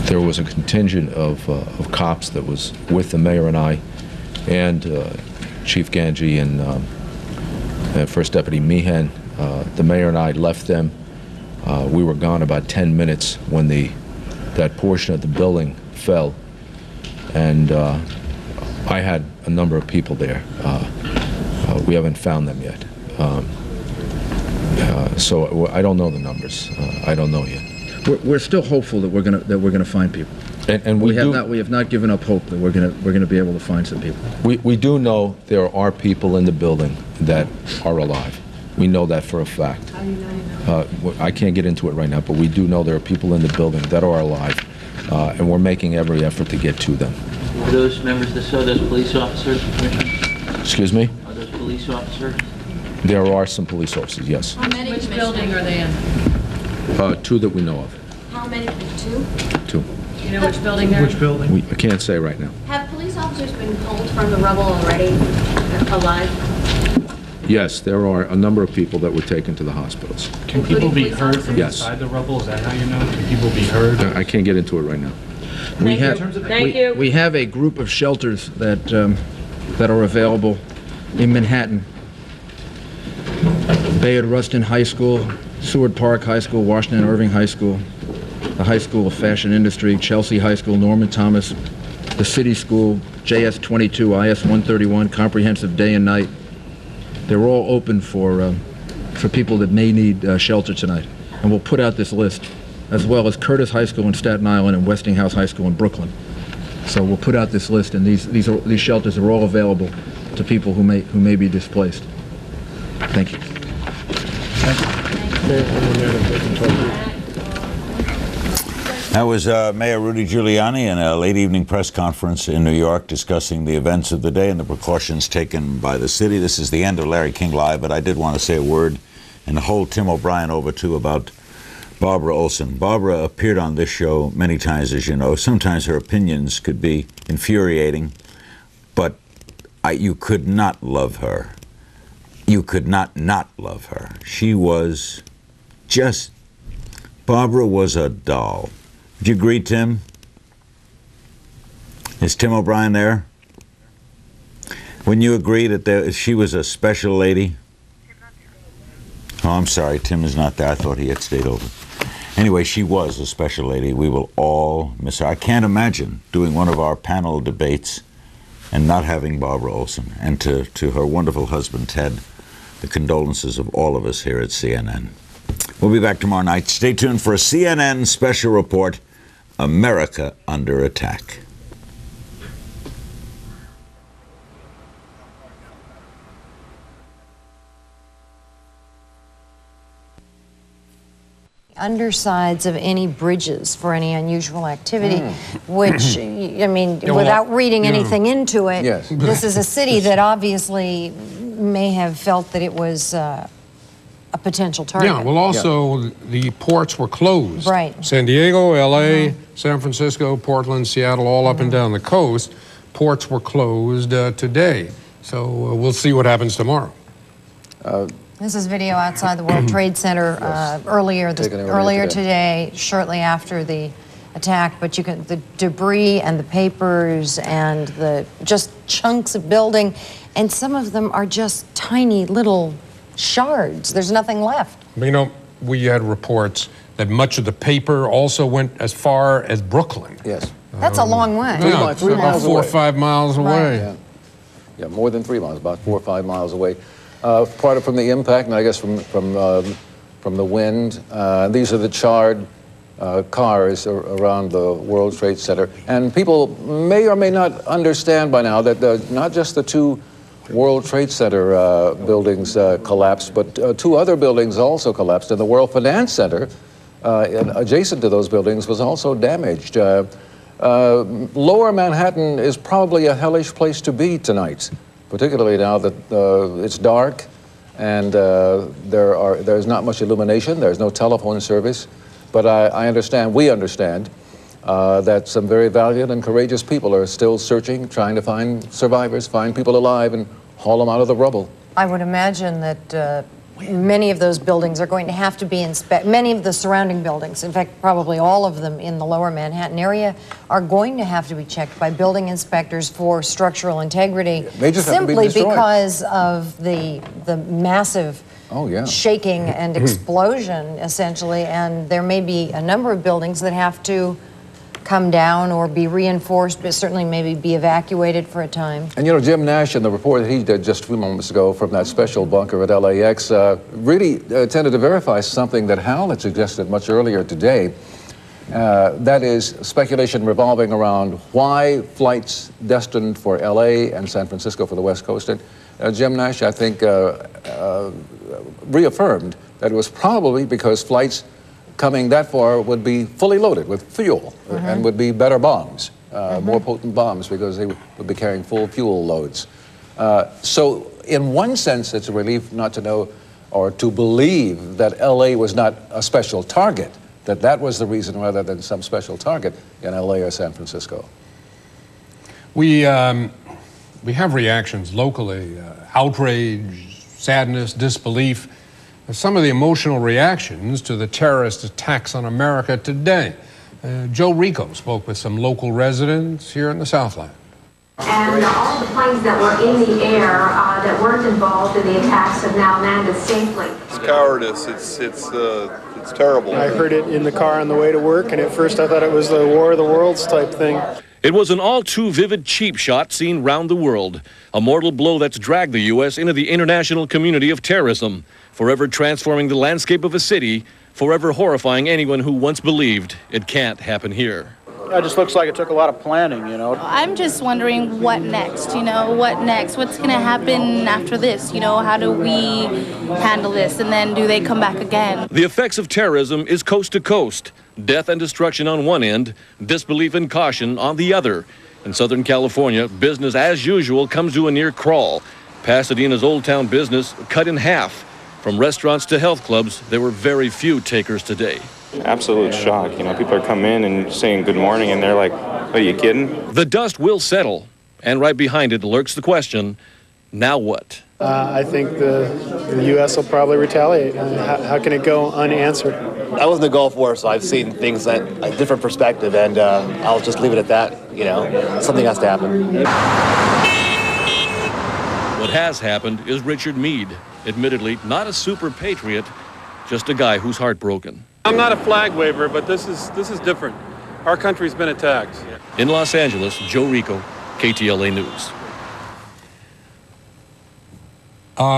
There was a contingent of cops that was with the mayor and I, and Chief Ganji and First Deputy Meehan. The mayor and I left them. We were gone about 10 minutes when that portion of the building fell, and I had a number of people there. We haven't found them yet, so I don't know the numbers. I don't know yet. We're still hopeful that we're gonna find people, and we have not given up hope that we're gonna be able to find some people. We do know there are people in the building that are alive. We know that for a fact. How do you know? I can't get into it right now, but we do know there are people in the building that are alive, and we're making every effort to get to them. Are those members of those police officers, Commissioner? Excuse me? Are those police officers? There are some police officers, yes. How many? Which building are they in? Two that we know of. How many? Two? Two. Do you know which building they're in? Which building? I can't say right now. Have police officers been pulled from the rubble already, alive? Yes, there are a number of people that were taken to the hospitals. Can people be heard from Yes. inside the rubble? Is that how you know? Can people be heard? I can't get into it right now. We have a group of shelters that are available in Manhattan. Bayard Rustin High School, Seward Park High School, Washington Irving High School, the High School of Fashion Industry, Chelsea High School, Norman Thomas, the City School, JS 22, IS 131, Comprehensive Day and Night. They're all open for people that may need shelter tonight. And we'll put out this list, as well as Curtis High School in Staten Island and Westinghouse High School in Brooklyn. So we'll put out this list, and these shelters are all available to people who may be displaced. Thank you. That was Mayor Rudy Giuliani in a late evening press conference in New York discussing the events of the day and the precautions taken by the city. This is the end of Larry King Live, but I did want to say a word and hold Tim O'Brien over too about Barbara Olson. Barbara appeared on this show many times, as you know. Sometimes her opinions could be infuriating, but you could not love her. You could not love her. She was just, Barbara was a doll. Would you agree, Tim? Is Tim O'Brien there? Wouldn't you agree that she was a special lady? Oh, I'm sorry, Tim is not there. I thought he had stayed over. Anyway, she was a special lady. We will all miss her. I can't imagine doing one of our panel debates and not having Barbara Olson. And to her wonderful husband, Ted, the condolences of all of us here at CNN. We'll be back tomorrow night. Stay tuned for a CNN special report, America Under Attack. Undersides of any bridges for any unusual activity, which, I mean, without reading anything into it, this is a city that obviously may have felt that it was a potential target. Yeah, well, also, the ports were closed. Right. San Diego, L.A., San Francisco, Portland, Seattle, all up and down the coast, ports were closed today. So we'll see what happens tomorrow. This is video outside the World Trade Center earlier today, shortly after the attack. But you can the debris and the papers and the just chunks of building, and some of them are just tiny little shards. There's nothing left. You know, we had reports that much of the paper also went as far as Brooklyn. Yes. That's a long way. Yeah, 3 miles about 4 or away. 5 miles away. Right. Yeah, more than 3 miles, about 4 or 5 miles away. Part of from the impact, and I guess from the wind. These are the charred cars around the World Trade Center. And people may or may not understand by now that not just the 2 World Trade Center buildings collapsed, but 2 other buildings also collapsed. And the World Finance Center, adjacent to those buildings, was also damaged. Lower Manhattan is probably a hellish place to be tonight, particularly now that it's dark and there's not much illumination, there's no telephone service. But I understand, we understand, that some very valiant and courageous people are still searching, trying to find survivors, find people alive, and haul them out of the rubble. I would imagine that many of those buildings are going to have to be inspected. Many of the surrounding buildings, in fact, probably all of them in the lower Manhattan area, are going to have to be checked by building inspectors for structural integrity, simply because of the massive shaking and explosion, essentially. And there may be a number of buildings that have to come down or be reinforced, but certainly maybe be evacuated for a time. And you know, Jim Nash, in the report that he did just a few moments ago from that special bunker at LAX, really tended to verify something that Hal had suggested much earlier today. That is speculation revolving around why flights destined for LA and San Francisco for the West Coast. And Jim Nash, I think, reaffirmed that it was probably because flights coming that far would be fully loaded with fuel and would be better bombs, more potent bombs, because they would be carrying full fuel loads. So in one sense, it's a relief not to know or to believe that LA was not a special target, that was the reason rather than some special target in LA or San Francisco. We have reactions locally, outrage, sadness, disbelief. Some of the emotional reactions to the terrorist attacks on America today. Joe Rico spoke with some local residents here in the Southland. And all the planes that were in the air that weren't involved in the attacks have now landed safely. It's cowardice. It's terrible. I heard it in the car on the way to work, and at first I thought it was the War of the Worlds type thing. It was an all-too-vivid cheap shot seen round the world. A mortal blow that's dragged the U.S. into the international community of terrorism, forever transforming the landscape of a city, forever horrifying anyone who once believed it can't happen here. It just looks like it took a lot of planning, you know. I'm just wondering what next, what next? What's going to happen after this? How do we handle this? And then do they come back again? The effects of terrorism is coast to coast. Death and destruction on one end, disbelief and caution on the other. In Southern California, business as usual comes to a near crawl. Pasadena's Old Town business cut in half. From restaurants to health clubs, there were very few takers today. Absolute shock. People are coming in and saying good morning, and they're like, are you kidding? The dust will settle, and right behind it lurks the question, now what? I think the U.S. will probably retaliate. How can it go unanswered? I was in the Gulf War, so I've seen things at a different perspective, and I'll just leave it at that. Something has to happen. What has happened is Richard Meade. Admittedly, not a super patriot, just a guy who's heartbroken. I'm not a flag waver, but this is different. Our country's been attacked. In Los Angeles, Joe Rico, KTLA News.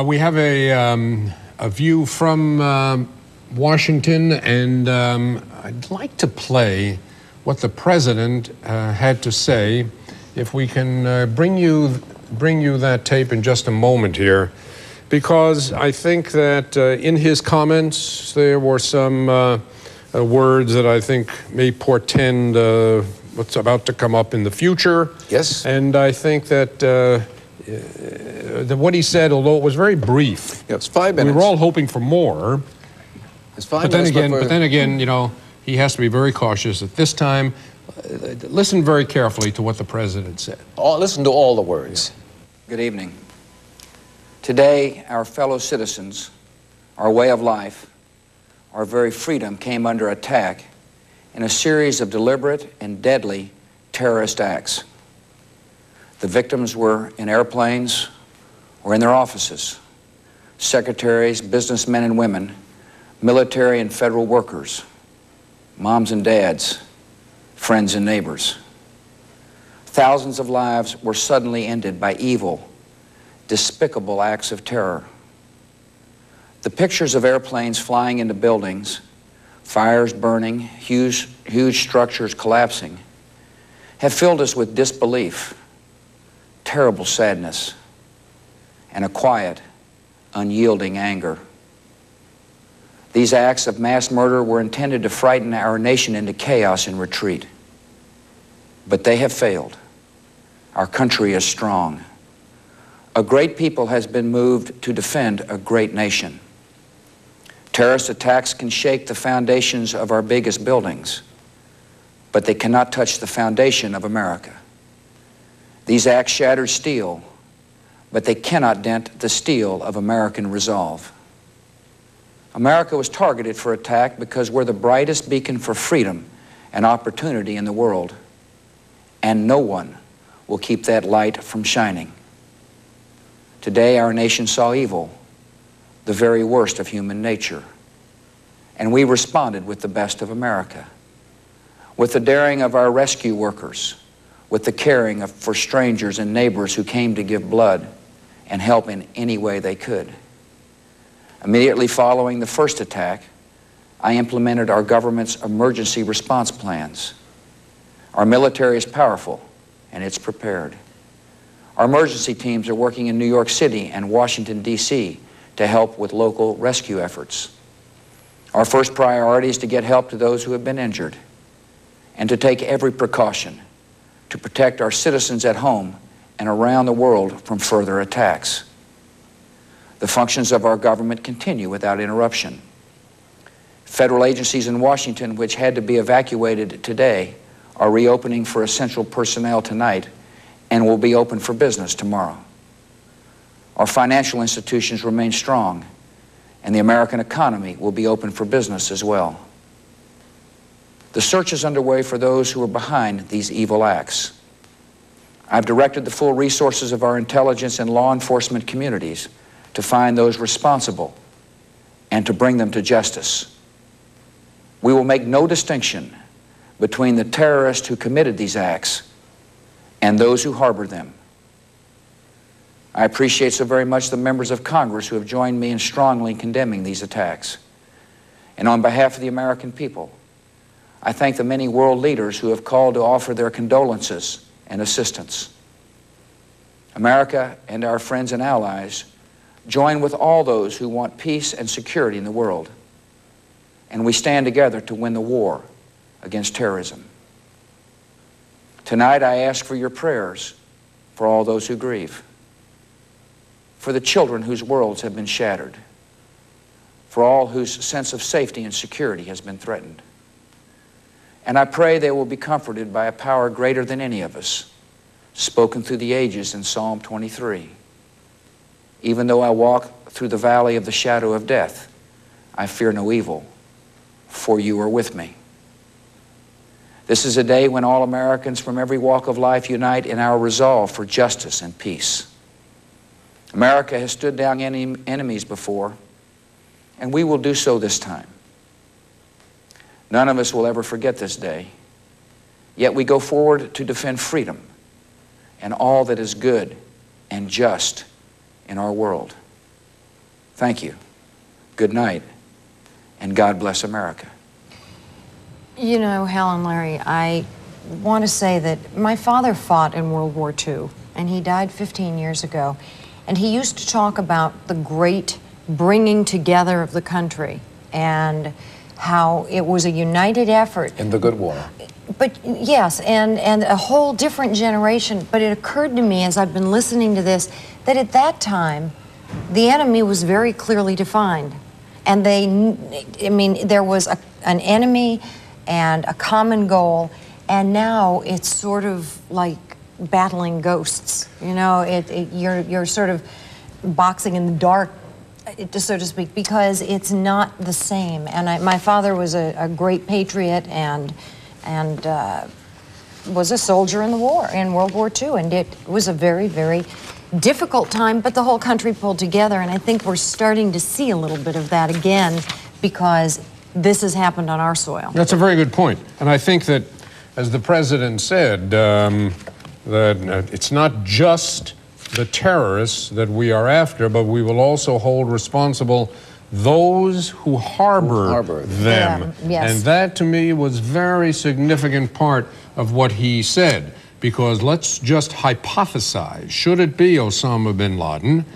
We have a view from Washington, and I'd like to play what the president had to say. If we can bring you that tape in just a moment here, because I think that in his comments there were some words that I think may portend what's about to come up in the future. Yes. And I think that what he said, although it was very brief, yeah, it's 5 minutes. We were all hoping for more. It's 5 but minutes. But then again, you know, he has to be very cautious at this time. Listen very carefully to what the president said. Listen to all the words. Good evening. Today, our fellow citizens, our way of life, our very freedom came under attack in a series of deliberate and deadly terrorist acts. The victims were in airplanes or in their offices, secretaries, businessmen and women, military and federal workers, moms and dads, friends and neighbors. Thousands of lives were suddenly ended by evil, despicable acts of terror. The pictures of airplanes flying into buildings, fires burning, huge structures collapsing, have filled us with disbelief, terrible sadness, and a quiet, unyielding anger. These acts of mass murder were intended to frighten our nation into chaos and retreat. But they have failed. Our country is strong. A great people has been moved to defend a great nation. Terrorist attacks can shake the foundations of our biggest buildings, but they cannot touch the foundation of America. These acts shattered steel, but they cannot dent the steel of American resolve. America was targeted for attack because we're the brightest beacon for freedom and opportunity in the world, and no one will keep that light from shining. Today, our nation saw evil, the very worst of human nature, and we responded with the best of America, with the daring of our rescue workers, with the caring for strangers and neighbors who came to give blood and help in any way they could. Immediately following the first attack, I implemented our government's emergency response plans. Our military is powerful, and it's prepared. Our emergency teams are working in New York City and Washington, D.C. to help with local rescue efforts. Our first priority is to get help to those who have been injured and to take every precaution to protect our citizens at home and around the world from further attacks. The functions of our government continue without interruption. Federal agencies in Washington, which had to be evacuated today, are reopening for essential personnel tonight and will be open for business tomorrow. Our financial institutions remain strong, and the American economy will be open for business as well. The search is underway for those who are behind these evil acts. I've directed the full resources of our intelligence and law enforcement communities to find those responsible and to bring them to justice. We will make no distinction between the terrorists who committed these acts and those who harbored them. I appreciate so very much the members of Congress who have joined me in strongly condemning these attacks. And on behalf of the American people, I thank the many world leaders who have called to offer their condolences and assistance. America and our friends and allies join with all those who want peace and security in the world, and we stand together to win the war against terrorism. Tonight, I ask for your prayers for all those who grieve, for the children whose worlds have been shattered, for all whose sense of safety and security has been threatened. And I pray they will be comforted by a power greater than any of us, spoken through the ages in Psalm 23. Even though I walk through the valley of the shadow of death, I fear no evil, for you are with me. This is a day when all Americans from every walk of life unite in our resolve for justice and peace. America has stood down enemies before, and we will do so this time. None of us will ever forget this day, yet we go forward to defend freedom and all that is good and just in our world. Thank you. Good night, and God bless America. You know, Hal and Larry, I want to say that my father fought in World War II, and he died 15 years ago. And he used to talk about the great bringing together of the country and how it was a united effort. In the good war. But yes, and a whole different generation. But it occurred to me as I've been listening to this that at that time, the enemy was very clearly defined. And there was an enemy and a common goal, and now it's sort of like battling ghosts. You know, you're sort of boxing in the dark, so to speak, because it's not the same. And my father was a great patriot and was a soldier in the war, in World War II, and it was a very, very difficult time, but the whole country pulled together, and I think we're starting to see a little bit of that again because this has happened on our soil. That's a very good point. And I think that, as the president said, that it's not just the terrorists that we are after, but we will also hold responsible those who harbor them. Yes. And that, to me, was a very significant part of what he said. Because let's just hypothesize, should it be Osama bin Laden,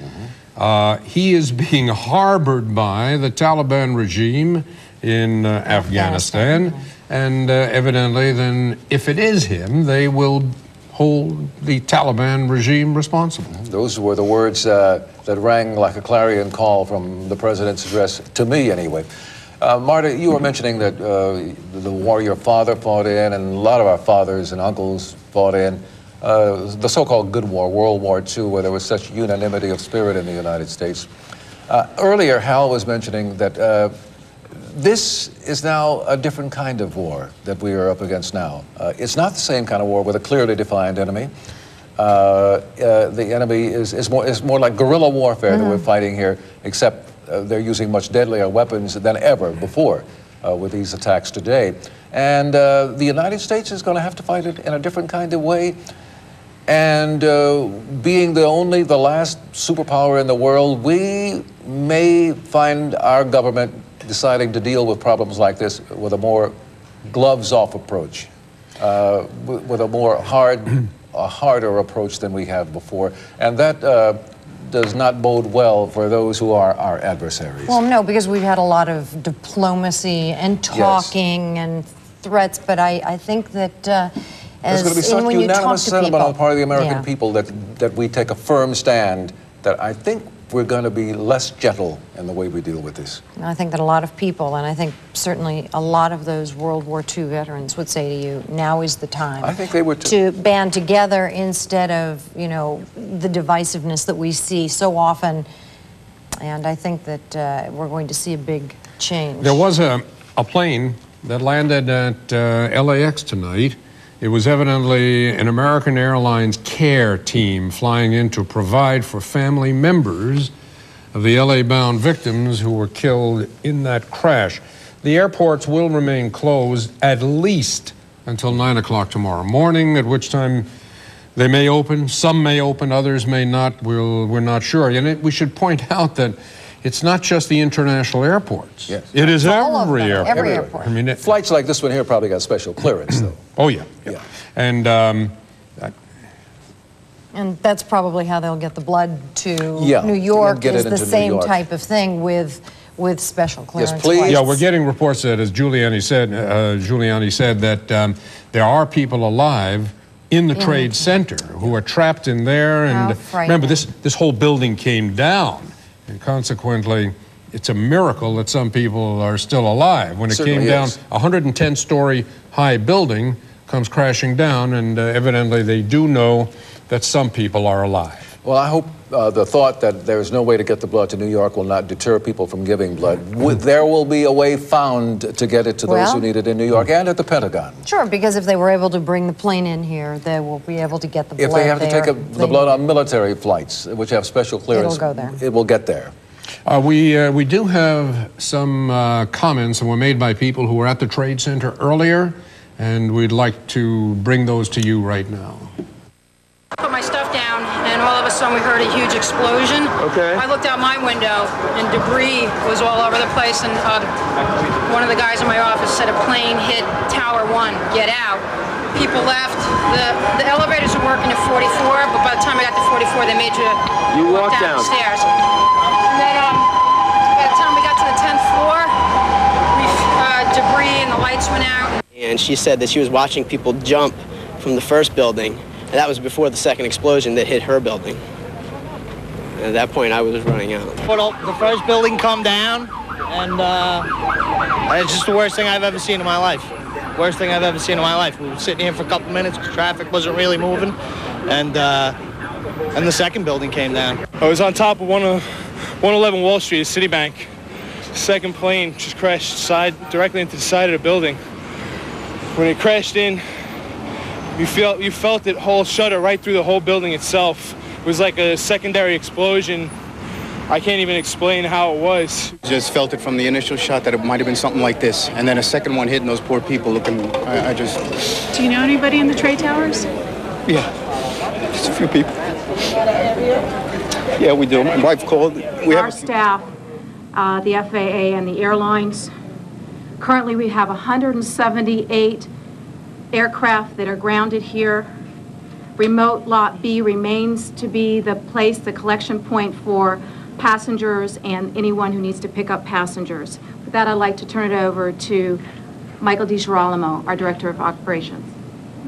he is being harbored by the Taliban regime in Afghanistan, and evidently then, if it is him, they will hold the Taliban regime responsible. Those were the words that rang like a clarion call from the president's address, to me anyway. Marta, you were mentioning that the war your father fought in, and a lot of our fathers and uncles fought in, the so-called good war, World War II, where there was such unanimity of spirit in the United States. Earlier, Hal was mentioning that this is now a different kind of war that we are up against now. It's not the same kind of war with a clearly defined enemy. The enemy is more like guerrilla warfare that we're fighting here, except they're using much deadlier weapons than ever before with these attacks today. And the United States is going to have to fight it in a different kind of way. And being the last superpower in the world, we may find our government deciding to deal with problems like this with a more gloves-off approach, with a more harder approach than we have before. And that does not bode well for those who are our adversaries. Well, no, because we've had a lot of diplomacy and talking and threats, but I think that there's going to be such unanimous sentiment on the part of the American people that we take a firm stand, that I think we're going to be less gentle in the way we deal with this. I think that a lot of people, and I think certainly a lot of those World War II veterans would say to you, now is the time. I think they would too. To band together instead of, you know, the divisiveness that we see so often. And I think that we're going to see a big change. There was a plane that landed at LAX tonight. It was evidently an American Airlines care team flying in to provide for family members of the LA-bound victims who were killed in that crash. The airports will remain closed at least until 9 o'clock tomorrow morning, at which time they may open. Some may open, others may not. We're not sure. And we should point out that it's not just the international airports. Yes. It is every airport. Every airport. I mean, flights like this one here probably got special clearance, though. Oh, yeah. And that's probably how they'll get the blood to New and York, get is it the into New same York. type of thing with special clearance. Yes, please. flights. yeah, we're getting reports that, as Giuliani said, that there are people alive in the trade center who are trapped in there. And remember, this whole building came down, and consequently, it's a miracle that some people are still alive. When it came down, a 110-story high building comes crashing down, and evidently they do know that some people are alive. Well, I hope the thought that there's no way to get the blood to New York will not deter people from giving blood. There will be a way found to get it to those who need it in New York and at the Pentagon. Sure, because if they were able to bring the plane in here, they will be able to get the blood If they have to take the blood on military flights, which have special clearance, it'll go there. It will get there. We do have some comments that were made by people who were at the Trade Center earlier, and we'd like to bring those to you right now. I put my stuff down, and all of a sudden we heard a huge explosion. Okay. I looked out my window, and debris was all over the place, and one of the guys in my office said a plane hit Tower 1, get out. People left. The elevators are working at 44, but by the time I got to 44, they made you walk down the stairs. And then by the time we got to the 10th floor, debris and the lights went out. And she said that she was watching people jump from the first building. And that was before the second explosion that hit her building. And at that point, I was running out. The first building come down, and it's just the worst thing I've ever seen in my life. Worst thing I've ever seen in my life. We were sitting here for a couple minutes because traffic wasn't really moving, and the second building came down. I was on top of 111 Wall Street, Citibank. Second plane just crashed directly into the side of the building. When it crashed in, you felt it whole shudder right through the whole building itself. It was like a secondary explosion. I can't even explain how it was. Just felt it from the initial shot that it might have been something like this. And then a second one hitting those poor people looking, I just... Do you know anybody in the trade towers? Yeah, just a few people. Yeah, we do. My wife called. Our staff, the FAA and the airlines, currently we have 178 aircraft that are grounded here. Remote Lot B remains to be the place, the collection point for passengers and anyone who needs to pick up passengers. With that, I'd like to turn it over to Michael DiGirolamo, our Director of Operations.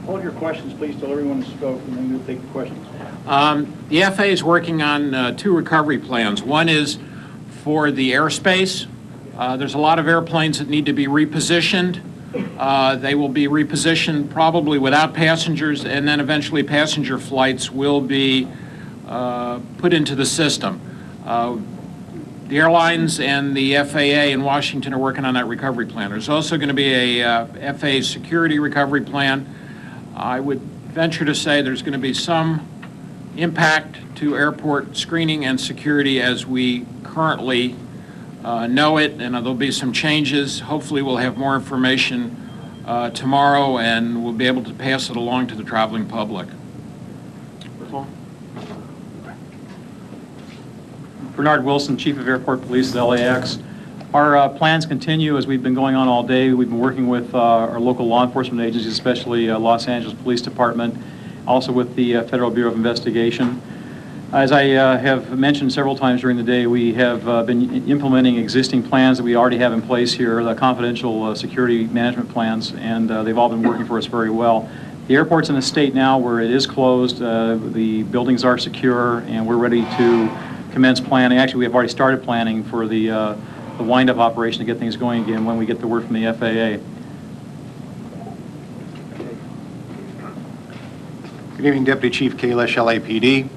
Hold your questions, please, till everyone has spoken, and then we'll take the questions. The FAA is working on two recovery plans. One is for the airspace. There's a lot of airplanes that need to be repositioned. They will be repositioned probably without passengers, and then eventually passenger flights will be put into the system. The airlines and the FAA in Washington are working on that recovery plan. There's also going to be a FAA security recovery plan. I would venture to say there's going to be some impact to airport screening and security as we currently know it, and there'll be some changes. Hopefully we'll have more information tomorrow, and we'll be able to pass it along to the traveling public. Bernard Wilson, Chief of Airport Police at LAX. Our plans continue as we've been going on all day. We've been working with our local law enforcement agencies, especially Los Angeles Police Department, also with the Federal Bureau of Investigation. As I have mentioned several times during the day, we have been implementing existing plans that we already have in place here, the confidential security management plans, and they've all been working for us very well. The airport's in a state now where it is closed, the buildings are secure, and we're ready to commence planning. Actually, we have already started planning for the wind-up operation to get things going again when we get the word from the FAA. Good evening, Deputy Chief Kalish, LAPD.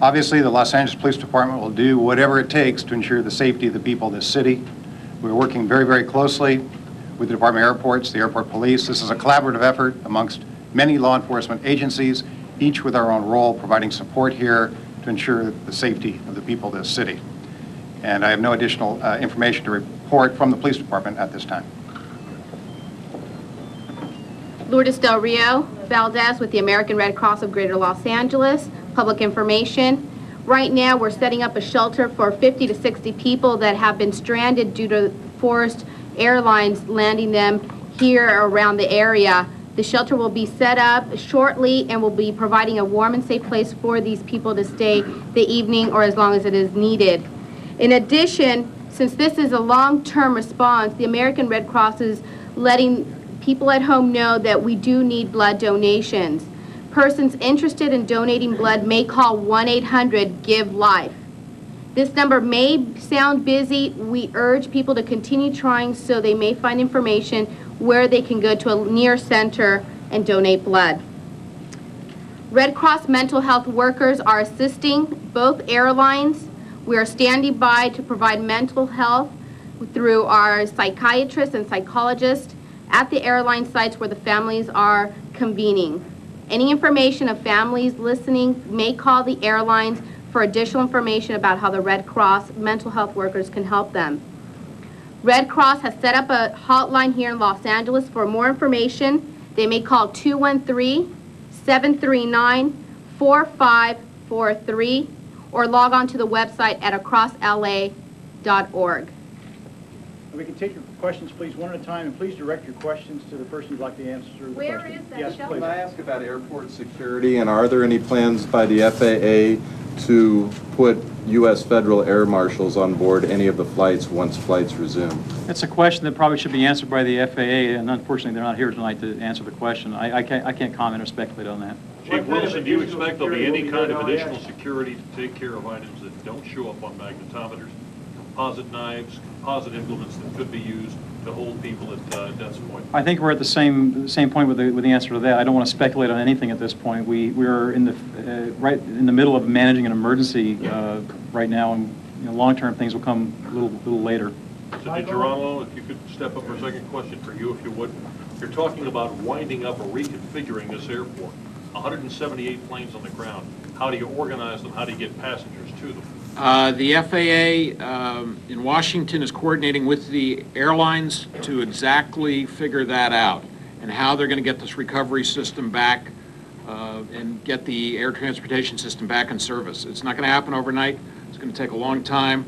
Obviously, the Los Angeles Police Department will do whatever it takes to ensure the safety of the people of this city. We're working very, very closely with the Department of Airports, the Airport Police. This is a collaborative effort amongst many law enforcement agencies, each with our own role, providing support here to ensure the safety of the people of this city. And I have no additional information to report from the Police Department at this time. Lourdes Del Rio Valdez with the American Red Cross of Greater Los Angeles. Public information. Right now we're setting up a shelter for 50 to 60 people that have been stranded due to forced airlines landing them here around the area. The shelter will be set up shortly and will be providing a warm and safe place for these people to stay the evening or as long as it is needed. In addition, since this is a long-term response, the American Red Cross is letting people at home know that we do need blood donations. Persons interested in donating blood may call 1-800-GIVE-LIFE. This number may sound busy. We urge people to continue trying so they may find information where they can go to a near center and donate blood. Red Cross mental health workers are assisting both airlines. We are standing by to provide mental health through our psychiatrists and psychologists at the airline sites where the families are convening. Any information of families listening may call the airlines for additional information about how the Red Cross mental health workers can help them. Red Cross has set up a hotline here in Los Angeles. For more information, they may call 213-739-4543 or log on to the website at acrossla.org. We can take your questions, please, one at a time, and please direct your questions to the person who'd like to answer the Where question. is that Yes, shelter? please. Can I ask about airport security, and are there any plans by the FAA to put U.S. federal air marshals on board any of the flights once flights resume? That's a question that probably should be answered by the FAA, and unfortunately, they're not here tonight to answer the question. I can't comment or speculate on that. Chief Wilson, do you expect there'll be any kind of additional security to take care of items that don't show up on magnetometers, composite knives, composite implements that could be used to hold people at death's point? I think we're at the same point with the answer to that. I don't want to speculate on anything at this point. We are in the right in the middle of managing an emergency right now, and long-term things will come a little later. So, Geronimo, if you could step up for a second, question for you, if you would. You're talking about winding up or reconfiguring this airport. 178 planes on the ground. How do you organize them? How do you get passengers to them? The FAA in Washington is coordinating with the airlines to exactly figure that out and how they're going to get this recovery system back and get the air transportation system back in service. It's not going to happen overnight. It's going to take a long time,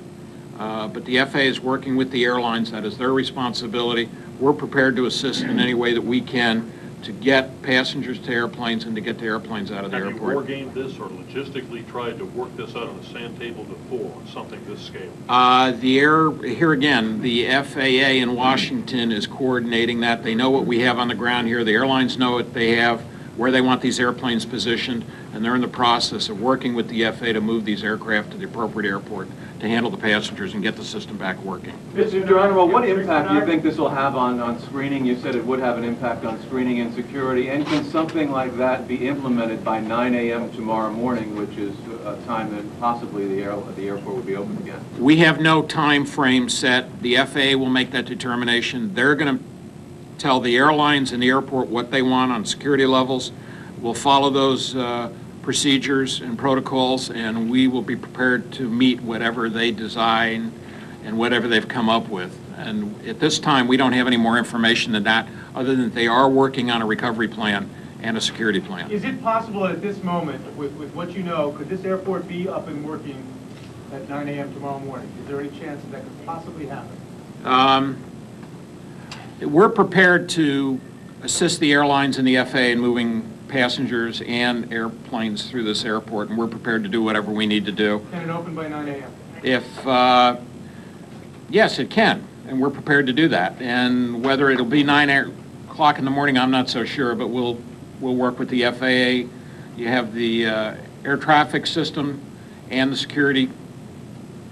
but the FAA is working with the airlines. That is their responsibility. We're prepared to assist in any way that we can to get passengers to airplanes and to get the airplanes out of the airport. Have you war-gamed this or logistically tried to work this out on the sand table before, something this scale? Here again, the FAA in Washington is coordinating that. They know what we have on the ground here. The airlines know what they have, where they want these airplanes positioned, and they're in the process of working with the FAA to move these aircraft to the appropriate airport to handle the passengers and get the system back working. Mr. Geronimo, what impact do you think this will have on screening? You said it would have an impact on screening and security, and can something like that be implemented by 9 a.m. tomorrow morning, which is a time that possibly the airport will be open again? We have no time frame set. The FAA will make that determination. They're going to tell the airlines and the airport what they want on security levels. We'll follow those procedures and protocols, and we will be prepared to meet whatever they design and whatever they've come up with. And at this time, we don't have any more information than that, other than they are working on a recovery plan and a security plan. Is it possible at this moment, with what you know, could this airport be up and working at 9 a.m. tomorrow morning? Is there any chance that could possibly happen? We're prepared to assist the airlines and the FAA in moving passengers and airplanes through this airport, and we're prepared to do whatever we need to do. Can it open by 9 a.m.? Yes, it can, and we're prepared to do that. And whether it'll be 9 o'clock in the morning, I'm not so sure, but we'll work with the FAA. You have the air traffic system and the security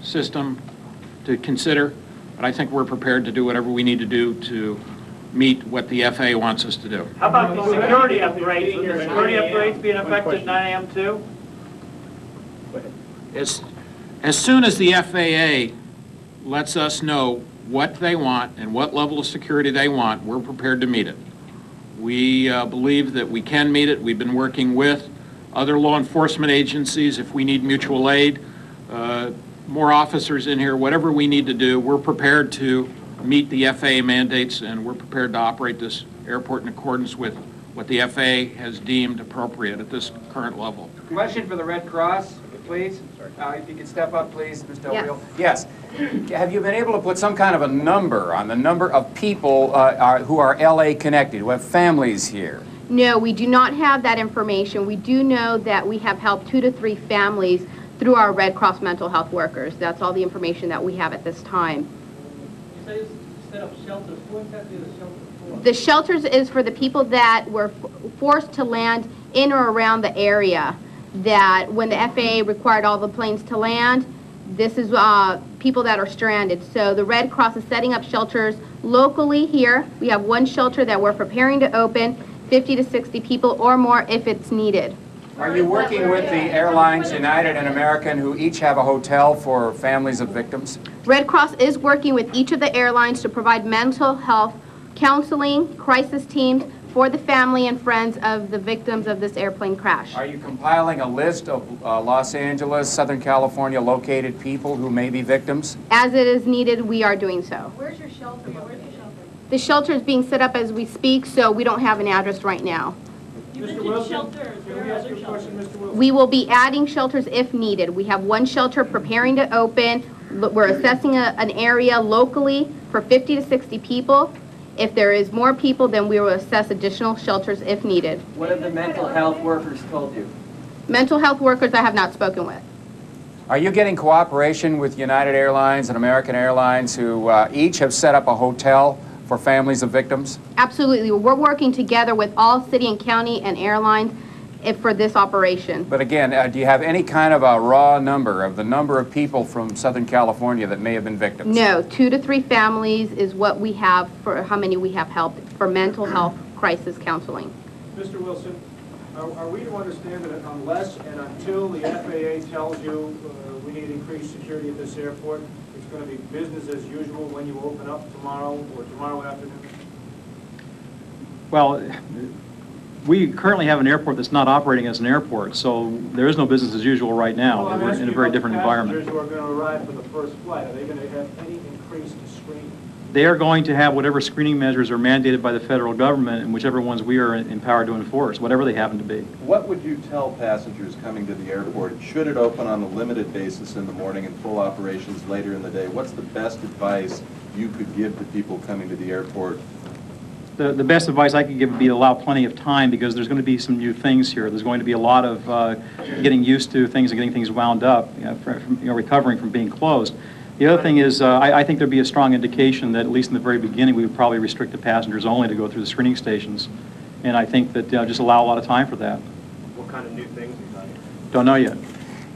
system to consider, but I think we're prepared to do whatever we need to do to meet what the FAA wants us to do. How about the security upgrades? Will the security upgrades be in effect at 9 a.m. too? As soon as the FAA lets us know what they want and what level of security they want, we're prepared to meet it. We believe that we can meet it. We've been working with other law enforcement agencies. If we need mutual aid, more officers in here, whatever we need to do, we're prepared to meet the FAA mandates, and we're prepared to operate this airport in accordance with what the FAA has deemed appropriate at this current level. Question for the Red Cross, please. If you could step up, please, Ms. Del Rio. Yes. Have you been able to put some kind of a number on the number of people who are LA connected, who have families here? No, we do not have that information. We do know that we have helped 2 to 3 families through our Red Cross mental health workers. That's all the information that we have at this time. Set up shelters. What exactly is a shelter for? The shelters is for the people that were forced to land in or around the area. That when the FAA required all the planes to land, this is people that are stranded. So the Red Cross is setting up shelters locally here. We have one shelter that we're preparing to open, 50 to 60 people or more if it's needed. Are you working with the airlines, United and American, who each have a hotel for families of victims? Red Cross is working with each of the airlines to provide mental health counseling, crisis teams for the family and friends of the victims of this airplane crash. Are you compiling a list of Los Angeles, Southern California located people who may be victims? As it is needed, we are doing so. Where's your shelter? Where's your shelter? The shelter is being set up as we speak, so we don't have an address right now. Mr. Wilson, can we ask you a question, Mr. Wilson? We will be adding shelters if needed. We have one shelter preparing to open. We're assessing an area locally for 50 to 60 people. If there is more people, then we will assess additional shelters if needed. What have the mental health workers told you? Mental health workers I have not spoken with. Are you getting cooperation with United Airlines and American Airlines, who each have set up a hotel for families of victims? Absolutely. We're working together with all city and county and airlines for this operation. But again, do you have any kind of a raw number of the number of people from Southern California that may have been victims? No, 2 to 3 families is what we have for how many we have helped for mental health crisis counseling. Mr. Wilson, are we to understand that unless and until the FAA tells you we need increased security at this airport, it's going to be business as usual when you open up tomorrow or tomorrow afternoon? Well, we currently have an airport that's not operating as an airport, so there is no business as usual right now. Well, I'm We're asking in a you very about different the environment. passengers who are going to arrive for the first flight, are they going to have any increased screening? They are going to have whatever screening measures are mandated by the federal government and whichever ones we are empowered to enforce, whatever they happen to be. What would you tell passengers coming to the airport? Should it open on a limited basis in the morning and full operations later in the day? What's the best advice you could give to people coming to the airport? The best advice I could give would be to allow plenty of time, because there's going to be some new things here. There's going to be a lot of getting used to things and getting things wound up, recovering from being closed. The other thing is, I think there'd be a strong indication that, at least in the very beginning, we would probably restrict the passengers only to go through the screening stations. And I think that just allow a lot of time for that. What kind of new things? Don't know yet.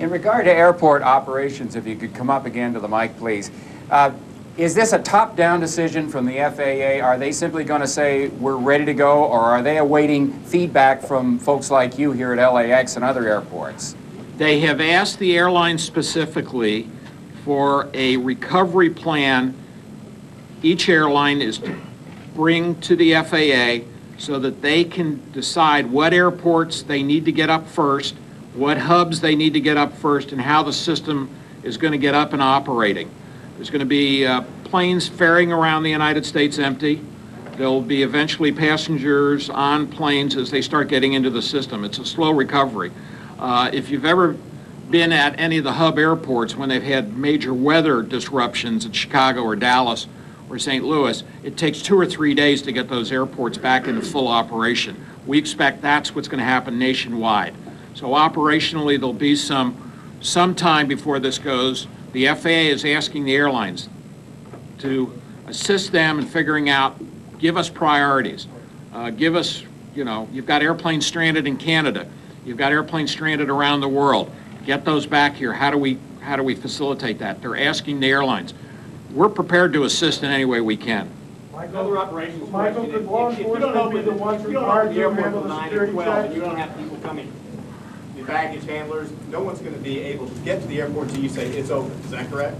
In regard to airport operations, if you could come up again to the mic, please. Is this a top-down decision from the FAA? Are they simply going to say, we're ready to go, or are they awaiting feedback from folks like you here at LAX and other airports? They have asked the airline specifically for a recovery plan each airline is to bring to the FAA so that they can decide what airports they need to get up first, what hubs they need to get up first, and how the system is going to get up and operating. There's going to be planes ferrying around the United States empty. There'll be eventually passengers on planes as they start getting into the system. It's a slow recovery. If you've ever been at any of the hub airports when they've had major weather disruptions in Chicago or Dallas or St. Louis, it takes 2 or 3 days to get those airports back into full operation. We expect that's what's going to happen nationwide. So operationally, there'll be some time before this goes. The FAA is asking the airlines to assist them in figuring out, give us priorities. Give us, you've got airplanes stranded in Canada. You've got airplanes stranded around the world. Get those back here. How do we facilitate that? They're asking the airlines. We're prepared to assist in any way we can. Another operations Michael, question. could law If you don't enforcement open be the ones if you don't required open the to airport handle till the 9 or security 12, checks? and you don't have people coming, your baggage handlers, no one's going to be able to get to the airport until you say it's open. Is that correct?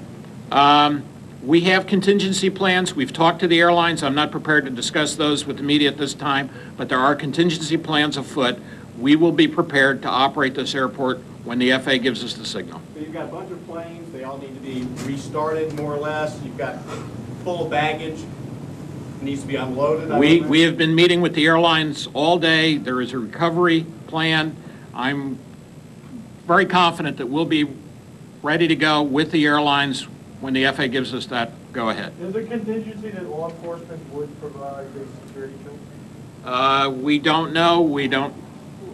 We have contingency plans. We've talked to the airlines. I'm not prepared to discuss those with the media at this time, but there are contingency plans afoot. We will be prepared to operate this airport when the FAA gives us the signal. So you've got a bunch of planes. They all need to be restarted, more or less. You've got full baggage. It needs to be unloaded. We have been meeting with the airlines all day. There is a recovery plan. I'm very confident that we'll be ready to go with the airlines when the FAA gives us that go-ahead. Is there contingency that law enforcement would provide a security check? We don't know. We don't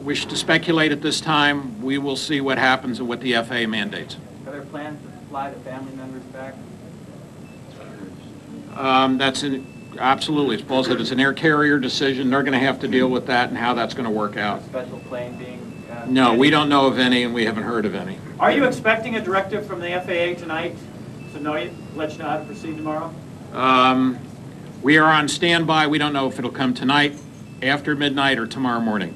wish to speculate at this time. We will see what happens and what the FAA mandates. Are there plans to fly the family members back? Absolutely. As Paul said, it's an air carrier decision. They're going to have to deal with that and how that's going to work out. A special plane being... No, we don't know of any, and we haven't heard of any. Are you expecting a directive from the FAA tonight to let you know how to proceed tomorrow? We are on standby. We don't know if it'll come tonight, after midnight, or tomorrow morning.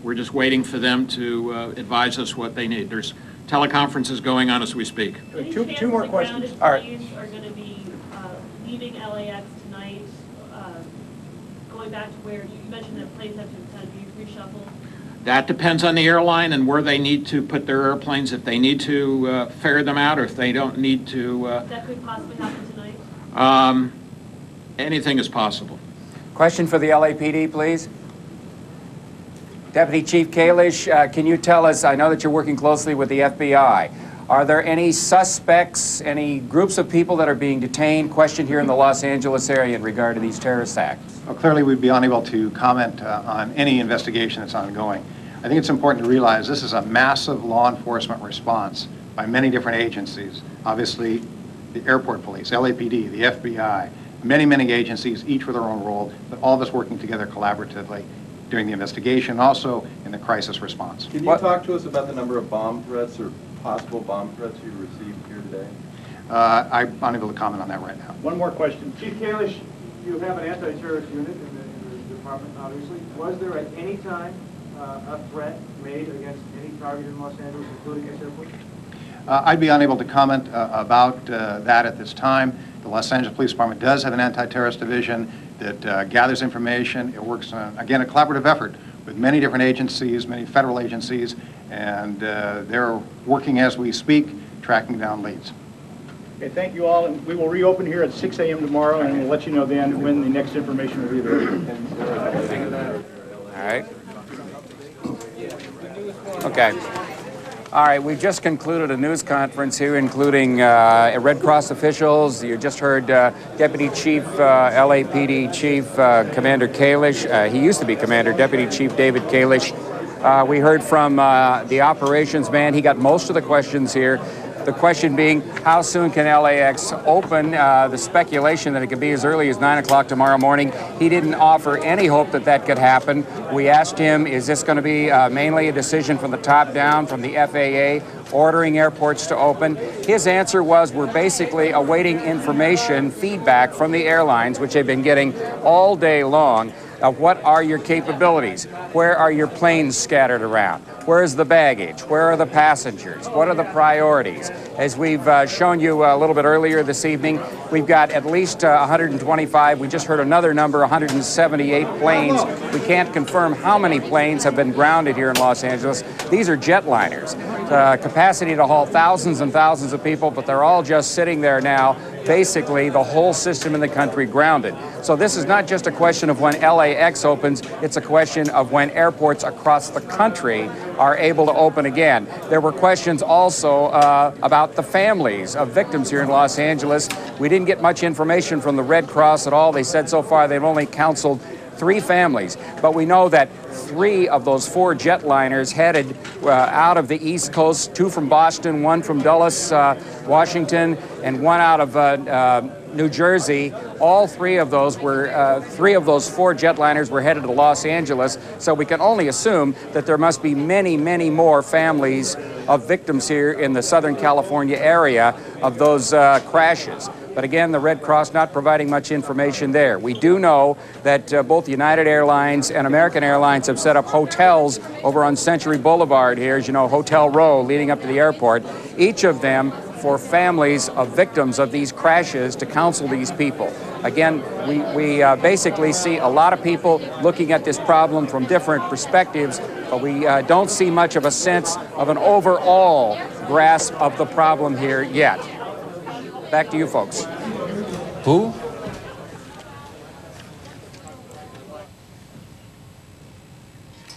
We're just waiting for them to advise us what they need. There's teleconferences going on as we speak. Two more questions. All right. Are going to be leaving LAX tonight, going back to where you mentioned that planes have to kind of be reshuffled. That depends on the airline and where they need to put their airplanes, if they need to ferry them out or if they don't need to. That could possibly happen tonight? Anything is possible. Question for the LAPD, please. Deputy Chief Kalish, can you tell us, I know that you're working closely with the FBI, are there any suspects, any groups of people that are being detained, questioned here in the Los Angeles area in regard to these terrorist acts? Well, clearly we'd be unable to comment on any investigation that's ongoing. I think it's important to realize this is a massive law enforcement response by many different agencies. Obviously, the airport police, LAPD, the FBI, many, many agencies, each with their own role, but all of us working together collaboratively during the investigation, also in the crisis response. Can you talk to us about the number of bomb threats or possible bomb threats you received here today? I'm unable to comment on that right now. One more question. Chief Kalish, you have an anti-terrorist unit in the department, obviously. Was there at any time a threat made against any target in Los Angeles, including this airport? I'd be unable to comment about that at this time. The Los Angeles Police Department does have an anti-terrorist division that gathers information. It works on, again, a collaborative effort with many different agencies, many federal agencies, and they're working as we speak, tracking down leads. Okay, thank you all, and we will reopen here at 6 a.m. tomorrow, and we'll let you know then when the next information will be available. All right. Okay. All right, we've just concluded a news conference here, including Red Cross officials. You just heard Deputy Chief, LAPD Chief Commander Kalish. He used to be Commander, Deputy Chief David Kalish. We heard from the operations man. He got most of the questions here. The question being, how soon can LAX open? The speculation that it could be as early as 9 o'clock tomorrow morning. He didn't offer any hope that that could happen. We asked him, is this going to be mainly a decision from the top down, from the FAA, ordering airports to open? His answer was, we're basically awaiting information, feedback from the airlines, which they've been getting all day long, of what are your capabilities? Where are your planes scattered around? Where's the baggage? Where are the passengers? What are the priorities? As we've shown you a little bit earlier this evening, we've got at least 125. We just heard another number, 178 planes. We can't confirm how many planes have been grounded here in Los Angeles. These are jetliners. Capacity to haul thousands and thousands of people, but they're all just sitting there now, basically the whole system in the country grounded. So this is not just a question of when LAX opens, it's a question of when airports across the country are able to open again. There were questions also about the families of victims here in Los Angeles. We didn't get much information from the Red Cross at all. They said so far they've only counseled 3 families, but we know that 3 of those 4 jetliners headed out of the East Coast, 2 from Boston, 1 from Dulles, Washington, and 1 out of New Jersey. All 3 of those were 3 of those 4 jetliners were headed to Los Angeles. So we can only assume that there must be many, many more families of victims here in the Southern California area of those crashes. But again, the Red Cross not providing much information there. We do know that both United Airlines and American Airlines have set up hotels over on Century Boulevard here, as you know, Hotel Row leading up to the airport, each of them for families of victims of these crashes to counsel these people. Again, we basically see a lot of people looking at this problem from different perspectives, but we don't see much of a sense of an overall grasp of the problem here yet. Back to you folks. Who?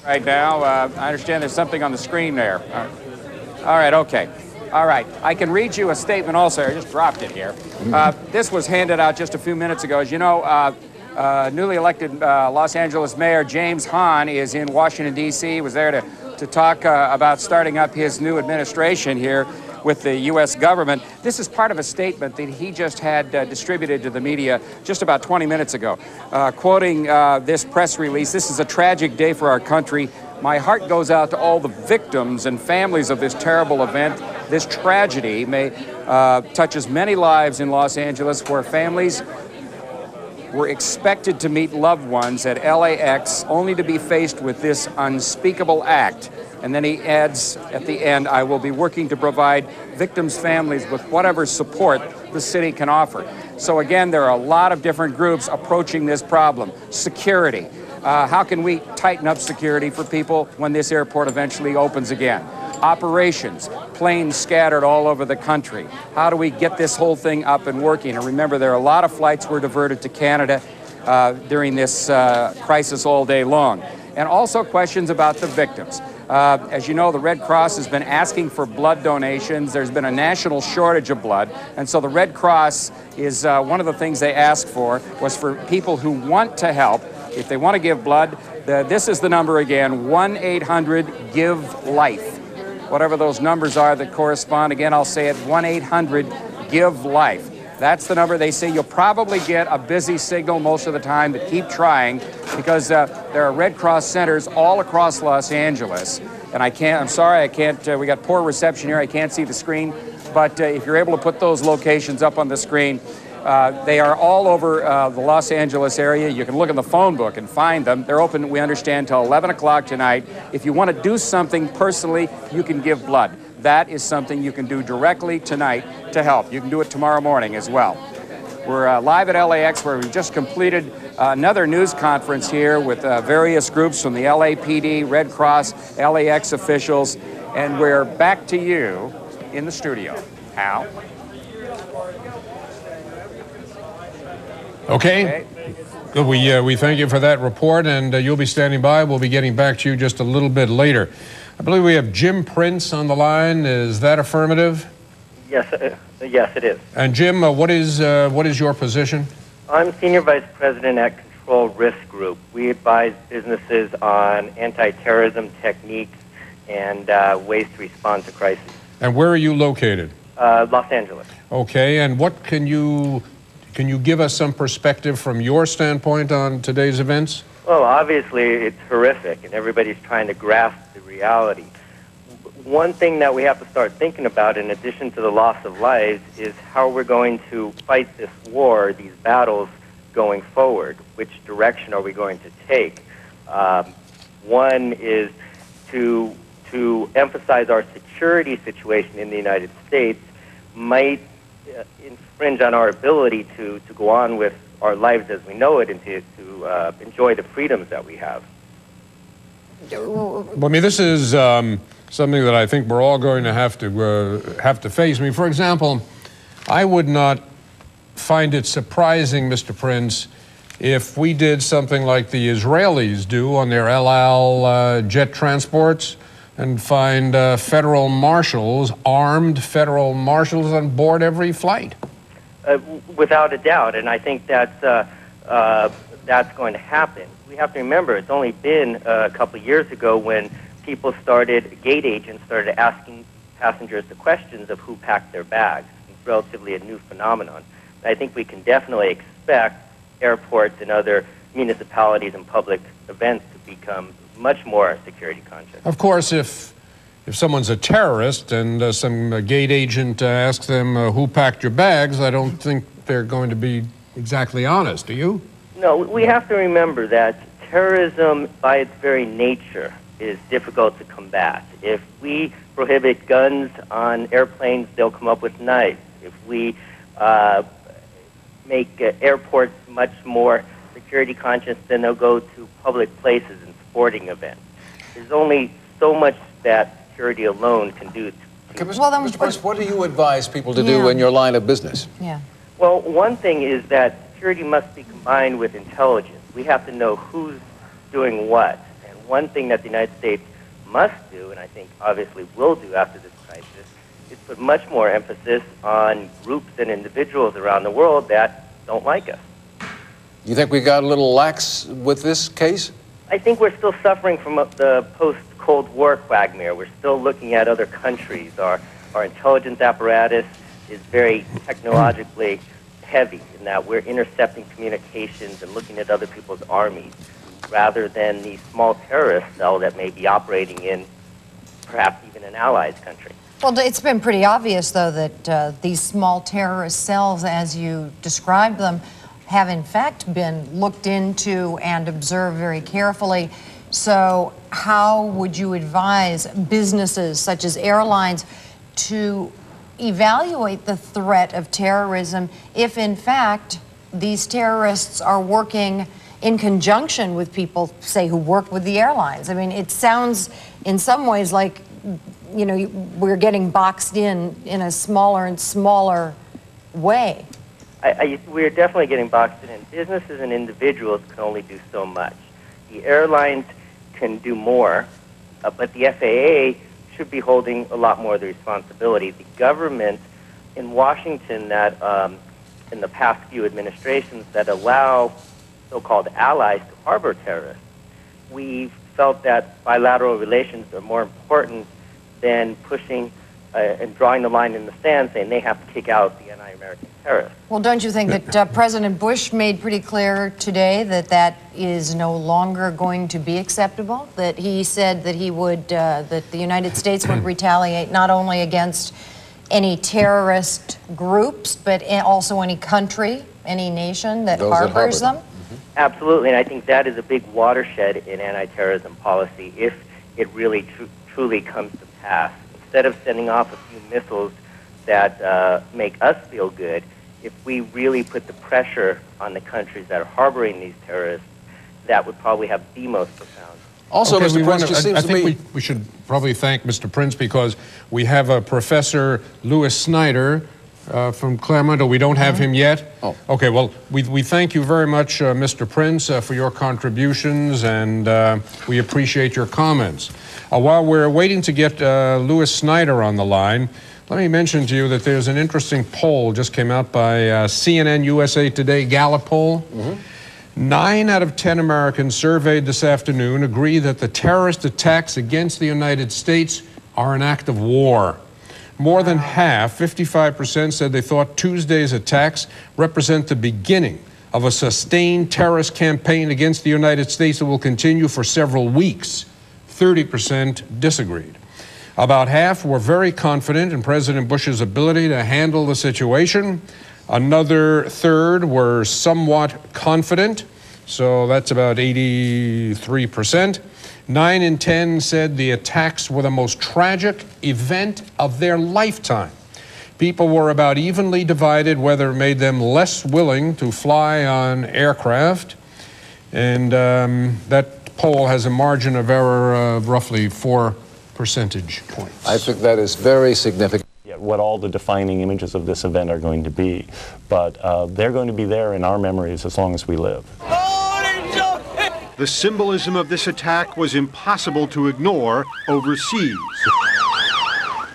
Right now, I understand there's something on the screen there. All right, okay. All right, I can read you a statement also. I just dropped it here. This was handed out just a few minutes ago. As you know, newly elected Los Angeles Mayor James Hahn is in Washington, D.C. He was there to talk about starting up his new administration here with the U.S. government. This is part of a statement that he just had distributed to the media just about 20 minutes ago. Quoting this press release, "This is a tragic day for our country. My heart goes out to all the victims and families of this terrible event. This tragedy touches many lives in Los Angeles where families were expected to meet loved ones at LAX only to be faced with this unspeakable act. And then he adds at the end, I will be working to provide victims' families with whatever support the city can offer. So again, there are a lot of different groups approaching this problem. Security. How can we tighten up security for people when this airport eventually opens again? Operations, planes scattered all over the country. How do we get this whole thing up and working? And remember, there are a lot of flights were diverted to Canada during this crisis all day long. And also questions about the victims. As you know, the Red Cross has been asking for blood donations. There's been a national shortage of blood. And so the Red Cross is one of the things they asked for was for people who want to help, if they want to give blood, this is the number again, 1-800-GIVE-LIFE. Whatever those numbers are that correspond, again, I'll say it, 1-800-GIVE-LIFE. That's the number. They say you'll probably get a busy signal most of the time, but keep trying because there are Red Cross centers all across Los Angeles. And I'm sorry, I can't, we got poor reception here. I can't see the screen. But if you're able to put those locations up on the screen, they are all over the Los Angeles area. You can look in the phone book and find them. They're open, we understand, till 11 o'clock tonight. If you want to do something personally, you can give blood. That is something you can do directly tonight to help. You can do it tomorrow morning as well. We're live at LAX where we've just completed another news conference here with various groups from the LAPD, Red Cross, LAX officials, and we're back to you in the studio. Al? Okay. Good. We thank you for that report, and you'll be standing by. We'll be getting back to you just a little bit later. I believe we have Jim Prince on the line. Is that affirmative? Yes, yes, it is. And Jim, what is your position? I'm Senior Vice President at Control Risk Group. We advise businesses on anti-terrorism techniques and ways to respond to crises. And where are you located? Los Angeles. Okay, and what can you give us some perspective from your standpoint on today's events? Well, obviously it's horrific, and everybody's trying to grasp the reality. One thing that we have to start thinking about, in addition to the loss of lives, is how we're going to fight this war, these battles, going forward. Which direction are we going to take? One is to emphasize our security situation in the United States might infringe on our ability to go on with our lives as we know it and to enjoy the freedoms that we have. Well, I mean, this is something that I think we're all going to have to face. I mean, for example, I would not find it surprising, Mr. Prince, if we did something like the Israelis do on their El Al jet transports and find federal marshals, armed federal marshals on board every flight. Without a doubt, and I think that's going to happen. We have to remember it's only been a couple of years ago when gate agents started asking passengers the questions of who packed their bags. It's relatively a new phenomenon. And I think we can definitely expect airports and other municipalities and public events to become much more security conscious. Of course, if someone's a terrorist and some gate agent asks them who packed your bags, I don't think they're going to be exactly honest, do you? No, we have to remember that terrorism, by its very nature, is difficult to combat. If we prohibit guns on airplanes, they'll come up with knives. If we make airports much more security conscious, then they'll go to public places and sporting events. There's only so much that security alone can do. Mr. Prince, what do you advise people to do in your line of business? Yeah. Well, one thing is that security must be combined with intelligence. We have to know who's doing what. And one thing that the United States must do, and I think obviously will do after this crisis, is put much more emphasis on groups and individuals around the world that don't like us. You think we got a little lax with this case? I think we're still suffering from the post-Cold War quagmire. We're still looking at other countries. Our intelligence apparatus is very technologically heavy in that we're intercepting communications and looking at other people's armies rather than the small terrorist cell that may be operating in perhaps even an allied country. Well, it's been pretty obvious, though, that these small terrorist cells, as you described them, have in fact been looked into and observed very carefully. So how would you advise businesses such as airlines to evaluate the threat of terrorism if in fact these terrorists are working in conjunction with people, say, who work with the airlines? I mean, it sounds in some ways like, you know, we're getting boxed in a smaller and smaller way. We're definitely getting boxed in. Businesses and individuals can only do so much. The airlines can do more, but the FAA should be holding a lot more of the responsibility. The government in Washington that in the past few administrations that allow so-called allies to harbor terrorists, we felt that bilateral relations are more important than pushing and drawing the line in the sand saying they have to kick out the anti-American terrorists. Well, don't you think that President Bush made pretty clear today that that is no longer going to be acceptable? That he said that he would, that the United States would retaliate not only against any terrorist groups, but also any country, any nation that harbors them? Absolutely, and I think that is a big watershed in anti-terrorism policy if it really truly comes to pass. Instead of sending off a few missiles that make us feel good, if we really put the pressure on the countries that are harboring these terrorists, that would probably have the most profound. Also, okay, Mr. Prince, I think we should probably thank Mr. Prince because we have a Professor Louis Snyder from Claremont. Oh, we don't have him yet? Oh. Okay, well, we thank you very much, Mr. Prince, for your contributions, and we appreciate your comments. While we're waiting to get Louis Snyder on the line, let me mention to you that there's an interesting poll just came out by CNN USA Today Gallup poll. 9 out of 10 Americans surveyed this afternoon agree that the terrorist attacks against the United States are an act of war. More than half, 55%, said they thought Tuesday's attacks represent the beginning of a sustained terrorist campaign against the United States that will continue for several weeks. 30% disagreed. About half were very confident in President Bush's ability to handle the situation. Another third were somewhat confident, so that's about 83%. 9 in 10 said the attacks were the most tragic event of their lifetime. People were about evenly divided whether it made them less willing to fly on aircraft, and that poll has a margin of error of roughly 4 percentage points. I think that is very significant. What all the defining images of this event are going to be, but they're going to be there in our memories as long as we live. The symbolism of this attack was impossible to ignore overseas.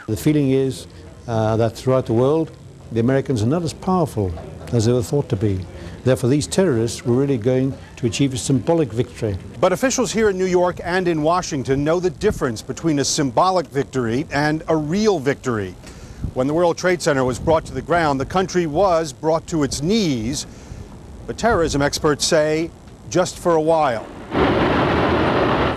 The feeling is that throughout the world, the Americans are not as powerful as they were thought to be. Therefore, these terrorists were really going to achieve a symbolic victory. But officials here in New York and in Washington know the difference between a symbolic victory and a real victory. When the World Trade Center was brought to the ground, the country was brought to its knees. But terrorism experts say just for a while.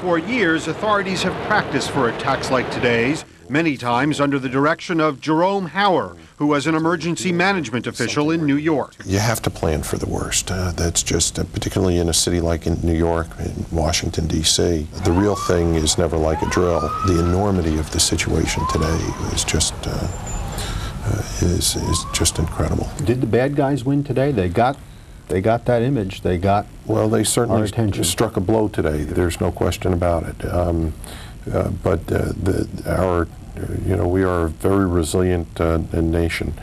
For years, authorities have practiced for attacks like today's, many times under the direction of Jerome Hauer, who was an emergency management official in New York. You have to plan for the worst. That's just, particularly in a city like in New York, in Washington, D.C., the real thing is never like a drill. The enormity of the situation today is just, is just incredible. Did the bad guys win today? They got that image. They got well. They certainly our attention. Struck a blow today. There's no question about it. We are a very resilient nation,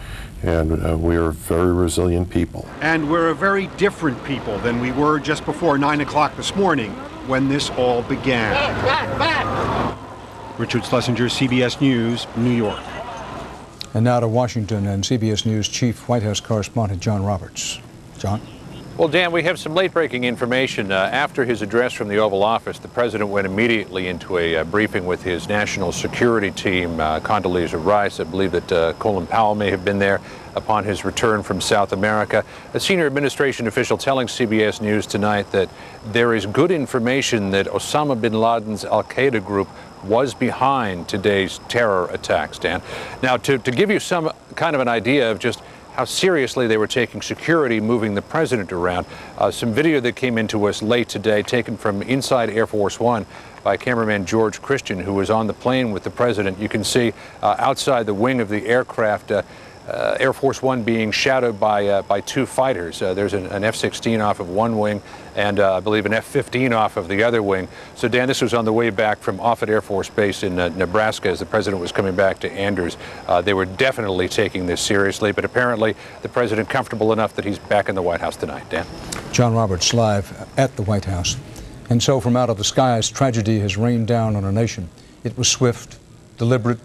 and we are very resilient people. And we're a very different people than we were just before 9 o'clock this morning when this all began. Richard Schlesinger, CBS News, New York. And now to Washington and CBS News Chief White House Correspondent John Roberts. John? Well, Dan, we have some late-breaking information. After his address from the Oval Office, the president went immediately into a briefing with his national security team, Condoleezza Rice. I believe that Colin Powell may have been there upon his return from South America. A senior administration official telling CBS News tonight that there is good information that Osama bin Laden's al-Qaeda group was behind today's terror attacks, Dan. Now, to give you some kind of an idea of just how seriously they were taking security moving the president around. Some video that came into us late today, taken from inside Air Force One by cameraman George Christian, who was on the plane with the president. You can see outside the wing of the aircraft, Air Force One being shadowed by two fighters. There's an F-16 off of one wing and I believe an F-15 off of the other wing. So Dan, this was on the way back from Offutt Air Force Base in Nebraska as the president was coming back to Andrews. They were definitely taking this seriously, but apparently the president comfortable enough that he's back in the White House tonight. Dan? John Roberts live at the White House. And so from out of the skies, tragedy has rained down on a nation. It was swift, deliberate,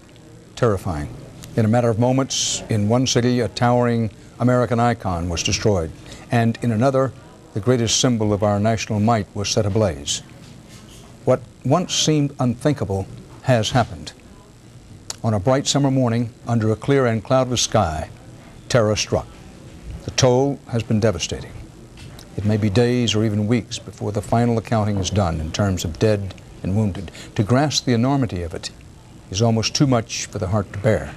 terrifying. In a matter of moments, in one city, a towering American icon was destroyed. And in another, the greatest symbol of our national might was set ablaze. What once seemed unthinkable has happened. On a bright summer morning, under a clear and cloudless sky, terror struck. The toll has been devastating. It may be days or even weeks before the final accounting is done in terms of dead and wounded. To grasp the enormity of it is almost too much for the heart to bear.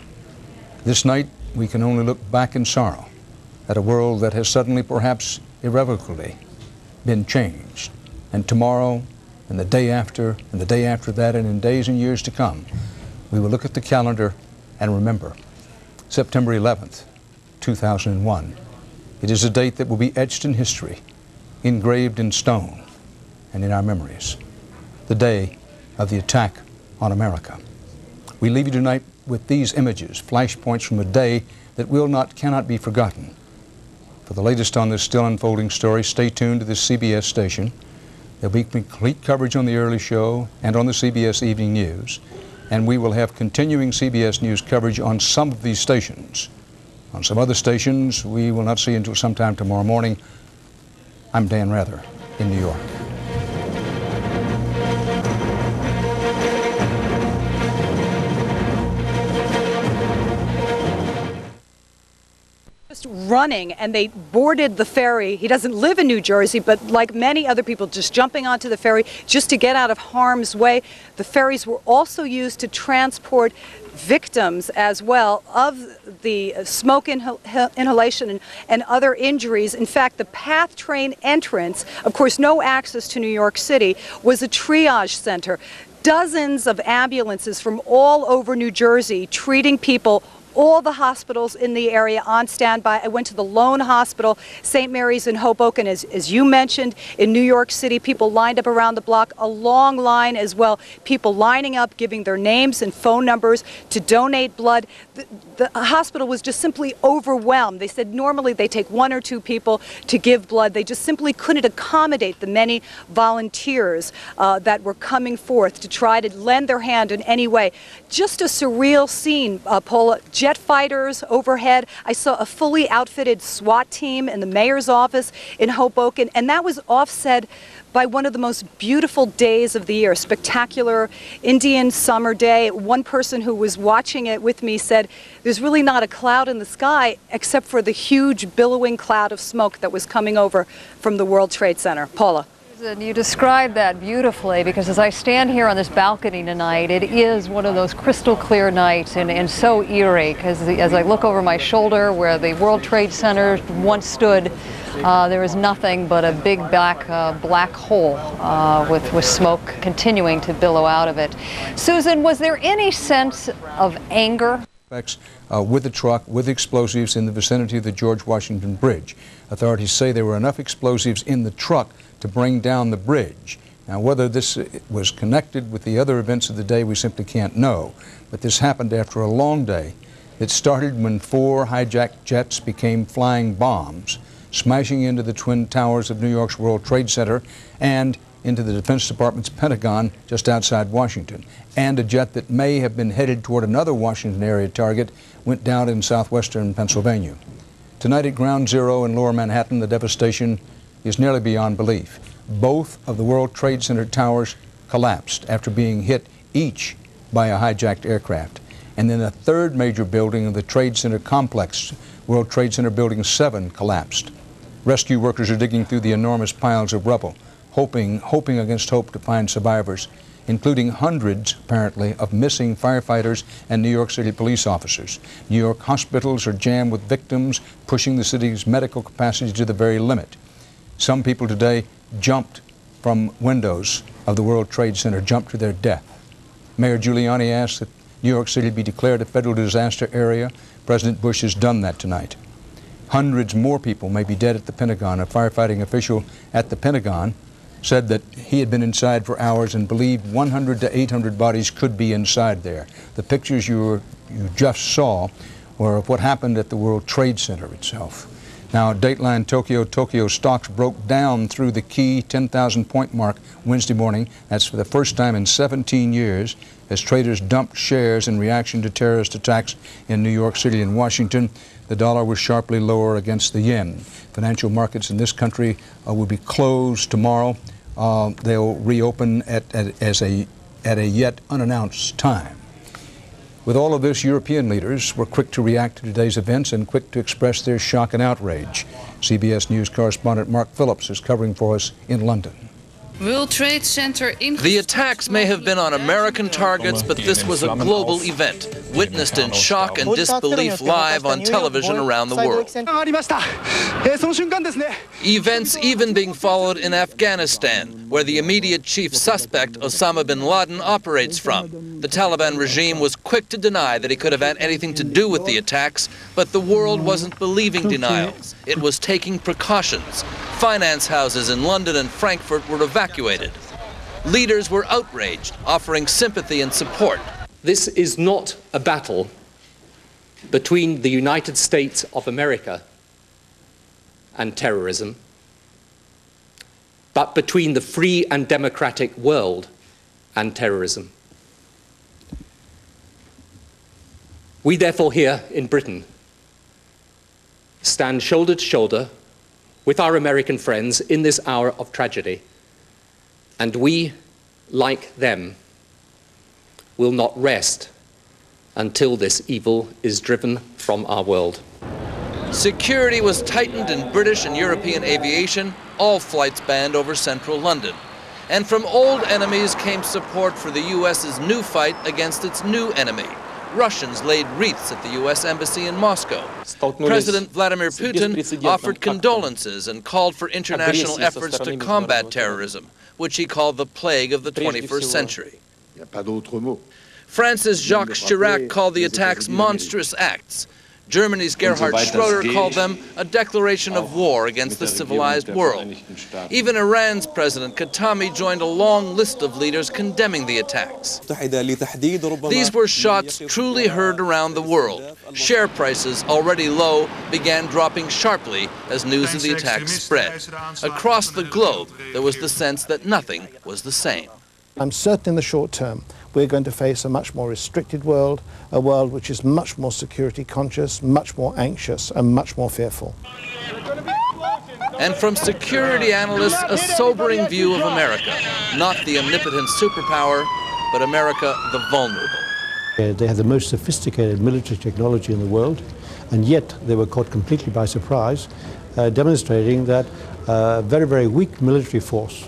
This night, we can only look back in sorrow at a world that has suddenly, perhaps irrevocably, been changed. And tomorrow, and the day after, and the day after that, and in days and years to come, we will look at the calendar and remember September 11th, 2001. It is a date that will be etched in history, engraved in stone, and in our memories. The day of the attack on America. We leave you tonight with these images, flashpoints from a day that cannot be forgotten. For the latest on this still unfolding story, stay tuned to the CBS station. There'll be complete coverage on the early show and on the CBS Evening News. And we will have continuing CBS News coverage on some of these stations. On some other stations, we will not see until sometime tomorrow morning. I'm Dan Rather in New York. Running, and they boarded the ferry. He doesn't live in New Jersey, but like many other people, just jumping onto the ferry just to get out of harm's way. The ferries were also used to transport victims as well of the smoke inhalation and other injuries. In fact, the PATH train entrance, of course no access to New York City, was a triage center. Dozens of ambulances from all over New Jersey treating people. All the hospitals in the area on standby. I went to the Lone Hospital, St. Mary's in Hoboken, as you mentioned. In New York City, people lined up around the block, a long line as well. People lining up, giving their names and phone numbers to donate blood. The hospital was just simply overwhelmed. They said normally they take 1 or 2 people to give blood. They just simply couldn't accommodate the many volunteers that were coming forth to try to lend their hand in any way. Just a surreal scene, Paula. Jet fighters overhead. I saw a fully outfitted SWAT team in the mayor's office in Hoboken, and that was offset by one of the most beautiful days of the year, spectacular Indian summer day. One person who was watching it with me said, there's really not a cloud in the sky except for the huge billowing cloud of smoke that was coming over from the World Trade Center. Paula. And you described that beautifully, because as I stand here on this balcony tonight, it is one of those crystal clear nights and so eerie, because as I look over my shoulder where the World Trade Center once stood, there is nothing but a big black hole with smoke continuing to billow out of it. Susan, was there any sense of anger? With the truck, with explosives in the vicinity of the George Washington Bridge. Authorities say there were enough explosives in the truck to bring down the bridge. Now, whether this was connected with the other events of the day, we simply can't know. But this happened after a long day. It started when 4 hijacked jets became flying bombs, smashing into the Twin Towers of New York's World Trade Center and into the Defense Department's Pentagon just outside Washington. And a jet that may have been headed toward another Washington area target went down in southwestern Pennsylvania. Tonight at Ground Zero in Lower Manhattan, the devastation is nearly beyond belief. Both of the World Trade Center towers collapsed after being hit each by a hijacked aircraft. And then a third major building of the Trade Center complex, World Trade Center Building 7, collapsed. Rescue workers are digging through the enormous piles of rubble, hoping against hope to find survivors. including hundreds, apparently, of missing firefighters and New York City police officers. New York hospitals are jammed with victims, pushing the city's medical capacity to the very limit. Some people today jumped from windows of the World Trade Center, jumped to their death. Mayor Giuliani asked that New York City be declared a federal disaster area. President Bush has done that tonight. Hundreds more people may be dead at the Pentagon. A firefighting official at the Pentagon said that he had been inside for hours and believed 100 to 800 bodies could be inside there. The pictures you just saw were of what happened at the World Trade Center itself. Now, Dateline Tokyo stocks broke down through the key 10,000-point mark Wednesday morning. That's for the first time in 17 years, as traders dumped shares in reaction to terrorist attacks in New York City and Washington. The dollar was sharply lower against the yen. Financial markets in this country will be closed tomorrow. They'll reopen at a yet unannounced time. With all of this, European leaders were quick to react to today's events and quick to express their shock and outrage. CBS News correspondent Mark Phillips is covering for us in London. World Trade Center. The attacks may have been on American targets, but this was a global event, witnessed in shock and disbelief live on television around the world. Events even being followed in Afghanistan, where the immediate chief suspect, Osama bin Laden, operates from. The Taliban regime was quick to deny that he could have had anything to do with the attacks, but the world wasn't believing denials. It was taking precautions. Finance houses in London and Frankfurt were evacuated. Leaders were outraged, offering sympathy and support. This is not a battle between the United States of America and terrorism, but between the free and democratic world and terrorism. We therefore here in Britain stand shoulder to shoulder with our American friends in this hour of tragedy. And we, like them, will not rest until this evil is driven from our world. Security was tightened in British and European aviation, all flights banned over central London. And from old enemies came support for the US's new fight against its new enemy. Russians laid wreaths at the U.S. Embassy in Moscow. President Vladimir Putin offered condolences and called for international efforts to combat terrorism, which he called the plague of the 21st century. France's Jacques Chirac called the attacks monstrous acts. Germany's Gerhard Schroeder called them a declaration of war against the civilized world. Even Iran's President Khatami joined a long list of leaders condemning the attacks. These were shots truly heard around the world. Share prices, already low, began dropping sharply as news of the attacks spread. Across the globe, there was the sense that nothing was the same. I'm certain in the short term we're going to face a much more restricted world, a world which is much more security conscious, much more anxious and much more fearful. And from security analysts, a sobering view of America, not the omnipotent superpower, but America the vulnerable. They have the most sophisticated military technology in the world, and yet they were caught completely by surprise, demonstrating that a very, very weak military force,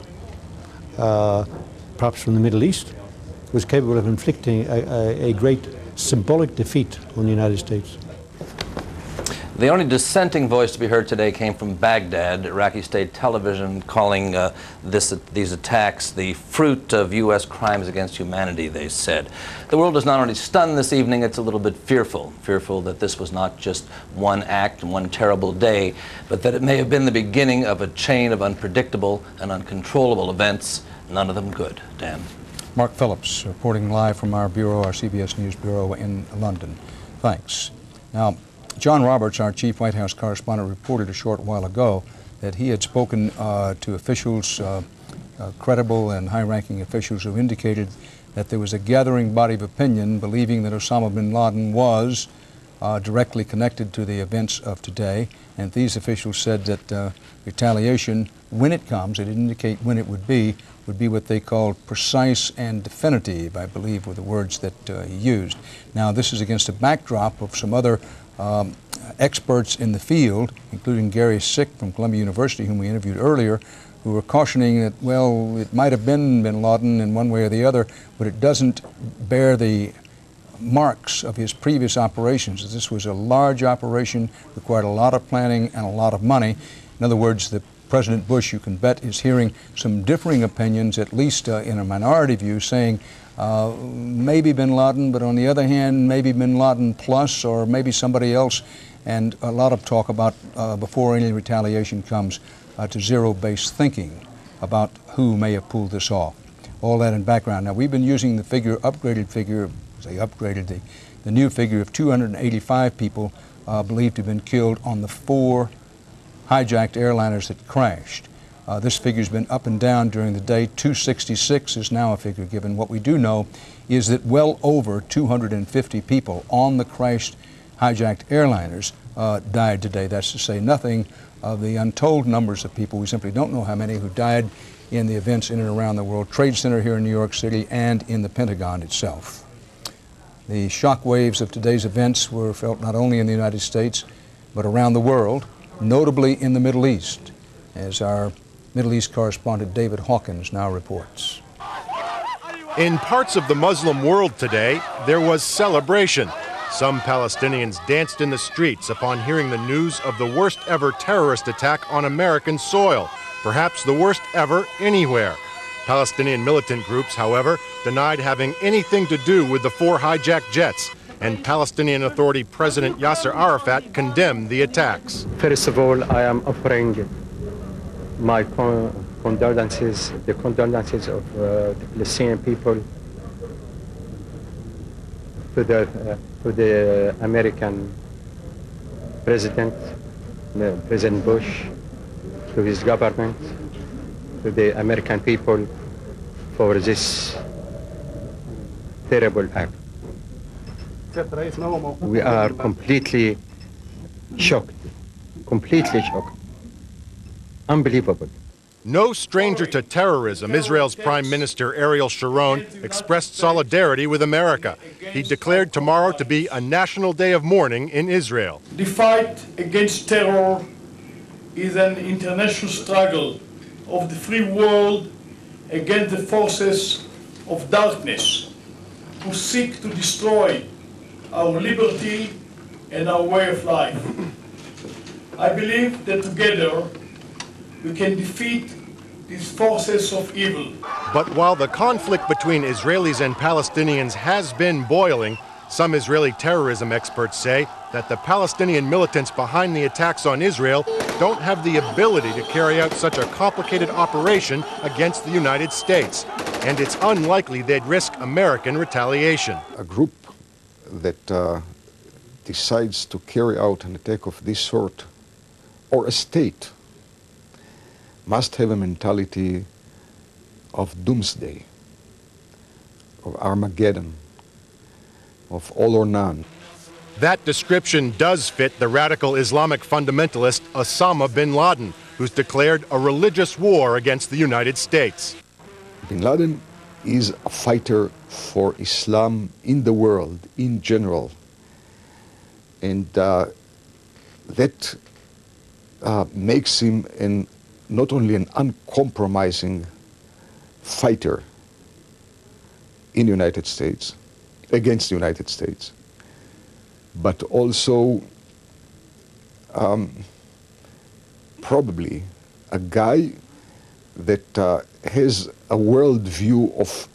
perhaps from the Middle East, was capable of inflicting a great symbolic defeat on the United States. The only dissenting voice to be heard today came from Baghdad, Iraqi state television calling these attacks the fruit of U.S. crimes against humanity, they said. The world is not only stunned this evening, it's a little bit fearful that this was not just one act and one terrible day, but that it may have been the beginning of a chain of unpredictable and uncontrollable events, none of them good. Dan. Mark Phillips reporting live from our bureau, our CBS News bureau in London. Thanks. Now, John Roberts, our chief White House correspondent, reported a short while ago that he had spoken to officials, credible and high-ranking officials, who indicated that there was a gathering body of opinion believing that Osama bin Laden was directly connected to the events of today. And these officials said that retaliation, when it comes, they didn't indicate when it would be what they called precise and definitive, I believe were the words that he used. Now, this is against a backdrop of some other experts in the field, including Gary Sick from Columbia University, whom we interviewed earlier, who were cautioning that, well, it might have been bin Laden in one way or the other, but it doesn't bear the marks of his previous operations. This was a large operation, required a lot of planning and a lot of money. In other words, the President Bush, you can bet, is hearing some differing opinions, at least in a minority view, saying maybe bin Laden, but on the other hand, maybe bin Laden plus, or maybe somebody else, and a lot of talk about, before any retaliation comes, to zero-based thinking about who may have pulled this off. All that in background. Now, we've been using the upgraded figure, they upgraded the new figure of 285 people believed to have been killed on the 4 hijacked airliners that crashed. This figure's been up and down during the day. 266 is now a figure given. What we do know is that well over 250 people on the crashed hijacked airliners died today. That's to say nothing of the untold numbers of people, we simply don't know how many, who died in the events in and around the World Trade Center here in New York City and in the Pentagon itself. The shock waves of today's events were felt not only in the United States, but around the world, notably in the Middle East, as our Middle East correspondent David Hawkins now reports. In parts of the Muslim world today, there was celebration. Some Palestinians danced in the streets upon hearing the news of the worst ever terrorist attack on American soil, perhaps the worst ever anywhere. Palestinian militant groups, however, denied having anything to do with the 4 hijacked jets, and Palestinian Authority President Yasser Arafat condemned the attacks. First of all, I am offering my condolences, the condolences of the Palestinian people to the American President, President Bush, to his government, to the American people for this terrible act. We are completely shocked, unbelievable. No stranger to terrorism, Israel's Prime Minister Ariel Sharon expressed solidarity with America. He declared tomorrow to be a national day of mourning in Israel. The fight against terror is an international struggle of the free world against the forces of darkness who seek to destroy our liberty and our way of life. I believe that together we can defeat these forces of evil. But while the conflict between Israelis and Palestinians has been boiling, some Israeli terrorism experts say that the Palestinian militants behind the attacks on Israel don't have the ability to carry out such a complicated operation against the United States, and it's unlikely they'd risk American retaliation. A group that decides to carry out an attack of this sort, or a state, must have a mentality of doomsday, of Armageddon, of all or none. That description does fit the radical Islamic fundamentalist Osama bin Laden, who's declared a religious war against the United States. Bin Laden is a fighter for Islam in the world in general. And that makes him not only an uncompromising fighter in the United States, against the United States, but also probably a guy that has a worldview of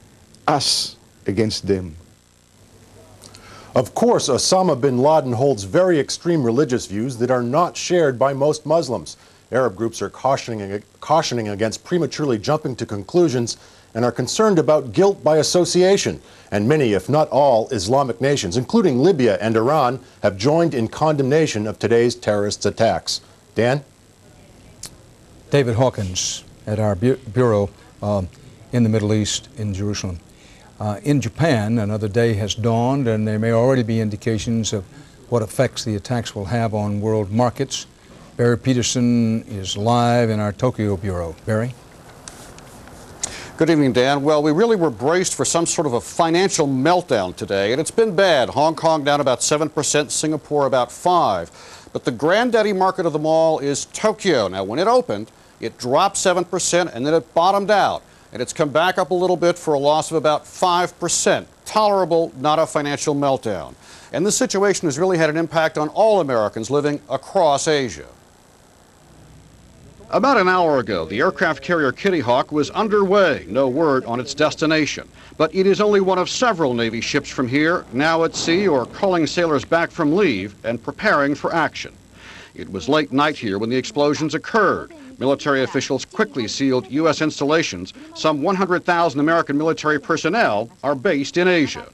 us against them. Of course, Osama bin Laden holds very extreme religious views that are not shared by most Muslims. Arab groups are cautioning against prematurely jumping to conclusions and are concerned about guilt by association. And many, if not all, Islamic nations, including Libya and Iran, have joined in condemnation of today's terrorist attacks. Dan? David Hawkins at our bureau in the Middle East in Jerusalem. In Japan, another day has dawned, and there may already be indications of what effects the attacks will have on world markets. Barry Peterson is live in our Tokyo bureau. Barry? Good evening, Dan. Well, we really were braced for some sort of a financial meltdown today, and it's been bad. Hong Kong down about 7%, Singapore about 5%. But the granddaddy market of them all is Tokyo. Now, when it opened, It dropped 7% and then it bottomed out. And it's come back up a little bit for a loss of about 5%. Tolerable, not a financial meltdown. And this situation has really had an impact on all Americans living across Asia. About an hour ago, the aircraft carrier Kitty Hawk was underway, no word on its destination. But it is only one of several Navy ships from here, now at sea or calling sailors back from leave and preparing for action. It was late night here when the explosions occurred. Military officials quickly sealed U.S. installations. Some 100,000 American military personnel are based in Asia.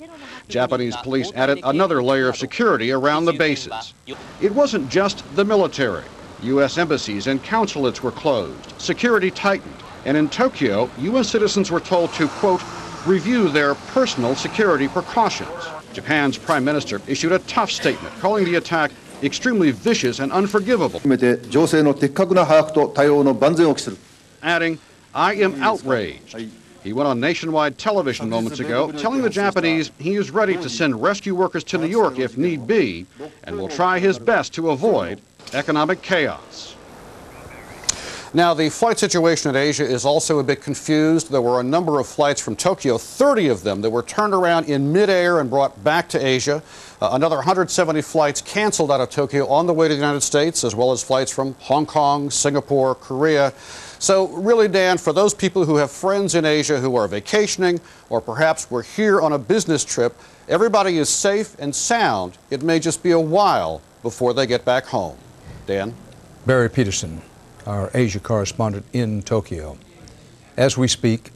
Japanese police added another layer of security around the bases. It wasn't just the military. U.S. embassies and consulates were closed, security tightened, and in Tokyo, U.S. citizens were told to, quote, review their personal security precautions. Japan's prime minister issued a tough statement, calling the attack extremely vicious and unforgivable, adding, I am outraged. He went on nationwide television moments ago, telling the Japanese he is ready to send rescue workers to New York if need be, and will try his best to avoid economic chaos. Now, the flight situation in Asia is also a bit confused. There were a number of flights from Tokyo, 30 of them, that were turned around in midair and brought back to Asia. Another 170 flights canceled out of Tokyo on the way to the United States, as well as flights from Hong Kong, Singapore, Korea. So really, Dan, for those people who have friends in Asia who are vacationing, or perhaps were here on a business trip, everybody is safe and sound. It may just be a while before they get back home. Dan? Barry Peterson, our Asia correspondent in Tokyo. As we speak,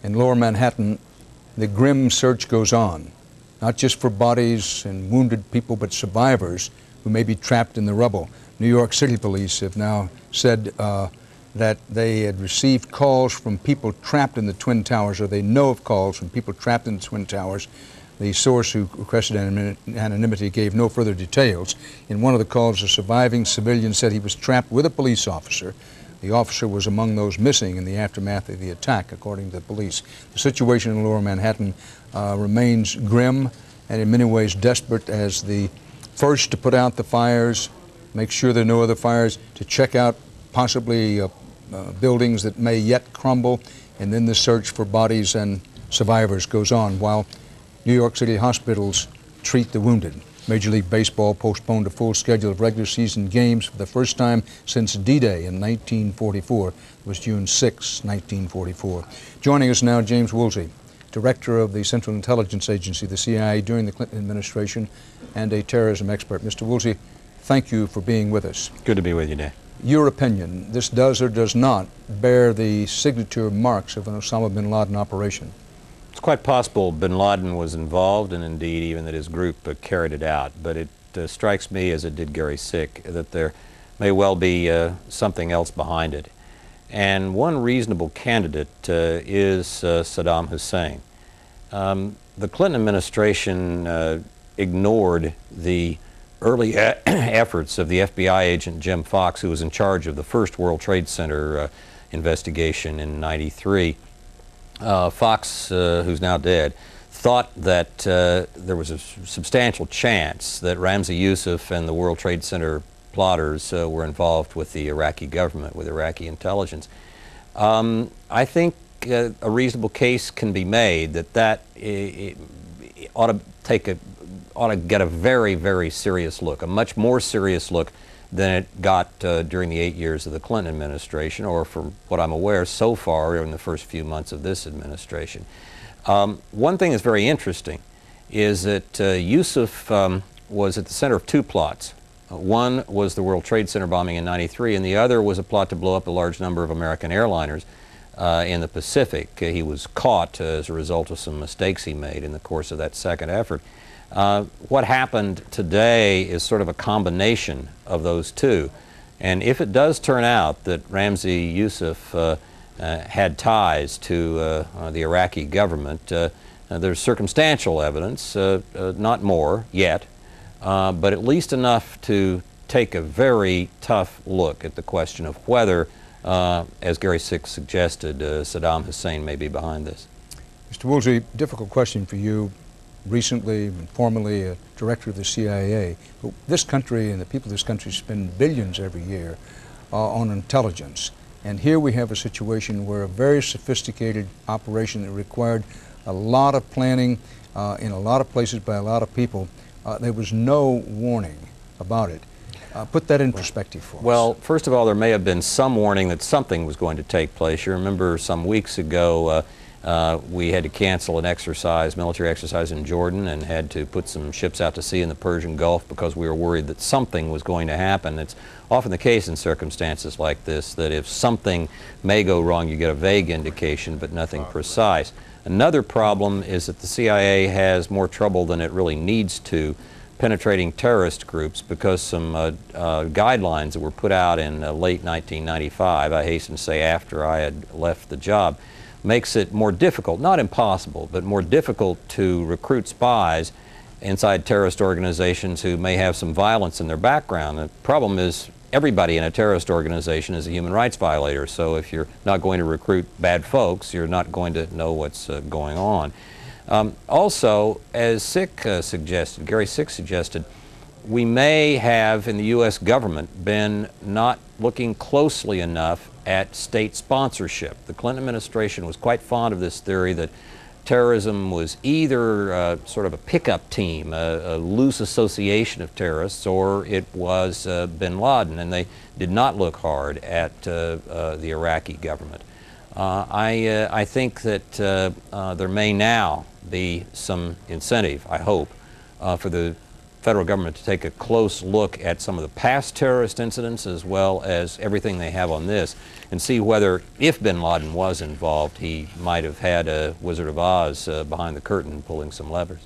in Lower Manhattan, the grim search goes on, not just for bodies and wounded people, but survivors who may be trapped in the rubble. New York City police have now said that they had received calls from people trapped in the Twin Towers, or they know of calls from people trapped in the Twin Towers. The source who requested anonymity gave no further details. In one of the calls, a surviving civilian said he was trapped with a police officer. The officer was among those missing in the aftermath of the attack, according to the police. The situation in Lower Manhattan remains grim and in many ways desperate, as the first to put out the fires, make sure there are no other fires, to check out possibly buildings that may yet crumble, and then the search for bodies and survivors goes on while New York City hospitals treat the wounded. Major League Baseball postponed a full schedule of regular season games for the first time since D-Day in 1944. It was June 6, 1944. Joining us now, James Woolsey, Director of the Central Intelligence Agency, the CIA, during the Clinton administration, and a terrorism expert. Mr. Woolsey, thank you for being with us. Good to be with you, Dan. Your opinion, this does or does not bear the signature marks of an Osama bin Laden operation? It's quite possible bin Laden was involved, and indeed even that his group carried it out. But it strikes me, as it did Gary Sick, that there may well be something else behind it. And one reasonable candidate is Saddam Hussein. The Clinton administration ignored the early efforts of the FBI agent Jim Fox, who was in charge of the first World Trade Center investigation in '93. Fox, who's now dead, thought that there was a substantial chance that Ramzi Yousef and the World Trade Center plotters were involved with the Iraqi government, with Iraqi intelligence. I think a reasonable case can be made that ought to get a very, very serious look, a much more serious look than it got during the 8 years of the Clinton administration, or from what I'm aware so far in the first few months of this administration. One thing that's very interesting is that Yousef was at the center of two plots. One was the World Trade Center bombing in '93, and the other was a plot to blow up a large number of American airliners in the Pacific. He was caught as a result of some mistakes he made in the course of that second effort. What happened today is sort of a combination of those two. And if it does turn out that Ramzi Yousef had ties to the Iraqi government, there's circumstantial evidence, not more yet, but at least enough to take a very tough look at the question of whether, as Gary Sick suggested, Saddam Hussein may be behind this. Mr. Woolsey, difficult question for you. Recently and formerly a director of the CIA. This country and the people of this country spend billions every year on intelligence. And here we have a situation where a very sophisticated operation that required a lot of planning in a lot of places by a lot of people, there was no warning about it. Put that in perspective for us. Well, first of all, there may have been some warning that something was going to take place. You remember some weeks ago we had to cancel an exercise, military exercise in Jordan, and had to put some ships out to sea in the Persian Gulf because we were worried that something was going to happen. It's often the case in circumstances like this that if something may go wrong, you get a vague indication but nothing precise. Another problem is that the CIA has more trouble than it really needs to penetrating terrorist groups because some guidelines that were put out in late 1995, I hasten to say after I had left the job, makes it more difficult, not impossible, but more difficult to recruit spies inside terrorist organizations who may have some violence in their background. The problem is everybody in a terrorist organization is a human rights violator, so if you're not going to recruit bad folks, you're not going to know what's going on. Also, as Gary Sick suggested, we may have in the U.S. government been not looking closely enough at state sponsorship. The Clinton administration was quite fond of this theory that terrorism was either sort of a pickup team, a loose association of terrorists, or it was bin Laden, and they did not look hard at the Iraqi government. I think that there may now be some incentive, I hope, for the federal government to take a close look at some of the past terrorist incidents as well as everything they have on this and see whether, if bin Laden was involved, he might have had a Wizard of Oz behind the curtain pulling some levers.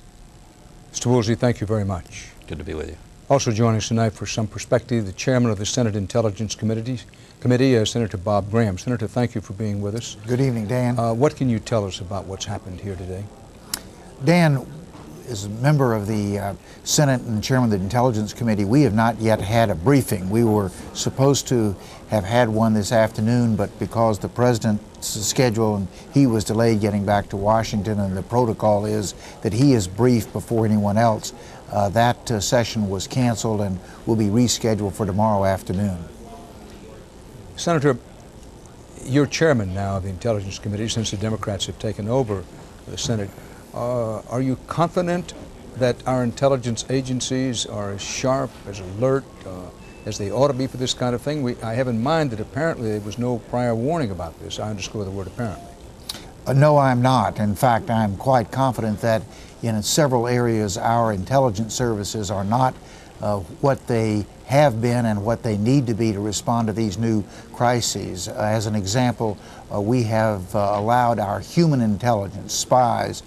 Mr. Woolsey, thank you very much. Good to be with you. Also joining us tonight for some perspective, the chairman of the Senate Intelligence Committee, Senator Bob Graham. Senator, thank you for being with us. Good evening, Dan. What can you tell us about what's happened here today? Dan, as a member of the Senate and chairman of the Intelligence Committee, we have not yet had a briefing. We were supposed to have had one this afternoon, but because the president's schedule and he was delayed getting back to Washington, and the protocol is that he is briefed before anyone else, that session was canceled and will be rescheduled for tomorrow afternoon. Senator, you're chairman now of the Intelligence Committee since the Democrats have taken over the Senate. Are you confident that our intelligence agencies are as sharp, as alert, as they ought to be for this kind of thing? I have in mind that apparently there was no prior warning about this. I underscore the word apparently. No, I'm not. In fact, I'm quite confident that in several areas our intelligence services are not what they have been and what they need to be to respond to these new crises. As an example, we have allowed our human intelligence spies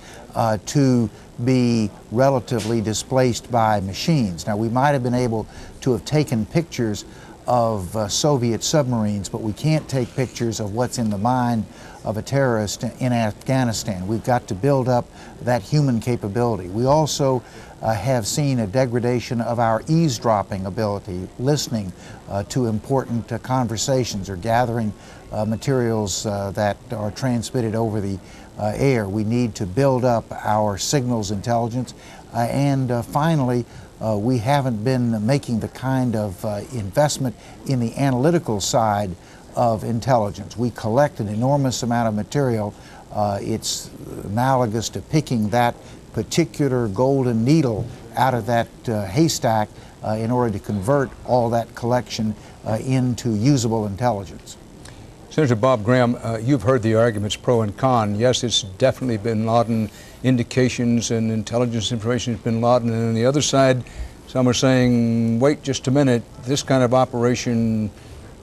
to be relatively displaced by machines. Now, we might have been able to have taken pictures of Soviet submarines, but we can't take pictures of what's in the mind of a terrorist in Afghanistan. We've got to build up that human capability. We also have seen a degradation of our eavesdropping ability, listening to important conversations or gathering materials that are transmitted over the air. We need to build up our signals intelligence. And finally, we haven't been making the kind of investment in the analytical side of intelligence. We collect an enormous amount of material. It's analogous to picking that particular golden needle out of that haystack in order to convert all that collection into usable intelligence. Senator Bob Graham, you've heard the arguments pro and con. Yes, it's definitely bin Laden indications and intelligence information has bin Laden, and on the other side, some are saying, wait just a minute, this kind of operation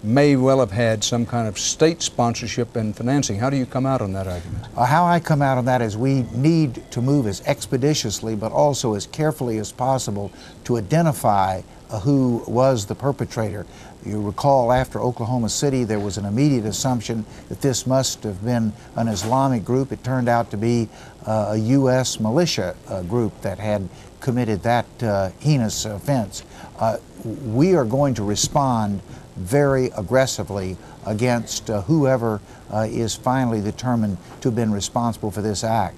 may well have had some kind of state sponsorship and financing. How do you come out on that argument? How I come out on that is we need to move as expeditiously but also as carefully as possible to identify who was the perpetrator. You recall after Oklahoma City there was an immediate assumption that this must have been an Islamic group. It turned out to be a U.S. militia group that had committed that heinous offense. We are going to respond very aggressively against whoever is finally determined to have been responsible for this act.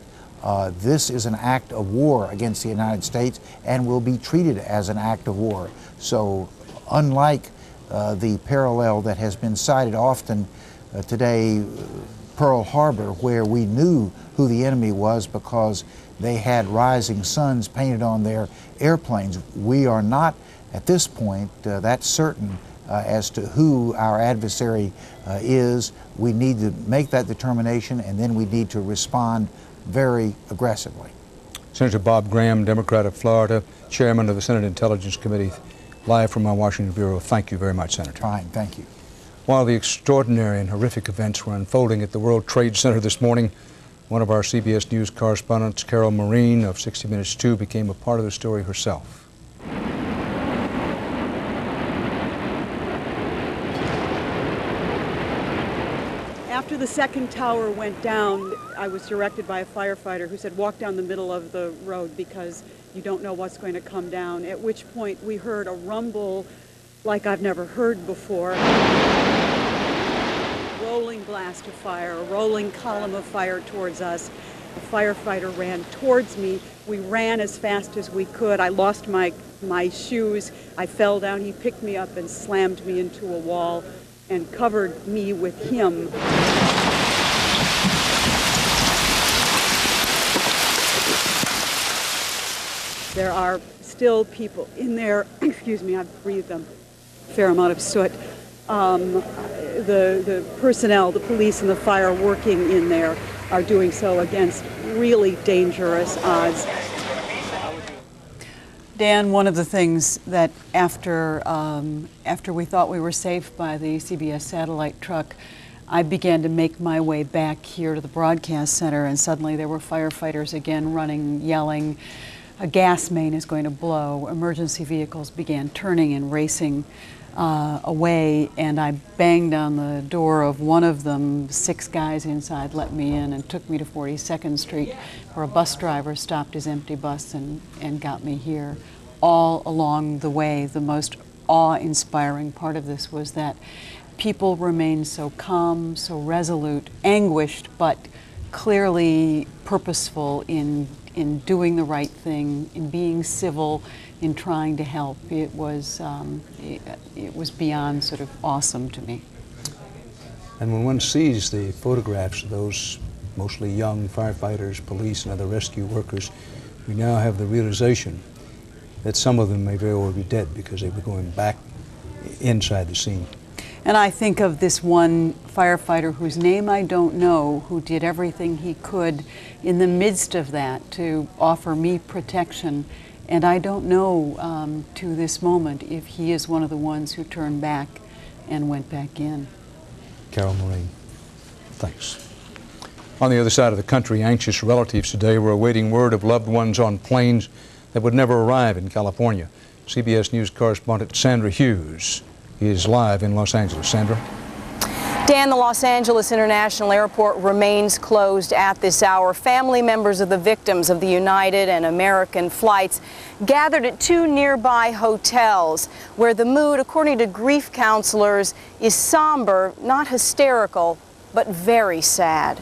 This is an act of war against the United States and will be treated as an act of war. So unlike the parallel that has been cited often today Pearl Harbor, where we knew who the enemy was because they had rising suns painted on their airplanes. We are not at this point that certain as to who our adversary is. We need to make that determination, and then we need to respond very aggressively. Senator Bob Graham, Democrat of Florida, Chairman of the Senate Intelligence Committee, live from my Washington Bureau. Thank you very much, Senator. Fine, thank you. While the extraordinary and horrific events were unfolding at the World Trade Center this morning, one of our CBS News correspondents, Carol Maureen of 60 Minutes 2, became a part of the story herself. After the second tower went down, I was directed by a firefighter who said, walk down the middle of the road because you don't know what's going to come down, at which point we heard a rumble like I've never heard before. Rolling blast of fire, a rolling column of fire towards us. A firefighter ran towards me. We ran as fast as we could. I lost my shoes. I fell down. He picked me up and slammed me into a wall and covered me with him. There are still people in there, excuse me, I've breathed a fair amount of soot. The personnel, the police and the fire working in there are doing so against really dangerous odds. Dan, one of the things that after we thought we were safe by the CBS satellite truck, I began to make my way back here to the broadcast center, and suddenly there were firefighters again running, yelling, a gas main is going to blow. Emergency vehicles began turning and racing away, and I banged on the door of one of them. 6 guys inside let me in and took me to 42nd Street, where a bus driver stopped his empty bus and got me here. All along the way, the most awe-inspiring part of this was that people remained so calm, so resolute, anguished, but clearly purposeful in doing the right thing, in being civil, in trying to help. It was beyond sort of awesome to me. And when one sees the photographs of those mostly young firefighters, police, and other rescue workers, we now have the realization that some of them may very well be dead because they were going back inside the scene. And I think of this one firefighter whose name I don't know, who did everything he could in the midst of that to offer me protection. And I don't know to this moment if he is one of the ones who turned back and went back in. Carol Maureen, thanks. On the other side of the country, anxious relatives today were awaiting word of loved ones on planes that would never arrive in California. CBS News correspondent Sandra Hughes is live in Los Angeles. Sandra? Dan, the Los Angeles International Airport remains closed at this hour. Family members of the victims of the United and American flights gathered at 2 nearby hotels, where the mood, according to grief counselors, is somber, not hysterical, but very sad.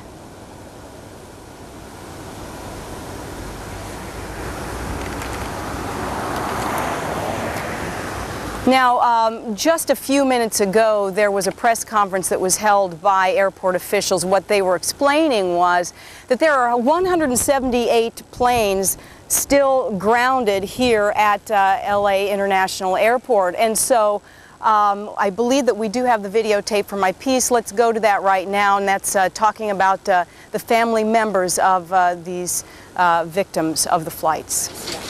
Now, just a few minutes ago, there was a press conference that was held by airport officials. What they were explaining was that there are 178 planes still grounded here at LA International Airport. And so I believe that we do have the videotape for my piece. Let's go to that right now, and that's talking about the family members of these victims of the flights.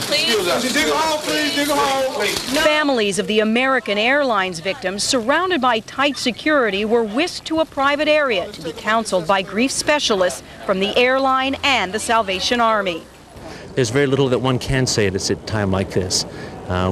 Please. Dig a hole, please. Dig a hole. Families of the American Airlines victims, surrounded by tight security, were whisked to a private area to be counseled by grief specialists from the airline and the Salvation Army. There's very little that one can say at a time like this.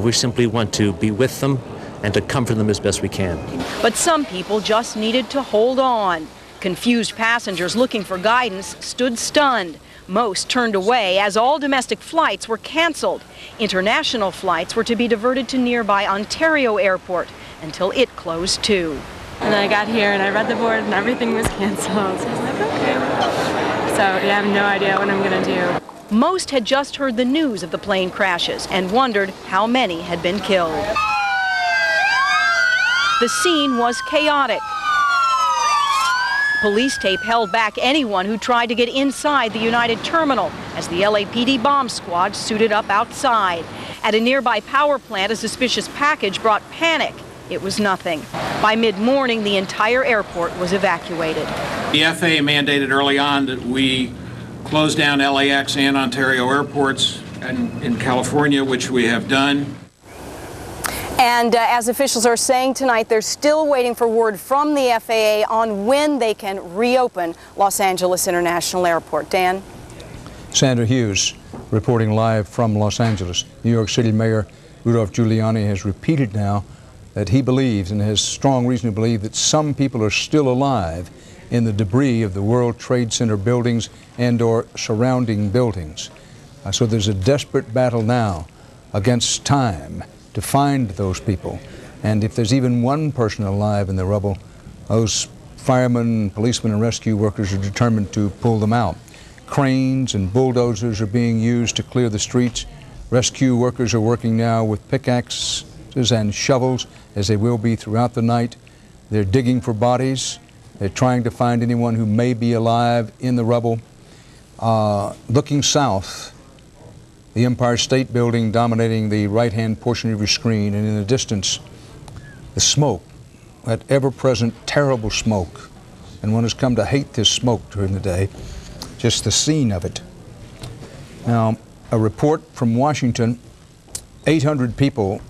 We simply want to be with them and to comfort them as best we can. But some people just needed to hold on. Confused passengers looking for guidance stood stunned. Most turned away as all domestic flights were canceled. International flights were to be diverted to nearby Ontario Airport until it closed too. And then I got here and I read the board and everything was canceled. So I was like, okay. So yeah, I have no idea what I'm gonna do. Most had just heard the news of the plane crashes and wondered how many had been killed. The scene was chaotic. Police tape held back anyone who tried to get inside the United Terminal as the LAPD bomb squad suited up outside. At a nearby power plant, a suspicious package brought panic. It was nothing. By mid-morning, the entire airport was evacuated. The FAA mandated early on that we close down LAX and Ontario airports in California, which we have done. And as officials are saying tonight, they're still waiting for word from the FAA on when they can reopen Los Angeles International Airport. Dan? Sandra Hughes reporting live from Los Angeles. New York City Mayor Rudolph Giuliani has repeated now that he believes and has strong reason to believe that some people are still alive in the debris of the World Trade Center buildings and or surrounding buildings. So there's a desperate battle now against time to find those people. And if there's even one person alive in the rubble, those firemen, policemen, and rescue workers are determined to pull them out. Cranes and bulldozers are being used to clear the streets. Rescue workers are working now with pickaxes and shovels, as they will be throughout the night. They're digging for bodies. They're trying to find anyone who may be alive in the rubble. Looking south, the Empire State Building dominating the right-hand portion of your screen, and in the distance, the smoke, that ever-present terrible smoke. And one has come to hate this smoke during the day, just the scene of it. Now, a report from Washington, 800 people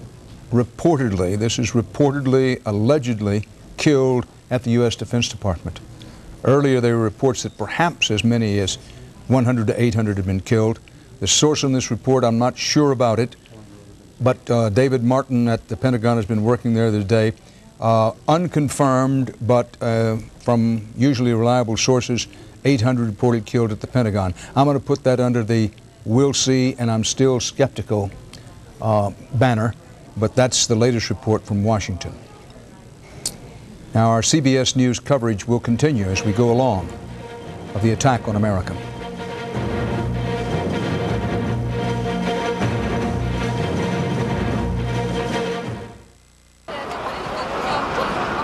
reportedly, this is reportedly, allegedly, killed at the U.S. Defense Department. Earlier, there were reports that perhaps as many as 100 to 800 have been killed. The source on this report, I'm not sure about it, but David Martin at the Pentagon has been working there today. Unconfirmed, but from usually reliable sources, 800 reported killed at the Pentagon. I'm going to put that under the "we'll see" and "I'm still skeptical" banner, but that's the latest report from Washington. Now, our CBS News coverage will continue as we go along of the attack on America.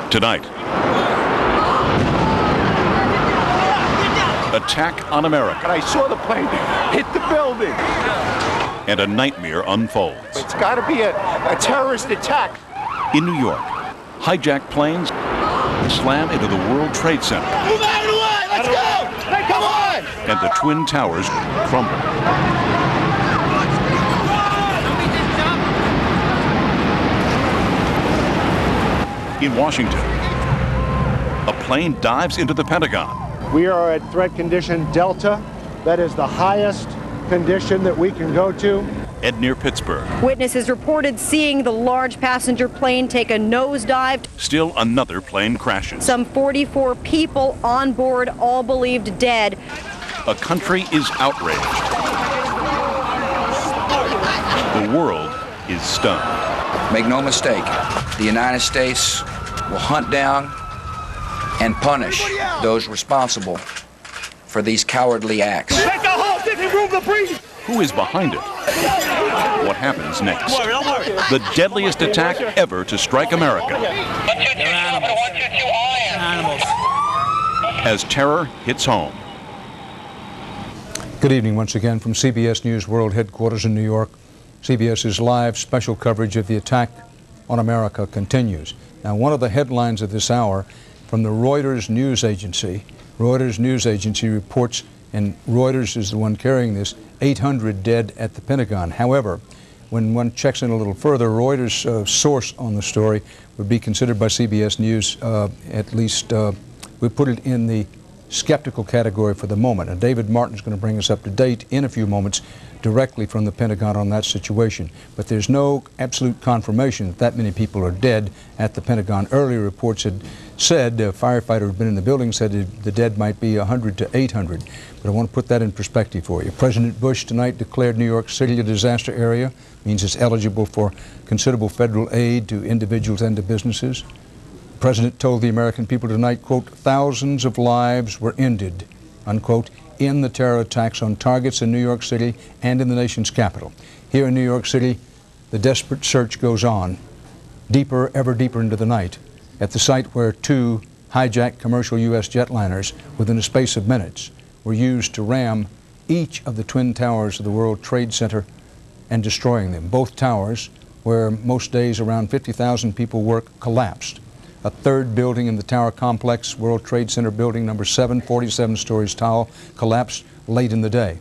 Tonight, attack on America. And I saw the plane hit the building. And a nightmare unfolds. It's got to be a terrorist attack. In New York, hijacked planes slam into the World Trade Center. Move out of the way! Let's go! Hey, come on! And the Twin Towers crumble. In Washington, a plane dives into the Pentagon. We are at threat condition Delta. That is the highest condition that we can go to. And near Pittsburgh. Witnesses reported seeing the large passenger plane take a nosedive. Still another plane crashes. Some 44 people on board, all believed dead. A country is outraged. The world is stunned. Make no mistake, the United States will hunt down and punish those responsible for these cowardly acts. Take the whole different room to breathe. Who is behind it? What happens next? The deadliest attack ever to strike America. As terror hits home. Good evening once again from CBS News World Headquarters in New York. CBS's live special coverage of the attack on America continues. Now, one of the headlines of this hour from the Reuters news agency. Reuters news agency reports, and Reuters is the one carrying this, 800 dead at the Pentagon. However, when one checks in a little further, Reuters' source on the story would be considered by CBS News, at least we put it in the skeptical category for the moment. And David Martin is going to bring us up to date in a few moments directly from the Pentagon on that situation. But there's no absolute confirmation that that many people are dead at the Pentagon. Earlier reports had said, a firefighter who had been in the building said the dead might be 100 to 800. But I want to put that in perspective for you. President Bush tonight declared New York City a disaster area. Means it's eligible for considerable federal aid to individuals and to businesses. The President told the American people tonight, quote, thousands of lives were ended, unquote, in the terror attacks on targets in New York City and in the nation's capital. Here in New York City, the desperate search goes on, deeper, ever deeper into the night, at the site where two hijacked commercial U.S. jetliners within a space of minutes were used to ram each of the twin towers of the World Trade Center and destroying them. Both towers, where most days around 50,000 people work, collapsed. A third building in the tower complex, World Trade Center building number 7, 47 stories tall, collapsed late in the day.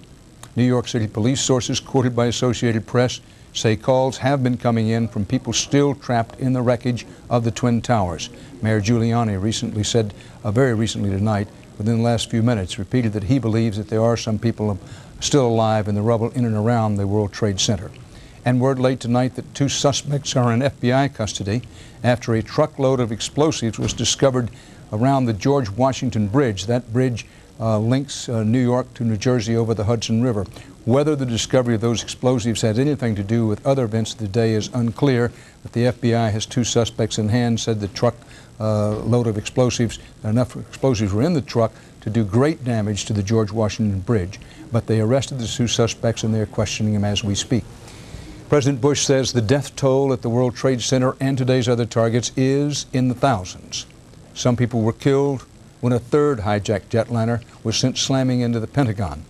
New York City police sources quoted by Associated Press say calls have been coming in from people still trapped in the wreckage of the Twin Towers. Mayor Giuliani recently said, very recently tonight, within the last few minutes, repeated that he believes that there are some people still alive in the rubble in and around the World Trade Center. And word late tonight that 2 suspects are in FBI custody after a truckload of explosives was discovered around the George Washington Bridge. That bridge links New York to New Jersey over the Hudson River. Whether the discovery of those explosives has anything to do with other events of the day is unclear, but the FBI has 2 suspects in hand, said the truck load of explosives, enough explosives were in the truck to do great damage to the George Washington Bridge. But they arrested the 2 suspects and they're questioning them as we speak. President Bush says the death toll at the World Trade Center and today's other targets is in the thousands. Some people were killed when a third hijacked jetliner was sent slamming into the Pentagon.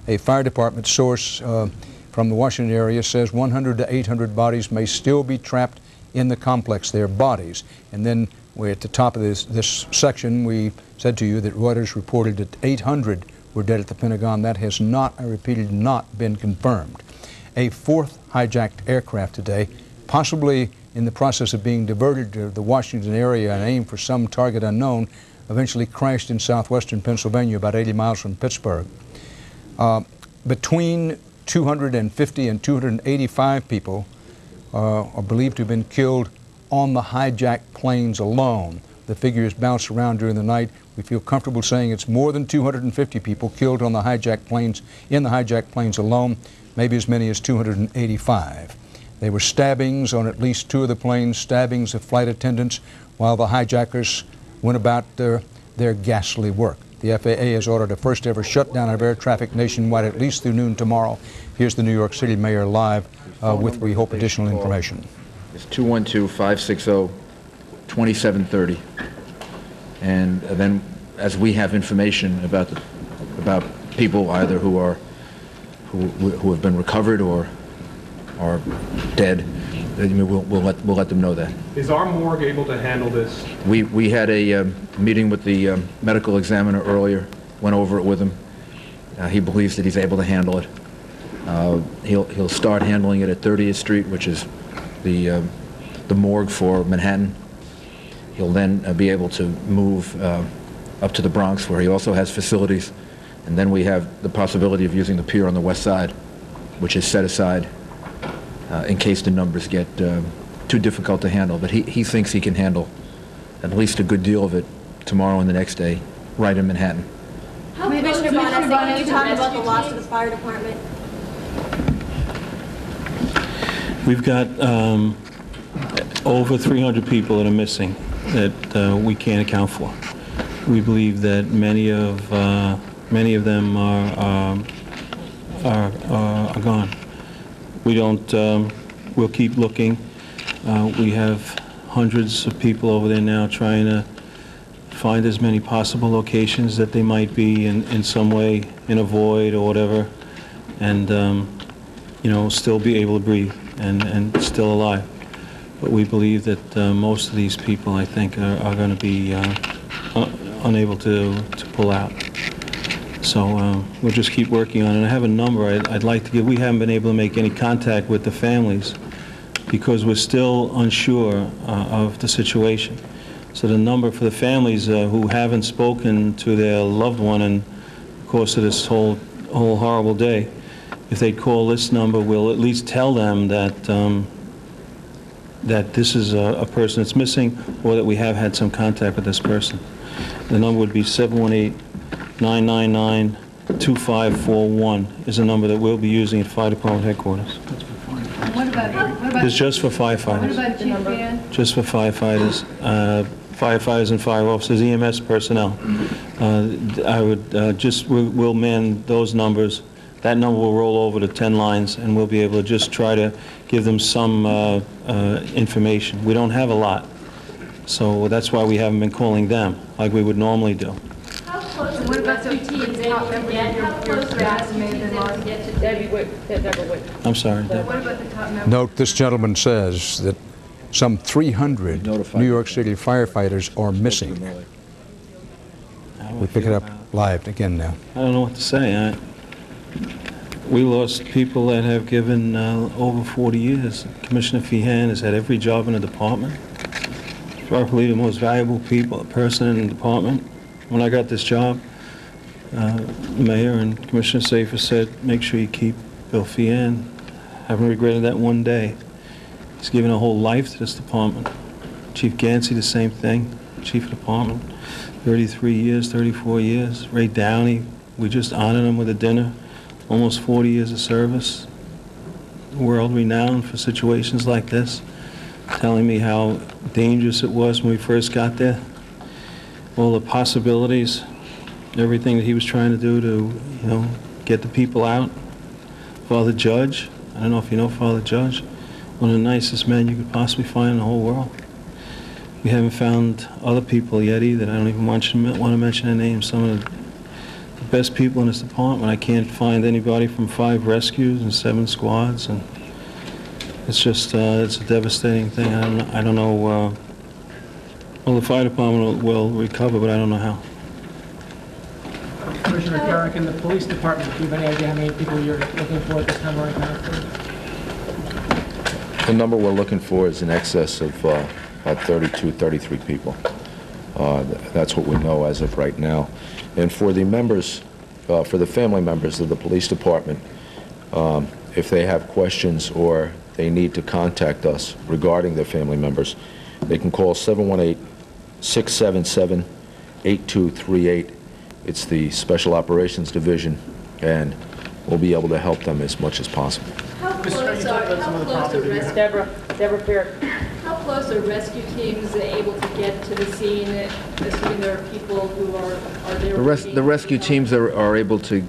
A fire department source from the Washington area says 100 to 800 bodies may still be trapped in the complex. Their bodies. And then we're at the top of this section, we said to you that Reuters reported that 800 were dead at the Pentagon. That has not, I repeated, not been confirmed. A 4th hijacked aircraft today, possibly in the process of being diverted to the Washington area and aimed for some target unknown, eventually crashed in southwestern Pennsylvania, about 80 miles from Pittsburgh. Between 250 and 285 people are believed to have been killed on the hijacked planes alone. The figures bounce around during the night. We feel comfortable saying it's more than 250 people killed on the hijacked planes, in the hijacked planes alone, maybe as many as 285. There were stabbings on at least 2 of the planes, stabbings of flight attendants, while the hijackers went about their ghastly work. The FAA has ordered a first ever shutdown of air traffic nationwide at least through noon tomorrow. Here's the New York City mayor live with, we hope, additional information. It's 212-560-2730. And then as we have information about people either who have been recovered or are dead, we'll let them know that. Is our morgue able to handle this? We had a meeting with the medical examiner earlier, went over it with him. He believes that he's able to handle it. He'll start handling it at 30th Street, which is the morgue for Manhattan. He'll then be able to move up to the Bronx, where he also has facilities. And then we have the possibility of using the pier on the west side, which is set aside in case the numbers get too difficult to handle. But he thinks he can handle at least a good deal of it tomorrow and the next day, right in Manhattan. Commissioner Bonnet, can you talk about the loss of the fire department? We've got over 300 people that are missing that we can't account for. We believe that many of them are gone. We don't. We'll keep looking. We have hundreds of people over there now trying to find as many possible locations that they might be in some way in a void or whatever, and still be able to breathe and still alive. But we believe that most of these people, I think, are going to be unable to pull out. So we'll just keep working on it. I have a number I'd like to give. We haven't been able to make any contact with the families because we're still unsure of the situation. So the number for the families who haven't spoken to their loved one in the course of this whole horrible day, if they call this number, we'll at least tell them that that this is a person that's missing, or that we have had some contact with this person. The number would be 718-999-2541 is a number that we'll be using at Fire Department headquarters. What about It's just for firefighters. What about Chief Dan? Just for firefighters. Firefighters and fire officers, EMS personnel. We'll man those numbers. That number will roll over to 10 lines, and we'll be able to just try to give them some information. We don't have a lot. So that's why we haven't been calling them like we would normally do. How close are the rescue teams able to get? How close are rescue teams able to get to Debbie? I'm sorry. What about the top members? Note, this gentleman says that some 300 New York City firefighters are missing. We pick it up live again now. I don't know what to say. We lost people that have given over 40 years. Commissioner Feehan has had every job in the department. Probably the most valuable person in the department. When I got this job, the mayor and Commissioner Safer said, make sure you keep Bill Feehan. Haven't regretted that one day. He's given a whole life to this department. Chief Gansey, the same thing. Chief of department, 33 years, 34 years. Ray Downey, we just honored him with a dinner. Almost 40 years of service. World renowned for situations like this. Telling me how dangerous it was when we first got there. All the possibilities, everything that he was trying to do to, get the people out. Father Judge, I don't know if you know Father Judge, one of the nicest men you could possibly find in the whole world. We haven't found other people yet either. I don't even want to mention their names. Some of the best people in this department. I can't find anybody from 5 rescues and 7 squads, and it's just it's a devastating thing. I don't know. Well, the fire department will recover, but I don't know how. Commissioner Garrick, in the police department, do you have any idea how many people you're looking for at this time right now? The number we're looking for is in excess of about 32, 33 people. That's what we know as of right now. And for the members, for the family members of the police department, if they have questions or they need to contact us regarding their family members, they can call 718-677-8238. It's the Special Operations Division, and we'll be able to help them as much as possible. How close are rescue teams able to get to the scene, assuming there are people who are there? The rescue teams are able to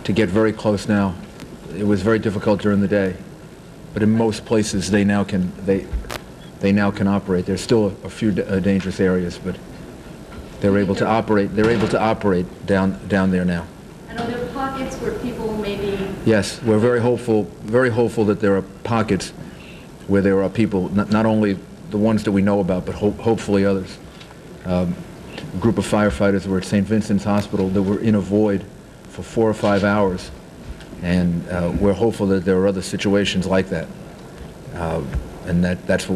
get very close now. It was very difficult during the day, but in most places they now can operate. There's still a few dangerous areas, but they're able to operate. They're able to operate down there now. And are there pockets where people maybe? Yes, we're very hopeful that there are pockets where there are people, not only the ones that we know about, but hopefully others. A group of firefighters were at St. Vincent's Hospital that were in a void for 4 or 5 hours, and we're hopeful that there are other situations like that. And that's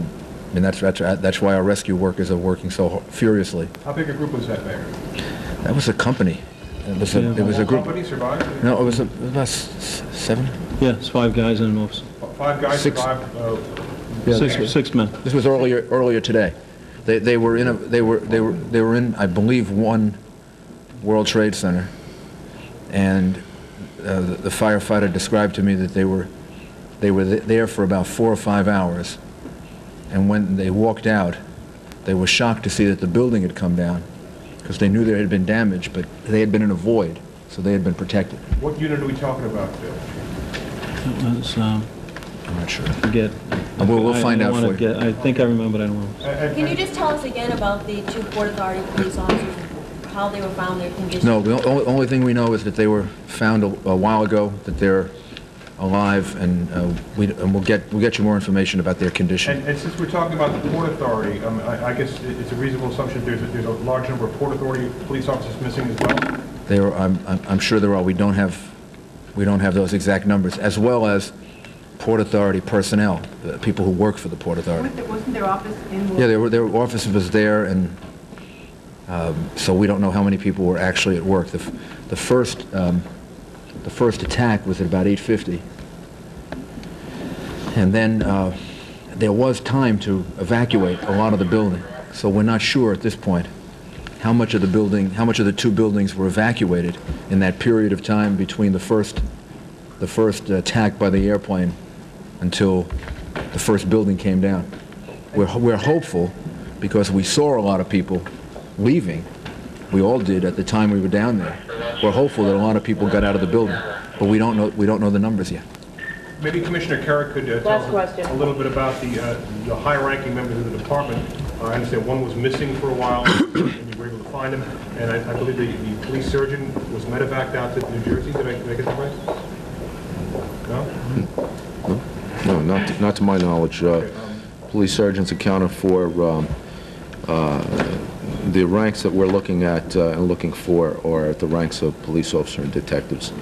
why our rescue workers are working so furiously. How big a group was that, Mayor? That was a company. It was a group. Company survived? No, it was about 7. Yeah, it's 5 guys in an office. 5 guys 6. survived. Yeah, 6 men. This was earlier today. They were in I believe one World Trade Center, and the firefighter described to me that they were there for about 4 or 5 hours, and when they walked out, they were shocked to see that the building had come down, because they knew there had been damage, but they had been in a void, so they had been protected. What unit are we talking about, Bill? It was, I'm not sure. I forget. We'll find out for you. I think I remember, but I don't know. Can you just tell us again about the 2 Port Authority police officers, how they were found, their condition? No, the only thing we know is that they were found a while ago, that they're alive, and we'll get you more information about their condition. And since we're talking about the Port Authority, I guess it's a reasonable assumption there's a large number of Port Authority police officers missing as well. I'm sure there are. We don't have those exact numbers, as well as Port Authority personnel, people who work for the Port Authority. Wasn't their office in? Yeah, their office was there, and so we don't know how many people were actually at work. The first attack was at about 8:50, and then there was time to evacuate a lot of the building. So we're not sure at this point how much of the 2 buildings were evacuated in that period of time between the first attack by the airplane until the first building came down. We're hopeful, because we saw a lot of people leaving. We all did at the time we were down there. We're hopeful that a lot of people got out of the building, but we don't know the numbers yet. Maybe Commissioner Carrick could tell us a little bit about the high-ranking members of the department I understand one was missing for a while, and you were able to find him. And I believe the police surgeon was medevaced out to New Jersey. Did I get that right? No? No, not to my knowledge. Police sergeants accounted for the ranks that we're looking at and looking for are at the ranks of police officer and detectives,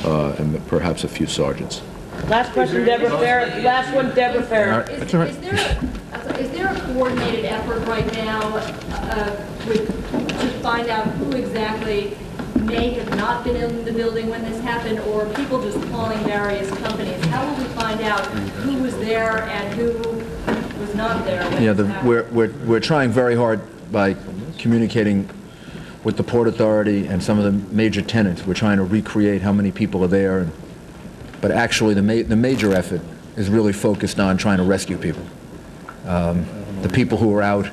and perhaps a few sergeants. Last question, Deborah Farrer. Last one, Deborah Farrer. Is there a coordinated effort right now to find out who exactly may have not been in the building when this happened, or people just calling various companies? How will we find out who was there and who was not there when this happened? We're trying very hard by communicating with the Port Authority and some of the major tenants. We're trying to recreate how many people are there, but actually the major effort is really focused on trying to rescue people. The people who are out,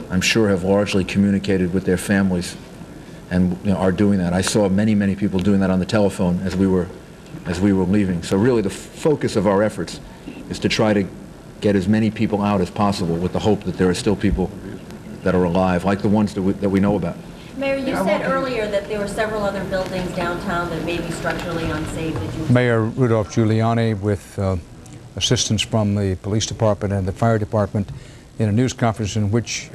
I'm sure, have largely communicated with their families and are doing that. I saw many people doing that on the telephone as we were leaving. So really the focus of our efforts is to try to get as many people out as possible with the hope that there are still people that are alive, like the ones that we know about. Mayor, you said earlier that there were several other buildings downtown that may be structurally unsafe. Mayor Rudolph Giuliani, with assistance from the police department and the fire department, in a news conference in which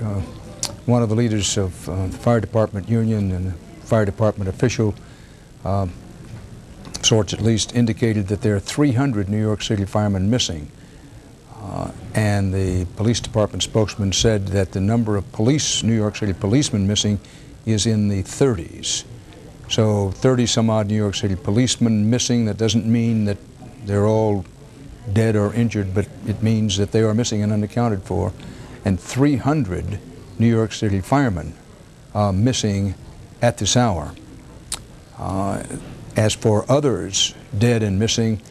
one of the leaders of the fire department union and the fire department official, sorts at least, indicated that there are 300 New York City firemen missing. And the police department spokesman said that the number of New York City policemen missing is in the 30s. So 30 some odd New York City policemen missing. That doesn't mean that they're all dead or injured, but it means that they are missing and unaccounted for. And 300 New York City firemen missing at this hour. As for others dead and missing,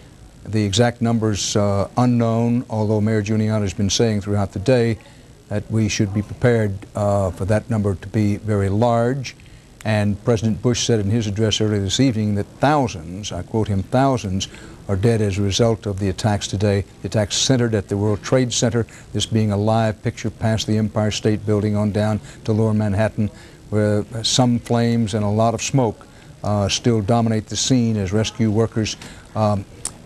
the exact numbers unknown, although Mayor Giuliani has been saying throughout the day that we should be prepared for that number to be very large. And President Bush said in his address earlier this evening that thousands, I quote him, thousands are dead as a result of the attacks today. The attacks centered at the World Trade Center, this being a live picture past the Empire State Building on down to Lower Manhattan, where some flames and a lot of smoke still dominate the scene as rescue workers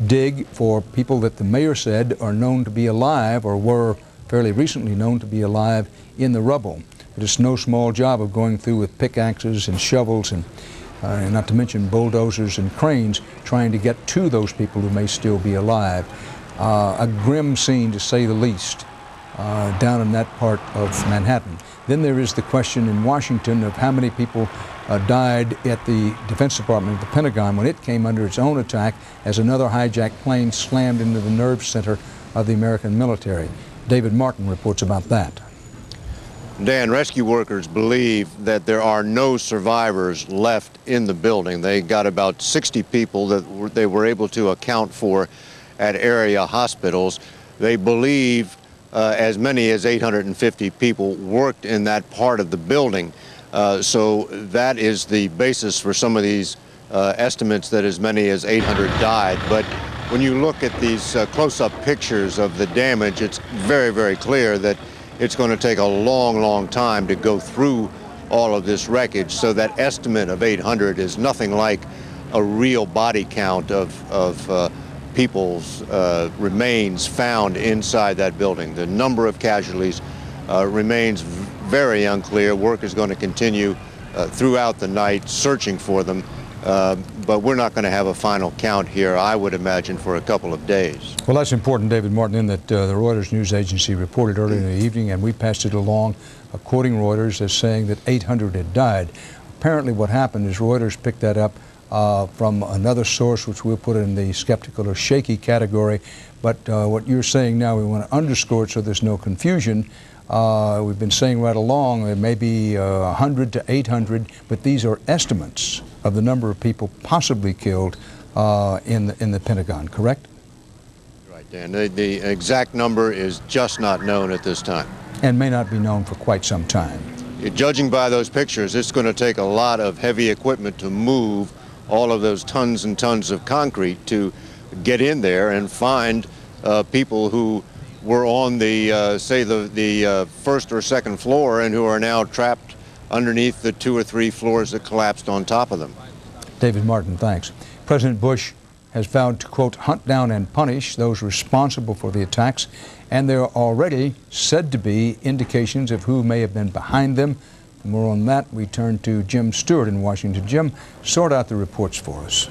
dig for people that the mayor said are known to be alive or were fairly recently known to be alive in the rubble. But it's no small job of going through with pickaxes and shovels and not to mention bulldozers and cranes trying to get to those people who may still be alive. A grim scene, to say the least, down in that part of Manhattan. Then there is the question in Washington of how many people died at the Defense Department, the Pentagon, when it came under its own attack as another hijacked plane slammed into the nerve center of the American military. David Martin reports about that. Dan, rescue workers believe that there are no survivors left in the building. They got about 60 people that they were able to account for at area hospitals. They believe as many as 850 people worked in that part of the building. So that is the basis for some of these estimates that as many as 800 died. But when you look at these close-up pictures of the damage, it's very, very clear that it's going to take a long time to go through all of this wreckage. So that estimate of 800 is nothing like a real body count of people's remains found inside that building. The number of casualties remains very unclear. Work is going to continue throughout the night searching for them. But we're not going to have a final count here, I would imagine, for a couple of days. Well, that's important, David Martin, in that the Reuters news agency reported earlier in the evening, and we passed it along, quoting Reuters as saying that 800 had died. Apparently what happened is Reuters picked that up from another source, which we'll put in the skeptical or shaky category. But what you're saying now, we want to underscore it so there's no confusion. We've been saying right along there may be 100 to 800, but these are estimates of the number of people possibly killed in the Pentagon, correct? Right, Dan. The exact number is just not known at this time. And may not be known for quite some time. Judging by those pictures, it's going to take a lot of heavy equipment to move all of those tons and tons of concrete to get in there and find people who were on the, say, the first or second floor and who are now trapped underneath the 2 or 3 floors that collapsed on top of them. David Martin, thanks. President Bush has vowed to, quote, hunt down and punish those responsible for the attacks, and there are already said to be indications of who may have been behind them. For more on that, we turn to Jim Stewart in Washington. Jim, sort out the reports for us.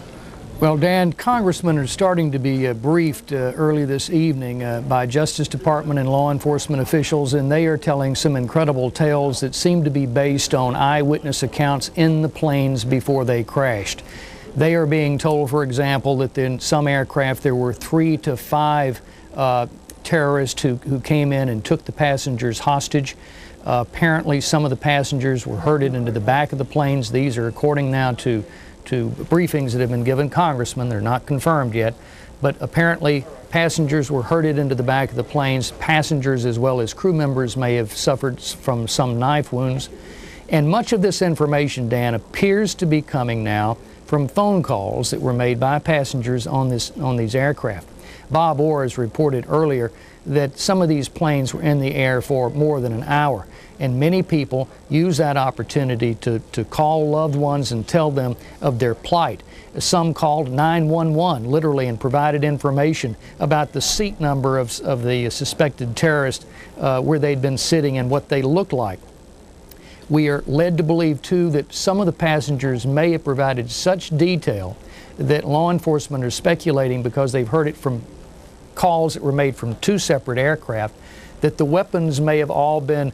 Well, Dan, congressmen are starting to be briefed early this evening by Justice Department and law enforcement officials, and they are telling some incredible tales that seem to be based on eyewitness accounts in the planes before they crashed. They are being told, for example, that in some aircraft there were 3 to 5 terrorists who came in and took the passengers hostage. Apparently, some of the passengers were herded into the back of the planes. These are according now to briefings that have been given congressmen. They're not confirmed yet, but apparently passengers were herded into the back of the planes. Passengers as well as crew members may have suffered from some knife wounds. And much of this information, Dan, appears to be coming now from phone calls that were made by passengers on these aircraft. Bob Orr has reported earlier that some of these planes were in the air for more than an hour. And many people use that opportunity to call loved ones and tell them of their plight. Some called 911, literally, and provided information about the seat number of the suspected terrorist, where they'd been sitting and what they looked like. We are led to believe, too, that some of the passengers may have provided such detail that law enforcement are speculating, because they've heard it from calls that were made from 2 separate aircraft, that the weapons may have all been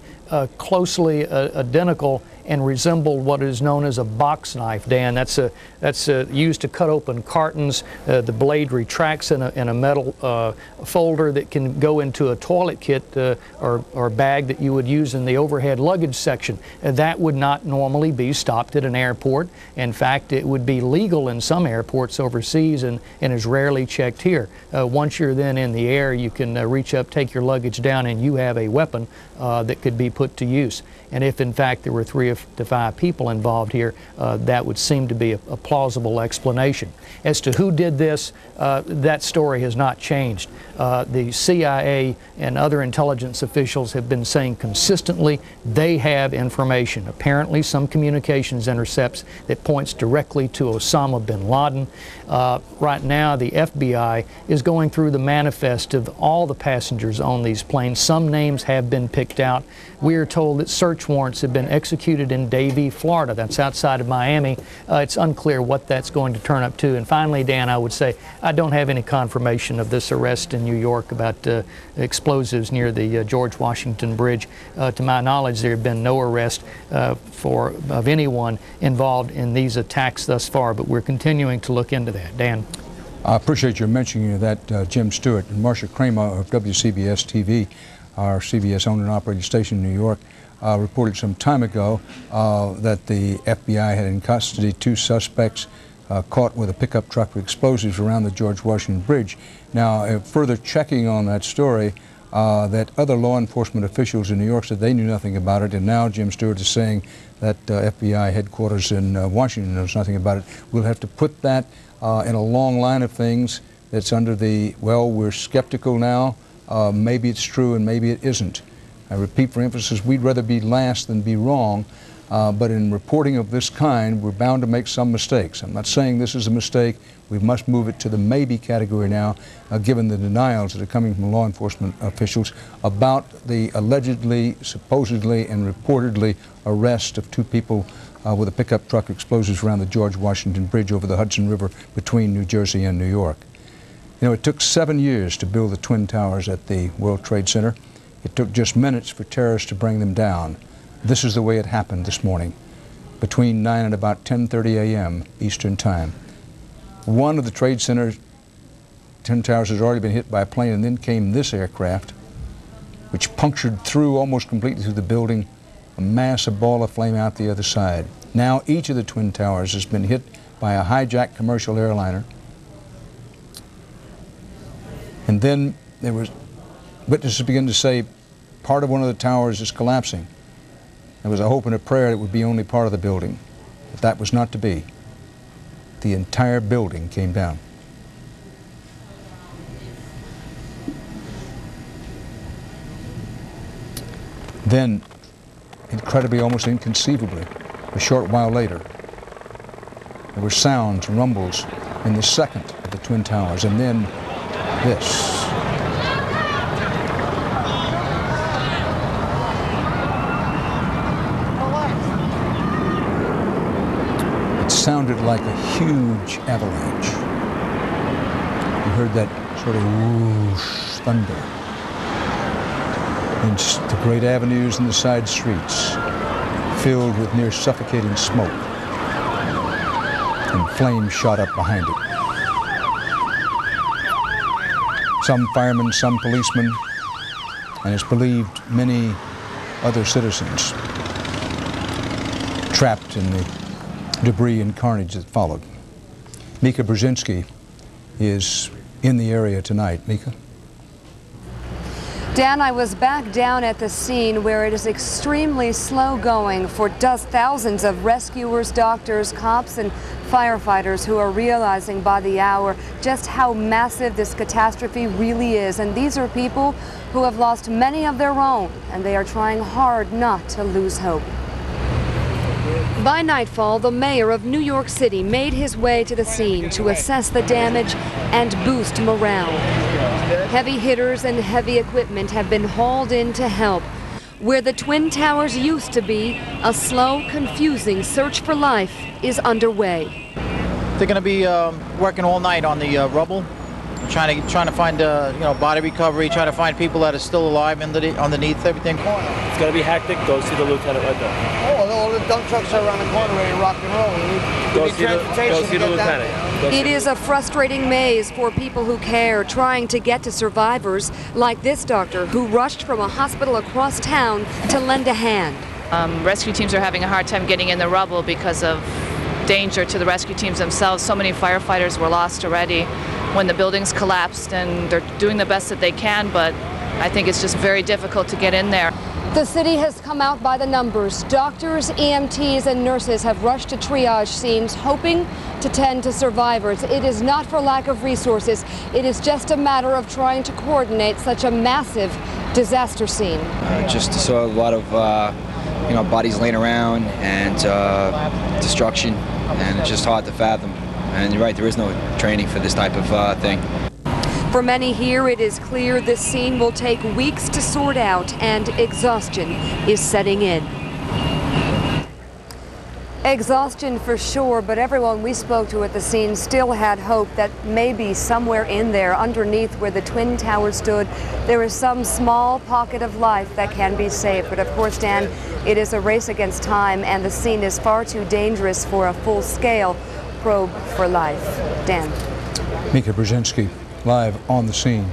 closely identical and resembled what is known as a box knife, Dan. That's used to cut open cartons. The blade retracts in a metal folder that can go into a toilet kit or bag that you would use in the overhead luggage section. That would not normally be stopped at an airport. In fact, it would be legal in some airports overseas and is rarely checked here. Once you're then in the air, you can reach up, take your luggage down, and you have a weapon that could be put to use. And if in fact there were 3 to 5 people involved here, that would seem to be a plausible explanation. As to who did this, that story has not changed. The CIA and other intelligence officials have been saying consistently they have information, apparently some communications intercepts that points directly to Osama bin Laden. Right now the FBI is going through the manifest of all the passengers on these planes. Some names have been picked out. We are told that search warrants have been executed in Davie, Florida. That's outside of Miami. It's unclear what that's going to turn up to. And finally, Dan, I would say I don't have any confirmation of this arrest in New York about explosives near the George Washington Bridge. To my knowledge, there have been no arrest of anyone involved in these attacks thus far, but we're continuing to look into that. Dan. I appreciate your mentioning of that, Jim Stewart. And Marcia Kramer of WCBS TV, our CBS owned and operated station in New York, reported some time ago that the FBI had in custody 2 suspects caught with a pickup truck with explosives around the George Washington Bridge. Now, further checking on that story, that other law enforcement officials in New York said they knew nothing about it, and now Jim Stewart is saying that FBI headquarters in Washington knows nothing about it. We'll have to put that in a long line of things that's under the, well, we're skeptical now, maybe it's true and maybe it isn't. I repeat for emphasis, we'd rather be last than be wrong, but in reporting of this kind, we're bound to make some mistakes. I'm not saying this is a mistake. We must move it to the maybe category now, given the denials that are coming from law enforcement officials about the allegedly, supposedly, and reportedly arrest of 2 people with a pickup truck explosives around the George Washington Bridge over the Hudson River between New Jersey and New York. You know, it took 7 years to build the Twin Towers at the World Trade Center. It took just minutes for terrorists to bring them down. This is the way it happened this morning, between 9 and about 10:30 a.m. Eastern Time. One of the Trade Center Twin Towers has already been hit by a plane, and then came this aircraft, which punctured through almost completely through the building, a massive ball of flame out the other side. Now each of the Twin Towers has been hit by a hijacked commercial airliner. And then there was witnesses begin to say part of one of the towers is collapsing. There was a hope and a prayer it would be only part of the building, but that was not to be. The entire building came down. Then, incredibly, almost inconceivably, a short while later, there were sounds, rumbles in the second of the Twin Towers, and then this. It sounded like a huge avalanche. You heard that sort of whoosh thunder. And the great avenues and the side streets filled with near suffocating smoke. And flames shot up behind it. Some firemen, some policemen, and it's believed many other citizens trapped in the debris and carnage that followed. Mika Brzezinski is in the area tonight. Mika? Dan, I was back down at the scene where it is extremely slow going for thousands of rescuers, doctors, cops, and firefighters who are realizing by the hour just how massive this catastrophe really is. And these are people who have lost many of their own, and they are trying hard not to lose hope. By nightfall, the mayor of New York City made his way to the scene to assess the damage and boost morale. Heavy hitters and heavy equipment have been hauled in to help. Where the Twin Towers used to be, a slow, confusing search for life is underway. They're going to be working all night on the rubble, trying to find body recovery, trying to find people that are still alive underneath everything. It's going to be hectic. Go see the lieutenant right there. Oh, all the dump trucks are around the corner ready to rock and roll. Go see the lieutenant. It is a frustrating maze for people who care, trying to get to survivors like this doctor who rushed from a hospital across town to lend a hand. Rescue teams are having a hard time getting in the rubble because of danger to the rescue teams themselves. So many firefighters were lost already when the buildings collapsed, and they're doing the best that they can, but I think it's just very difficult to get in there. The city has come out by the numbers. Doctors, EMTs, and nurses have rushed to triage scenes, hoping to tend to survivors. It is not for lack of resources. It is just a matter of trying to coordinate such a massive disaster scene. Just saw a lot of bodies laying around and destruction, and it's just hard to fathom. And you're right, there is no training for this type of thing. For many here, it is clear this scene will take weeks to sort out, and exhaustion is setting in. Exhaustion for sure, but everyone we spoke to at the scene still had hope that maybe somewhere in there, underneath where the Twin Towers stood, there is some small pocket of life that can be saved. But of course, Dan, it is a race against time, and the scene is far too dangerous for a full-scale probe for life. Dan. Mika Brzezinski, live on the scene.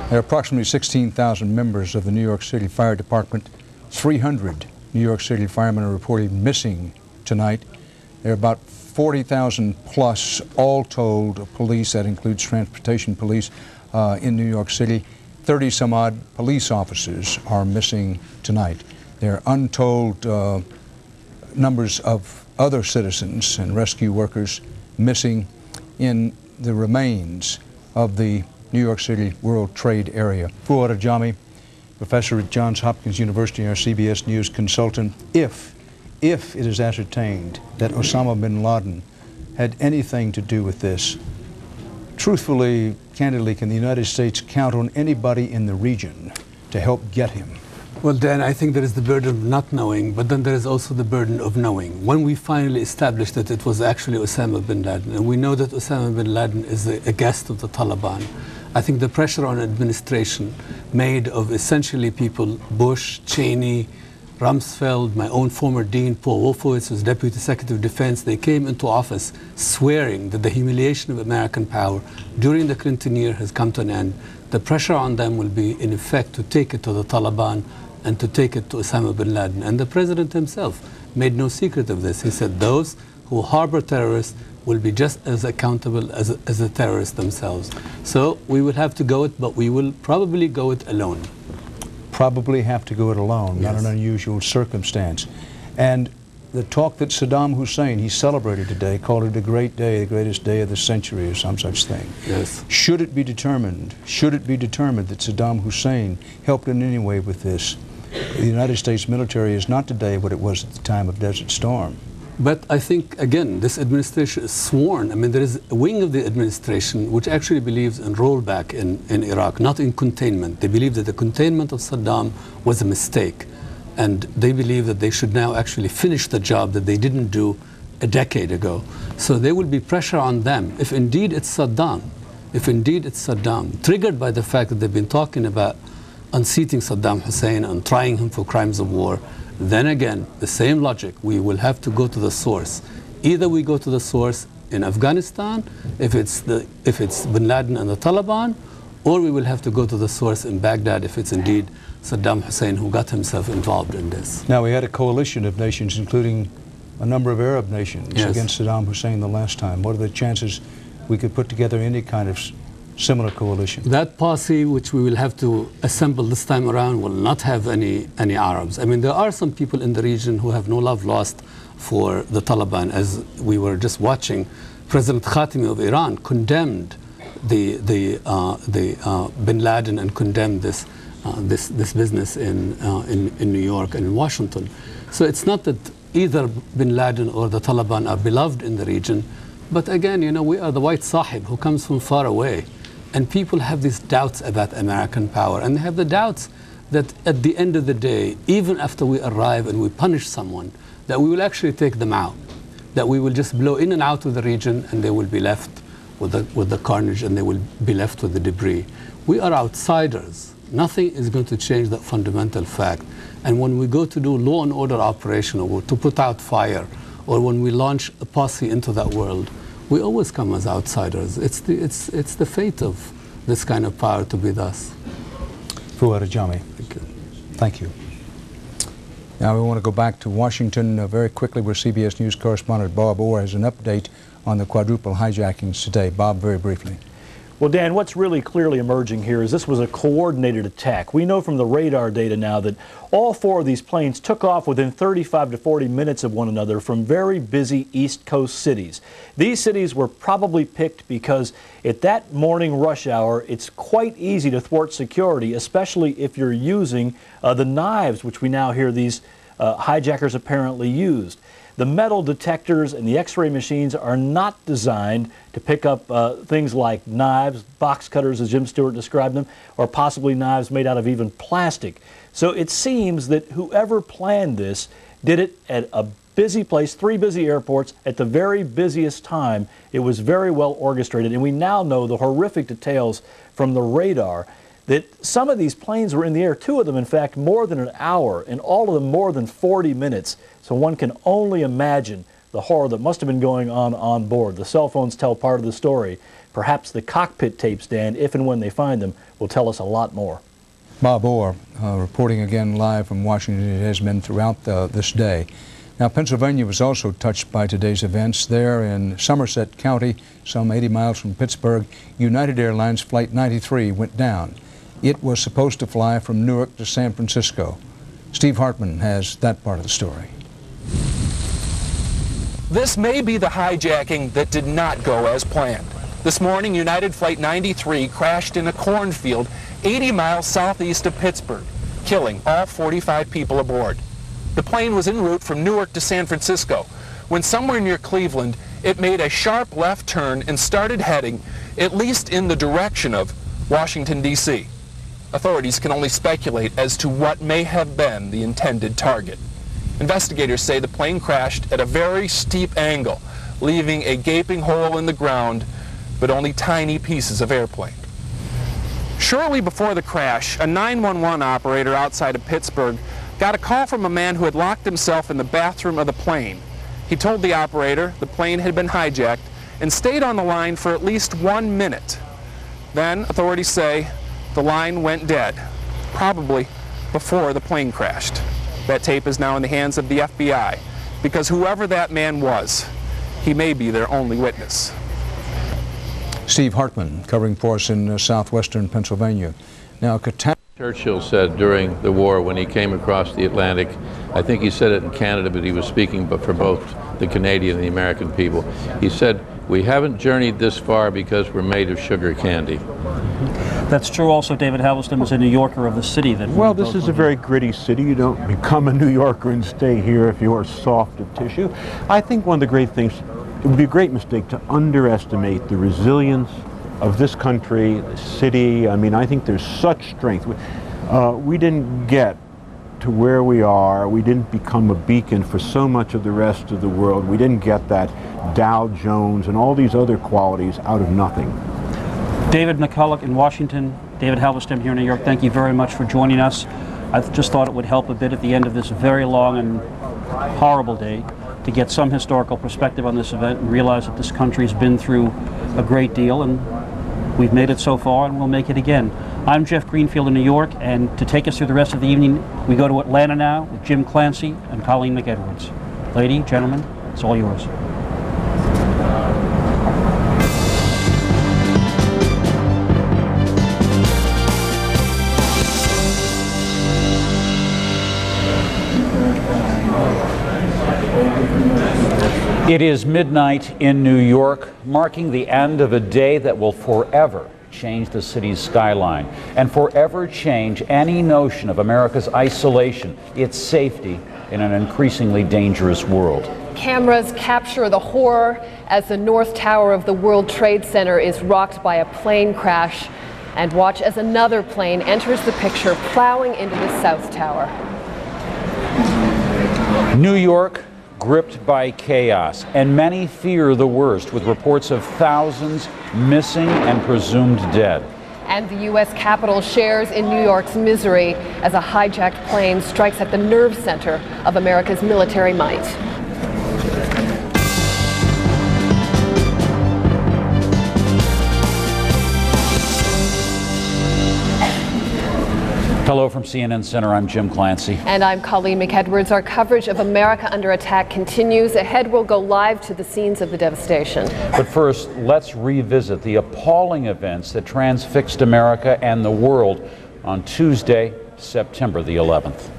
There are approximately 16,000 members of the New York City Fire Department. 300 New York City firemen are reported missing tonight. There are about 40,000 plus, all told, police, that includes transportation police, in New York City. 30 some odd police officers are missing tonight. There are untold numbers of other citizens and rescue workers missing in the remains of the New York City World Trade Area. Fuad Ajami, professor at Johns Hopkins University, our CBS News consultant. If it is ascertained that Osama bin Laden had anything to do with this, truthfully, candidly, can the United States count on anybody in the region to help get him? Well, Dan, I think there is the burden of not knowing, but then there is also the burden of knowing. When we finally established that it was actually Osama bin Laden, and we know that Osama bin Laden is a guest of the Taliban, I think the pressure on administration made of essentially people, Bush, Cheney, Rumsfeld, my own former dean, Paul Wolfowitz, was Deputy Secretary of Defense, they came into office swearing that the humiliation of American power during the Clinton year has come to an end. The pressure on them will be, in effect, to take it to the Taliban and to take it to Osama bin Laden. And the president himself made no secret of this. He said those who harbor terrorists will be just as accountable as the terrorists themselves. So we will have to go it, but we will probably go it alone. Probably have to go it alone, Yes. not an unusual circumstance. And the talk that Saddam Hussein, he celebrated today, called it a great day, the greatest day of the century or some such thing. Yes. Should it be determined that Saddam Hussein helped in any way with this, The United States military is not today what it was at the time of Desert Storm. But I think, again, this administration is sworn. I mean, there is a wing of the administration which actually believes in rollback in Iraq, not in containment. They believe that the containment of Saddam was a mistake. And they believe that they should now actually finish the job that they didn't do a decade ago. So there will be pressure on them. If indeed it's Saddam, triggered by the fact that they've been talking about unseating Saddam Hussein and trying him for crimes of war, then again, the same logic, we will have to go to the source. Either we go to the source in Afghanistan, if it's bin Laden and the Taliban, or we will have to go to the source in Baghdad if it's indeed Saddam Hussein who got himself involved in this. Now, we had a coalition of nations, including a number of Arab nations, yes, against Saddam Hussein the last time. What are the chances we could put together any kind of similar coalition? That posse, which we will have to assemble this time around, will not have any Arabs. I mean, there are some people in the region who have no love lost for the Taliban. As we were just watching, President Khatami of Iran condemned the bin Laden and condemned this business in New York and in Washington. So it's not that either bin Laden or the Taliban are beloved in the region, but again, you know, we are the white sahib who comes from far away. And people have these doubts about American power, and they have the doubts that at the end of the day, even after we arrive and we punish someone, that we will actually take them out, that we will just blow in and out of the region and they will be left with the carnage and they will be left with the debris. We are outsiders. Nothing is going to change that fundamental fact. And when we go to do law and order operation or to put out fire, or when we launch a posse into that world, we always come as outsiders. It's the fate of this kind of power to be thus. Fuad Ajami. Thank you. Thank you. Now we want to go back to Washington very quickly, where CBS News correspondent Bob Orr has an update on the quadruple hijackings today. Bob, very briefly. Well, Dan, what's really clearly emerging here is this was a coordinated attack. We know from the radar data now that all four of these planes took off within 35 to 40 minutes of one another from very busy East Coast cities. These cities were probably picked because at that morning rush hour, it's quite easy to thwart security, especially if you're using the knives, which we now hear these hijackers apparently used. The metal detectors and the X-ray machines are not designed to pick up things like knives, box cutters, as Jim Stewart described them, or possibly knives made out of even plastic. So it seems that whoever planned this did it at a busy place, 3 busy airports, at the very busiest time. It was very well orchestrated, and we now know the horrific details from the radar that some of these planes were in the air, 2 of them, in fact, more than an hour, and all of them more than 40 minutes. So one can only imagine the horror that must have been going on board. The cell phones tell part of the story. Perhaps the cockpit tapes, Dan, if and when they find them, will tell us a lot more. Bob Orr, reporting again live from Washington. It has been throughout this day. Now, Pennsylvania was also touched by today's events. There in Somerset County, some 80 miles from Pittsburgh, United Airlines Flight 93 went down. It was supposed to fly from Newark to San Francisco. Steve Hartman has that part of the story. This may be the hijacking that did not go as planned. This morning, United Flight 93 crashed in a cornfield 80 miles southeast of Pittsburgh, killing all 45 people aboard. The plane was en route from Newark to San Francisco when somewhere near Cleveland, it made a sharp left turn and started heading, at least in the direction of Washington, D.C. Authorities can only speculate as to what may have been the intended target. Investigators say the plane crashed at a very steep angle, leaving a gaping hole in the ground, but only tiny pieces of airplane. Shortly before the crash, a 911 operator outside of Pittsburgh got a call from a man who had locked himself in the bathroom of the plane. He told the operator the plane had been hijacked and stayed on the line for at least 1 minute. Then, authorities say, the line went dead, probably before the plane crashed. That tape is now in the hands of the FBI, because whoever that man was, he may be their only witness. Steve Hartman covering for us in southwestern Pennsylvania. Now, Churchill said during the war when he came across the Atlantic, I think he said it in Canada, but he was speaking for both the Canadian and the American people. He said, "We haven't journeyed this far because we're made of sugar candy." That's true also. David Halberstam is a New Yorker of the city. Well, this is a very gritty city. You don't become a New Yorker and stay here if you're soft of tissue. I think one of the great things, it would be a great mistake to underestimate the resilience of this country, the city. I mean, I think there's such strength. We didn't get to where we are. We didn't become a beacon for so much of the rest of the world. We didn't get that Dow Jones and all these other qualities out of nothing. David McCulloch in Washington, David Halberstam here in New York, thank you very much for joining us. I just thought it would help a bit at the end of this very long and horrible day to get some historical perspective on this event and realize that this country's been through a great deal, and we've made it so far and we'll make it again. I'm Jeff Greenfield in New York, and to take us through the rest of the evening, we go to Atlanta now with Jim Clancy and Colleen McEdwards. Lady, gentlemen, it's all yours. It is midnight in New York, marking the end of a day that will forever change the city's skyline and forever change any notion of America's isolation, its safety in an increasingly dangerous world. Cameras capture the horror as the North Tower of the World Trade Center is rocked by a plane crash, and watch as another plane enters the picture, plowing into the South Tower. New York gripped by chaos, and many fear the worst, with reports of thousands missing and presumed dead. And the U.S. Capitol shares in New York's misery as a hijacked plane strikes at the nerve center of America's military might. Hello from CNN Center, I'm Jim Clancy. And I'm Colleen McEdwards. Our coverage of America Under Attack continues. Ahead, we'll go live to the scenes of the devastation. But first, let's revisit the appalling events that transfixed America and the world on Tuesday, September the 11th.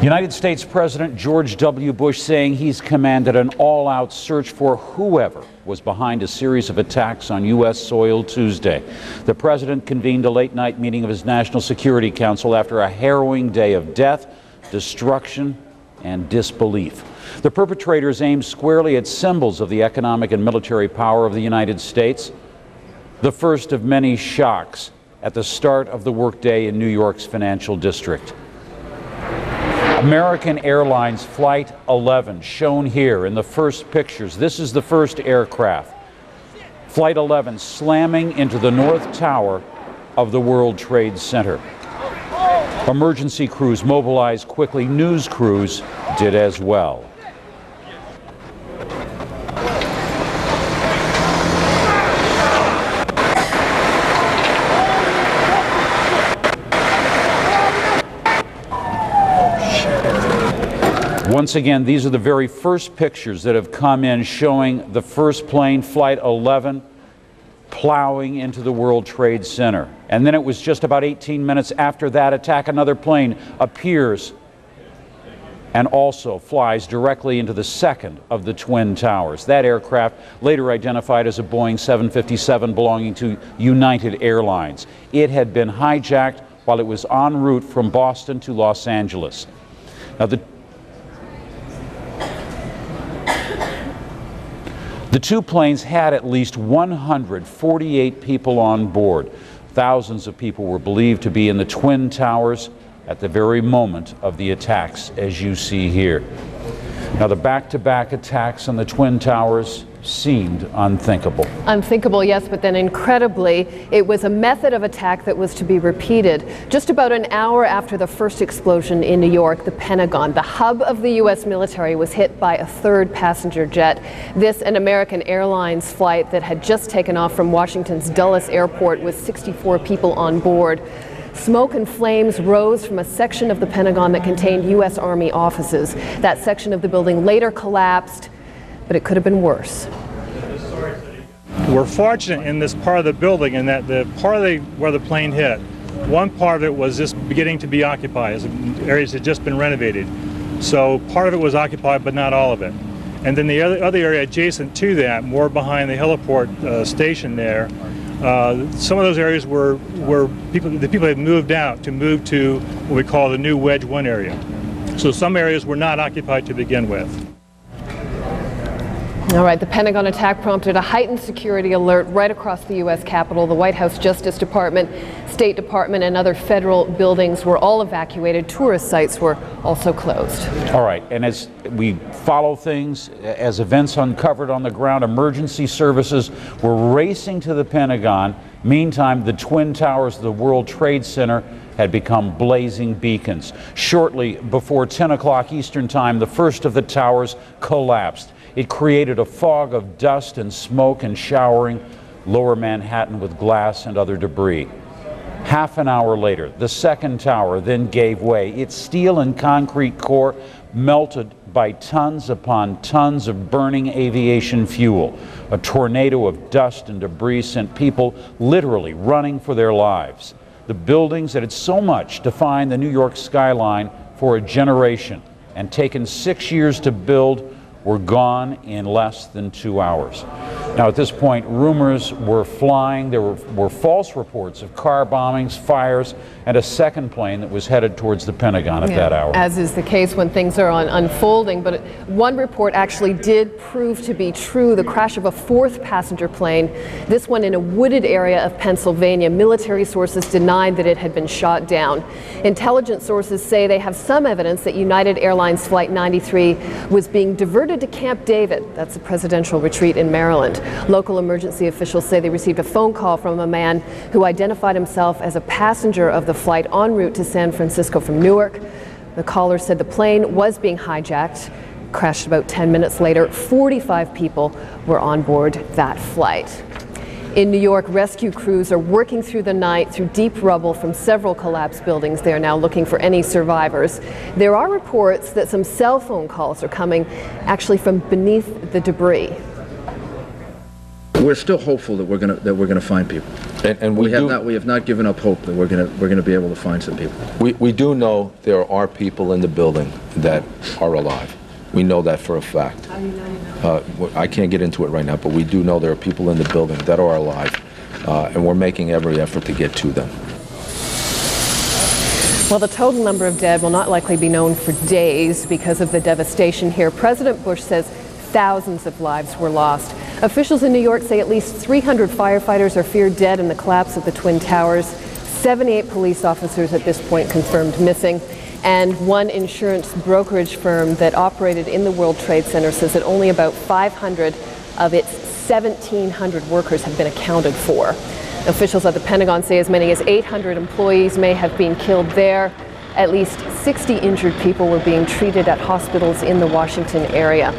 United States President George W. Bush saying he's commanded an all-out search for whoever was behind a series of attacks on U.S. soil Tuesday. The president convened a late-night meeting of his National Security Council after a harrowing day of death, destruction, and disbelief. The perpetrators aimed squarely at symbols of the economic and military power of the United States. The first of many shocks at the start of the workday in New York's financial district. American Airlines Flight 11, shown here in the first pictures. This is the first aircraft. Flight 11 slamming into the North Tower of the World Trade Center. Emergency crews mobilized quickly. News crews did as well. Once again, these are the very first pictures that have come in showing the first plane, Flight 11, plowing into the World Trade Center. And then it was just about 18 minutes after that attack, another plane appears and also flies directly into the second of the Twin Towers. That aircraft, later identified as a Boeing 757 belonging to United Airlines. It had been hijacked while it was en route from Boston to Los Angeles. Now, the two planes had at least 148 people on board. Thousands of people were believed to be in the Twin Towers at the very moment of the attacks, as you see here. Now, the back-to-back attacks on the Twin Towers seemed unthinkable. Unthinkable, yes, but then incredibly, it was a method of attack that was to be repeated. Just about an hour after the first explosion in New York, the Pentagon, the hub of the U.S. military, was hit by a third passenger jet. This, an American Airlines flight that had just taken off from Washington's Dulles Airport with 64 people on board. Smoke and flames rose from a section of the Pentagon that contained U.S. Army offices. That section of the building later collapsed, but it could have been worse. We're fortunate in this part of the building in that the part of where the plane hit, one part of it was just beginning to be occupied. Areas had just been renovated. So part of it was occupied, but not all of it. And then the other area adjacent to that, more behind the heliport station there, Some of those areas were the people had moved out to move to what we call the new Wedge 1 area. So some areas were not occupied to begin with. All right, the Pentagon attack prompted a heightened security alert right across the U.S. Capitol. The White House Justice Department, State Department, and other federal buildings were all evacuated. Tourist sites were also closed. All right, and as we follow things, as events uncovered on the ground, emergency services were racing to the Pentagon. Meantime, the Twin Towers of the World Trade Center had become blazing beacons. Shortly before 10 o'clock Eastern Time, the first of the towers collapsed. It created a fog of dust and smoke and showering lower Manhattan with glass and other debris. Half an hour later, the second tower then gave way. Its steel and concrete core melted by tons upon tons of burning aviation fuel. A tornado of dust and debris sent people literally running for their lives. The buildings that had so much defined the New York skyline for a generation and taken 6 years to build were gone in less than 2 hours. Now at this point, rumors were flying. There were false reports of car bombings, fires, and a second plane that was headed towards the Pentagon at that hour. As is the case when things are unfolding, but one report actually did prove to be true, the crash of a fourth passenger plane, this one in a wooded area of Pennsylvania. Military sources denied that it had been shot down. Intelligence sources say they have some evidence that United Airlines Flight 93 was being diverted to Camp David. That's a presidential retreat in Maryland. Local emergency officials say they received a phone call from a man who identified himself as a passenger of the flight en route to San Francisco from Newark. The caller said the plane was being hijacked, crashed about 10 minutes later. 45 people were on board that flight. In New York, rescue crews are working through the night through deep rubble from several collapsed buildings. They are now looking for any survivors. There are reports that some cell phone calls are coming actually from beneath the debris. We're still hopeful that we're gonna find people, and we have not given up hope that we're gonna be able to find some people. We do know there are people in the building that are alive. We know that for a fact. How do you know? I can't get into it right now, but we do know there are people in the building that are alive, and we're making every effort to get to them. Well, the total number of dead will not likely be known for days because of the devastation here. President Bush says thousands of lives were lost. Officials in New York say at least 300 firefighters are feared dead in the collapse of the Twin Towers. 78 police officers at this point confirmed missing. And one insurance brokerage firm that operated in the World Trade Center says that only about 500 of its 1,700 workers have been accounted for. Officials at the Pentagon say as many as 800 employees may have been killed there. At least 60 injured people were being treated at hospitals in the Washington area.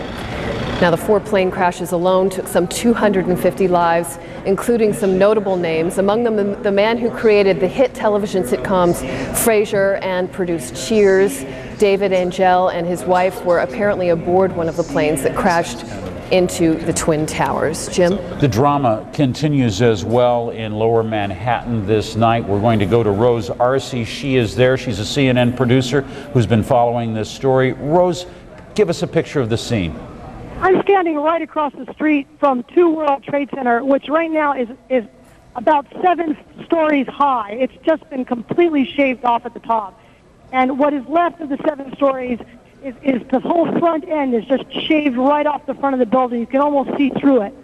Now, the 4 plane crashes alone took some 250 lives, including some notable names, among them the man who created the hit television sitcoms Frasier and produced Cheers. David Angel and his wife were apparently aboard one of the planes that crashed into the Twin Towers. Jim? The drama continues as well in Lower Manhattan this night. We're going to go to Rose Arce. She is there. She's a CNN producer who's been following this story. Rose, give us a picture of the scene. I'm standing right across the street from 2 World Trade Center, which right now is about 7 stories high. It's just been completely shaved off at the top. And what is left of the 7 stories is the whole front end is just shaved right off the front of the building. You can almost see through it.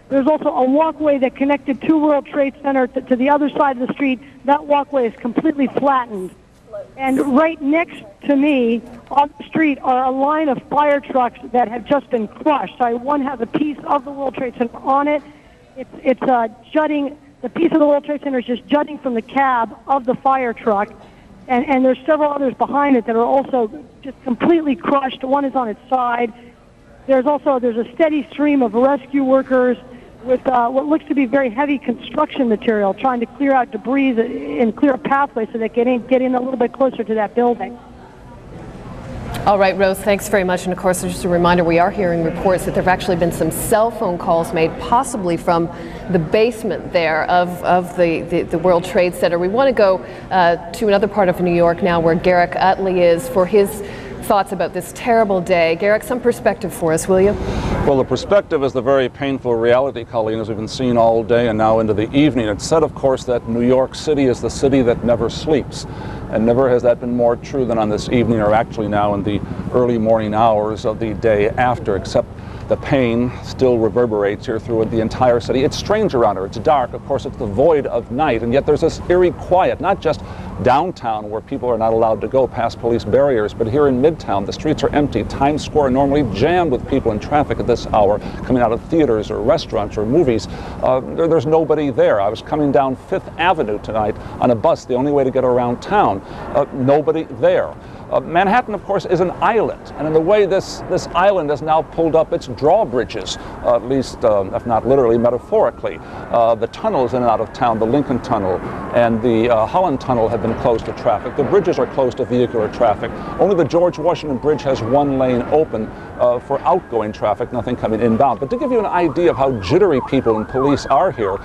There's also a walkway that connected 2 World Trade Center to the other side of the street. That walkway is completely flattened. And right next to me on the street are a line of fire trucks that have just been crushed. One has a piece of the World Trade Center on it. It's jutting. The piece of the World Trade Center is just jutting from the cab of the fire truck. And there's several others behind it that are also just completely crushed. One is on its side. There's a steady stream of rescue workers with what looks to be very heavy construction material, trying to clear out debris and clear a pathway so they can get in a little bit closer to that building. All right, Rose, thanks very much. And of course, just a reminder, we are hearing reports that there have actually been some cell phone calls made, possibly from the basement there of the World Trade Center. We want to go to another part of New York now where Garrick Utley is for his thoughts about this terrible day. Garrick, some perspective for us, will you? Well, the perspective is the very painful reality, Colleen, as we've been seeing all day and now into the evening. It's said, of course, that New York City is the city that never sleeps. And never has that been more true than on this evening, or actually now in the early morning hours of the day after, except the pain still reverberates here through the entire city. It's strange around here. It's dark. Of course, it's the void of night, and yet there's this eerie quiet, not just downtown where people are not allowed to go past police barriers, but here in Midtown, the streets are empty. Times Square normally jammed with people in traffic at this hour, coming out of theaters or restaurants or movies. There's nobody there. I was coming down Fifth Avenue tonight on a bus, the only way to get around town. Nobody there. Manhattan, of course, is an island, and in the way this island has now pulled up its drawbridges, at least, if not literally, metaphorically. The tunnels in and out of town, the Lincoln Tunnel and the Holland Tunnel, have been closed to traffic. The bridges are closed to vehicular traffic. Only the George Washington Bridge has one lane open for outgoing traffic, nothing coming inbound. But to give you an idea of how jittery people and police are here,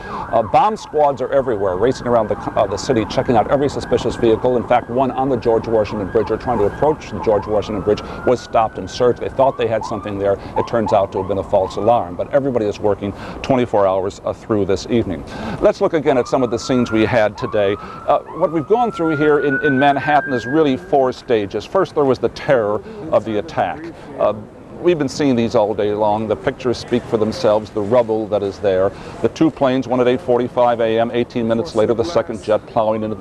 bomb squads are everywhere, racing around the city, checking out every suspicious vehicle. In fact, one on the George Washington Bridge, or trying to approach the George Washington Bridge, was stopped and searched. They thought they had something there. It turns out to have been a false alarm. But everybody is working 24 hours through this evening. Let's look again at some of the scenes we had today. What we've gone through here in Manhattan is really 4 stages. First, there was the terror of the attack. We've been seeing these all day long. The pictures speak for themselves, the rubble that is there. The 2 planes, one at 8:45 a.m., 18 minutes later, the second jet plowing into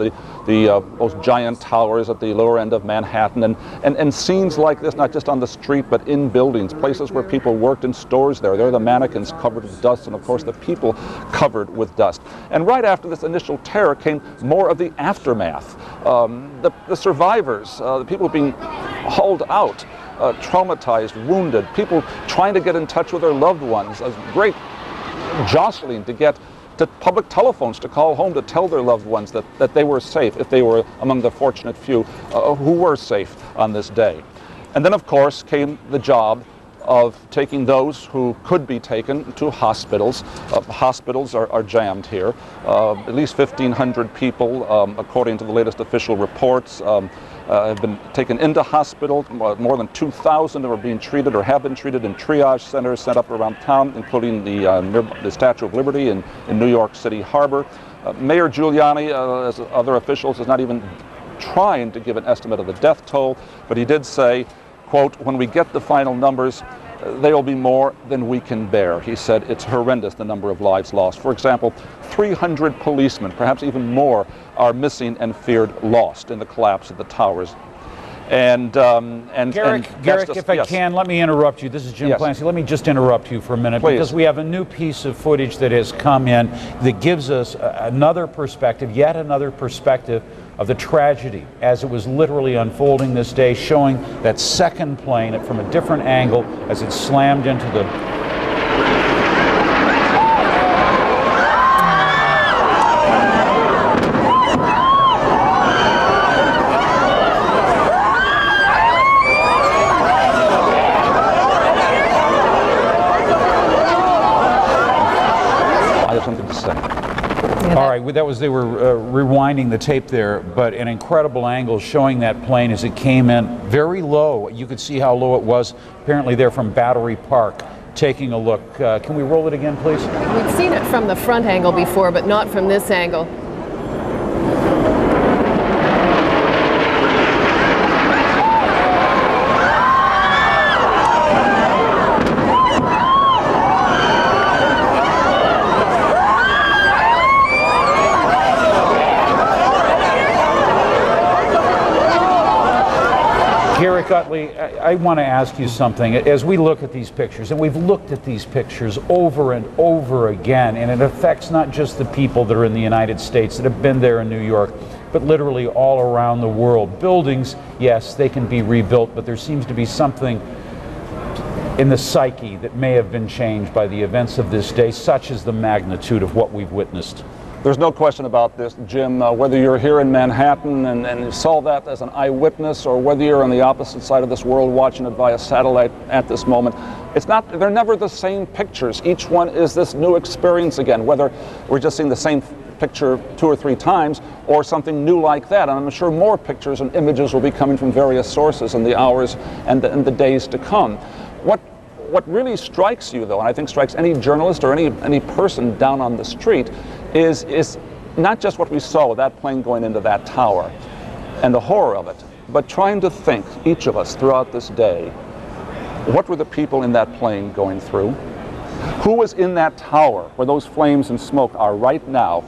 those giant towers at the lower end of Manhattan. And scenes like this, not just on the street, but in buildings, places where people worked in stores there. There are the mannequins covered with dust, and of course the people covered with dust. And right after this initial terror came more of the aftermath. The survivors, the people being hauled out, traumatized, wounded, people trying to get in touch with their loved ones, a great jostling to get to public telephones to call home to tell their loved ones that they were safe, if they were among the fortunate few who were safe on this day. And then, of course, came the job of taking those who could be taken to hospitals. Hospitals are jammed here. At least 1,500 people, according to the latest official reports, have been taken into hospital. More than 2,000 are being treated or have been treated in triage centers set up around town, including the Statue of Liberty in New York City Harbor. Mayor Giuliani, as other officials, is not even trying to give an estimate of the death toll, but he did say, quote, "When we get the final numbers, they will be more than we can bear." He said it's horrendous, the number of lives lost. For example, 300 policemen, perhaps even more, are missing and feared lost in the collapse of the towers. And Garrick, if I can, let me interrupt you. This is Jim Clancy. Let me just interrupt you for a minute, because we have a new piece of footage that has come in that gives us another perspective, yet another perspective of the tragedy as it was literally unfolding this day, showing that second plane from a different angle as it slammed into the they were rewinding the tape there, but an incredible angle showing that plane as it came in very low. You could see how low it was. Apparently they're from Battery Park. Taking a look. Can we roll it again, please? We've seen it from the front angle before, but not from this angle. Garrick Utley, I want to ask you something. As we look at these pictures, and we've looked at these pictures over and over again, and it affects not just the people that are in the United States that have been there in New York, but literally all around the world. Buildings, yes, they can be rebuilt, but there seems to be something in the psyche that may have been changed by the events of this day, such as the magnitude of what we've witnessed. There's no question about this, Jim. Whether you're here in Manhattan and you saw that as an eyewitness, or whether you're on the opposite side of this world watching it via satellite at this moment, they're never the same pictures. Each one is this new experience again, whether we're just seeing the same picture 2 or 3 times or something new like that. And I'm sure more pictures and images will be coming from various sources in the hours and the days to come. what really strikes you, though, and I think strikes any journalist or any person down on the street, is not just what we saw with that plane going into that tower and the horror of it, but trying to think, each of us throughout this day, what were the people in that plane going through? Who was in that tower where those flames and smoke are right now,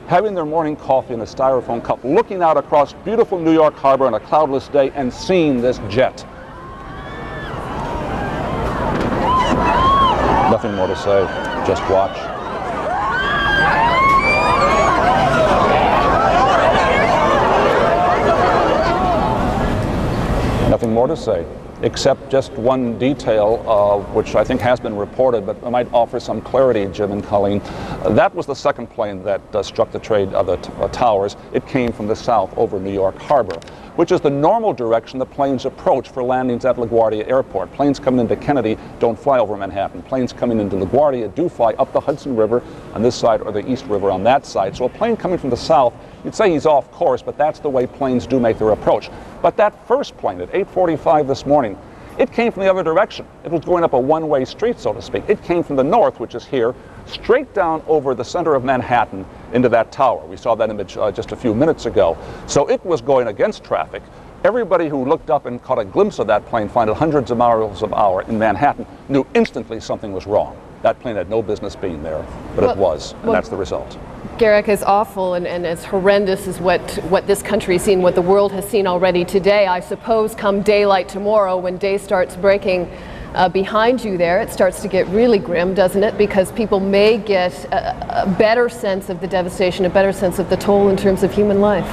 having their morning coffee in a styrofoam cup, looking out across beautiful New York Harbor on a cloudless day and seeing this jet? Nothing more to say, just watch. Nothing more to say, except just one detail, which I think has been reported, but I might offer some clarity, Jim and Colleen. That was the second plane that struck the towers. It came from the south over New York Harbor, which is the normal direction the planes approach for landings at LaGuardia Airport. Planes coming into Kennedy don't fly over Manhattan. Planes coming into LaGuardia do fly up the Hudson River on this side or the East River on that side. So a plane coming from the south, you'd say he's off course, but that's the way planes do make their approach. But that first plane at 8:45 this morning, it came from the other direction. It was going up a one-way street, so to speak. It came from the north, which is here, straight down over the center of Manhattan into that tower. We saw that image just a few minutes ago. So it was going against traffic. Everybody who looked up and caught a glimpse of that plane flying at hundreds of miles an hour in Manhattan knew instantly something was wrong. That plane had no business being there, but it was, and that's the result. Garrick, as awful and as horrendous as what this country has seen, what the world has seen already today, I suppose come daylight tomorrow, when day starts breaking behind you there, it starts to get really grim, doesn't it? Because people may get a better sense of the devastation, a better sense of the toll in terms of human life.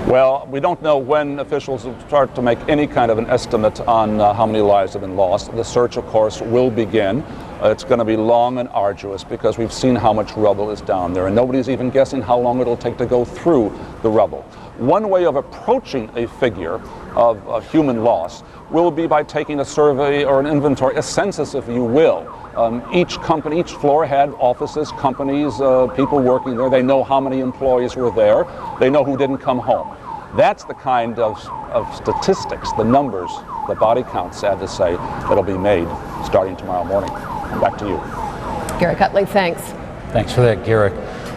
Well, we don't know when officials will start to make any kind of an estimate on how many lives have been lost. The search, of course, will begin. It's going to be long and arduous because we've seen how much rubble is down there, and nobody's even guessing how long it'll take to go through the rubble. One way of approaching a figure of human loss will be by taking a survey or an inventory, a census, if you will. Each company, each floor had offices, companies, people working there. They know how many employees were there. They know who didn't come home. That's the kind of statistics, the numbers, the body count, sad to say, that'll be made starting tomorrow morning. Back to you. Garrick Utley, thanks. Thanks for that, Garrick.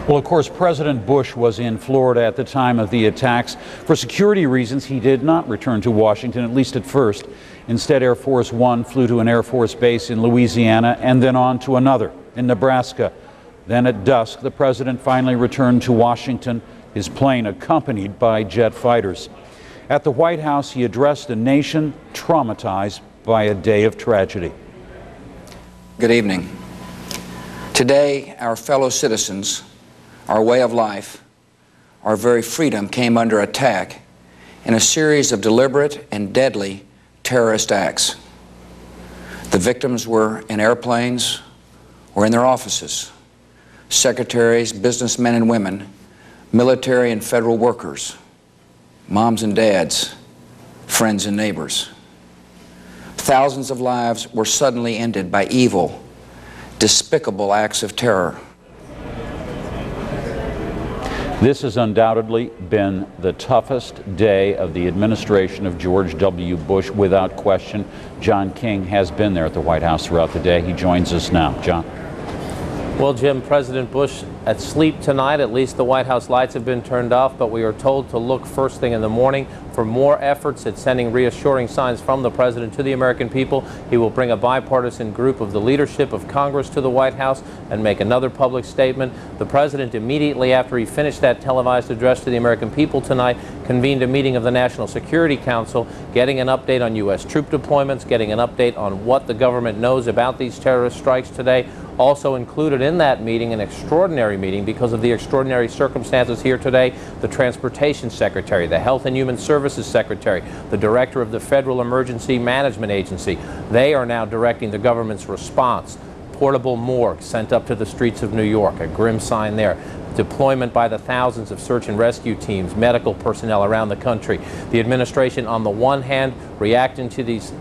Well, of course, President Bush was in Florida at the time of the attacks. For security reasons, he did not return to Washington, at least at first. Instead, Air Force One flew to an Air Force base in Louisiana and then on to another in Nebraska. Then at dusk, the president finally returned to Washington, his plane accompanied by jet fighters. At the White House, he addressed a nation traumatized by a day of tragedy. Good evening. Today, our fellow citizens, our way of life, our very freedom came under attack in a series of deliberate and deadly terrorist acts. The victims were in airplanes or in their offices. Secretaries, businessmen and women, military and federal workers, moms and dads, friends and neighbors. Thousands of lives were suddenly ended by evil, despicable acts of terror. This has undoubtedly been the toughest day of the administration of George W. Bush, without question. John King has been there at the White House throughout the day. He joins us now. John. Well, Jim, President Bush asleep tonight. At least the White House lights have been turned off, but we are told to look first thing in the morning for more efforts at sending reassuring signs from the president to the American people. He will bring a bipartisan group of the leadership of Congress to the White House and make another public statement. The president, immediately after he finished that televised address to the American people tonight, convened a meeting of the National Security Council, getting an update on U.S. troop deployments, getting an update on what the government knows about these terrorist strikes today. Also included in that meeting, an extraordinary meeting because of the extraordinary circumstances here today, the Transportation Secretary, the Health and Human Services Secretary, the Director of the Federal Emergency Management Agency. They are now directing the government's response. Portable morgue sent up to the streets of New York, a grim sign there. Deployment by the thousands of search and rescue teams, medical personnel around the country. The administration, on the one hand, reacting to these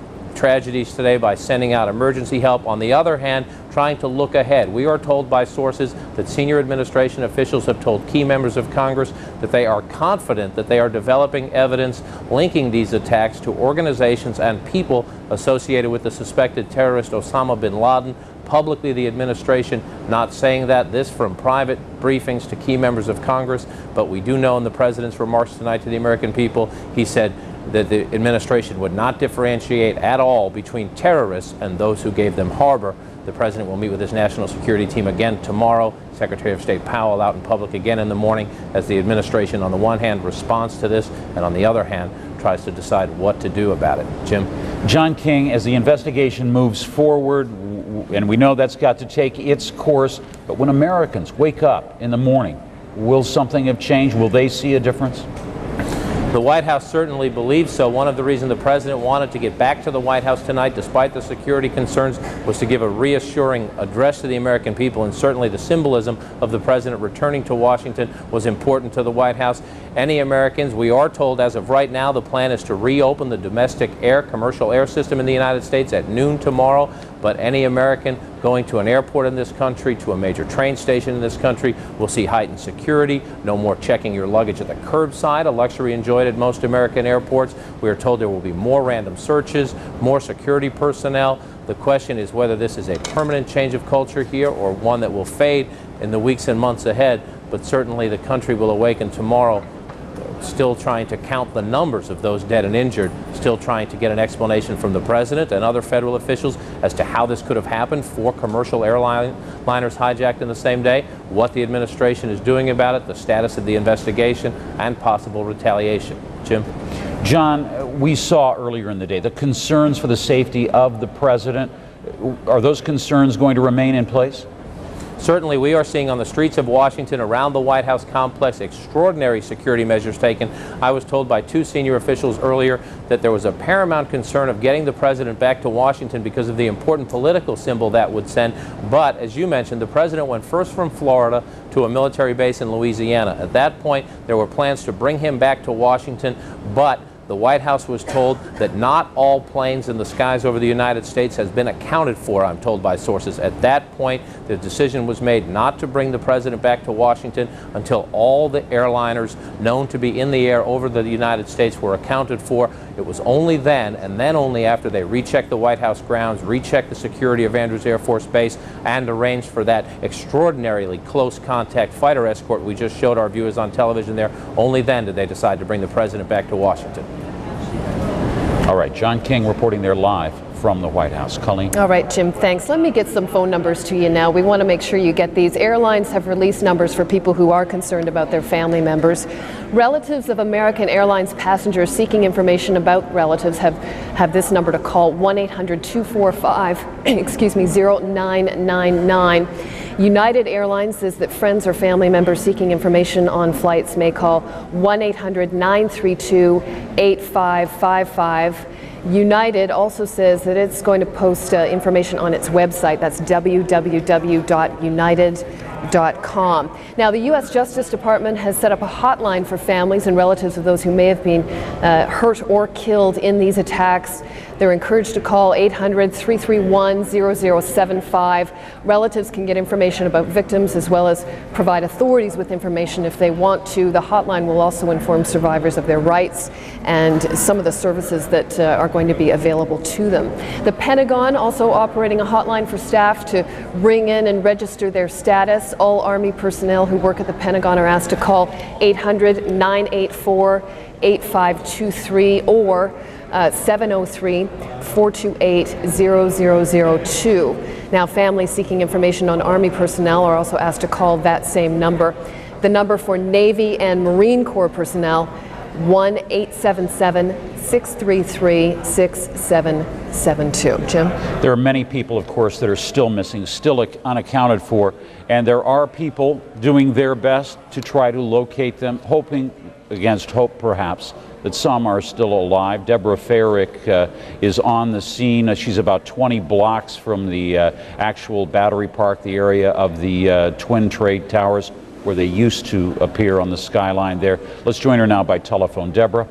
tragedies today by sending out emergency help. On the other hand, trying to look ahead. We are told by sources that senior administration officials have told key members of Congress that they are confident that they are developing evidence linking these attacks to organizations and people associated with the suspected terrorist Osama bin Laden. Publicly, the administration not saying that. This from private briefings to key members of Congress. But we do know in the president's remarks tonight to the American people, he said that the administration would not differentiate at all between terrorists and those who gave them harbor. The president will meet with his national security team again tomorrow. Secretary of State Powell out in public again in the morning as the administration on the one hand responds to this and on the other hand tries to decide what to do about it. Jim? John King, as the investigation moves forward, and we know that's got to take its course, but when Americans wake up in the morning, will something have changed? Will they see a difference? The White House certainly believes so. One of the reasons the president wanted to get back to the White House tonight, despite the security concerns, was to give a reassuring address to the American people, and certainly the symbolism of the president returning to Washington was important to the White House. Any Americans, we are told as of right now, the plan is to reopen the domestic commercial air system in the United States at noon tomorrow, but any American going to an airport in this country, to a major train station in this country, will see heightened security, no more checking your luggage at the curbside, a luxury enjoyed at most American airports. We are told there will be more random searches, more security personnel. The question is whether this is a permanent change of culture here or one that will fade in the weeks and months ahead, but certainly the country will awaken tomorrow still trying to count the numbers of those dead and injured, still trying to get an explanation from the president and other federal officials as to how this could have happened, 4 commercial airliners hijacked in the same day, what the administration is doing about it, the status of the investigation, and possible retaliation. Jim? John, we saw earlier in the day the concerns for the safety of the president. Are those concerns going to remain in place? Certainly, we are seeing on the streets of Washington, around the White House complex, extraordinary security measures taken. I was told by 2 senior officials earlier that there was a paramount concern of getting the president back to Washington because of the important political symbol that would send. But, as you mentioned, the president went first from Florida to a military base in Louisiana. At that point, there were plans to bring him back to Washington, but the White House was told that not all planes in the skies over the United States has been accounted for, I'm told by sources. At that point, the decision was made not to bring the president back to Washington until all the airliners known to be in the air over the United States were accounted for. It was only then, and then only after they rechecked the White House grounds, rechecked the security of Andrews Air Force Base, and arranged for that extraordinarily close contact fighter escort we just showed our viewers on television there, only then did they decide to bring the president back to Washington. All right, John King reporting there live from the White House. Colleen? All right, Jim, thanks. Let me get some phone numbers to you now. We want to make sure you get these. Airlines have released numbers for people who are concerned about their family members. Relatives of American Airlines passengers seeking information about relatives have this number to call, 1-800-245-0999. United Airlines says that friends or family members seeking information on flights may call 1-800-932-8555. United also says that it's going to post information on its website. That's www.united.com. Now, the U.S. Justice Department has set up a hotline for families and relatives of those who may have been hurt or killed in these attacks. They're encouraged to call 800-331-0075. Relatives can get information about victims as well as provide authorities with information if they want to. The hotline will also inform survivors of their rights and some of the services that are going to be available to them. The Pentagon also operating a hotline for staff to ring in and register their status. All Army personnel who work at the Pentagon are asked to call 800-984-8523 or 703-428-0002. Now, families seeking information on Army personnel are also asked to call that same number. The number for Navy and Marine Corps personnel, 1-877-633-6772. Jim? There are many people, of course, that are still missing, still unaccounted for, and there are people doing their best to try to locate them, hoping, against hope perhaps, that some are still alive. Deborah Farrick is on the scene. She's about 20 blocks from the actual battery park, the area of the Twin Trade Towers, where they used to appear on the skyline there. Let's join her now by telephone. Deborah?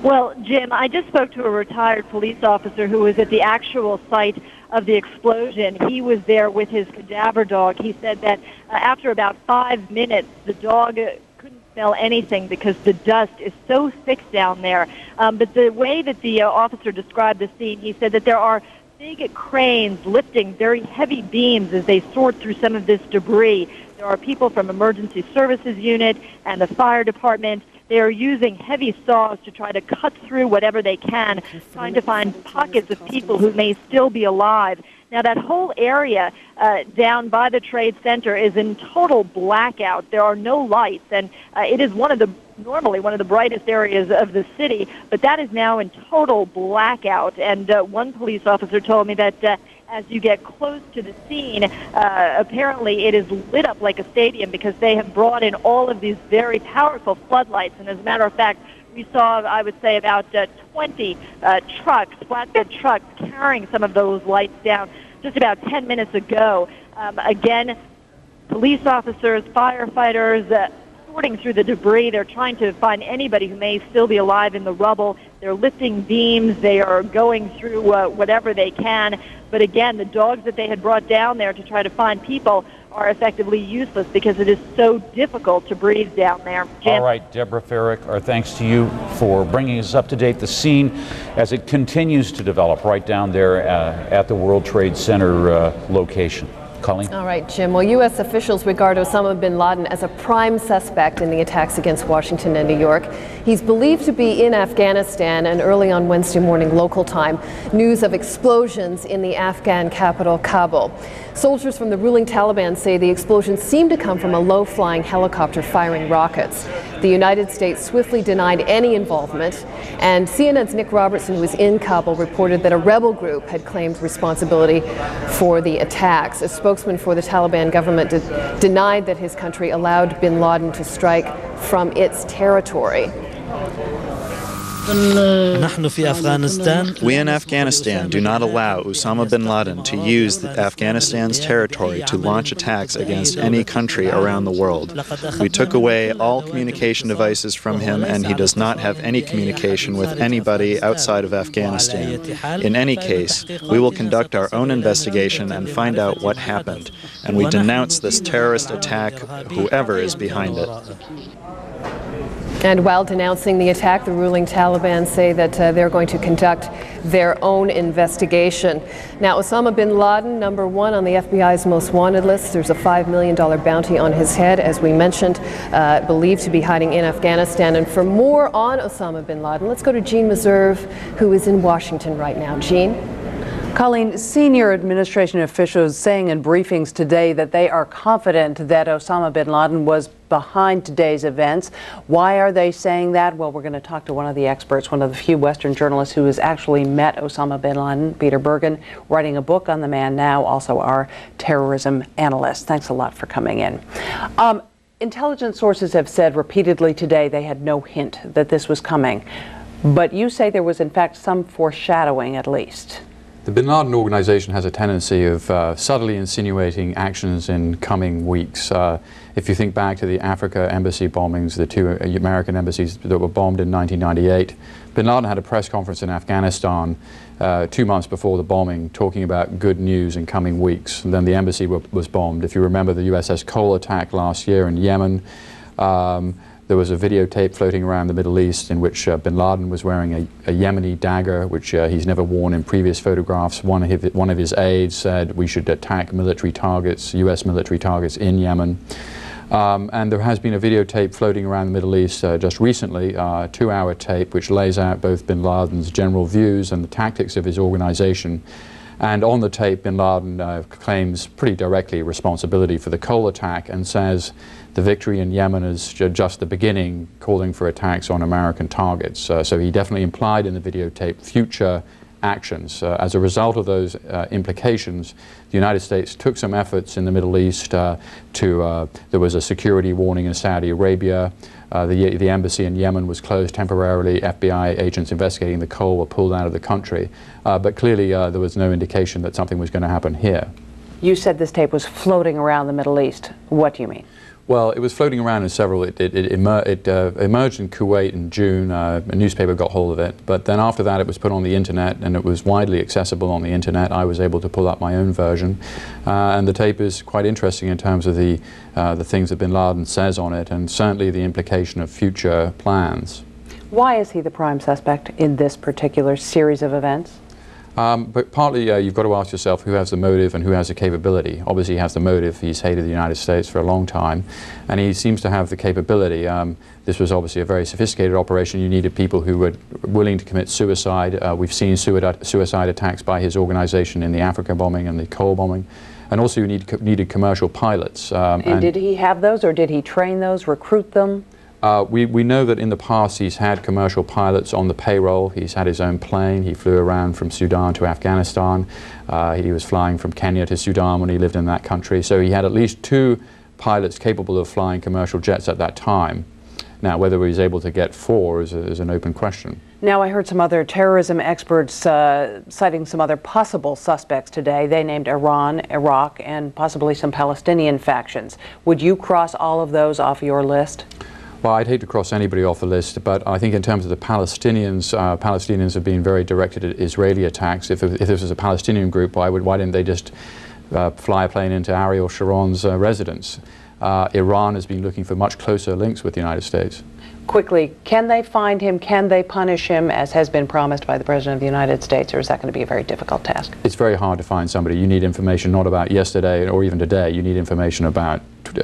Well, Jim, I just spoke to a retired police officer who was at the actual site of the explosion. He was there with his cadaver dog. He said that after about 5 minutes, the dog couldn't smell anything because the dust is so thick down there. But the way that the officer described the scene, he said that there are big cranes lifting very heavy beams as they sort through some of this debris. There are people from emergency services unit and the fire department. They are using heavy saws to try to cut through whatever they can, trying to find pockets of people who may still be alive. Now, that whole area down by the Trade Center is in total blackout. There are no lights, and it is normally one of the brightest areas of the city, but that is now in total blackout. And one police officer told me that as you get close to the scene, apparently it is lit up like a stadium because they have brought in all of these very powerful floodlights. And as a matter of fact, we saw, I would say, about 20 trucks, flatbed trucks, carrying some of those lights down just about 10 minutes ago. Again, police officers, firefighters, sorting through the debris. They're trying to find anybody who may still be alive in the rubble. They're lifting beams. They are going through whatever they can. But again, the dogs that they had brought down there to try to find people are effectively useless because it is so difficult to breathe down there. Jim? All right, Deborah Farrick, our thanks to you for bringing us up to date the scene as it continues to develop right down there at the World Trade Center location. Colleen? All right, Jim. Well, U.S. officials regard Osama bin Laden as a prime suspect in the attacks against Washington and New York. He's believed to be in Afghanistan, and early on Wednesday morning local time, news of explosions in the Afghan capital, Kabul. Soldiers from the ruling Taliban say the explosions seem to come from a low-flying helicopter firing rockets. The United States swiftly denied any involvement, and CNN's Nick Robertson, who was in Kabul, reported that a rebel group had claimed responsibility for the attacks. A spokesman for the Taliban government denied that his country allowed bin Laden to strike from its territory. We in Afghanistan do not allow Osama bin Laden to use Afghanistan's territory to launch attacks against any country around the world. We took away all communication devices from him, and he does not have any communication with anybody outside of Afghanistan. In any case, we will conduct our own investigation and find out what happened, and we denounce this terrorist attack, whoever is behind it. And while denouncing the attack, the ruling Taliban say that they're going to conduct their own investigation. Now, Osama bin Laden, number one on the FBI's most wanted list. There's a $5 million bounty on his head, as we mentioned, believed to be hiding in Afghanistan. And for more on Osama bin Laden, let's go to Jean Meserve, who is in Washington right now. Jean? Colleen, senior administration officials saying in briefings today that they are confident that Osama bin Laden was behind today's events. Why are they saying that? Well, we're going to talk to one of the experts, one of the few Western journalists who has actually met Osama bin Laden, Peter Bergen, writing a book on the man now, also our terrorism analyst. Thanks a lot for coming in. Intelligence sources have said repeatedly today they had no hint that this was coming. But you say there was, in fact, some foreshadowing at least. The bin Laden organization has a tendency of subtly insinuating actions in coming weeks. If you think back to the Africa embassy bombings, the two American embassies that were bombed in 1998, bin Laden had a press conference in Afghanistan 2 months before the bombing talking about good news in coming weeks. And then the embassy was bombed. If you remember the USS Cole attack last year in Yemen, there was a videotape floating around the Middle East in which bin Laden was wearing a Yemeni dagger, which he's never worn in previous photographs. One of his aides said we should attack military targets, U.S. military targets in Yemen. And there has been a videotape floating around the Middle East just recently, a 2-hour tape, which lays out both bin Laden's general views and the tactics of his organization. And on the tape, bin Laden claims pretty directly responsibility for the Cole attack and says the victory in Yemen is just the beginning, calling for attacks on American targets. So he definitely implied in the videotape future actions. As a result of those implications, the United States took some efforts in the Middle East there was a security warning in Saudi Arabia. The embassy in Yemen was closed temporarily. FBI agents investigating the Cole were pulled out of the country. But clearly there was no indication that something was going to happen here. You said this tape was floating around the Middle East. What do you mean? Well, it was floating around in several. It emerged in Kuwait in June. A newspaper got hold of it, but then after that, it was put on the internet, and it was widely accessible on the internet. I was able to pull up my own version, and the tape is quite interesting in terms of the things that Bin Laden says on it, and certainly the implication of future plans. Why is he the prime suspect in this particular series of events? But partly you've got to ask yourself who has the motive and who has the capability. Obviously he has the motive. He's hated the United States for a long time, and he seems to have the capability. This was obviously a very sophisticated operation. You needed people who were willing to commit suicide. We've seen suicide attacks by his organization in the Africa bombing and the Cole bombing. And also you needed commercial pilots. And did he have those, or did he train those, recruit them? We know that in the past he's had commercial pilots on the payroll. He's had his own plane. He flew around from Sudan to Afghanistan. He was flying from Kenya to Sudan when he lived in that country. So he had at least 2 pilots capable of flying commercial jets at that time. Now, whether he was able to get 4 is an open question. Now, I heard some other terrorism experts citing some other possible suspects today. They named Iran, Iraq, and possibly some Palestinian factions. Would you cross all of those off your list? Well, I'd hate to cross anybody off the list, but I think in terms of the Palestinians, Palestinians have been very directed at Israeli attacks. If this was a Palestinian group, why didn't they just fly a plane into Ariel Sharon's residence? Iran has been looking for much closer links with the United States. Quickly, can they find him? Can they punish him, as has been promised by the President of the United States, or is that going to be a very difficult task? It's very hard to find somebody. You need information not about yesterday or even today. You need information about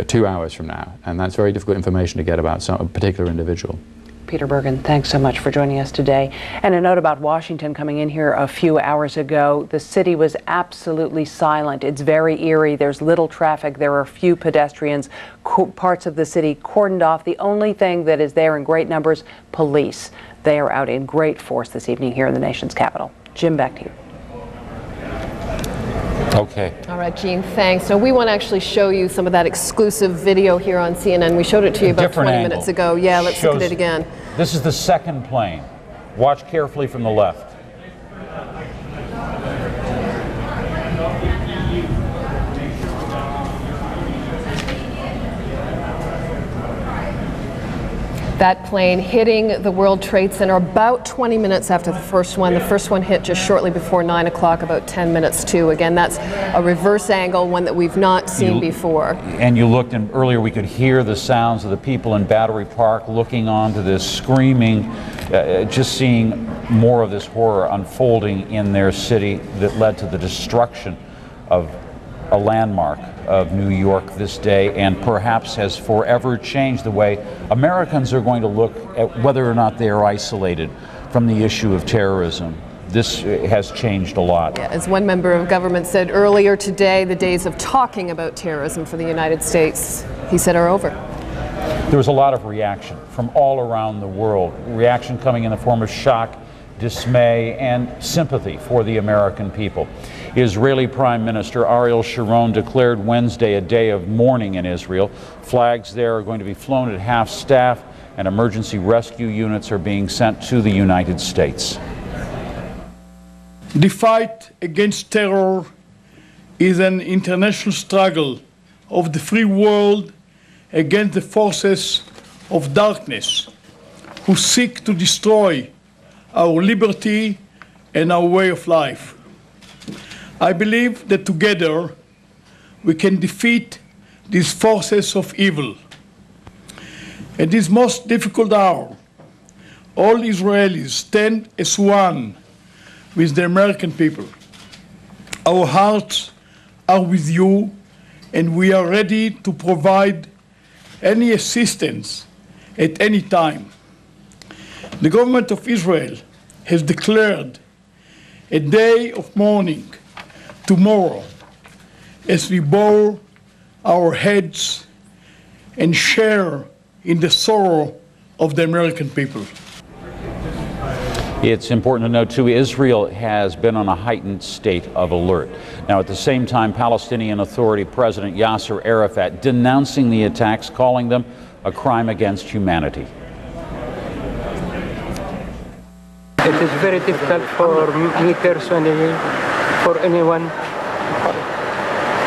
2 hours from now, and that's very difficult information to get about a particular individual. Peter Bergen, thanks so much for joining us today. And a note about Washington coming in here a few hours ago. The city was absolutely silent. It's very eerie. There's little traffic. There are few pedestrians. Parts of the city cordoned off. The only thing that is there in great numbers, police. They are out in great force this evening here in the nation's capital. Jim, back to you. Okay. All right, Gene, thanks. So we want to actually show you some of that exclusive video here on CNN. We showed it to you about 20 minutes ago. Yeah, let's look at it again. This is the second plane. Watch carefully from the left. That plane hitting the World Trade Center about 20 minutes after the first one. The first one hit just shortly before 9 o'clock, about 10 minutes to. Again, that's a reverse angle, one that we've not seen before. And you looked, and earlier we could hear the sounds of the people in Battery Park looking onto this, screaming, just seeing more of this horror unfolding in their city that led to the destruction of a landmark of New York this day, and perhaps has forever changed the way Americans are going to look at whether or not they are isolated from the issue of terrorism. This has changed a lot. Yeah, as one member of government said earlier today, the days of talking about terrorism for the United States, he said, are over. There was a lot of reaction from all around the world. Reaction coming in the form of shock, dismay, and sympathy for the American people. Israeli Prime Minister Ariel Sharon declared Wednesday a day of mourning in Israel. Flags there are going to be flown at half staff, and emergency rescue units are being sent to the United States. The fight against terror is an international struggle of the free world against the forces of darkness who seek to destroy our liberty and our way of life. I believe that together we can defeat these forces of evil. At this most difficult hour, all Israelis stand as one with the American people. Our hearts are with you, and we are ready to provide any assistance at any time. The government of Israel has declared a day of mourning tomorrow as we bow our heads and share in the sorrow of the American people. It's important to note, too, Israel has been on a heightened state of alert. Now, at the same time, Palestinian Authority President Yasser Arafat denouncing the attacks, calling them a crime against humanity. It is very difficult for me personally, for anyone,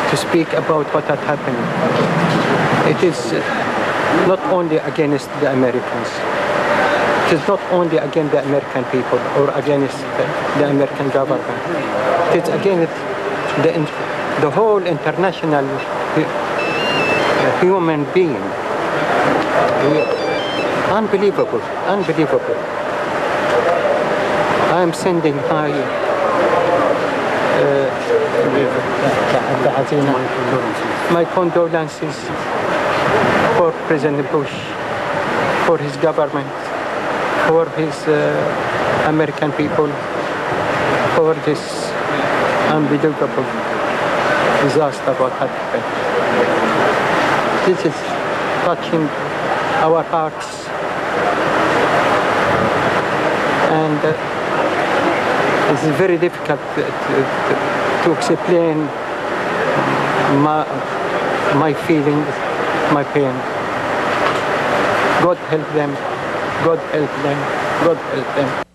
to speak about what had happened. It is not only against the Americans. It is not only against the American people or against the American government. It is against the whole international human being. Unbelievable, unbelievable. I am sending my condolences for President Bush, for his government, for his American people, for this unbelievable disaster what happened. This is touching our hearts, and it's very difficult to explain my feelings, my pain. God help them, God help them, God help them.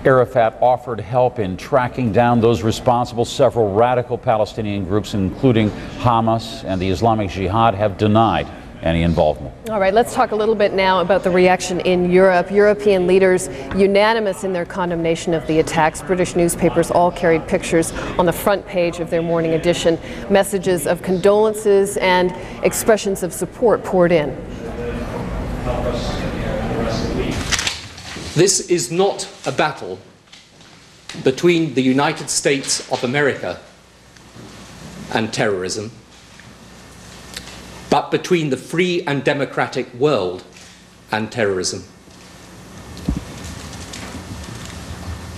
Arafat offered help in tracking down those responsible. Several radical Palestinian groups, including Hamas and the Islamic Jihad, have denied any involvement. All right, let's talk a little bit now about the reaction in Europe. European leaders unanimous in their condemnation of the attacks. British newspapers all carried pictures on the front page of their morning edition. Messages of condolences and expressions of support poured in. This is not a battle between the United States of America and terrorism, but between the free and democratic world and terrorism.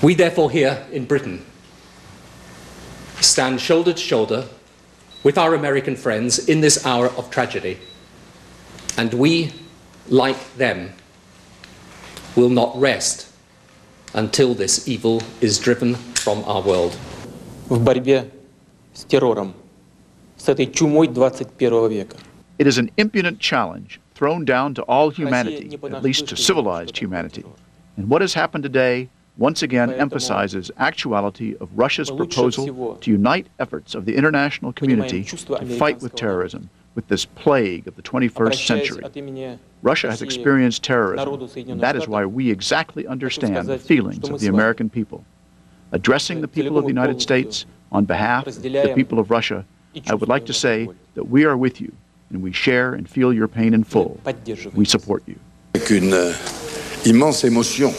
We therefore here in Britain stand shoulder to shoulder with our American friends in this hour of tragedy, and we, like them, will not rest until this evil is driven from our world. В борьбе с террором, с этой чумой 21 века. It is an impudent challenge thrown down to all humanity, at least to civilized humanity. And what has happened today once again emphasizes actuality of Russia's proposal to unite efforts of the international community to fight with terrorism, with this plague of the 21st century. Russia has experienced terrorism, and that is why we exactly understand the feelings of the American people. Addressing the people of the United States on behalf of the people of Russia, I would like to say that we are with you, and we share and feel your pain in full. We support you. Avec une immense émotion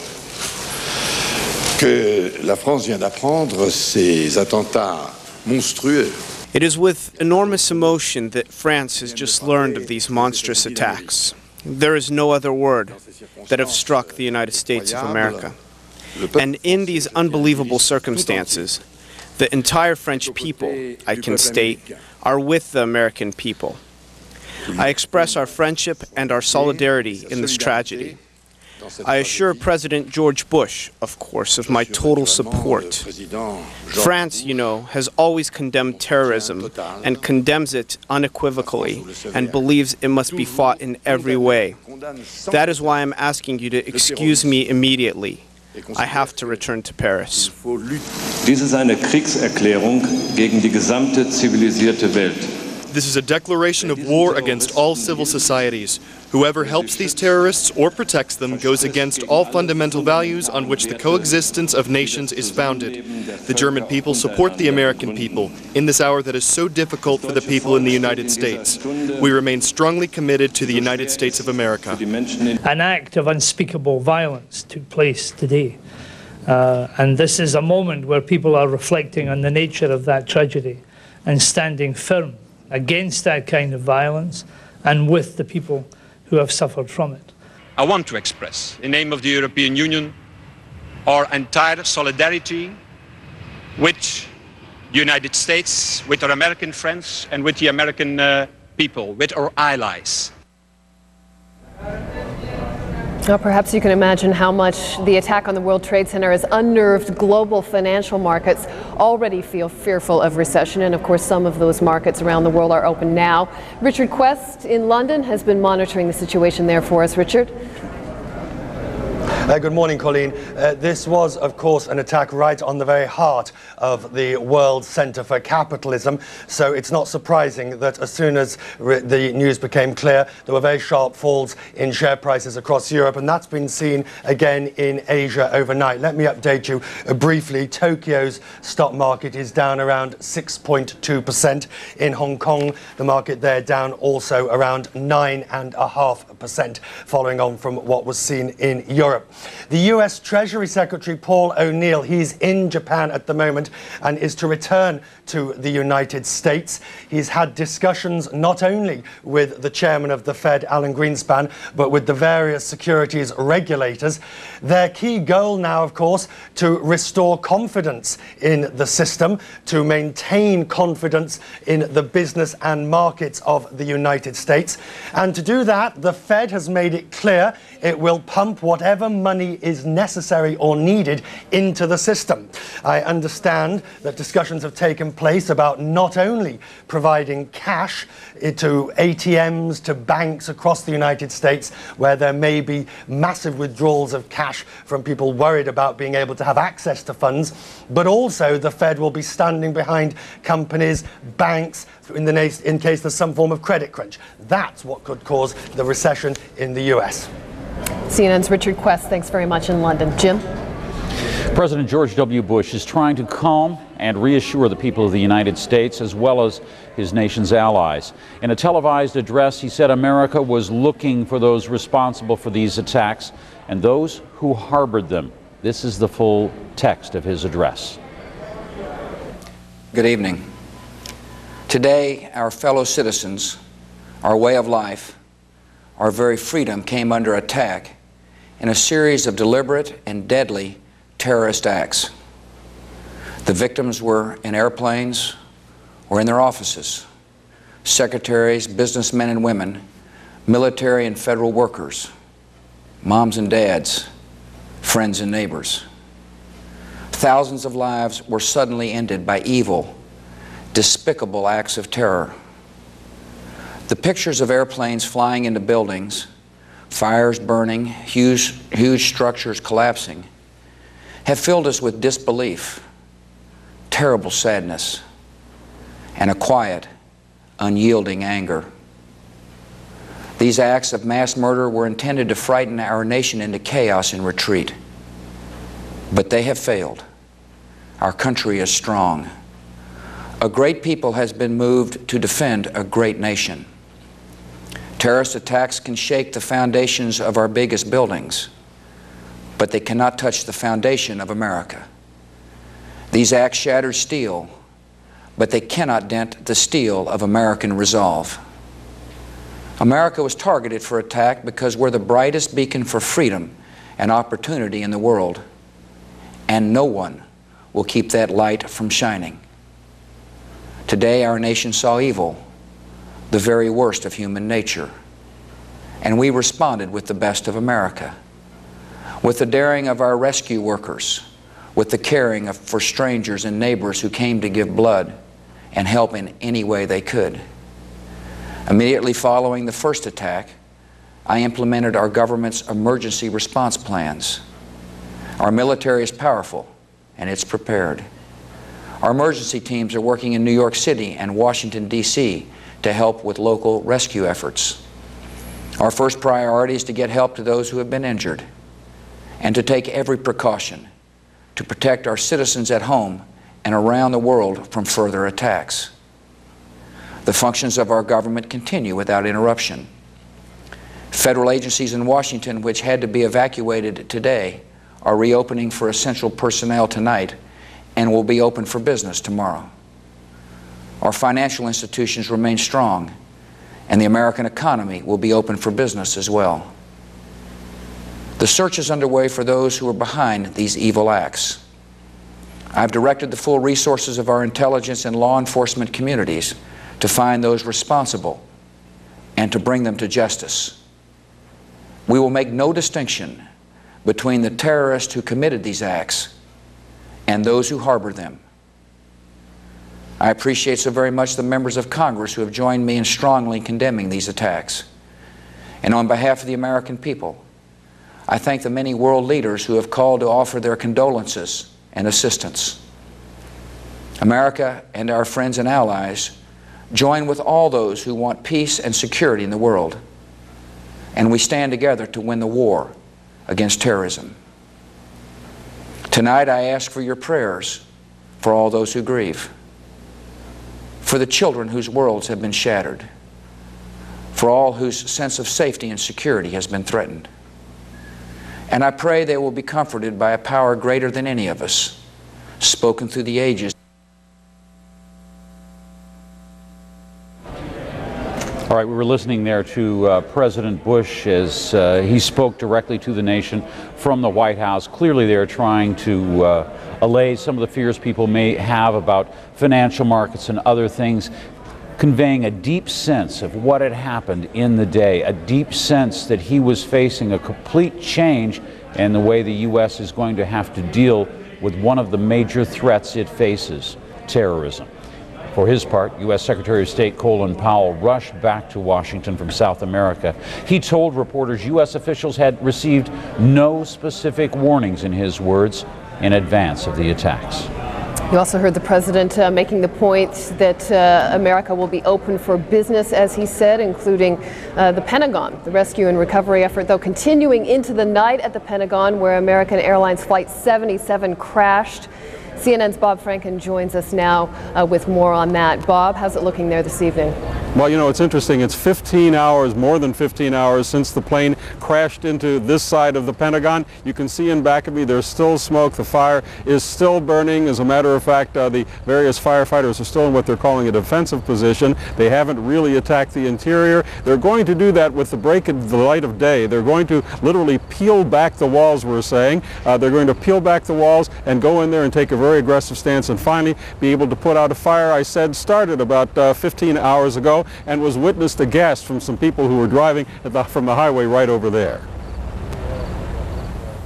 que la France vient d'apprendre ces attentats monstrueux. It is with enormous emotion that France has just learned of these monstrous attacks. There is no other word that have struck the United States of America. And in these unbelievable circumstances, the entire French people, I can state, are with the American people. I express our friendship and our solidarity in this tragedy. I assure President George Bush, of course, of my total support. France, you know, has always condemned terrorism and condemns it unequivocally and believes it must be fought in every way. That is why I'm asking you to excuse me immediately. I have to return to Paris. Dies ist eine Kriegserklärung gegen die gesamte zivilisierte Welt. This is a declaration of war against all civil societies. Whoever helps these terrorists or protects them goes against all fundamental values on which the coexistence of nations is founded. The German people support the American people in this hour that is so difficult for the people in the United States. We remain strongly committed to the United States of America. An act of unspeakable violence took place today. And this is a moment where people are reflecting on the nature of that tragedy and standing firm against that kind of violence and with the people who have suffered from it. I want to express, in the name of the European Union, our entire solidarity with the United States, with our American friends, and with the American people, with our allies. Now, perhaps you can imagine how much the attack on the World Trade Center has unnerved global financial markets. Already feel fearful of recession, and of course some of those markets around the world are open now. Richard Quest in London has been monitoring the situation there for us. Richard? Good morning, Colleen. This was, of course, an attack right on the very heart of the World Centre for Capitalism. So it's not surprising that as soon as the news became clear, there were very sharp falls in share prices across Europe, and that's been seen again in Asia overnight. Let me update you briefly. Tokyo's stock market is down around 6.2%. In Hong Kong, the market there down also around 9.5%, following on from what was seen in Europe. The US Treasury Secretary Paul O'Neill, he's in Japan at the moment and is to return to the United States. He's had discussions not only with the chairman of the Fed, Alan Greenspan, but with the various securities regulators. Their key goal now, of course, to restore confidence in the system, to maintain confidence in the business and markets of the United States. And to do that, the Fed has made it clear it will pump whatever money is necessary or needed into the system. I understand that discussions have taken place about not only providing cash to ATMs, to banks across the United States, where there may be massive withdrawals of cash from people worried about being able to have access to funds, but also the Fed will be standing behind companies, banks, in case there's some form of credit crunch. That's what could cause the recession in the US. CNN's Richard Quest, thanks very much in London. Jim? President George W. Bush is trying to calm and reassure the people of the United States as well as his nation's allies. In a televised address, he said America was looking for those responsible for these attacks and those who harbored them. This is the full text of his address. Good evening. Today, our fellow citizens, our way of life, our very freedom came under attack in a series of deliberate and deadly terrorist acts. The victims were in airplanes or in their offices, secretaries, businessmen and women, military and federal workers, moms and dads, friends and neighbors. Thousands of lives were suddenly ended by evil, despicable acts of terror. The pictures of airplanes flying into buildings, fires burning, huge structures collapsing, have filled us with disbelief, terrible sadness, and a quiet, unyielding anger. These acts of mass murder were intended to frighten our nation into chaos and retreat. But they have failed. Our country is strong. A great people has been moved to defend a great nation. Terrorist attacks can shake the foundations of our biggest buildings, but they cannot touch the foundation of America. These acts shatter steel, but they cannot dent the steel of American resolve. America was targeted for attack because we're the brightest beacon for freedom and opportunity in the world, and no one will keep that light from shining. Today, our nation saw evil, the very worst of human nature, and we responded with the best of America, with the daring of our rescue workers, with the caring for strangers and neighbors who came to give blood and help in any way they could. Immediately following the first attack, I implemented our government's emergency response plans. Our military is powerful and it's prepared. Our emergency teams are working in New York City and Washington, D.C. to help with local rescue efforts. Our first priority is to get help to those who have been injured and to take every precaution to protect our citizens at home and around the world from further attacks. The functions of our government continue without interruption. Federal agencies in Washington, which had to be evacuated today, are reopening for essential personnel tonight and will be open for business tomorrow. Our financial institutions remain strong, and the American economy will be open for business as well. The search is underway for those who are behind these evil acts. I've directed the full resources of our intelligence and law enforcement communities to find those responsible and to bring them to justice. We will make no distinction between the terrorists who committed these acts and those who harbored them. I appreciate so very much the members of Congress who have joined me in strongly condemning these attacks. And on behalf of the American people, I thank the many world leaders who have called to offer their condolences and assistance. America and our friends and allies join with all those who want peace and security in the world, and we stand together to win the war against terrorism. Tonight I ask for your prayers for all those who grieve, for the children whose worlds have been shattered, for all whose sense of safety and security has been threatened. And I pray they will be comforted by a power greater than any of us, spoken through the ages. All right, we were listening there to President Bush as he spoke directly to the nation from the White House. Clearly they're trying to allay some of the fears people may have about financial markets and other things, conveying a deep sense of what had happened in the day, a deep sense that he was facing a complete change in the way the U.S. is going to have to deal with one of the major threats it faces, terrorism. For his part, U.S. Secretary of State Colin Powell rushed back to Washington from South America. He told reporters U.S. officials had received no specific warnings, in his words, in advance of the attacks. You also heard the president making the point that America will be open for business, as he said, including the Pentagon. The rescue and recovery effort, though, continuing into the night at the Pentagon, where American Airlines Flight 77 crashed. CNN's Bob Franken joins us now with more on that. Bob, how's it looking there this evening? Well, you know, it's interesting. It's 15 hours, more than 15 hours since the plane crashed into this side of the Pentagon. You can see in back of me there's still smoke. The fire is still burning. As a matter of fact, the various firefighters are still in what they're calling a defensive position. They haven't really attacked the interior. They're going to do that with the break of the light of day. They're going to literally peel back the walls, we're saying. They're going to peel back the walls and go in there and take a very aggressive stance and finally be able to put out a fire, I said, started about 15 hours ago and was witnessed aghast from some people who were driving from the highway right over there.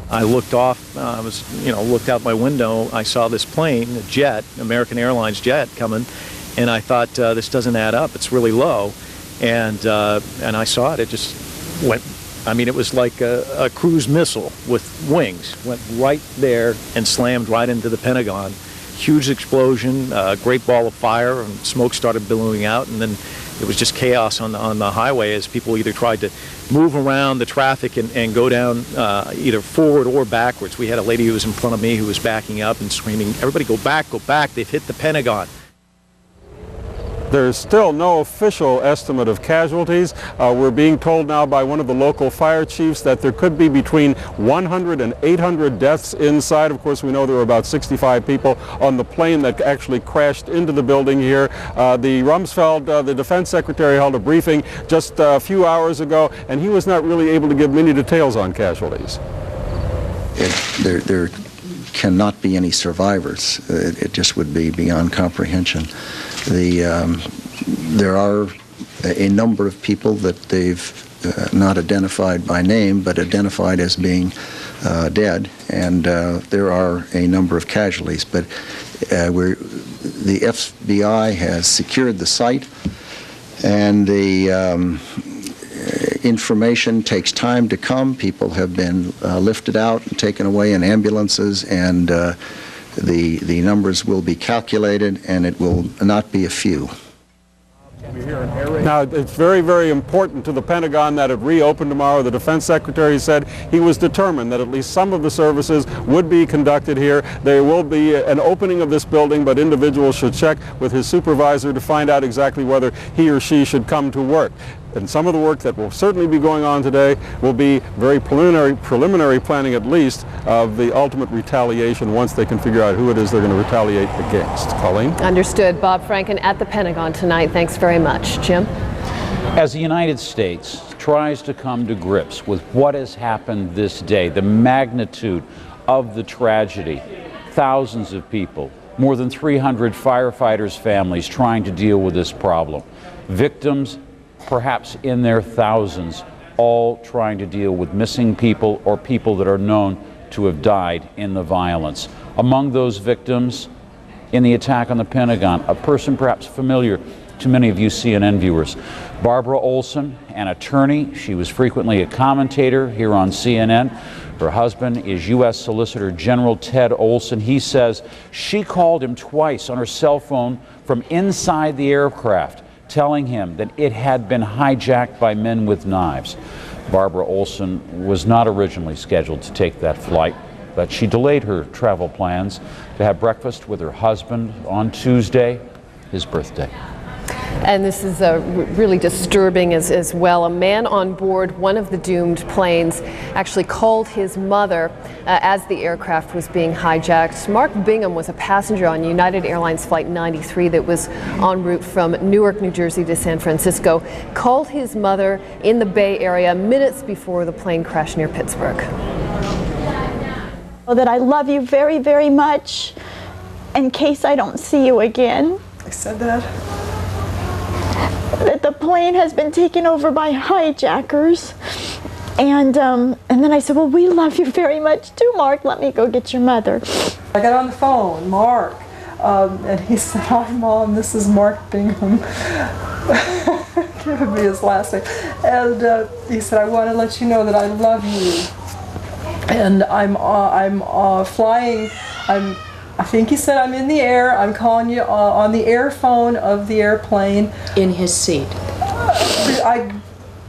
I looked off, looked out my window. I saw this plane, a jet, American Airlines jet coming, and I thought, this doesn't add up. It's really low. And I saw it. It just went, I mean, it was like a cruise missile with wings. Went right there and slammed right into the Pentagon. Huge explosion, great ball of fire, and smoke started billowing out, and then it was just chaos on the highway as people either tried to move around the traffic and go down either forward or backwards. We had a lady who was in front of me who was backing up and screaming, "Everybody go back, they've hit the Pentagon." There's still no official estimate of casualties. We're being told now by one of the local fire chiefs that there could be between 100 and 800 deaths inside. Of course, we know there were about 65 people on the plane that actually crashed into the building here. The Rumsfeld, the defense secretary, held a briefing just a few hours ago, and he was not really able to give many details on casualties. There cannot be any survivors. It just would be beyond comprehension. There are a number of people that they've not identified by name, but identified as being dead, and there are a number of casualties. But the FBI has secured the site, and the information takes time to come. People have been lifted out and taken away in ambulances, and the numbers will be calculated, and it will not be a few. Now, it's very, very important to the Pentagon that it reopen tomorrow. The defense secretary said he was determined that at least some of the services would be conducted here. There will be an opening of this building, but individuals should check with his supervisor to find out exactly whether he or she should come to work. And some of the work that will certainly be going on today will be very preliminary planning, at least, of the ultimate retaliation once they can figure out who it is they're going to retaliate against. Colleen? Understood. Bob Franken at the Pentagon tonight. Thanks very much. Jim? As the United States tries to come to grips with what has happened this day, the magnitude of the tragedy, thousands of people, more than 300 firefighters' families trying to deal with this problem, victims perhaps in their thousands, all trying to deal with missing people or people that are known to have died in the violence. Among those victims in the attack on the Pentagon, a person perhaps familiar to many of you CNN viewers. Barbara Olson, an attorney. She was frequently a commentator here on CNN. Her husband is U.S. Solicitor General Ted Olson. He says she called him twice on her cell phone from inside the aircraft, telling him that it had been hijacked by men with knives. Barbara Olson was not originally scheduled to take that flight, but she delayed her travel plans to have breakfast with her husband on Tuesday, his birthday. And this is really disturbing as well. A man on board one of the doomed planes actually called his mother as the aircraft was being hijacked. Mark Bingham was a passenger on United Airlines Flight 93 that was en route from Newark, New Jersey to San Francisco. Called his mother in the Bay Area minutes before the plane crashed near Pittsburgh. That I love you very, very much in case I don't see you again. I said that. That the plane has been taken over by hijackers. And then I said, well, we love you very much too, Mark. Let me go get your mother. I got on the phone, Mark, and he said, hi, Mom, this is Mark Bingham. Giving me his last name. And he said, I want to let you know that I love you. And I'm flying, I think he said I'm in the air. I'm calling you on the air phone of the airplane. In his seat. I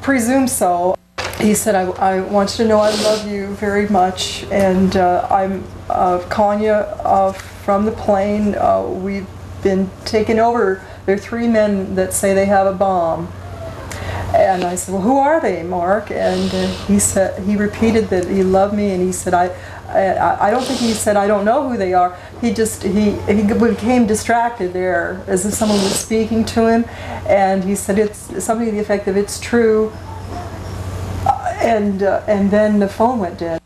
presume so. He said, I want you to know I love you very much, and I'm calling you from the plane. We've been taken over. There are 3 men that say they have a bomb. And I said, well, who are they, Mark? And he repeated that he loved me, and he said, I don't think he said, I don't know who they are. He became distracted there as if someone was speaking to him, and he said it's something to the effect of, it's true, and then the phone went dead.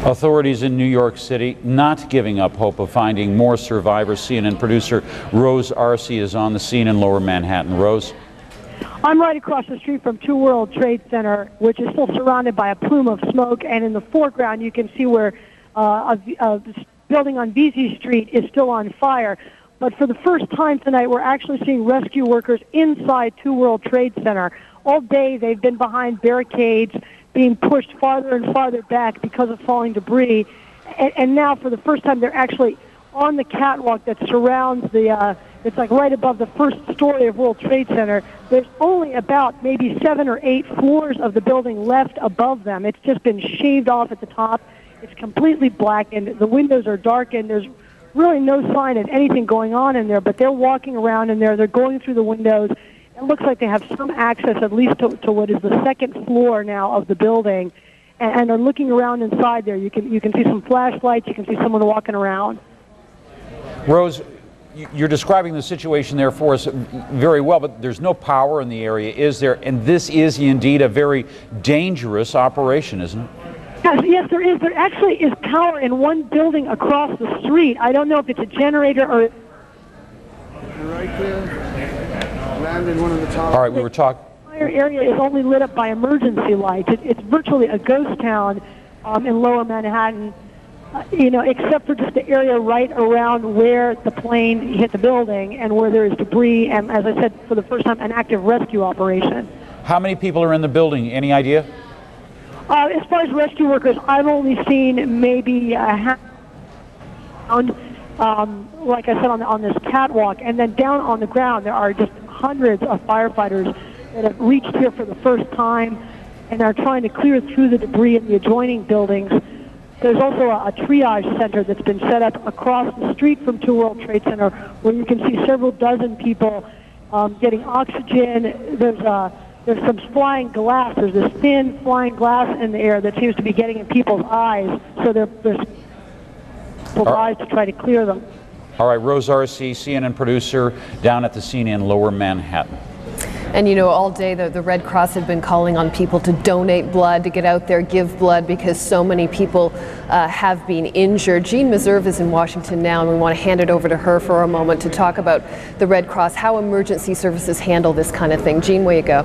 Authorities in New York City not giving up hope of finding more survivors. CNN producer Rose Arce is on the scene in Lower Manhattan. Rose? I'm right across the street from 2 World Trade Center, which is still surrounded by a plume of smoke, and in the foreground you can see where a building on Vesey Street is still on fire. But for the first time tonight, we're actually seeing rescue workers inside 2 World Trade Center. All day they've been behind barricades, being pushed farther and farther back because of falling debris. And now, for the first time, they're actually on the catwalk that surrounds the, it's like right above the first story of World Trade Center. There's only about maybe 7 or 8 floors of the building left above them. It's just been shaved off at the top. It's completely blackened. The windows are darkened. There's really no sign of anything going on in there, but they're walking around in there. They're going through the windows. It looks like they have some access, at least to what is the 2nd floor now of the building, and are looking around inside there. You can see some flashlights. You can see someone walking around. Rose, you're describing the situation there for us very well, but there's no power in the area, is there? And this is indeed a very dangerous operation, isn't it? Yes, there is. There actually is power in one building across the street. I don't know if it's a generator or... Right there. Land in one of the top. All right, we were talking... The entire area is only lit up by emergency lights. It's virtually a ghost town in Lower Manhattan, except for just the area right around where the plane hit the building and where there is debris, and as I said, for the first time, an active rescue operation. How many people are in the building? Any idea? As far as rescue workers, I've only seen maybe a half like I said, on this catwalk, and then down on the ground there are just hundreds of firefighters that have reached here for the first time and are trying to clear through the debris in the adjoining buildings. There's also a triage center that's been set up across the street from 2 World Trade Center, where you can see several dozen people getting oxygen. There's some flying glass. There's this thin flying glass in the air that seems to be getting in people's eyes, so there's eyes to try to clear them. All right, Rose Arce, CNN producer, down at the scene in Lower Manhattan. And all day the Red Cross had been calling on people to donate blood, to get out there, give blood, because so many people have been injured. Jean Meserve is in Washington now, and we want to hand it over to her for a moment to talk about the Red Cross, how emergency services handle this kind of thing. Jean, where you go?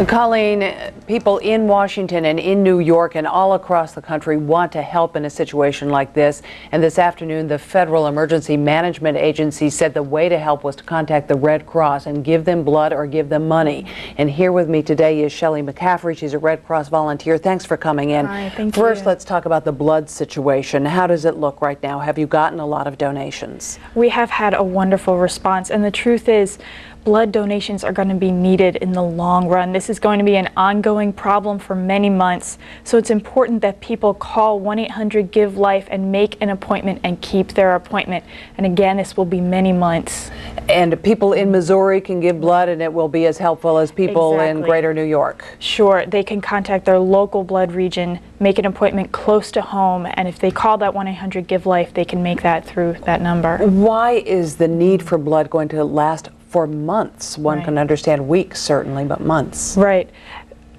Colleen, people in Washington and in New York and all across the country want to help in a situation like this. And this afternoon, the Federal Emergency Management Agency said the way to help was to contact the Red Cross and give them blood or give them money. And here with me today is Shelley McCaffrey. She's a Red Cross volunteer. Thanks for coming in. Hi, thank you. First, let's talk about the blood situation. How does it look right now? Have you gotten a lot of donations? We have had a wonderful response, and the truth is, blood donations are going to be needed in the long run. This is going to be an ongoing problem for many months, so it's important that people call 1-800-GIVE-LIFE and make an appointment and keep their appointment. And again, this will be many months. And people in Missouri can give blood, and it will be as helpful as people in greater New York. Sure, they can contact their local blood region, make an appointment close to home, and if they call that 1-800-GIVE-LIFE, they can make that through that number. Why is the need for blood going to last for months? One can understand weeks, certainly, but months. Right.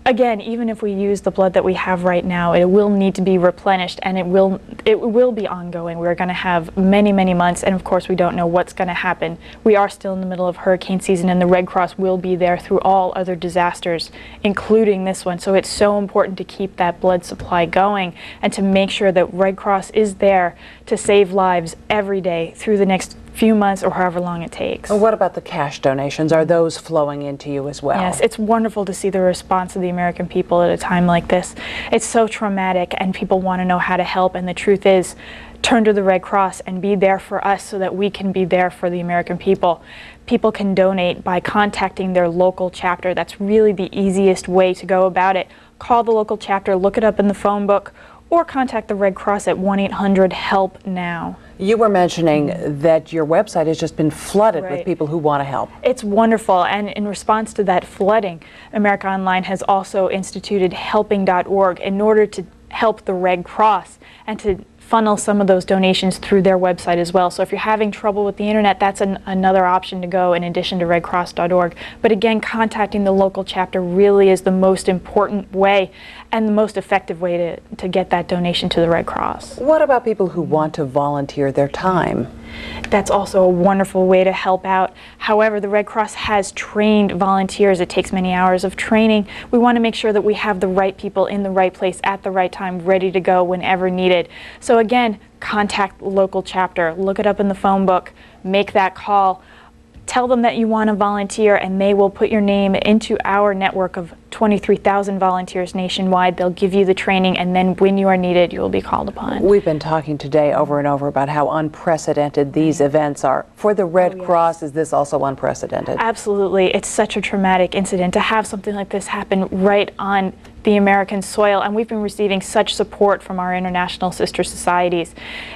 Again, even if we use the blood that we have right now, it will need to be replenished, and it will be ongoing. We're going to have many, many months, and of course we don't know what's going to happen. We are still in the middle of hurricane season, and the Red Cross will be there through all other disasters, including this one. So it's so important to keep that blood supply going and to make sure that Red Cross is there to save lives every day through the next few months or however long it takes. Well, what about the cash donations? Are those flowing into you as well? Yes, it's wonderful to see the response of the American people at a time like this. It's so traumatic, and people want to know how to help, and the truth is, turn to the Red Cross and be there for us so that we can be there for the American people. People can donate by contacting their local chapter. That's really the easiest way to go about it. Call the local chapter, look it up in the phone book, or contact the Red Cross at 1-800-HELP-NOW. You were mentioning that your website has just been flooded with people who want to help. It's wonderful, and in response to that flooding, America Online has also instituted helping.org in order to help the Red Cross and to funnel some of those donations through their website as well. So if you're having trouble with the internet, that's another option to go in addition to redcross.org. But again, contacting the local chapter really is the most important way and the most effective way to get that donation to the Red Cross. What about people who want to volunteer their time? That's also a wonderful way to help out. However, the Red Cross has trained volunteers. It takes many hours of training. We want to make sure that we have the right people in the right place at the right time, ready to go whenever needed. So again, contact the local chapter, look it up in the phone book, make that call. Tell them that you want to volunteer, and they will put your name into our network of 23,000 volunteers nationwide. They'll give you the training, and then when you are needed, you will be called upon. We've been talking today over and over about how unprecedented these events are. For the Red Cross, is this also unprecedented? Absolutely. It's such a traumatic incident to have something like this happen right on the American soil, and we've been receiving such support from our international sister societies.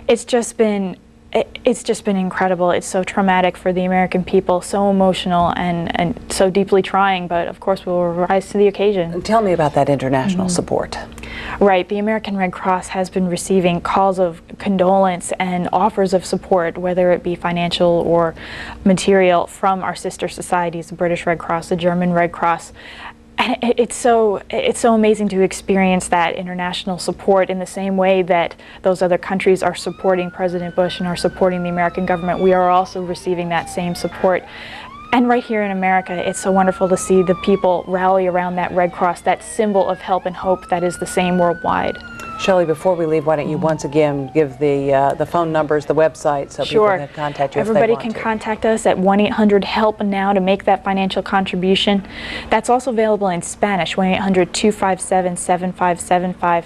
It's just been incredible. It's so traumatic for the American people, so emotional and so deeply trying, but of course we will rise to the occasion. Tell me about that international support. Right, the American Red Cross has been receiving calls of condolence and offers of support, whether it be financial or material, from our sister societies, the British Red Cross, the German Red Cross. And it's so amazing to experience that international support in the same way that those other countries are supporting President Bush and are supporting the American government. We are also receiving that same support. And right here in America, it's so wonderful to see the people rally around that Red Cross, that symbol of help and hope that is the same worldwide. Shelley, before we leave, why don't you once again give the phone numbers, the website, so people can contact you if they want to. Everybody can contact us at 1-800-HELP-NOW to make that financial contribution. That's also available in Spanish, 1-800-257-7575.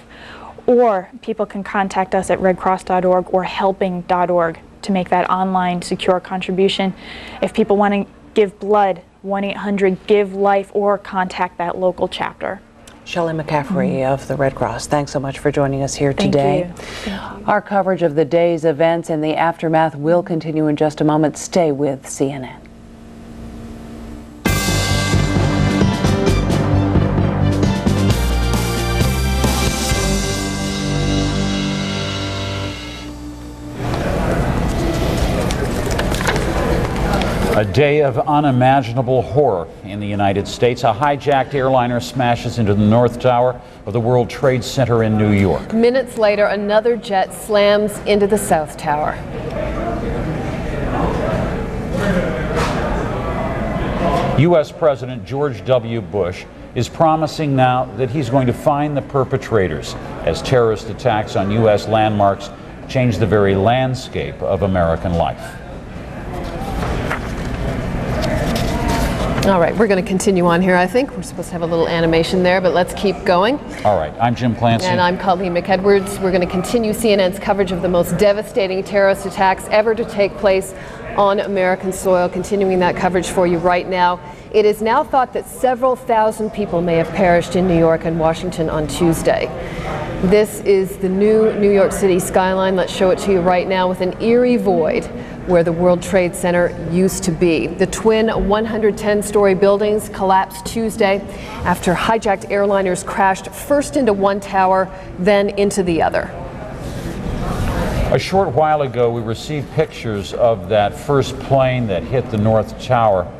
Or people can contact us at redcross.org or helping.org to make that online secure contribution. If people want to give blood, 1-800-GIVE-LIFE or contact that local chapter. Shelley McCaffrey of the Red Cross, thanks so much for joining us here today. Thank you. Our coverage of the day's events and the aftermath will continue in just a moment. Stay with CNN. A day of unimaginable horror in the United States. A hijacked airliner smashes into the North Tower of the World Trade Center in New York. Minutes later, another jet slams into the South Tower. U.S. President George W. Bush is promising now that he's going to find the perpetrators as terrorist attacks on U.S. landmarks change the very landscape of American life. All right, we're going to continue on here, I think. We're supposed to have a little animation there, but let's keep going. All right, I'm Jim Clancy. And I'm Colleen McEdwards. We're going to continue CNN's coverage of the most devastating terrorist attacks ever to take place on American soil, continuing that coverage for you right now. It is now thought that several thousand people may have perished in New York and Washington on Tuesday. This is the new New York City skyline. Let's show it to you right now with an eerie void where the World Trade Center used to be. The twin 110-story buildings collapsed Tuesday after hijacked airliners crashed first into one tower, then into the other. A short while ago, we received pictures of that first plane that hit the North Tower.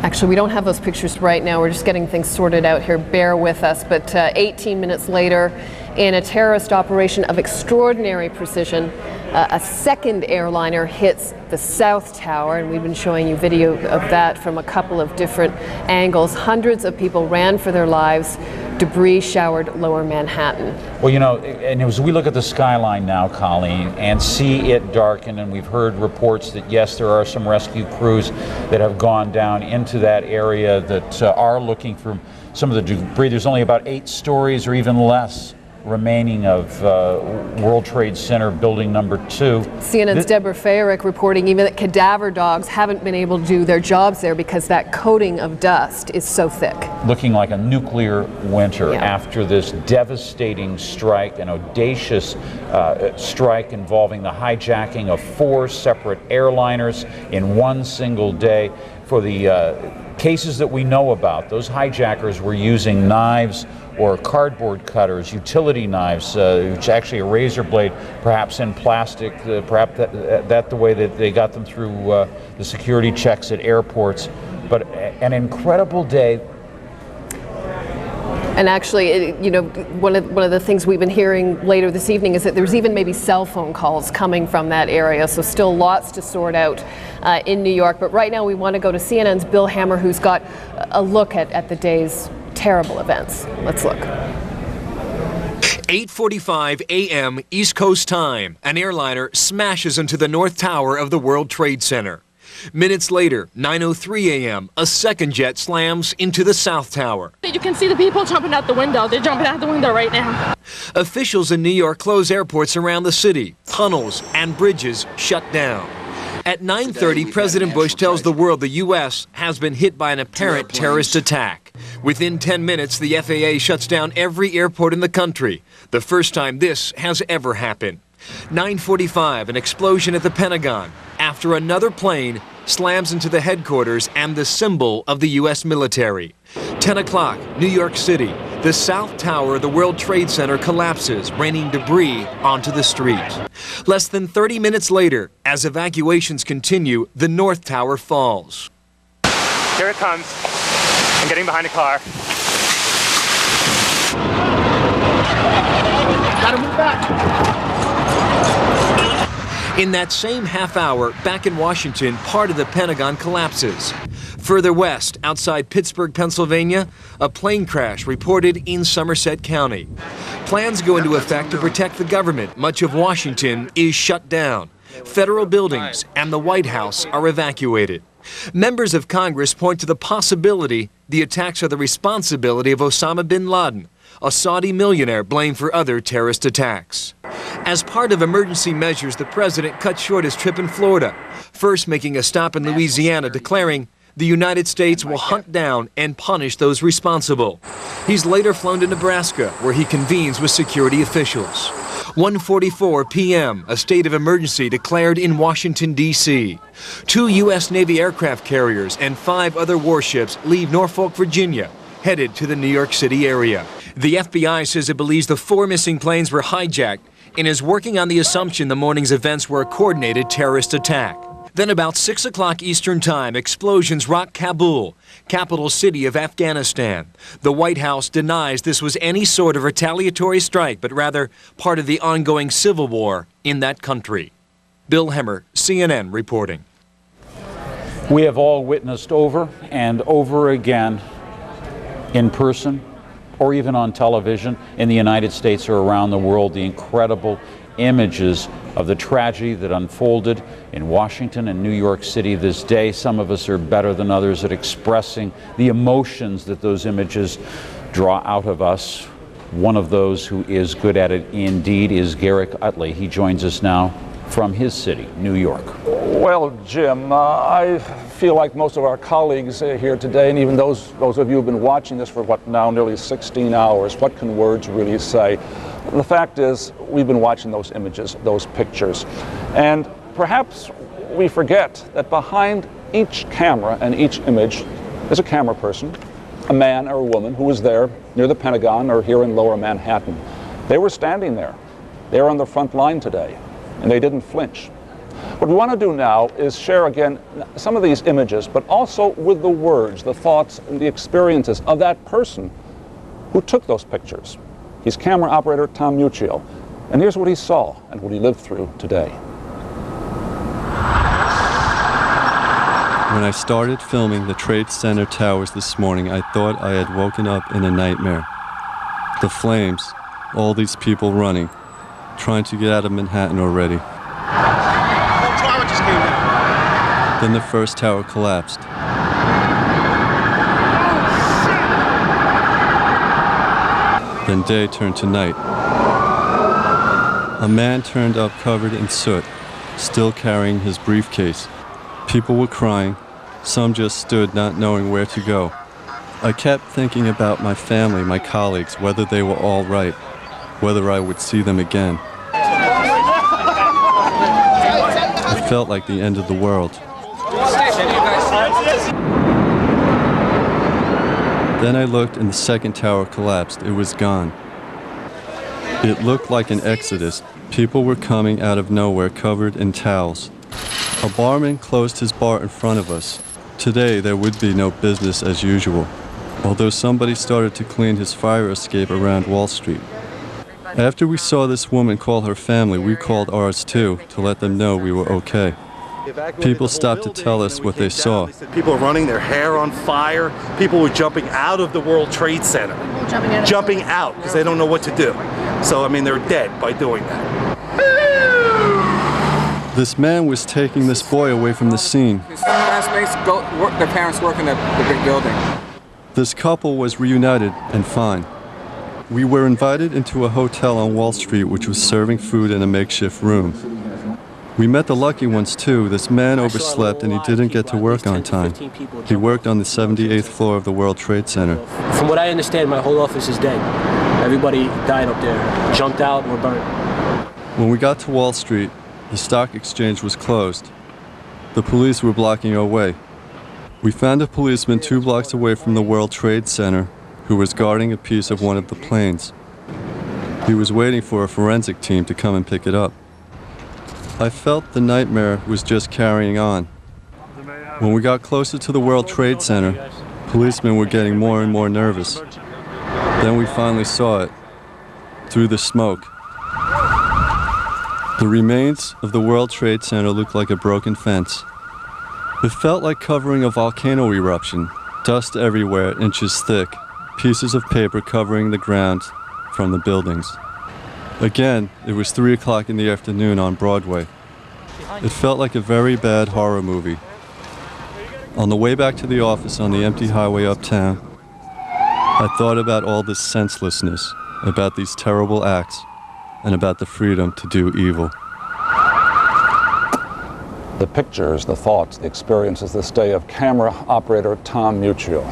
Actually, we don't have those pictures right now. We're just getting things sorted out here. Bear with us. But 18 minutes later, in a terrorist operation of extraordinary precision, a second airliner hits the South Tower, and we've been showing you video of that from a couple of different angles. Hundreds of people ran for their lives. Debris showered lower Manhattan. Well, you know, and as we look at the skyline now, Colleen, and see it darken, and we've heard reports that, yes, there are some rescue crews that have gone down into that area that are looking for some of the debris. There's only about 8 stories or even less remaining of World Trade Center building number 2. CNN's Deborah Fayerick reporting even that cadaver dogs haven't been able to do their jobs there because that coating of dust is so thick. Looking like a nuclear winter after this devastating strike, an audacious strike involving the hijacking of 4 separate airliners in one single day. For the cases that we know about, those hijackers were using knives or cardboard cutters, utility knives, which actually a razor blade, perhaps in plastic, perhaps that the way that they got them through the security checks at airports. But an incredible day. And actually, you know, one of the things we've been hearing later this evening is that there's even maybe cell phone calls coming from that area, so still lots to sort out in New York. But right now we want to go to CNN's Bill Hammer, who's got a look at the day's terrible events. Let's look. 8:45 a.m. East Coast time, an airliner smashes into the North Tower of the World Trade Center. Minutes later, 9:03 a.m., a second jet slams into the South Tower. You can see the people jumping out the window. They're jumping out the window right now. Officials in New York close airports around the city. Tunnels and bridges shut down. At 9:30, President Bush tells the world the U.S. has been hit by an apparent terrorist attack. Within 10 minutes, the FAA shuts down every airport in the country, the first time this has ever happened. 9:45, an explosion at the Pentagon after another plane slams into the headquarters and the symbol of the U.S. military. 10 o'clock, New York City. The South Tower of the World Trade Center collapses, raining debris onto the street. Less than 30 minutes later, as evacuations continue, the North Tower falls. Here it comes. I'm getting behind a car. Gotta move back. In that same half hour, back in Washington, part of the Pentagon collapses. Further west, outside Pittsburgh, Pennsylvania, a plane crash reported in Somerset County. Plans go into effect to protect the government. Much of Washington is shut down. Federal buildings and the White House are evacuated. Members of Congress point to the possibility the attacks are the responsibility of Osama bin Laden, a Saudi millionaire blamed for other terrorist attacks. As part of emergency measures, the president cut short his trip in Florida, first making a stop in Louisiana, declaring the United States will hunt down and punish those responsible. He's later flown to Nebraska, where he convenes with security officials. 1:44 p.m., a state of emergency declared in Washington, D.C. 2 U.S. Navy aircraft carriers and 5 other warships leave Norfolk, Virginia, headed to the New York City area. The FBI says it believes the 4 missing planes were hijacked and is working on the assumption the morning's events were a coordinated terrorist attack. Then about 6 o'clock Eastern Time, explosions rock Kabul, capital city of Afghanistan. The White House denies this was any sort of retaliatory strike, but rather part of the ongoing civil war in that country. Bill Hemmer, CNN, reporting. We have all witnessed over and over again in person or even on television in the United States or around the world, the incredible images of the tragedy that unfolded in Washington and New York City this day. Some of us are better than others at expressing the emotions that those images draw out of us. One of those who is good at it indeed is Garrick Utley. He joins us now from his city, New York. Well, Jim, I feel like most of our colleagues here today, and even those of you who've been watching this for what now, nearly 16 hours, what can words really say? The fact is, we've been watching those images, those pictures, and perhaps we forget that behind each camera and each image is a camera person, a man or a woman who was there near the Pentagon or here in Lower Manhattan. They were standing there. They were on the front line today, and they didn't flinch. What we want to do now is share again some of these images, but also with the words, the thoughts, and the experiences of that person who took those pictures. He's camera operator Tom Muccio, and here's what he saw and what he lived through today. When I started filming the Trade Center towers this morning, I thought I had woken up in a nightmare. The flames, all these people running, trying to get out of Manhattan already. Tower just came down. Then the first tower collapsed. Then day turned to night. A man turned up covered in soot, still carrying his briefcase. People were crying. Some just stood not knowing where to go. I kept thinking about my family, my colleagues, whether they were all right, whether I would see them again. It felt like the end of the world. Then I looked and the second tower collapsed. It was gone. It looked like an exodus. People were coming out of nowhere covered in towels. A barman closed his bar in front of us. Today there would be no business as usual, although somebody started to clean his fire escape around Wall Street. After we saw this woman call her family, we called ours too to let them know we were okay. People stopped to tell us what they saw. People running, their hair on fire. People were jumping out of the World Trade Center. Jumping out because they don't know what to do. So, I mean, they're dead by doing that. This man was taking this boy away from the scene. His classmates, their parents work in the big building. This couple was reunited and fine. We were invited into a hotel on Wall Street which was serving food in a makeshift room. We met the lucky ones too. This man overslept and he didn't get to work on time. He worked on the 78th floor of the World Trade Center. From what I understand, my whole office is dead. Everybody died up there, jumped out or burnt. When we got to Wall Street, the stock exchange was closed. The police were blocking our way. We found a policeman 2 blocks away from the World Trade Center who was guarding a piece of one of the planes. He was waiting for a forensic team to come and pick it up. I felt the nightmare was just carrying on. When we got closer to the World Trade Center, policemen were getting more and more nervous. Then we finally saw it, through the smoke. The remains of the World Trade Center looked like a broken fence. It felt like covering a volcano eruption, dust everywhere, inches thick, pieces of paper covering the ground from the buildings. Again, it was 3 o'clock in the afternoon on Broadway. It felt like a very bad horror movie. On the way back to the office on the empty highway uptown, I thought about all this senselessness, about these terrible acts, and about the freedom to do evil. The pictures, the thoughts, the experiences this day of camera operator Tom Muccio.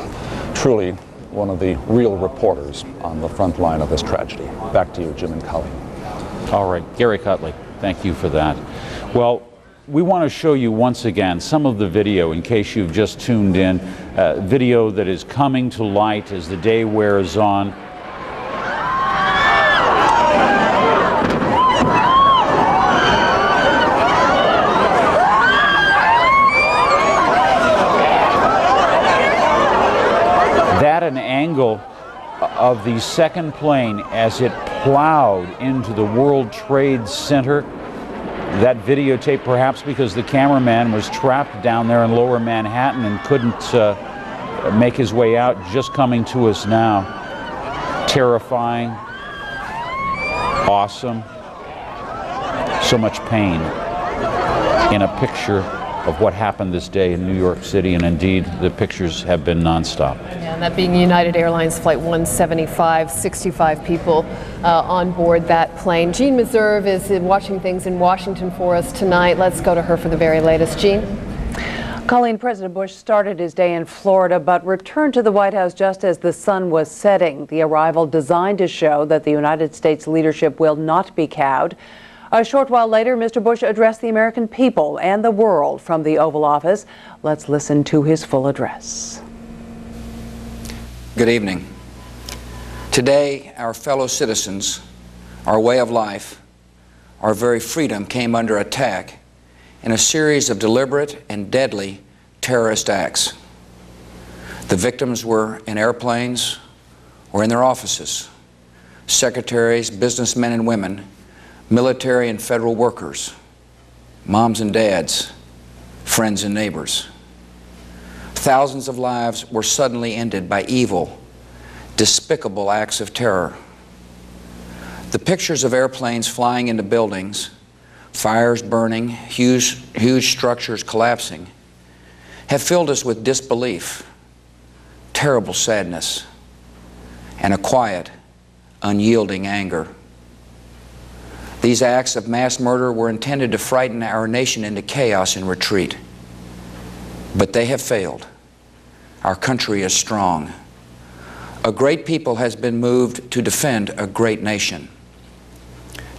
Truly one of the real reporters on the front line of this tragedy. Back to you, Jim and Colleen. All right, Garrick Utley, thank you for that. Well, we want to show you once again some of the video in case you've just tuned in, video that is coming to light as the day wears on. That an angle of the second plane as it plowed into the World Trade Center. That videotape, perhaps because the cameraman was trapped down there in Lower Manhattan and couldn't make his way out, just coming to us now. Terrifying, awesome, so much pain in a picture of what happened this day in New York City, and indeed the pictures have been nonstop. Yeah, and that being United Airlines Flight 175, 65 people on board that plane. Jean Meserve is watching things in Washington for us tonight. Let's go to her for the very latest. Jean? Colleen, President Bush started his day in Florida, but returned to the White House just as the sun was setting. The arrival designed to show that the United States leadership will not be cowed. A short while later, Mr. Bush addressed the American people and the world from the Oval Office. Let's listen to his full address. Good evening. Today, our fellow citizens, our way of life, our very freedom came under attack in a series of deliberate and deadly terrorist acts. The victims were in airplanes or in their offices. Secretaries, businessmen and women, military and federal workers, moms and dads, friends and neighbors. Thousands of lives were suddenly ended by evil, despicable acts of terror. The pictures of airplanes flying into buildings, fires burning, huge structures collapsing, have filled us with disbelief, terrible sadness, and a quiet, unyielding anger. These acts of mass murder were intended to frighten our nation into chaos and retreat. But they have failed. Our country is strong. A great people has been moved to defend a great nation.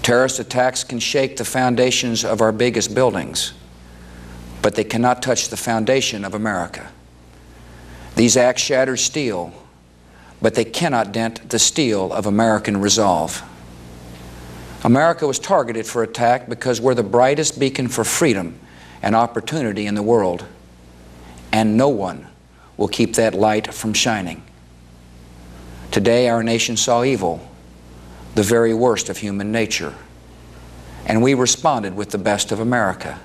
Terrorist attacks can shake the foundations of our biggest buildings, but they cannot touch the foundation of America. These acts shatter steel, but they cannot dent the steel of American resolve. America was targeted for attack because we're the brightest beacon for freedom and opportunity in the world, and no one will keep that light from shining. Today, our nation saw evil, the very worst of human nature, and we responded with the best of America,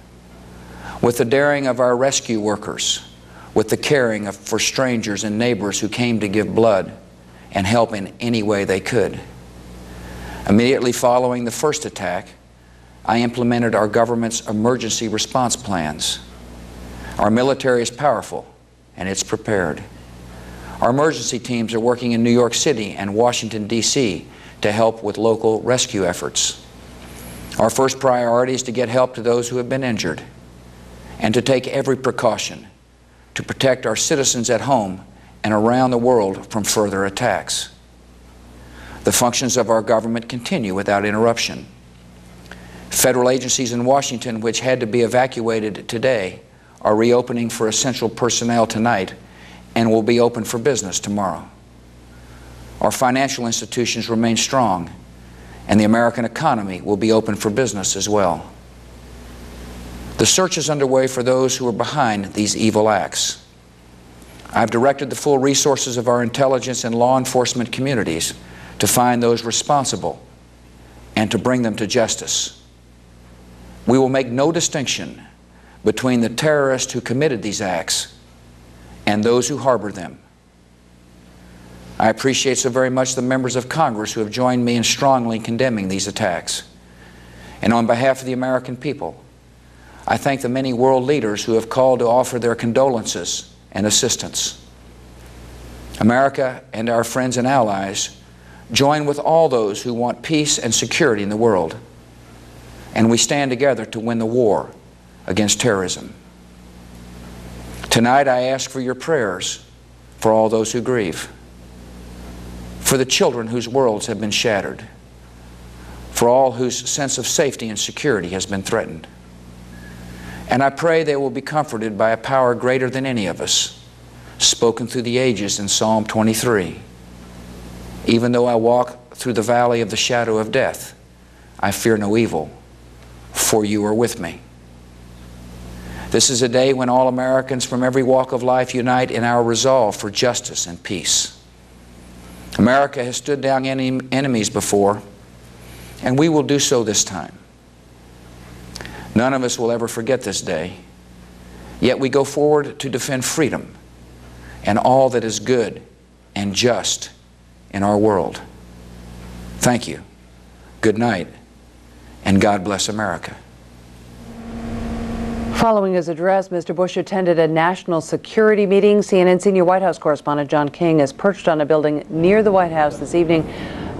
with the daring of our rescue workers, with the caring for strangers and neighbors who came to give blood and help in any way they could. Immediately following the first attack, I implemented our government's emergency response plans. Our military is powerful and it's prepared. Our emergency teams are working in New York City and Washington, D.C. to help with local rescue efforts. Our first priority is to get help to those who have been injured and to take every precaution to protect our citizens at home and around the world from further attacks. The functions of our government continue without interruption. Federal agencies in Washington, which had to be evacuated today, are reopening for essential personnel tonight and will be open for business tomorrow. Our financial institutions remain strong, and the American economy will be open for business as well. The search is underway for those who are behind these evil acts. I've directed the full resources of our intelligence and law enforcement communities to find those responsible and to bring them to justice. We will make no distinction between the terrorists who committed these acts and those who harbor them. I appreciate so very much the members of Congress who have joined me in strongly condemning these attacks. And on behalf of the American people, I thank the many world leaders who have called to offer their condolences and assistance. America and our friends and allies join with all those who want peace and security in the world, and we stand together to win the war against terrorism. Tonight I ask for your prayers for all those who grieve, for the children whose worlds have been shattered, for all whose sense of safety and security has been threatened. And I pray they will be comforted by a power greater than any of us, spoken through the ages in Psalm 23. Even though I walk through the valley of the shadow of death, I fear no evil, for you are with me. This is a day when all Americans from every walk of life unite in our resolve for justice and peace. America has stood down enemies before, and we will do so this time. None of us will ever forget this day, yet we go forward to defend freedom and all that is good and just in our world. Thank you. Good night, and God bless America. Following his address, Mr. Bush attended a national security meeting. CNN senior White House correspondent John King is perched on a building near the White House this evening.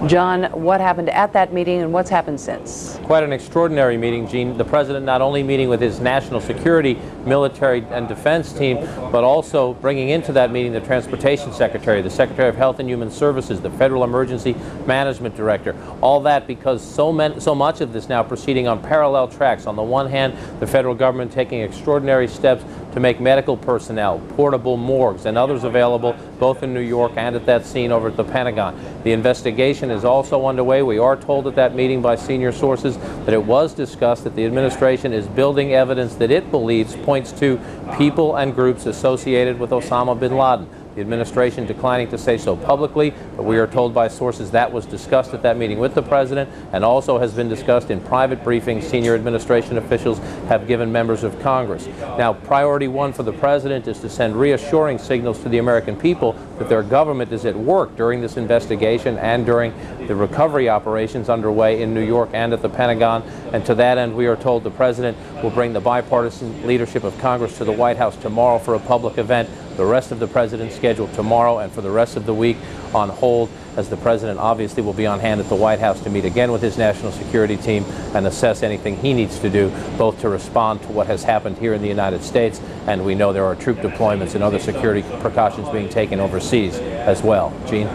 John, what happened at that meeting and what's happened since? Quite an extraordinary meeting, Gene. The president not only meeting with his national security, military, and defense team, but also bringing into that meeting the transportation secretary, the secretary of health and human services, the federal emergency management director. All that because so much of this now proceeding on parallel tracks. On the one hand, the federal government taking extraordinary steps to make medical personnel, portable morgues, and others available both in New York and at that scene over at the Pentagon. The investigation is also underway. We are told at that meeting by senior sources that it was discussed that the administration is building evidence that it believes points to people and groups associated with Osama bin Laden. The administration declining to say so publicly, but we are told by sources that was discussed at that meeting with the president and also has been discussed in private briefings senior administration officials have given members of Congress. Now, priority one for the president is to send reassuring signals to the American people that their government is at work during this investigation and during the recovery operations underway in New York and at the Pentagon. And to that end, we are told the president will bring the bipartisan leadership of Congress to the White House tomorrow for a public event. The rest of the president's scheduled tomorrow and for the rest of the week on hold, as the president obviously will be on hand at the White House to meet again with his national security team and assess anything he needs to do, both to respond to what has happened here in the United States, and we know there are troop deployments and other security precautions being taken overseas as well. Gene?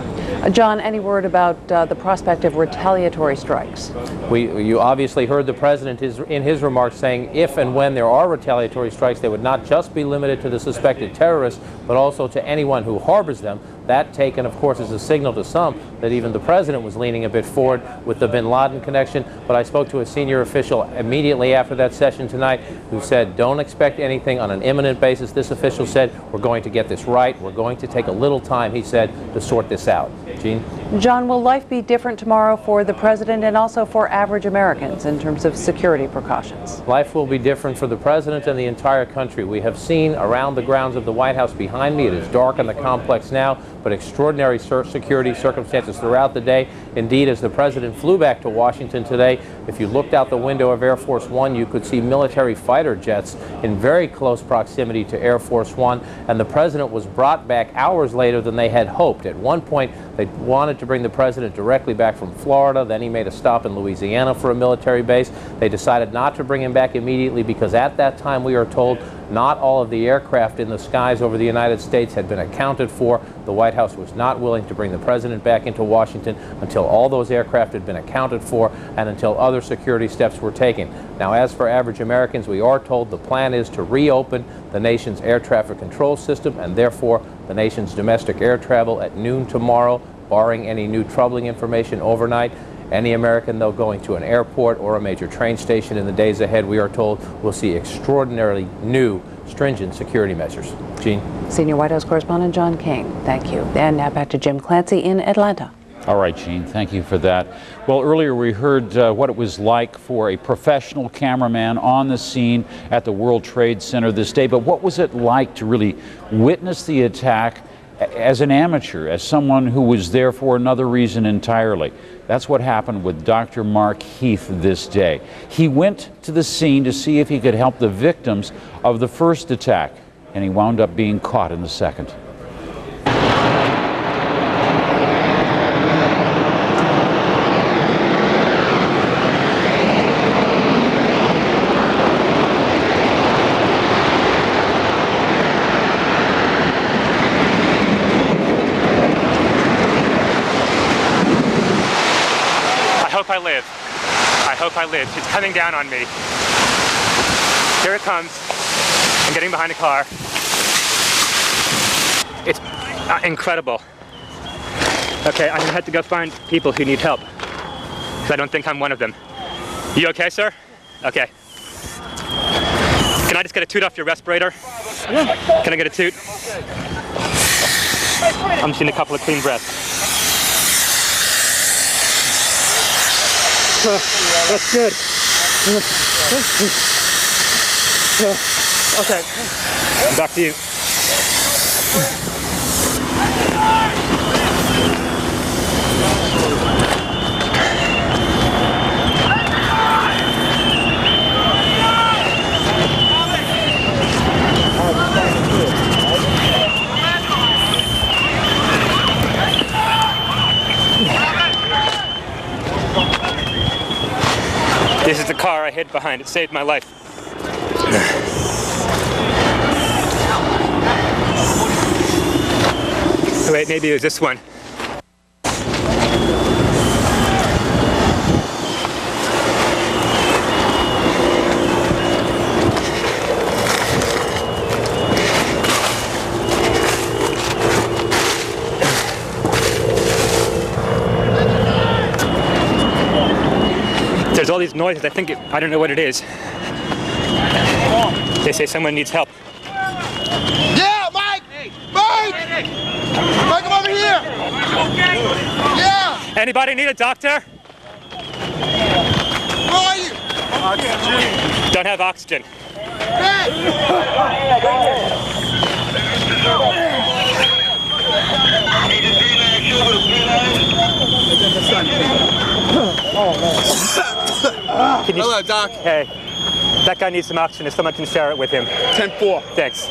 John, any word about the prospect of retaliatory strikes? You obviously heard the president in his remarks saying if and when there are retaliatory strikes, they would not just be limited to the suspected terrorists, but also to anyone who harbors them. That taken, of course, as a signal to some that even the president was leaning a bit forward with the bin Laden connection. But I spoke to a senior official immediately after that session tonight who said, don't expect anything on an imminent basis. This official said, we're going to get this right. We're going to take a little time, he said, to sort this out. Gene? John, will life be different tomorrow for the president and also for average Americans in terms of security precautions? Life will be different for the president and the entire country. We have seen around the grounds of the White House behind me, it is dark in the complex now, but extraordinary security circumstances throughout the day. Indeed, as the president flew back to Washington today, if you looked out the window of Air Force One, you could see military fighter jets in very close proximity to Air Force One, and the president was brought back hours later than they had hoped. At one point, they wanted to bring the president directly back from Florida. Then he made a stop in Louisiana for a military base. They decided not to bring him back immediately because at that time, we are told, not all of the aircraft in the skies over the United States had been accounted for. The White House was not willing to bring the president back into Washington until all those aircraft had been accounted for and until other security steps were taken. Now, as for average Americans, we are told the plan is to reopen the nation's air traffic control system and therefore the nation's domestic air travel at noon tomorrow, barring any new troubling information overnight. Any American, though, going to an airport or a major train station in the days ahead, we are told, will see extraordinarily new, stringent security measures. Gene? Senior White House correspondent John King, thank you. And now back to Jim Clancy in Atlanta. All right, Gene, thank you for that. Well, earlier we heard what it was like for a professional cameraman on the scene at the World Trade Center this day, but what was it like to really witness the attack as an amateur, as someone who was there for another reason entirely? That's what happened with Dr. Mark Heath this day. He went to the scene to see if he could help the victims of the first attack, and he wound up being caught in the second. I hope I live. It's coming down on me. Here it comes. I'm getting behind a car. It's incredible. Okay, I'm gonna have to go find people who need help, because I don't think I'm one of them. You okay, sir? Okay. Can I just get a toot off your respirator? Can I get a toot? I'm just getting a couple of clean breaths. That's good. Okay. Back to you. This is the car I hid behind. It saved my life. Oh, wait, maybe it was this one. There's all these noises. I don't know what it is. They say someone needs help. Yeah, Mike! Mike! Mike, come over here! Yeah! Anybody need a doctor? Where are you? Oxygen. Don't have oxygen. Hello, Doc. Hey, that guy needs some oxygen if someone can share it with him. 10-4. Thanks.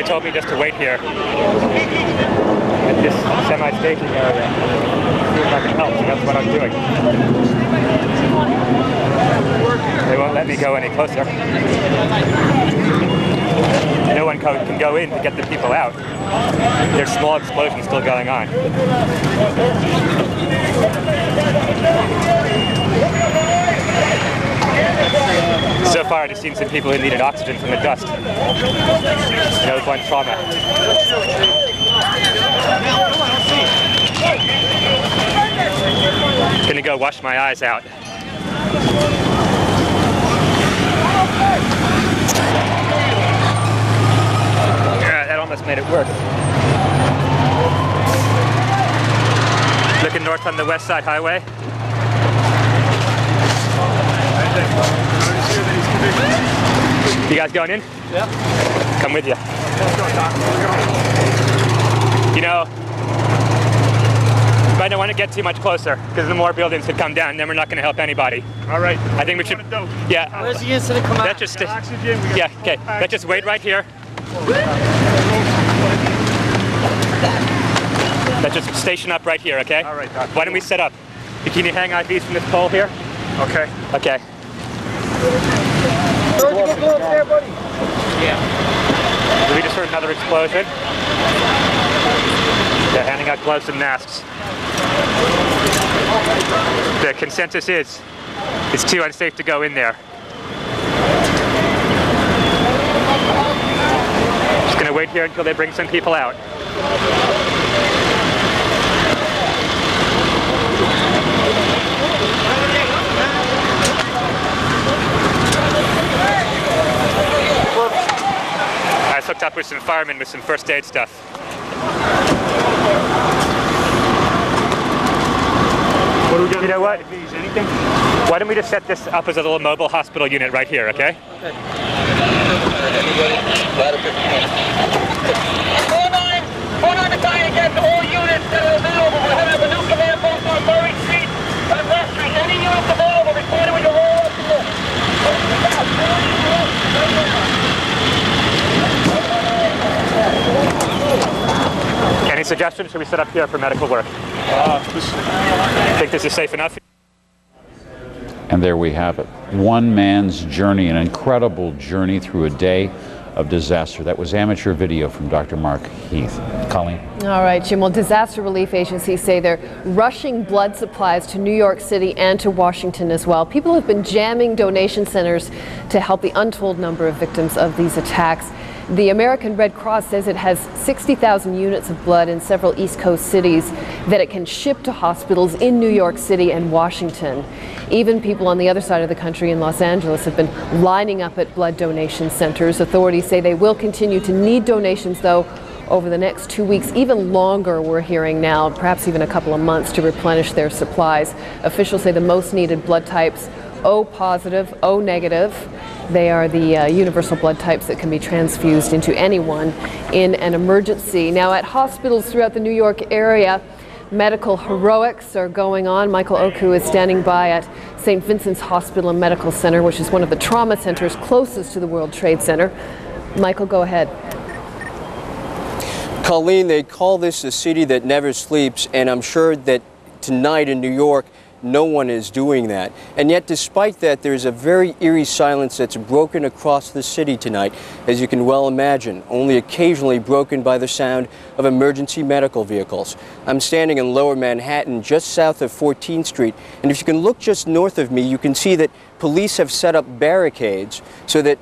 Told me just to wait here at this semi-staging area, see if I can help, so that's what I'm doing. They won't let me go any closer. No one can go in to get the people out. There's small explosions still going on. So far, I've just seen some people who needed oxygen from the dust. No one trauma. Gonna go wash my eyes out. Yeah, that almost made it work. Looking north on the West Side Highway. You guys going in? Yeah. Come with you. You know, you might not want to get too much closer because the more buildings could come down, then we're not going to help anybody. All right. I think we should. Yeah. Where's the incident come out? Just oxygen. Yeah. Okay. Let's just wait right here. Let's just station up right here. Okay. All right, Doc. Why don't we set up? Can you hang IVs from this pole here? Okay. Okay. Where'd you get gloves there, buddy? Yeah. We just heard another explosion. They're handing out gloves and masks. The consensus is it's too unsafe to go in there. Just gonna wait here until they bring some people out. I was hooked up with some firemen with some first aid stuff. What are we gonna You know what? Anything? Why don't we just set this up as a little mobile hospital unit right here, okay? Okay. 4-9 battalion gets all units that are available. We're having a new command post on Murray Street and West Street. Any units available, report it when you roll up to this. Any suggestions? Should we set up here for medical work? Think this is safe enough? And there we have it. One man's journey, an incredible journey through a day of disaster. That was amateur video from Dr. Mark Heath. Colleen? All right, Jim. Well, disaster relief agencies say they're rushing blood supplies to New York City and to Washington as well. People have been jamming donation centers to help the untold number of victims of these attacks. The American Red Cross says it has 60,000 units of blood in several East Coast cities that it can ship to hospitals in New York City and Washington. Even people on the other side of the country in Los Angeles have been lining up at blood donation centers. Authorities say they will continue to need donations, though, over the next 2 weeks, even longer, we're hearing now, perhaps even a couple of months to replenish their supplies. Officials say the most needed blood types O positive, O negative. They are the universal blood types that can be transfused into anyone in an emergency. Now, at hospitals throughout the New York area, medical heroics are going on. Michael Oku is standing by at St. Vincent's Hospital and Medical Center, which is one of the trauma centers closest to the World Trade Center. Michael, go ahead. Colleen, they call this a city that never sleeps, and I'm sure that tonight in New York, no one is doing that. And yet, despite that, there's a very eerie silence that's broken across the city tonight, as you can well imagine, only occasionally broken by the sound of emergency medical vehicles. I'm standing in Lower Manhattan, just south of 14th Street, and if you can look just north of me, you can see that police have set up barricades so that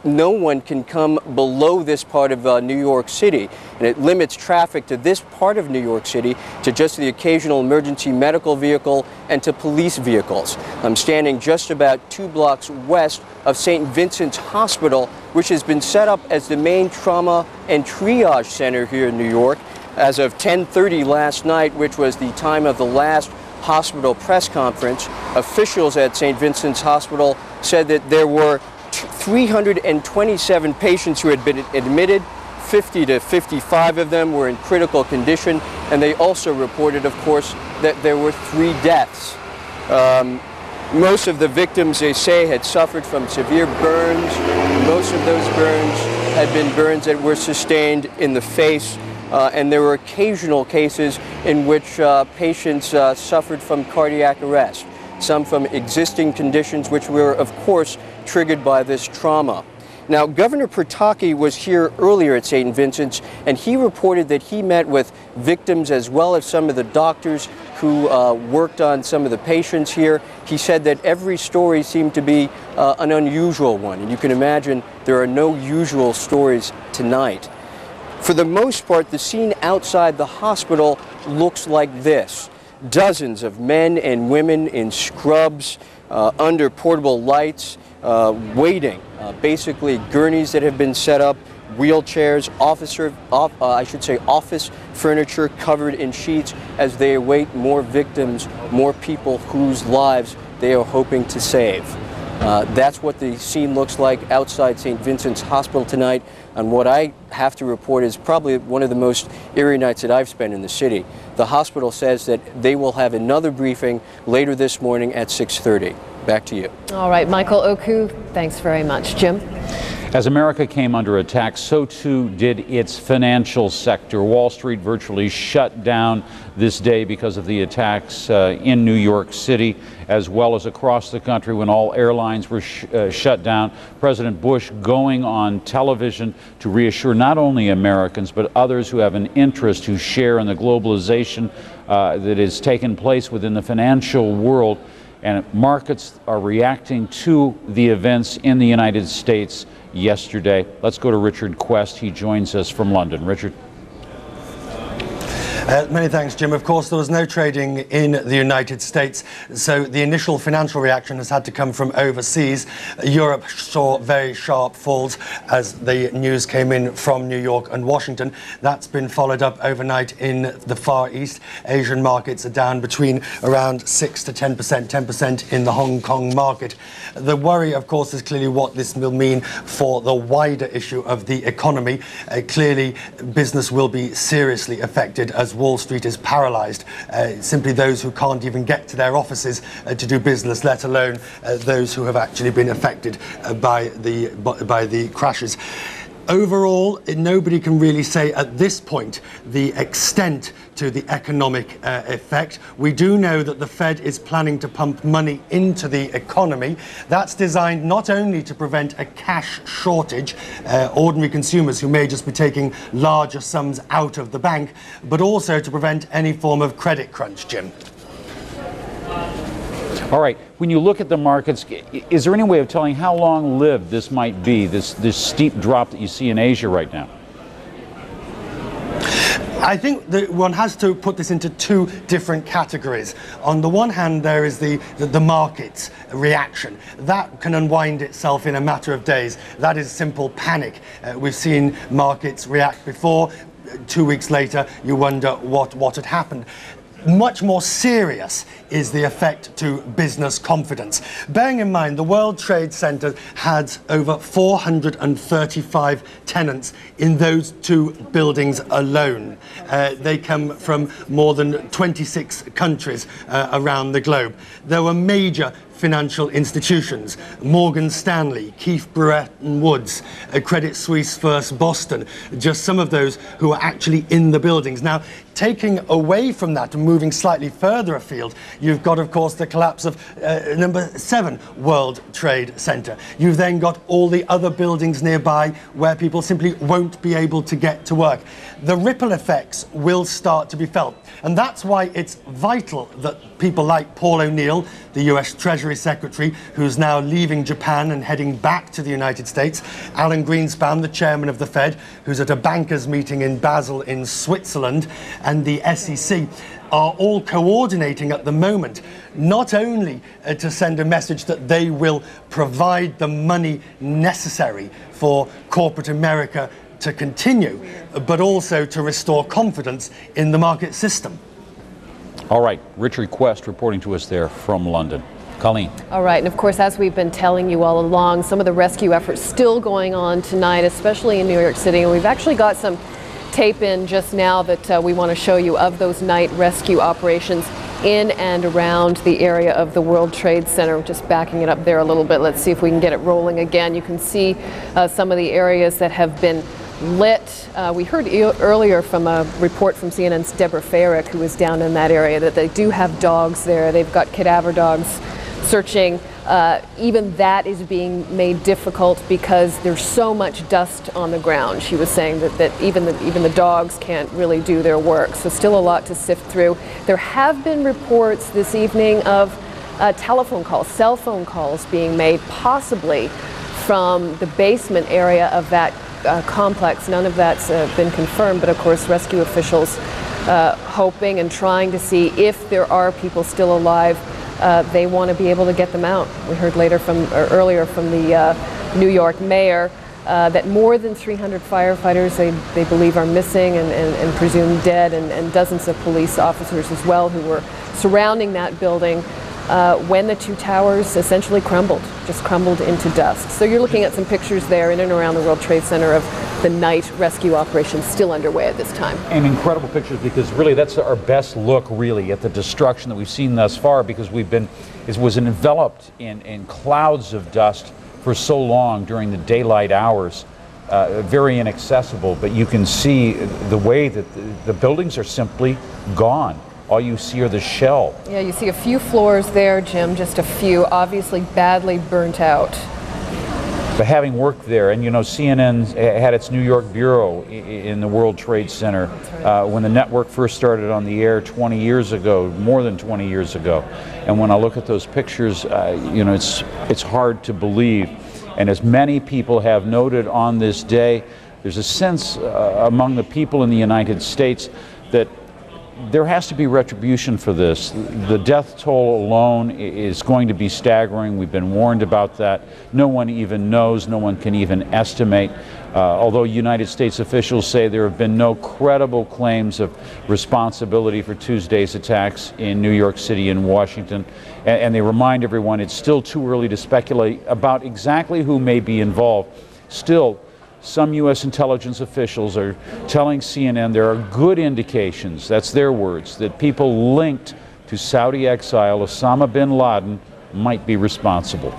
no one can come below this part of New York City, and it limits traffic to this part of New York City to just the occasional emergency medical vehicle and to police vehicles. I'm standing just about 2 blocks west of St. Vincent's Hospital, which has been set up as the main trauma and triage center here in New York. As of 10:30 last night, which was the time of the last hospital press conference, officials at St. Vincent's Hospital said that there were 327 patients who had been admitted. 50 to 55 of them were in critical condition, and they also reported, of course, that there were 3 deaths. Most of the victims, they say, had suffered from severe burns. Most of those burns had been burns that were sustained in the face, and there were occasional cases in which patients suffered from cardiac arrest, some from existing conditions which were, of course, triggered by this trauma. Now, Governor Pataki was here earlier at St. Vincent's, and he reported that he met with victims as well as some of the doctors who worked on some of the patients here. He said that every story seemed to be an unusual one, and you can imagine there are no usual stories tonight. For the most part, the scene outside the hospital looks like this. Dozens of men and women in scrubs, under portable lights, waiting. Basically gurneys that have been set up, wheelchairs, office furniture covered in sheets as they await more victims, more people whose lives they are hoping to save. That's what the scene looks like outside St. Vincent's Hospital tonight, and what I have to report is probably one of the most eerie nights that I've spent in the city. The hospital says that they will have another briefing later this morning at 6:30. Back to you. All right, Michael Oku, thanks very much. Jim? As America came under attack, so too did its financial sector. Wall Street virtually shut down this day because of the attacks in New York City, as well as across the country when all airlines were shut down. President Bush going on television to reassure not only Americans, but others who have an interest, who share in the globalization that has taken place within the financial world. And markets are reacting to the events in the United States yesterday. Let's go to Richard Quest. He joins us from London. Richard. Many thanks, Jim. Of course, there was no trading in the United States, so the initial financial reaction has had to come from overseas. Europe saw very sharp falls as the news came in from New York and Washington. That's been followed up overnight in the Far East. Asian markets are down between around 6 to 10%, 10% in the Hong Kong market. The worry, of course, is clearly what this will mean for the wider issue of the economy. Clearly, business will be seriously affected as Wall Street is paralyzed. Simply those who can't even get to their offices to do business, let alone those who have actually been affected by the crashes. Overall, nobody can really say at this point the extent to the economic effect. We do know that the Fed is planning to pump money into the economy. That's designed not only to prevent a cash shortage, ordinary consumers who may just be taking larger sums out of the bank, but also to prevent any form of credit crunch, Jim. All right, when you look at the markets, is there any way of telling how long-lived this might be, this steep drop that you see in Asia right now? I think that one has to put this into 2 different categories. On the one hand, there is the market's reaction. That can unwind itself in a matter of days. That is simple panic. We've seen markets react before. 2 weeks later, you wonder what had happened. much more serious is the effect to business confidence. Bearing in mind, the World Trade Center had over 435 tenants in those two buildings alone. They come from more than 26 countries around the globe. There were major financial institutions, Morgan Stanley, Keefe Bretton Woods, Credit Suisse First Boston, just some of those who are actually in the buildings. Now, taking away from that and moving slightly further afield, you've got, of course, the collapse of number 7 World Trade Center. You've then got all the other buildings nearby where people simply won't be able to get to work. The ripple effects will start to be felt. And that's why it's vital that people like Paul O'Neill, the US Treasury Secretary, who's now leaving Japan and heading back to the United States, Alan Greenspan, the chairman of the Fed, who's at a bankers meeting in Basel in Switzerland, and the SEC, are all coordinating at the moment, not only to send a message that they will provide the money necessary for corporate America to continue, but also to restore confidence in the market system. All right, Richard Quest reporting to us there from London. Colleen. All right, and of course, as we've been telling you all along, some of the rescue efforts still going on tonight, especially in New York City, and we've actually got some tape in just now that we want to show you of those night rescue operations in and around the area of the World Trade Center. Just backing it up there a little bit. Let's see if we can get it rolling again. You can see some of the areas that have been lit. We heard earlier from a report from CNN's Deborah Farrick, who was down in that area, that they do have dogs there. They've got cadaver dogs searching. Even that is being made difficult because there's so much dust on the ground. She was saying that even the dogs can't really do their work. So still a lot to sift through. There have been reports this evening of telephone calls, cell phone calls being made, possibly from the basement area of that complex. None of that's been confirmed, but of course rescue officials hoping and trying to see if there are people still alive. They want to be able to get them out. We heard earlier from the New York mayor that more than 300 firefighters they believe are missing and presumed dead, and dozens of police officers as well who were surrounding that building when the two towers essentially crumbled into dust. So you're looking at some pictures there in and around the World Trade Center of the night rescue operation still underway at this time. And incredible pictures, because really that's our best look really at the destruction that we've seen thus far, because it was enveloped in clouds of dust for so long during the daylight hours. Very inaccessible, but you can see the way that the buildings are simply gone. All you see are the shell. Yeah, you see a few floors there, Jim, just a few, obviously badly burnt out. But having worked there, and you know, CNN had its New York bureau in the World Trade Center when the network first started on the air 20 years ago, more than 20 years ago. And when I look at those pictures, you know, it's hard to believe. And as many people have noted on this day, there's a sense among the people in the United States that there has to be retribution for this. The death toll alone is going to be staggering. We've been warned about that. No one even knows, no one can even estimate. Although United States officials say there have been no credible claims of responsibility for Tuesday's attacks in New York City and Washington. And they remind everyone it's still too early to speculate about exactly who may be involved. Still, some U.S. intelligence officials are telling CNN there are good indications, that's their words, that people linked to Saudi exile Osama bin Laden might be responsible.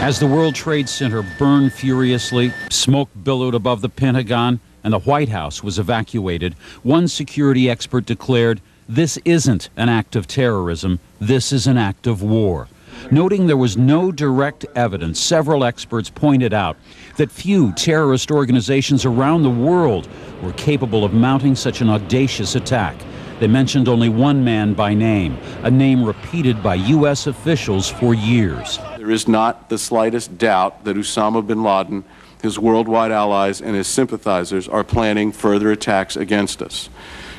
As the World Trade Center burned furiously, smoke billowed above the Pentagon, and the White House was evacuated, one security expert declared, "This isn't an act of terrorism, this is an act of war." Noting there was no direct evidence, several experts pointed out that few terrorist organizations around the world were capable of mounting such an audacious attack. They mentioned only one man by name, a name repeated by U.S. officials for years. There is not the slightest doubt that Osama bin Laden, his worldwide allies, and his sympathizers are planning further attacks against us.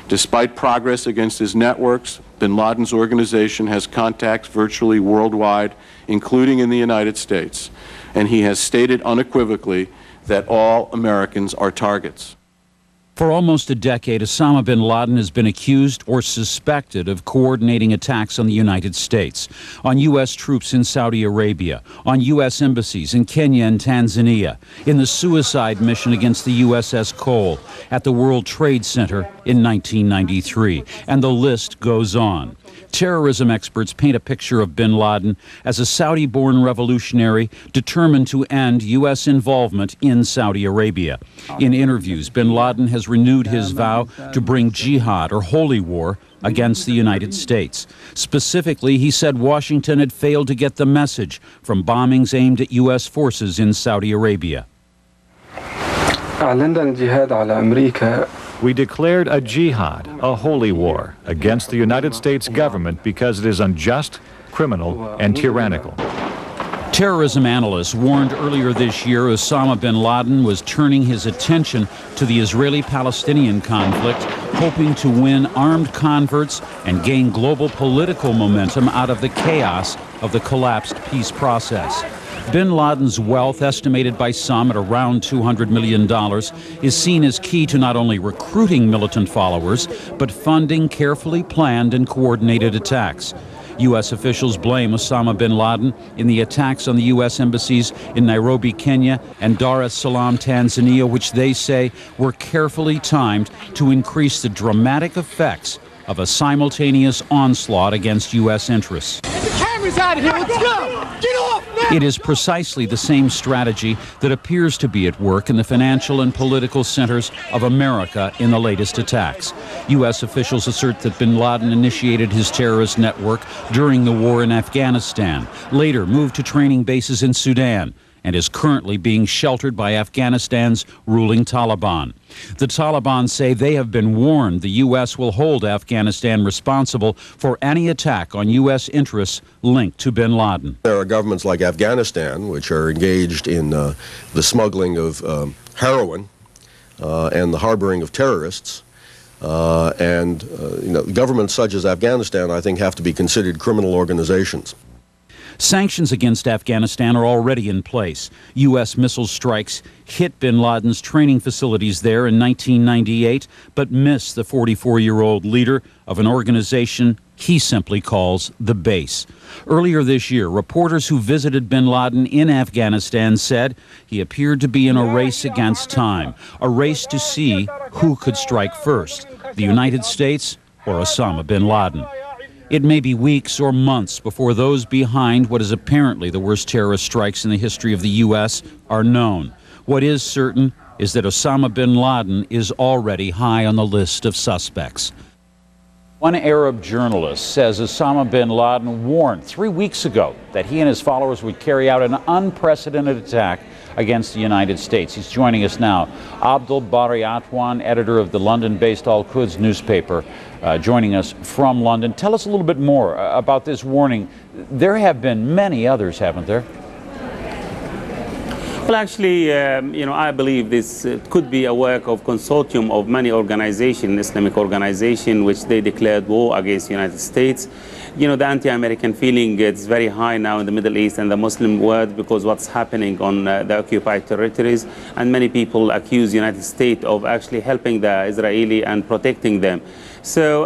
Despite progress against his networks, bin Laden's organization has contacts virtually worldwide, including in the United States, and he has stated unequivocally that all Americans are targets. For almost a decade, Osama bin Laden has been accused or suspected of coordinating attacks on the United States, on U.S. troops in Saudi Arabia, on U.S. embassies in Kenya and Tanzania, in the suicide mission against the USS Cole, at the World Trade Center in 1993, and the list goes on. Terrorism experts paint a picture of bin Laden as a Saudi-born revolutionary determined to end U.S. involvement in Saudi Arabia. In interviews, bin Laden has renewed his vow to bring jihad or holy war against the United States. Specifically, he said Washington had failed to get the message from bombings aimed at U.S. forces in Saudi Arabia. We declared a jihad, a holy war, against the United States government because it is unjust, criminal, and tyrannical. Terrorism analysts warned earlier this year Osama bin Laden was turning his attention to the Israeli-Palestinian conflict, hoping to win armed converts and gain global political momentum out of the chaos of the collapsed peace process. Bin Laden's wealth, estimated by some at around $200 million, is seen as key to not only recruiting militant followers, but funding carefully planned and coordinated attacks. U.S. officials blame Osama bin Laden in the attacks on the U.S. embassies in Nairobi, Kenya, and Dar es Salaam, Tanzania, which they say were carefully timed to increase the dramatic effects of a simultaneous onslaught against U.S. interests. Get the cameras out of here, let's go! Get off now! It is precisely the same strategy that appears to be at work in the financial and political centers of America in the latest attacks. U.S. officials assert that bin Laden initiated his terrorist network during the war in Afghanistan, later moved to training bases in Sudan, and is currently being sheltered by Afghanistan's ruling Taliban. The Taliban say they have been warned the U.S. will hold Afghanistan responsible for any attack on U.S. interests linked to bin Laden. There are governments like Afghanistan which are engaged in the smuggling of heroin and the harboring of terrorists. Governments such as Afghanistan, I think, have to be considered criminal organizations. Sanctions against Afghanistan are already in place. U.S. missile strikes hit bin Laden's training facilities there in 1998, but missed the 44-year-old leader of an organization he simply calls the base. Earlier this year, reporters who visited bin Laden in Afghanistan said he appeared to be in a race against time, a race to see who could strike first, the United States or Osama bin Laden. It may be weeks or months before those behind what is apparently the worst terrorist strikes in the history of the U.S. are known. What is certain is that Osama bin Laden is already high on the list of suspects. One Arab journalist says Osama bin Laden warned 3 weeks ago that he and his followers would carry out an unprecedented attack against the United States. He's joining us now. Abdul Bari Atwan, editor of the London-based Al-Quds newspaper, joining us from London. Tell us a little bit more about this warning. There have been many others, haven't there? Well, actually, I believe this could be a work of consortium of many organizations, Islamic organizations, which they declared war against the United States. The anti-American feeling is very high now in the Middle East and the Muslim world because what's happening on the occupied territories, and many people accuse the United States of actually helping the Israeli and protecting them. So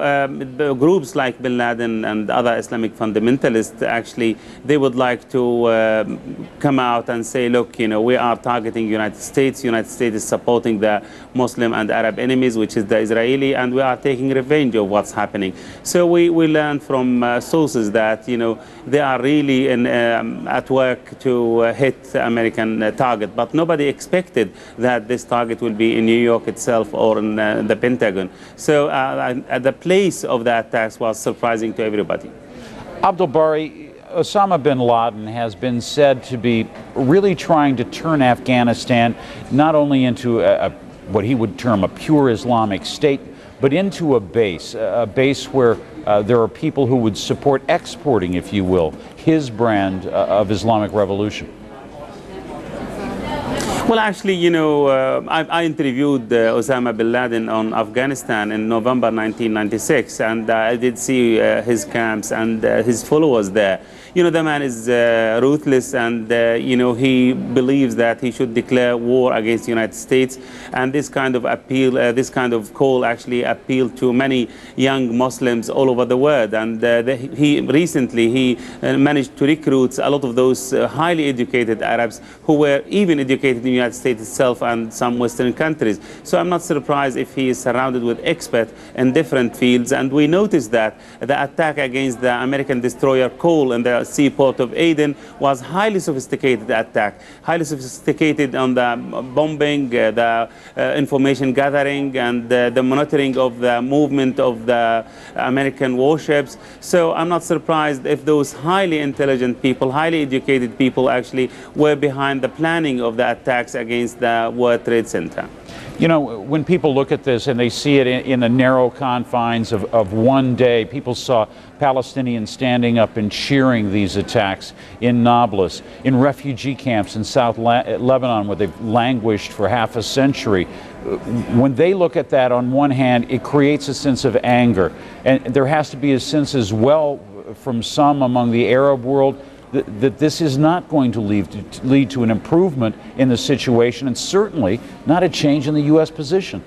the groups like bin Laden and other Islamic fundamentalists, actually, they would like to come out and say, look, we are targeting the United States. The United States is supporting the Muslim and Arab enemies, which is the Israeli, and we are taking revenge of what's happening. So we learned from sources that, they are really at work to hit American target. But nobody expected that this target will be in New York itself or in the Pentagon. So the place of the attacks was surprising to everybody. Abdul Bari, Osama bin Laden has been said to be really trying to turn Afghanistan not only into what he would term a pure Islamic state, but into a base where there are people who would support exporting, if you will, his brand of Islamic revolution. Well, actually, you know, I interviewed Osama bin Laden on Afghanistan in November 1996, and I did see his camps and his followers there. You know, the man is ruthless, and you know, he believes that he should declare war against the United States. And this kind of appeal, this kind of call actually appealed to many young Muslims all over the world. And he recently managed to recruit a lot of those highly educated Arabs who were even educated in the United States itself and some Western countries. So I'm not surprised if he is surrounded with experts in different fields. And we noticed that the attack against the American destroyer Cole in the seaport of Aden was highly sophisticated attack, highly sophisticated on the bombing, the information gathering, and the monitoring of the movement of the American warships. So I'm not surprised if those highly intelligent people, highly educated people actually were behind the planning of the attacks against the World Trade Center. You know, when people look at this and they see it in the narrow confines of one day, people saw Palestinians standing up and cheering these attacks in Nablus, in refugee camps in South Lebanon where they've languished for half a century. When they look at that, on one hand, it creates a sense of anger. And there has to be a sense as well from some among the Arab world that this is not going to lead to an improvement in the situation, and certainly not a change in the U.S. position.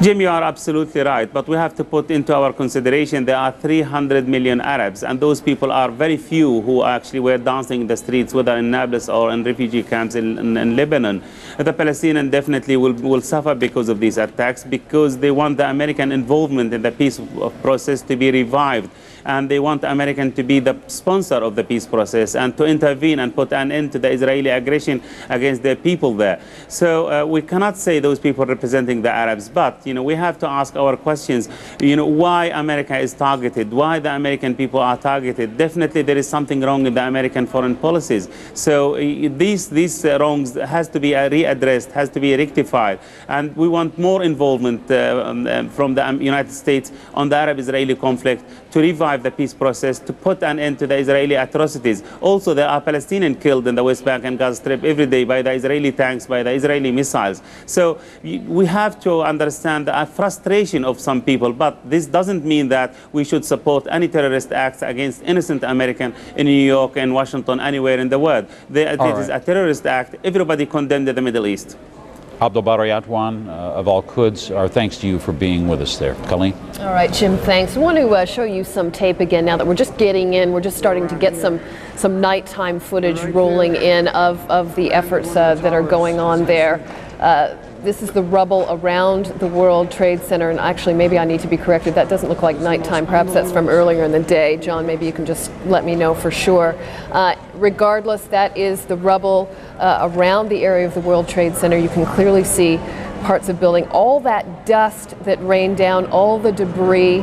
Jim, you are absolutely right, but we have to put into our consideration there are 300 million Arabs, and those people are very few who actually were dancing in the streets, whether in Nablus or in refugee camps in Lebanon. The Palestinians definitely will suffer because of these attacks, because they want the American involvement in the peace process to be revived. And they want America to be the sponsor of the peace process and to intervene and put an end to the Israeli aggression against their people there. So we cannot say those people representing the Arabs, but you know, we have to ask our questions. You know, why America is targeted? Why the American people are targeted? Definitely there is something wrong in the American foreign policies. So these wrongs has to be readdressed, has to be rectified, and we want more involvement from the United States on the Arab-Israeli conflict to revive the peace process, to put an end to the Israeli atrocities. Also, there are Palestinians killed in the West Bank and Gaza Strip every day by the Israeli tanks, by the Israeli missiles. So we have to understand the frustration of some people, but this doesn't mean that we should support any terrorist acts against innocent Americans in New York and Washington, anywhere in the world. It is a terrorist act. Everybody condemned in the Middle East. Abdul Bari Atwan of Al-Quds, our thanks to you for being with us there. Colleen? All right, Jim, thanks. I want to show you some tape again now that we're just getting in. We're just starting to get some nighttime footage rolling in of the efforts that are going on there. This is the rubble around the World Trade Center, and actually maybe I need to be corrected. That doesn't look like nighttime. Perhaps that's from earlier in the day. John, maybe you can just let me know for sure. Regardless, that is the rubble around the area of the World Trade Center. You can clearly see parts of building. All that dust that rained down, all the debris.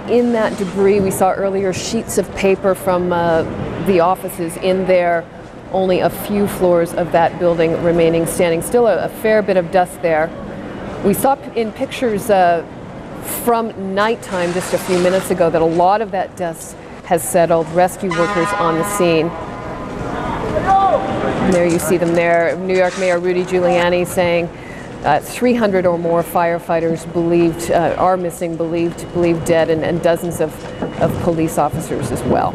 In that debris, we saw earlier sheets of paper from the offices in there. Only a few floors of that building remaining standing. Still a fair bit of dust there. We saw in pictures from nighttime just a few minutes ago that a lot of that dust has settled. Rescue workers on the scene. And there you see them there. New York Mayor Rudy Giuliani saying 300 or more firefighters believed are missing, believed dead, and dozens of police officers as well.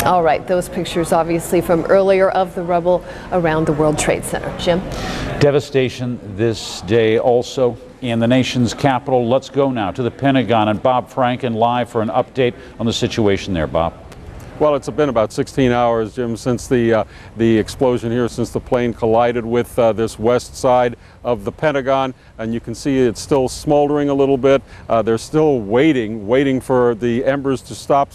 All right, those pictures obviously from earlier of the rubble around the World Trade Center. Jim? Devastation this day also in the nation's capital. Let's go now to the Pentagon, and Bob Franken live for an update on the situation there. Bob? Well, it's been about 16 hours, Jim, since the explosion here, since the plane collided with this west side of the Pentagon, and you can see it's still smoldering a little bit. They're still waiting for the embers to stop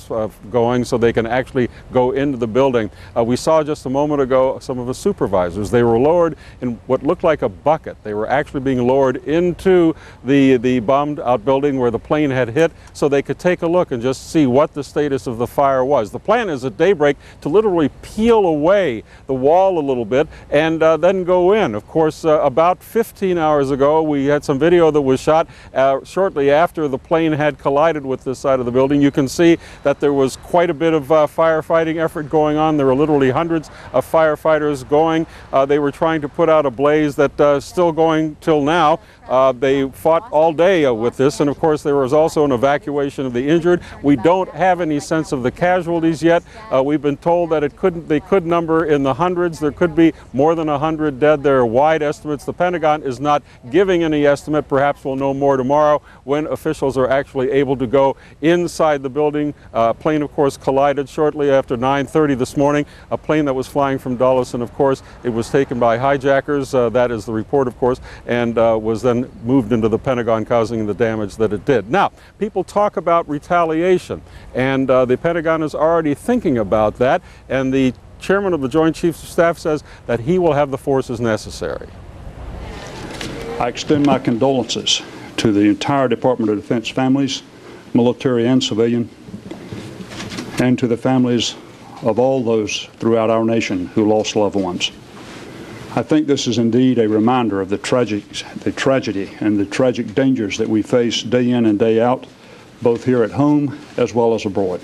going so they can actually go into the building. We saw just a moment ago some of the supervisors. They were lowered in what looked like a bucket. They were actually being lowered into the bombed out building where the plane had hit so they could take a look and just see what the status of the fire was. The plan is at daybreak to literally peel away the wall a little bit and then go in. Of course, about 15 hours ago, we had some video that was shot shortly after the plane had collided with this side of the building. You can see that there was quite a bit of firefighting effort going on. There were literally hundreds of firefighters going. They were trying to put out a blaze that's still going till now. They fought all day with this, and of course there was also an evacuation of the injured. We don't have any sense of the casualties yet. We've been told that they could number in the hundreds. There could be more than 100 dead. There are wide estimates. The Pentagon is not giving any estimate. Perhaps we'll know more tomorrow when officials are actually able to go inside the building. A plane, of course, collided shortly after 9:30 this morning. A plane that was flying from Dulles, and of course it was taken by hijackers. That is the report, of course, and was then moved into the Pentagon, causing the damage that it did. Now, people talk about retaliation, and the Pentagon is already thinking about that, and the chairman of the Joint Chiefs of Staff says that he will have the forces necessary. I extend my condolences to the entire Department of Defense families, military and civilian, and to the families of all those throughout our nation who lost loved ones. I think this is indeed a reminder of the tragedy and the tragic dangers that we face day in and day out, both here at home as well as abroad.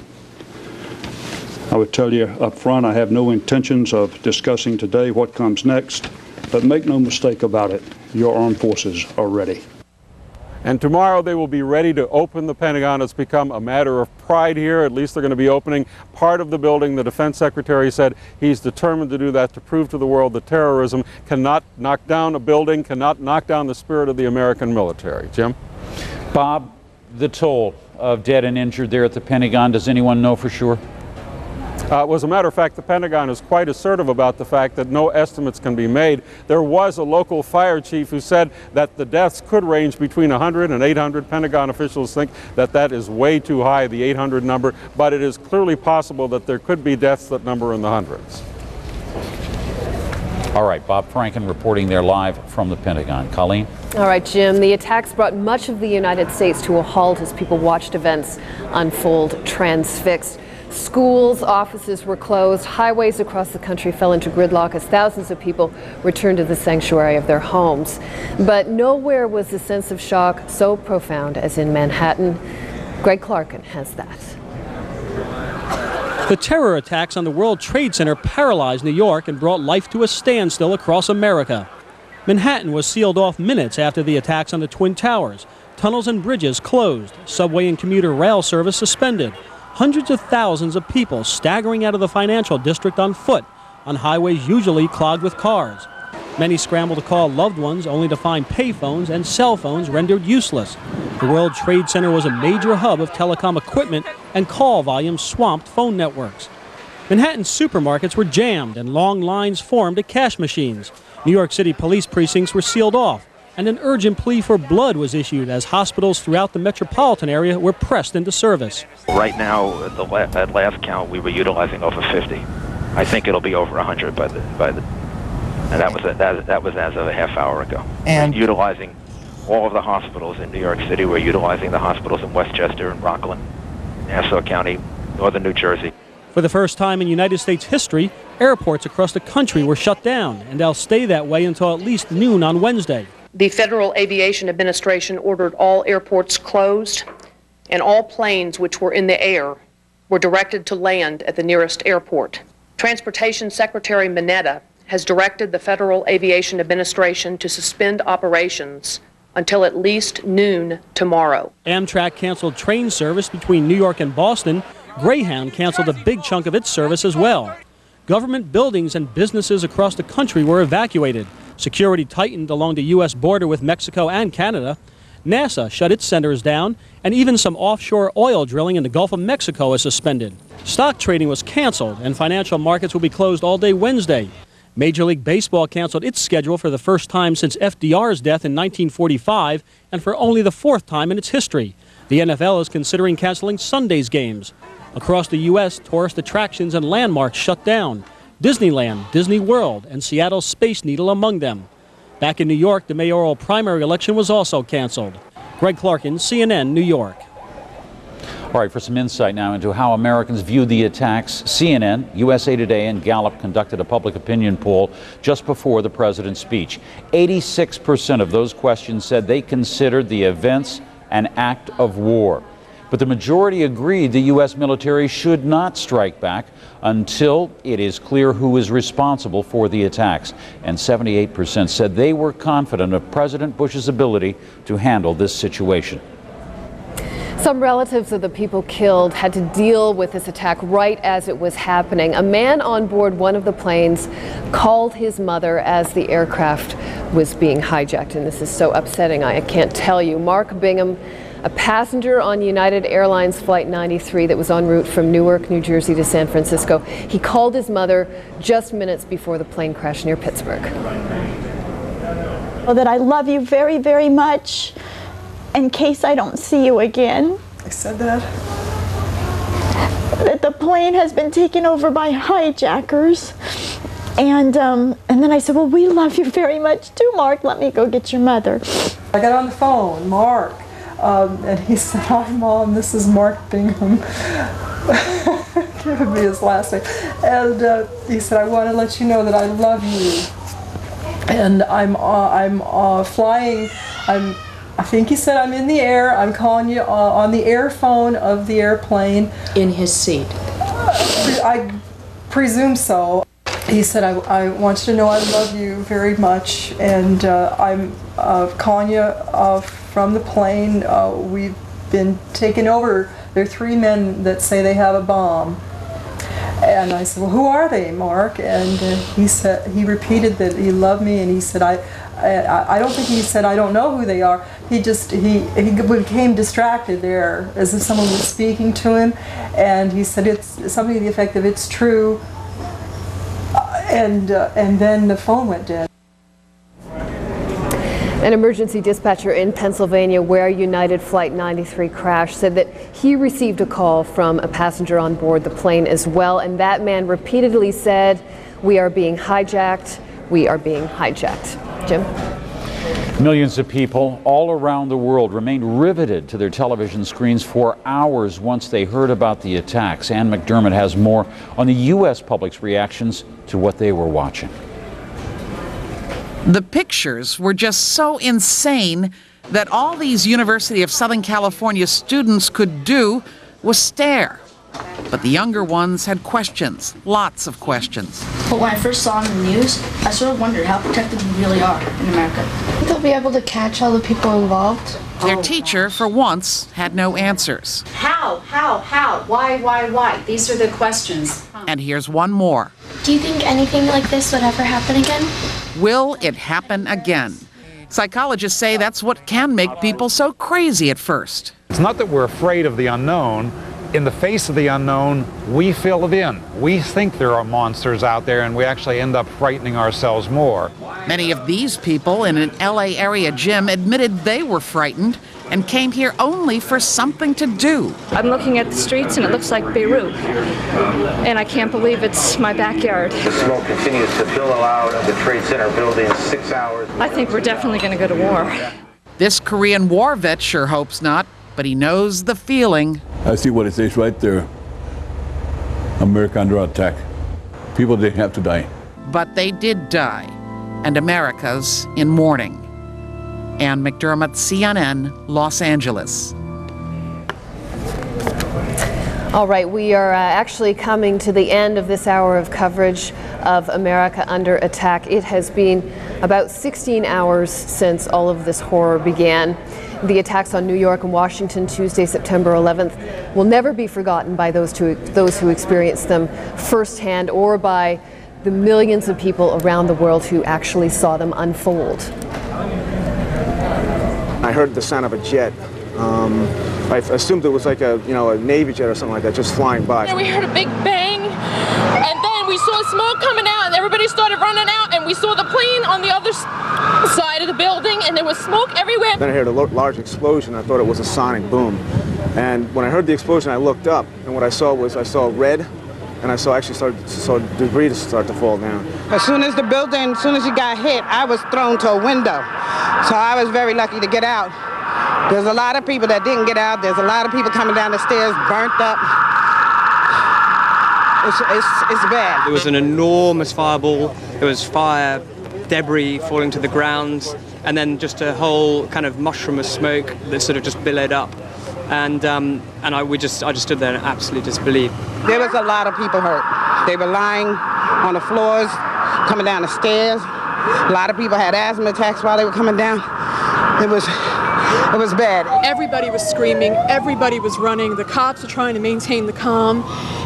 I would tell you up front, I have no intentions of discussing today what comes next, but make no mistake about it, your armed forces are ready. And tomorrow they will be ready to open the Pentagon. It's become a matter of pride here. At least they're going to be opening part of the building. The Defense Secretary said he's determined to do that to prove to the world that terrorism cannot knock down a building, cannot knock down the spirit of the American military. Jim? Bob, the toll of dead and injured there at the Pentagon, does anyone know for sure? As a matter of fact, the Pentagon is quite assertive about the fact that no estimates can be made. There was a local fire chief who said that the deaths could range between 100 and 800. Pentagon officials think that that is way too high, the 800 number, but it is clearly possible that there could be deaths that number in the hundreds. All right, Bob Franken reporting there live from the Pentagon. Colleen? All right, Jim, the attacks brought much of the United States to a halt as people watched events unfold transfixed. Schools, offices were closed. Highways across the country fell into gridlock as thousands of people returned to the sanctuary of their homes. But nowhere was the sense of shock so profound as in Manhattan. Greg Clarkin has that. The terror attacks on the World Trade Center paralyzed New York and brought life to a standstill across America. Manhattan was sealed off minutes after the attacks on the Twin Towers. Tunnels and bridges closed. Subway and commuter rail service suspended. Hundreds of thousands of people staggering out of the financial district on foot, on highways usually clogged with cars. Many scrambled to call loved ones only to find payphones and cell phones rendered useless. The World Trade Center was a major hub of telecom equipment, and call volumes swamped phone networks. Manhattan's supermarkets were jammed and long lines formed at cash machines. New York City police precincts were sealed off, and an urgent plea for blood was issued as hospitals throughout the metropolitan area were pressed into service. Right now, at last count, we were utilizing over 50. I think it'll be over 100 and that was as of a half hour ago. And we're utilizing all of the hospitals in New York City. We're utilizing the hospitals in Westchester and Rockland, Nassau County, northern New Jersey. For the first time in United States history, airports across the country were shut down, and they'll stay that way until at least noon on Wednesday. The Federal Aviation Administration ordered all airports closed, and all planes which were in the air were directed to land at the nearest airport. Transportation Secretary Mineta has directed the Federal Aviation Administration to suspend operations until at least noon tomorrow. Amtrak canceled train service between New York and Boston. Greyhound canceled a big chunk of its service as well. Government buildings and businesses across the country were evacuated. Security tightened along the U.S. border with Mexico and Canada. NASA shut its centers down, and even some offshore oil drilling in the Gulf of Mexico is suspended. Stock trading was canceled, and financial markets will be closed all day Wednesday. Major League Baseball canceled its schedule for the first time since FDR's death in 1945 and for only the fourth time in its history. The NFL is considering canceling Sunday's games. Across the U.S., tourist attractions and landmarks shut down. Disneyland, Disney World, and Seattle's Space Needle among them. Back in New York, the mayoral primary election was also canceled. Greg Clarkin, CNN, New York. All right, for some insight now into how Americans view the attacks, CNN, USA Today, and Gallup conducted a public opinion poll just before the president's speech. 86% of those questions said they considered the events an act of war. But the majority agreed the U.S. military should not strike back until it is clear who is responsible for the attacks. And 78% said they were confident of President Bush's ability to handle this situation. Some relatives of the people killed had to deal with this attack right as it was happening. A man on board one of the planes called his mother as the aircraft was being hijacked, and this is so upsetting I can't tell you. Mark Bingham, a passenger on United Airlines Flight 93 that was en route from Newark, New Jersey to San Francisco, he called his mother just minutes before the plane crashed near Pittsburgh. Well, that I love you very, very much. In case I don't see you again. I said that. That the plane has been taken over by hijackers. And then I said, well, we love you very much too, Mark. Let me go get your mother. I got on the phone, Mark, and he said, hi, Mom, this is Mark Bingham. Giving me his last name. And he said, I want to let you know that I love you. And I'm flying, I think he said, I'm in the air. I'm calling you on the air phone of the airplane. In his seat? I presume so. He said, I want you to know I love you very much, and I'm calling you from the plane. We've been taken over. There are 3 men that say they have a bomb. And I said, well, who are they, Mark? And he repeated that he loved me, and he said, I don't think he said, I don't know who they are. He became distracted there as if someone was speaking to him, and he said it's something to the effect of, it's true, and then the phone went dead. An emergency dispatcher in Pennsylvania where United Flight 93 crashed said that he received a call from a passenger on board the plane as well, and that man repeatedly said, we are being hijacked, we are being hijacked. Jim? Millions of people all around the world remained riveted to their television screens for hours once they heard about the attacks. Ann McDermott has more on the U.S. public's reactions to what they were watching. The pictures were just so insane that all these University of Southern California students could do was stare. But the younger ones had questions, lots of questions. But when I first saw on the news, I sort of wondered how protected we really are in America. Think they'll be able to catch all the people involved? Their teacher, for once, had no answers. How? Why? These are the questions. And here's one more. Do you think anything like this would ever happen again? Will it happen again? Psychologists say that's what can make people so crazy at first. It's not that we're afraid of the unknown. In the face of the unknown, we fill it in. We think there are monsters out there, and we actually end up frightening ourselves more. Many of these people in an LA area gym admitted they were frightened and came here only for something to do. I'm looking at the streets and it looks like Beirut, and I can't believe it's my backyard. The smoke continues to billow out of the Trade Center building 6 hours. I think we're definitely going to go to war. This Korean War vet sure hopes not, but he knows the feeling. I see what it says right there. America under attack. People didn't have to die. But they did die, and America's in mourning. Ann McDermott, CNN, Los Angeles. All right, we are actually coming to the end of this hour of coverage of America Under Attack. It has been about 16 hours since all of this horror began. The attacks on New York and Washington Tuesday, September 11th will never be forgotten by those who experienced them firsthand or by the millions of people around the world who actually saw them unfold. I heard the sound of a jet. I assumed it was like a Navy jet or something like that, just flying by. We heard a big bang, and then we saw smoke coming out, and everybody everybody started running out, and we saw the plane on the other side of the building, and there was smoke everywhere. Then I heard a large explosion. I thought it was a sonic boom. And when I heard the explosion, I looked up, and what I saw red, and I saw debris start to fall down. As soon as he got hit, I was thrown to a window. So I was very lucky to get out. There's a lot of people that didn't get out. There's a lot of people coming down the stairs, burnt up. It's bad. There was an enormous fireball. There was fire, debris falling to the ground, and then just a whole kind of mushroom of smoke that sort of just billowed up. And I just stood there in absolute disbelief. There was a lot of people hurt. They were lying on the floors, coming down the stairs. A lot of people had asthma attacks while they were coming down. It was bad. Everybody was screaming, everybody was running, the cops were trying to maintain the calm,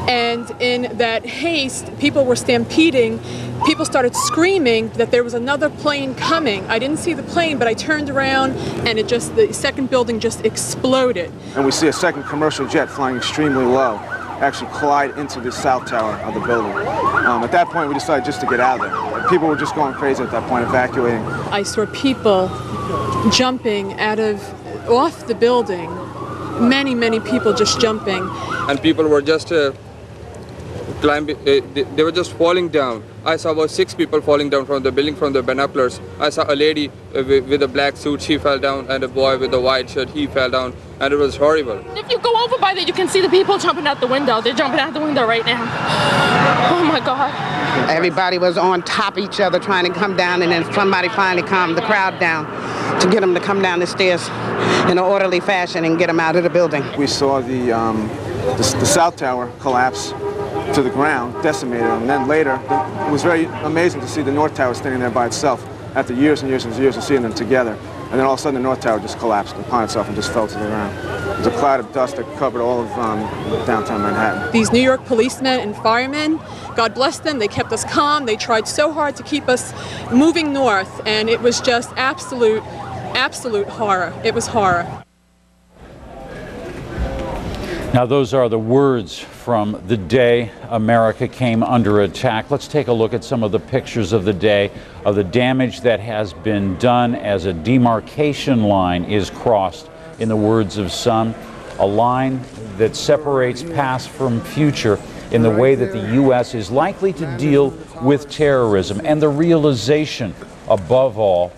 and in that haste, people were stampeding. People started screaming that there was another plane coming. I didn't see the plane, but I turned around and the second building just exploded. And we see a second commercial jet flying extremely low actually collide into the south tower of the building. At that point, we decided just to get out of there. People were just going crazy at that point, evacuating. I saw people jumping off the building. Many people just jumping. And people were just climbing, they were just falling down. I saw about 6 people falling down from the building from the binoculars. I saw a lady with a black suit, she fell down, and a boy with a white shirt, he fell down, and it was horrible. If you go over by there, you can see the people jumping out the window. They're jumping out the window right now. Oh my God. Everybody was on top of each other trying to come down, and then somebody finally calmed the crowd down to get them to come down the stairs in an orderly fashion and get them out of the building. We saw the south tower collapse to the ground, decimated, and then later it was very amazing to see the north tower standing there by itself after years and years and years of seeing them together. And then all of a sudden the north tower just collapsed upon itself and just fell to the ground. It was a cloud of dust that covered all of downtown Manhattan. These New York policemen and firemen, God bless them, they kept us calm. They tried so hard to keep us moving north, and it was just absolute horror. It was horror. Now those are the words from the day America came under attack. Let's take a look at some of the pictures of the day, of the damage that has been done as a demarcation line is crossed, in the words of some, a line that separates past from future in the way that the U.S. is likely to deal with terrorism, and the realization, above all,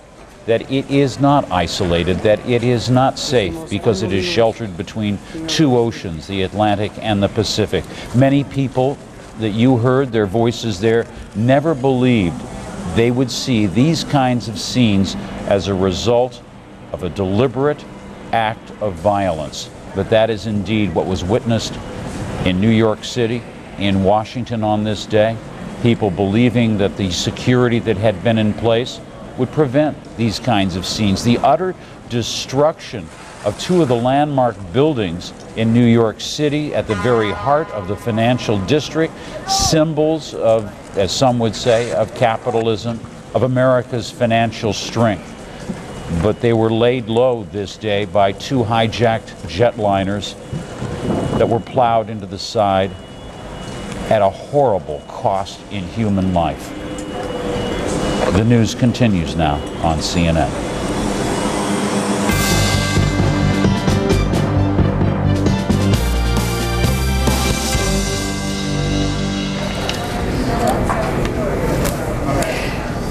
that it is not isolated, that it is not safe because it is sheltered between 2 oceans, the Atlantic and the Pacific. Many people that you heard their voices there never believed they would see these kinds of scenes as a result of a deliberate act of violence. But that is indeed what was witnessed in New York City, in Washington on this day. People believing that the security that had been in place would prevent these kinds of scenes. The utter destruction of 2 of the landmark buildings in New York City at the very heart of the financial district, symbols of, as some would say, of capitalism, of America's financial strength. But they were laid low this day by 2 hijacked jetliners that were plowed into the side at a horrible cost in human life. The news continues now on CNN.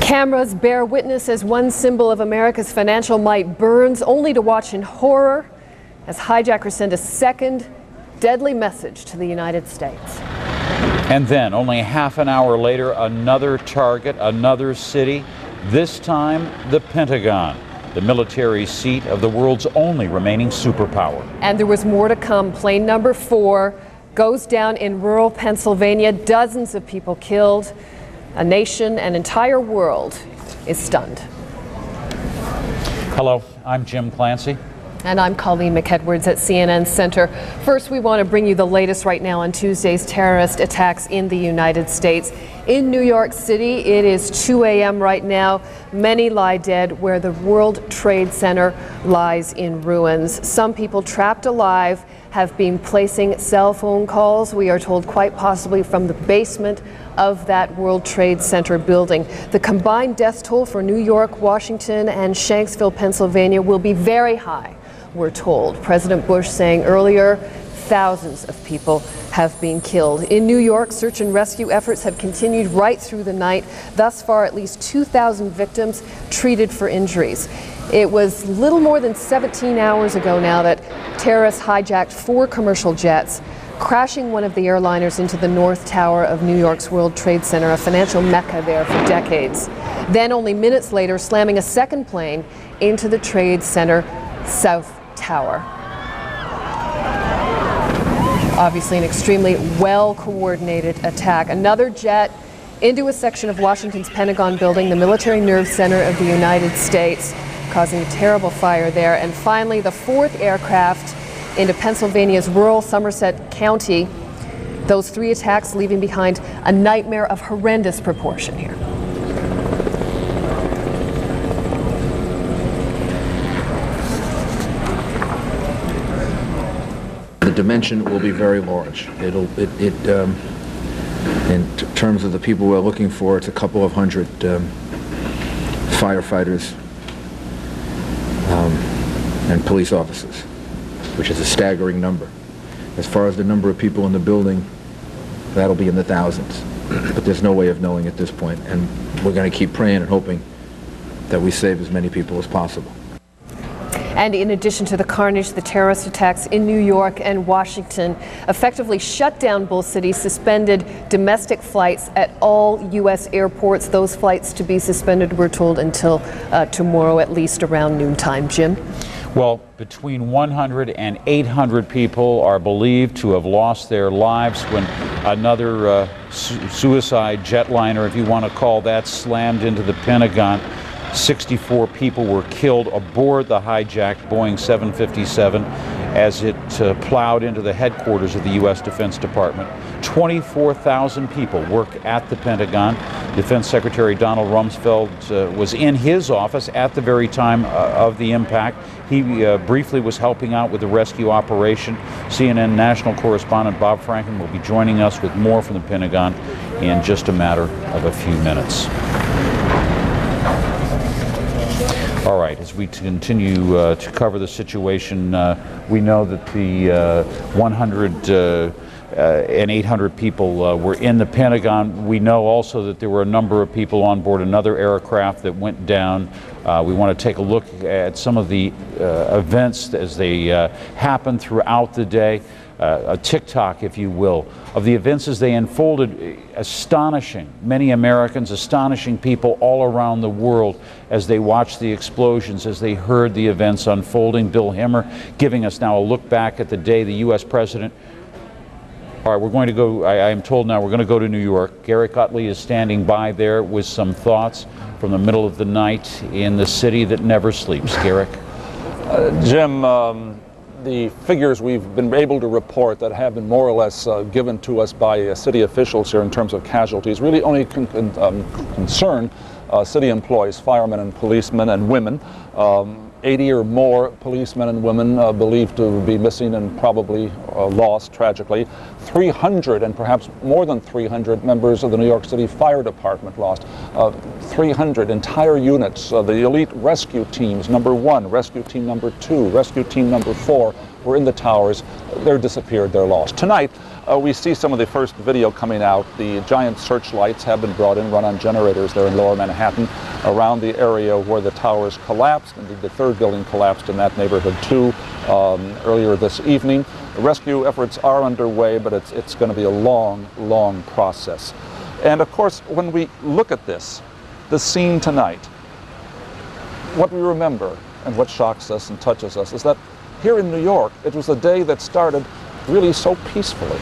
Cameras bear witness as one symbol of America's financial might burns, only to watch in horror as hijackers send a second deadly message to the United States. And then, only half an hour later, another target, another city, this time the Pentagon, the military seat of the world's only remaining superpower. And there was more to come. Plane number 4 goes down in rural Pennsylvania, dozens of people killed. A nation, an entire world is stunned. Hello, I'm Jim Clancy. And I'm Colleen McEdwards at CNN Center. First, we want to bring you the latest right now on Tuesday's terrorist attacks in the United States. In New York City, it is 2 a.m. right now. Many lie dead where the World Trade Center lies in ruins. Some people trapped alive have been placing cell phone calls, we are told quite possibly from the basement of that World Trade Center building. The combined death toll for New York, Washington, and Shanksville, Pennsylvania will be very high, we're told. President Bush saying earlier, thousands of people have been killed. In New York, search and rescue efforts have continued right through the night. Thus far, at least 2,000 victims treated for injuries. It was little more than 17 hours ago now that terrorists hijacked 4 commercial jets, crashing one of the airliners into the North Tower of New York's World Trade Center, a financial mecca there for decades. Then only minutes later, slamming a second plane into the Trade Center South Tower. Obviously an extremely well-coordinated attack. Another jet into a section of Washington's Pentagon building, the military nerve center of the United States, causing a terrible fire there. And finally, the 4th aircraft into Pennsylvania's rural Somerset County. Those 3 attacks leaving behind a nightmare of horrendous proportion here. The dimension will be very large. In terms of the people we're looking for, it's a couple of hundred firefighters and police officers, which is a staggering number. As far as the number of people in the building, that'll be in the thousands. But there's no way of knowing at this point, and we're going to keep praying and hoping that we save as many people as possible. And in addition to the carnage, the terrorist attacks in New York and Washington effectively shut down both cities, suspended domestic flights at all U.S. airports. Those flights to be suspended, we're told, until tomorrow, at least around noontime. Jim? Well, between 100 and 800 people are believed to have lost their lives when another suicide jetliner, if you want to call that, slammed into the Pentagon. 64 people were killed aboard the hijacked Boeing 757 as it plowed into the headquarters of the U.S. Defense Department. 24,000 people work at the Pentagon. Defense Secretary Donald Rumsfeld was in his office at the very time of the impact. He briefly was helping out with the rescue operation. CNN national correspondent Bob Franken will be joining us with more from the Pentagon in just a matter of a few minutes. All right, as we continue to cover the situation, we know that the 100 and 800 people were in the Pentagon. We know also that there were a number of people on board another aircraft that went down. We want to take a look at some of the events as they happened throughout the day. A TikTok, if you will, of the events as they unfolded. Astonishing, many Americans, astonishing people all around the world as they watched the explosions, as they heard the events unfolding. Bill Hemmer giving us now a look back at the day the U.S. President. All right, we're going to go, I am told now we're going to go to New York. Garrick Utley is standing by there with some thoughts from the middle of the night in the city that never sleeps. Garrick? Jim, the figures we've been able to report that have been more or less given to us by city officials here in terms of casualties really only concern city employees, firemen and policemen and women. 80 or more policemen and women believed to be missing and probably lost tragically. 300 and perhaps more than 300 members of the New York City Fire Department lost. 300 entire units, the elite rescue teams, number 1, rescue team number 2, rescue team number 4, were in the towers. They're disappeared, they're lost. Tonight, we see some of the first video coming out. The giant searchlights have been brought in, run on generators there in Lower Manhattan, around the area where the towers collapsed. Indeed, the 3rd building collapsed in that neighborhood too earlier this evening. The rescue efforts are underway, but it's going to be a long, long process. And of course, when we look at this, the scene tonight, what we remember and what shocks us and touches us is that here in New York, it was a day that started really so peacefully.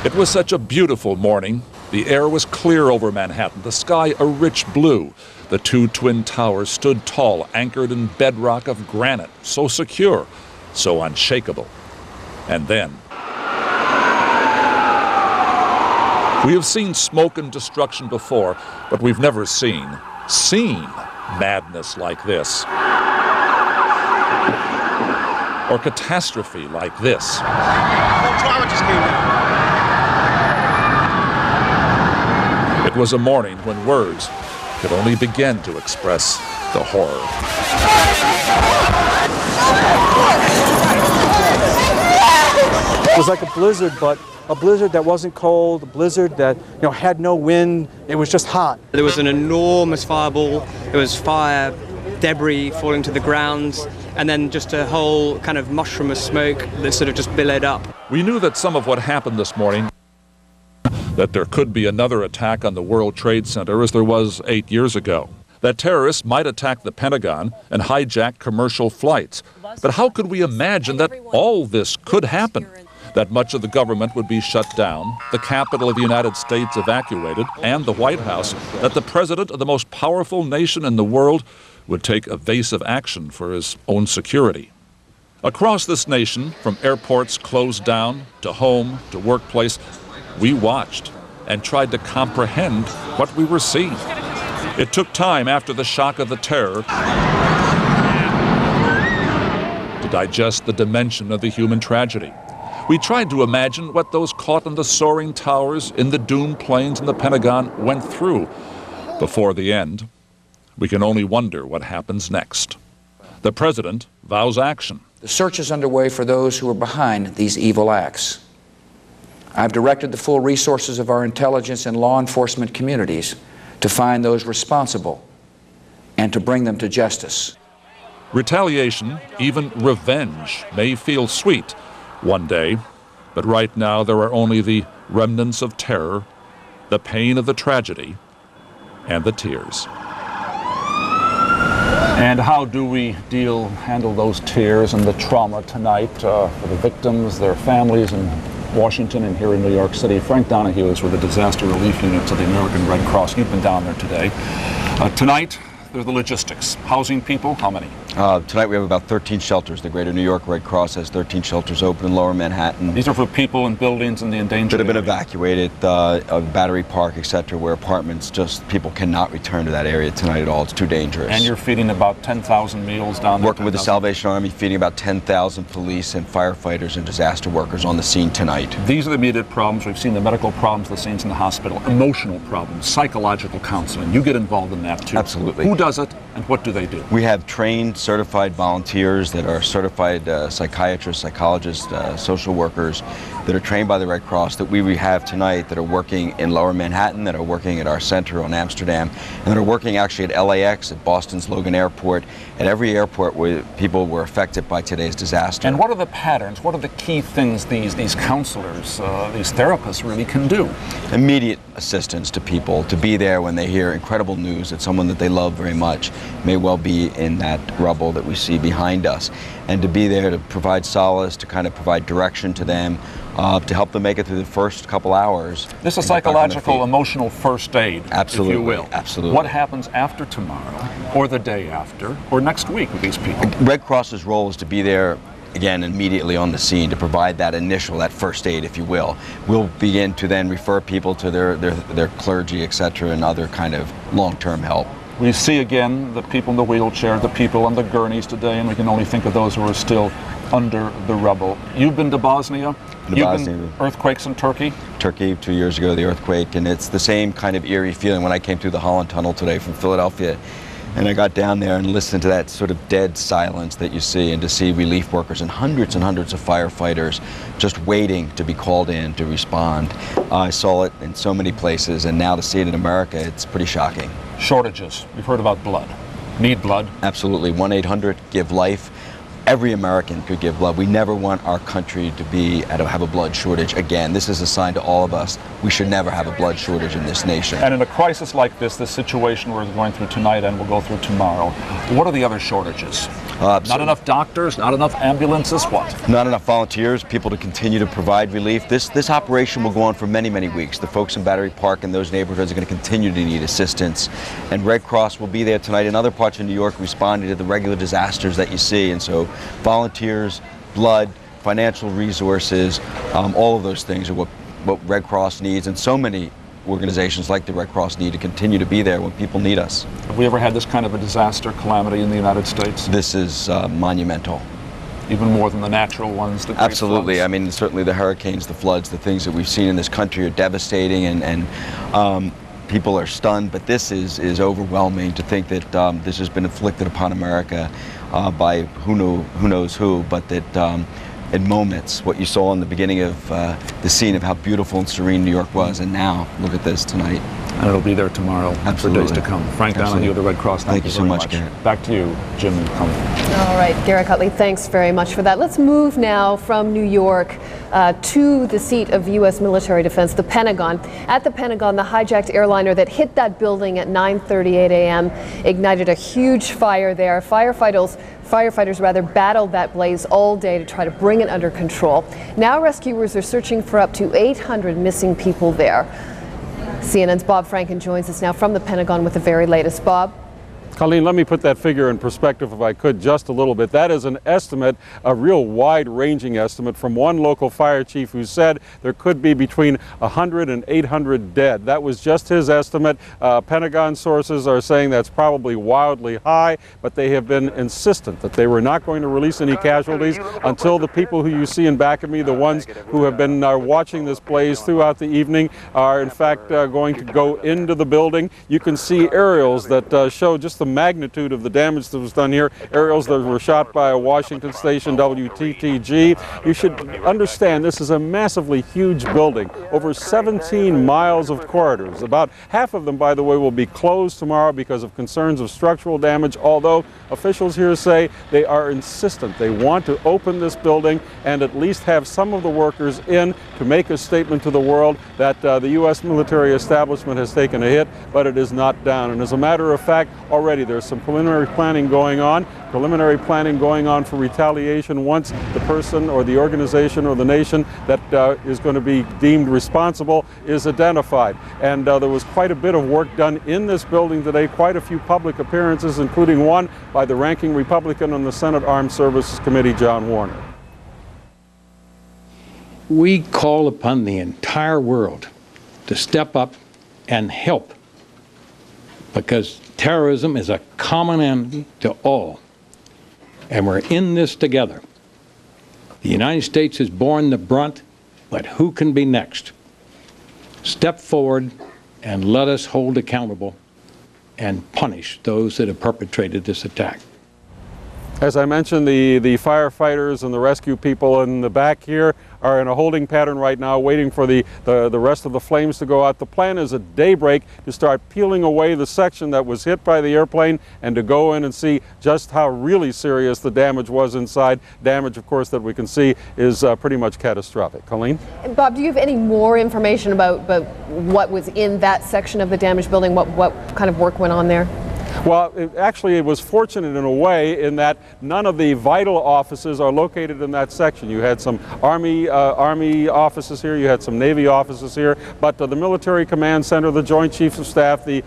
It was such a beautiful morning. The air was clear over Manhattan, the sky a rich blue. The 2 twin towers stood tall, anchored in bedrock of granite, so secure, so unshakable. And then, we have seen smoke and destruction before, but we've never seen madness like this. or catastrophe like this. The tower just came down. It was a morning when words could only begin to express the horror. It was like a blizzard, but a blizzard that wasn't cold, a blizzard that had no wind. It was just hot. There was an enormous fireball. There was fire, debris falling to the ground, and then just a whole kind of mushroom of smoke that sort of just billowed up. We knew that some of what happened this morning, that there could be another attack on the World Trade Center as there was 8 years ago. That terrorists might attack the Pentagon and hijack commercial flights. But how could we imagine that all this could happen? That much of the government would be shut down, the capital of the United States evacuated, and the White House, that the president of the most powerful nation in the world would take evasive action for his own security. Across this nation, from airports closed down to home to workplace, we watched and tried to comprehend what we were seeing. It took time after the shock of the terror to digest the dimension of the human tragedy. We tried to imagine what those caught in the soaring towers, in the doomed planes in the Pentagon went through. Before the end, we can only wonder what happens next. The president vows action. The search is underway for those who are behind these evil acts. I've directed the full resources of our intelligence and law enforcement communities to find those responsible and to bring them to justice. Retaliation, even revenge, may feel sweet one day, but right now there are only the remnants of terror, the pain of the tragedy, and the tears. And how do we handle those tears and the trauma tonight for the victims, their families in Washington and here in New York City? Frank Donahue is with the disaster relief units of the American Red Cross. You've been down there today. Tonight, there's the logistics. Housing people, how many? Tonight we have about 13 shelters. The Greater New York Red Cross has 13 shelters open in Lower Manhattan. These are for people in buildings in the endangered that have been area. evacuated, Battery Park, etc., where apartments, just people cannot return to that area tonight at all. It's too dangerous. And you're feeding about 10,000 meals down there? Working with the Salvation Army, feeding about 10,000 police and firefighters and disaster workers on the scene tonight. These are the immediate problems. We've seen the medical problems, the scenes in the hospital, emotional problems, psychological counseling. You get involved in that too. Absolutely. Who does it and what do they do? We have trained, certified volunteers that are certified psychiatrists, psychologists, social workers that are trained by the Red Cross that we have tonight that are working in Lower Manhattan, that are working at our center on Amsterdam, and that are working actually at LAX, at Boston's Logan Airport, at every airport where people were affected by today's disaster. And what are the patterns? What are the key things these counselors, these therapists really can do? Immediate assistance to people, to be there when they hear incredible news that someone that they love very much may well be in that rubble that we see behind us, and to be there to provide solace, to kind of provide direction to them, to help them make it through the first couple hours. This is psychological, emotional first aid, absolutely, if you will. Absolutely. What happens after tomorrow, or the day after, or next week with these people? Red Cross's role is to be there again immediately on the scene to provide that initial, that first aid, if you will. We'll begin to then refer people to their clergy, etc., and other kind of long-term help. We see again the people in the wheelchair, the people on the gurneys today, and we can only think of those who are still under the rubble. You've been to Bosnia? Been earthquakes in Turkey? Turkey 2 years ago, the earthquake, and it's the same kind of eerie feeling when I came through the Holland Tunnel today from Philadelphia. And I got down there and listened to that sort of dead silence that you see, and to see relief workers and hundreds of firefighters just waiting to be called in to respond. I saw it in so many places, and now to see it in America, it's pretty shocking. Shortages. We've heard about blood. Need blood? Absolutely. 1-800-GIVE-LIFE. Every American could give blood. We never want our country to have a blood shortage again. This is a sign to all of us. We should never have a blood shortage in this nation. And in a crisis like this situation we're going through tonight and we'll go through tomorrow, what are the other shortages? Not enough doctors, not enough ambulances, what? Not enough volunteers, people to continue to provide relief. This operation will go on for many, many weeks. The folks in Battery Park and those neighborhoods are going to continue to need assistance. And Red Cross will be there tonight in other parts of New York responding to the regular disasters that you see. And so volunteers, blood, financial resources, all of those things are what Red Cross needs, and so many organizations like the Red Cross need to continue to be there when people need us. Have we ever had this kind of a disaster calamity in the United States? This is monumental. even more than the natural ones? The Absolutely. I mean, certainly the hurricanes, the floods, the things that we've seen in this country are devastating, and people are stunned. But this is overwhelming to think that this has been inflicted upon America by who knows who, but that in moments, what you saw in the beginning of the scene of how beautiful and serene New York was, and now look at this tonight. And it'll be there tomorrow. Absolutely. For days to come. Frank Donahue of the Red Cross, thank you so much, Garrett. Back to you, Jim and Colleen. All right, Garrett Cutley, thanks very much for that. Let's move now from New York to the seat of U.S. military defense, the Pentagon. At the Pentagon, the hijacked airliner that hit that building at 9:38 a.m. ignited a huge fire there. Firefighters battled that blaze all day to try to bring it under control. Now rescuers are searching for up to 800 missing people there. CNN's Bob Franken joins us now from the Pentagon with the very latest. Bob? Colleen, let me put that figure in perspective if I could just a little bit. That is an estimate, a real wide-ranging estimate from one local fire chief who said there could be between 100 and 800 dead. That was just his estimate. Pentagon sources are saying that's probably wildly high, but they have been insistent that they were not going to release any casualties until the people who you see in back of me, the ones who have been watching this blaze throughout the evening, are in fact going to go into the building. You can see aerials that show just the magnitude of the damage that was done here. Aerials that were shot by a Washington station, WTTG. You should understand this is a massively huge building, over 17 miles of corridors. About half of them, by the way, will be closed tomorrow because of concerns of structural damage, although officials here say they are insistent. They want to open this building and at least have some of the workers in to make a statement to the world that the U.S. military establishment has taken a hit, but it is not down. And as a matter of fact, already there's some preliminary planning going on for retaliation once the person or the organization or the nation that is going to be deemed responsible is identified. And there was quite a bit of work done in this building today, quite a few public appearances, including one by the ranking Republican on the Senate Armed Services Committee, John Warner. We call upon the entire world to step up and help, because terrorism is a common enemy to all, and we're in this together. The United States has borne the brunt, but who can be next? Step forward and let us hold accountable and punish those that have perpetrated this attack. As I mentioned, the firefighters and the rescue people in the back here are in a holding pattern right now, waiting for the rest of the flames to go out. The plan is at daybreak to start peeling away the section that was hit by the airplane and to go in and see just how really serious the damage was inside. Damage, of course, that we can see is pretty much catastrophic. Colleen? Bob, do you have any more information about what was in that section of the damaged building? What kind of work went on there? Well, actually, it was fortunate in a way in that none of the vital offices are located in that section. You had some Army offices here, you had some Navy offices here, but the Military Command Center, the Joint Chiefs of Staff, the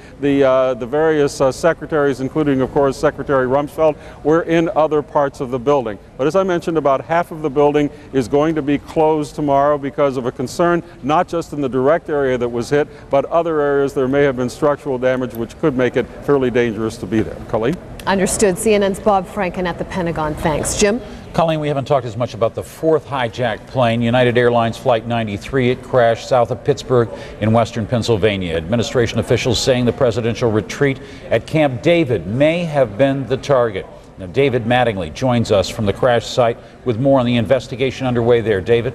various secretaries, including, of course, Secretary Rumsfeld, were in other parts of the building. But as I mentioned, about half of the building is going to be closed tomorrow because of a concern, not just in the direct area that was hit, but other areas there may have been structural damage which could make it fairly dangerous to be there. Colleen? Understood. CNN's Bob Franken at the Pentagon. Thanks. Jim? Colleen, we haven't talked as much about the fourth hijacked plane, United Airlines Flight 93. It crashed south of Pittsburgh in western Pennsylvania. Administration officials saying the presidential retreat at Camp David may have been the target. Now, David Mattingly joins us from the crash site with more on the investigation underway there. David?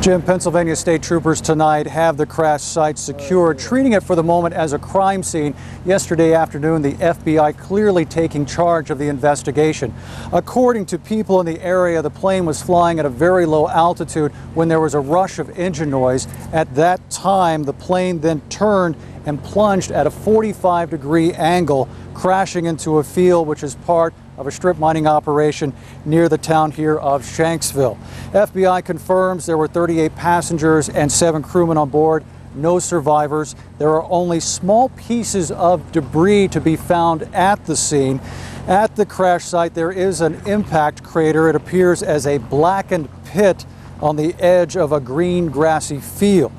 Jim, Pennsylvania state troopers tonight have the crash site secured, treating it for the moment as a crime scene. Yesterday afternoon, the FBI clearly taking charge of the investigation. According to people in the area, the plane was flying at a very low altitude when there was a rush of engine noise. At that time, the plane then turned and plunged at a 45-degree angle, crashing into a field which is part of a strip mining operation near the town here of Shanksville. FBI confirms there were 38 passengers and 7 crewmen on board. No survivors. There are only small pieces of debris to be found at the scene. At the crash site, there is an impact crater. It appears as a blackened pit on the edge of a green grassy field.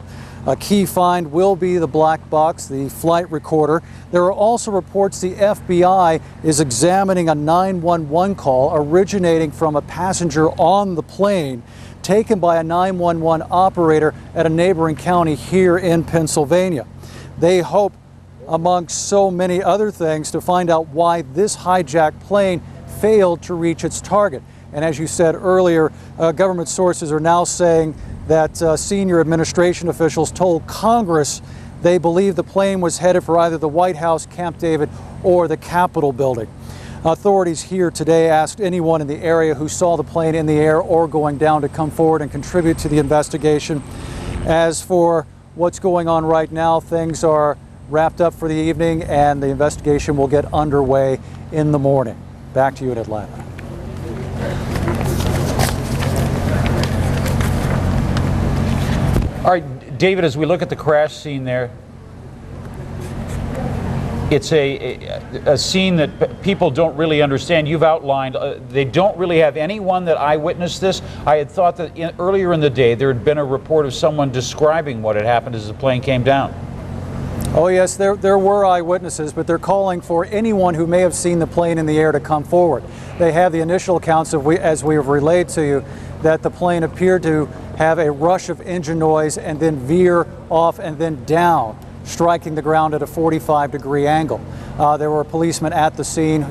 A key find will be the black box, the flight recorder. There are also reports the FBI is examining a 911 call originating from a passenger on the plane taken by a 911 operator at a neighboring county here in Pennsylvania. They hope, amongst so many other things, to find out why this hijacked plane failed to reach its target. And as you said earlier, government sources are now saying that senior administration officials told Congress they believe the plane was headed for either the White House, Camp David, or the Capitol building. Authorities here today asked anyone in the area who saw the plane in the air or going down to come forward and contribute to the investigation. As for what's going on right now, things are wrapped up for the evening and the investigation will get underway in the morning. Back to you in Atlanta. All right, David, as we look at the crash scene there, it's a scene that people don't really understand. You've outlined, they don't really have anyone that eyewitnessed this. I had thought that earlier in the day there had been a report of someone describing what had happened as the plane came down. Oh yes, there were eyewitnesses, but they're calling for anyone who may have seen the plane in the air to come forward. They have the initial accounts, as we have relayed to you, that the plane appeared to have a rush of engine noise and then veer off and then down, striking the ground at a 45-degree angle. There were policemen at the scene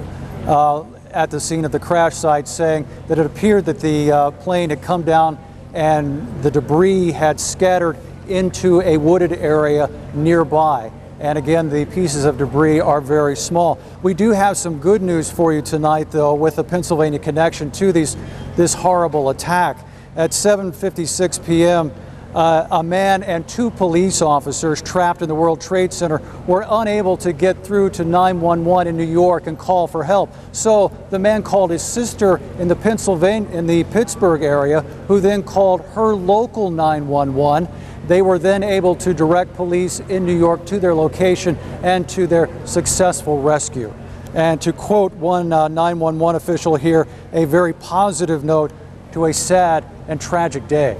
of the crash site saying that it appeared that the plane had come down and the debris had scattered into a wooded area nearby. And again, the pieces of debris are very small. We do have some good news for you tonight, though, with a Pennsylvania connection to this horrible attack. At 7:56 p.m., a man and two police officers trapped in the World Trade Center were unable to get through to 911 in New York and call for help. So the man called his sister in the Pittsburgh area, who then called her local 911. They were then able to direct police in New York to their location and to their successful rescue. And to quote one 911 official here, a very positive note to a sad and tragic day.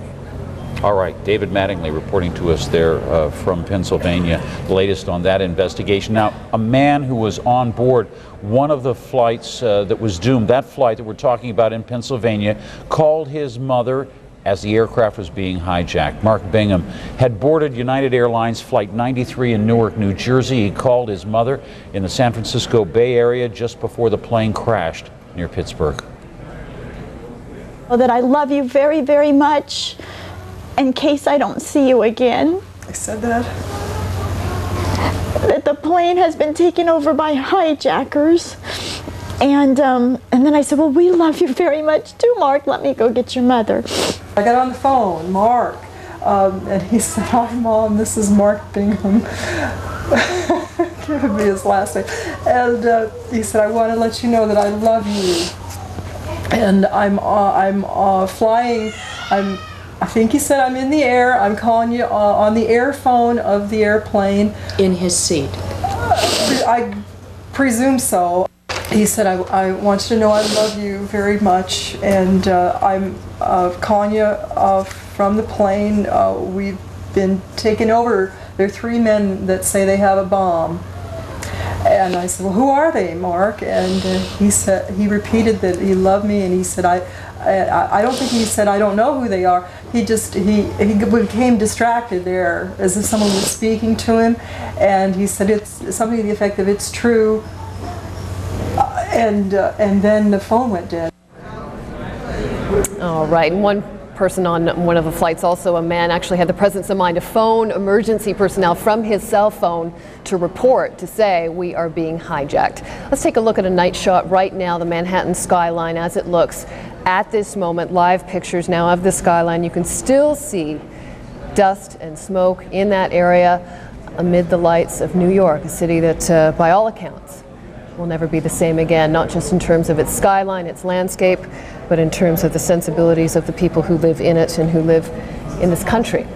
All right, David Mattingly reporting to us there from Pennsylvania, the latest on that investigation. Now, a man who was on board one of the flights that was doomed, that flight that we're talking about in Pennsylvania, called his mother as the aircraft was being hijacked. Mark Bingham had boarded United Airlines Flight 93 in Newark, New Jersey. He called his mother in the San Francisco Bay Area just before the plane crashed near Pittsburgh. That I love you very, very much. In case I don't see you again. I said that. That the plane has been taken over by hijackers. And then I said, well, we love you very much too, Mark. Let me go get your mother. I got on the phone, Mark, and he said, hi, Mom, this is Mark Bingham. Giving me his last name. And he said, I want to let you know that I love you. And I'm flying, I think he said I'm in the air. I'm calling you on the air phone of the airplane. In his seat. I presume so. He said, I want you to know I love you very much, and I'm calling you from the plane. We've been taken over. There are 3 men that say they have a bomb. And I said, well, who are they, Mark? And he repeated that he loved me, and he said, I don't think he said, I don't know who they are. He became distracted there, as if someone was speaking to him, and he said, it's something to the effect of, it's true, and then the phone went dead. All right, and one person on one of the flights, also a man, actually had the presence of mind to phone emergency personnel from his cell phone to report, to say, we are being hijacked. Let's take a look at a night shot right now, the Manhattan skyline as it looks at this moment. Live pictures now of the skyline. You can still see dust and smoke in that area amid the lights of New York, a city that, by all accounts, will never be the same again, not just in terms of its skyline, its landscape, but in terms of the sensibilities of the people who live in it and who live in this country.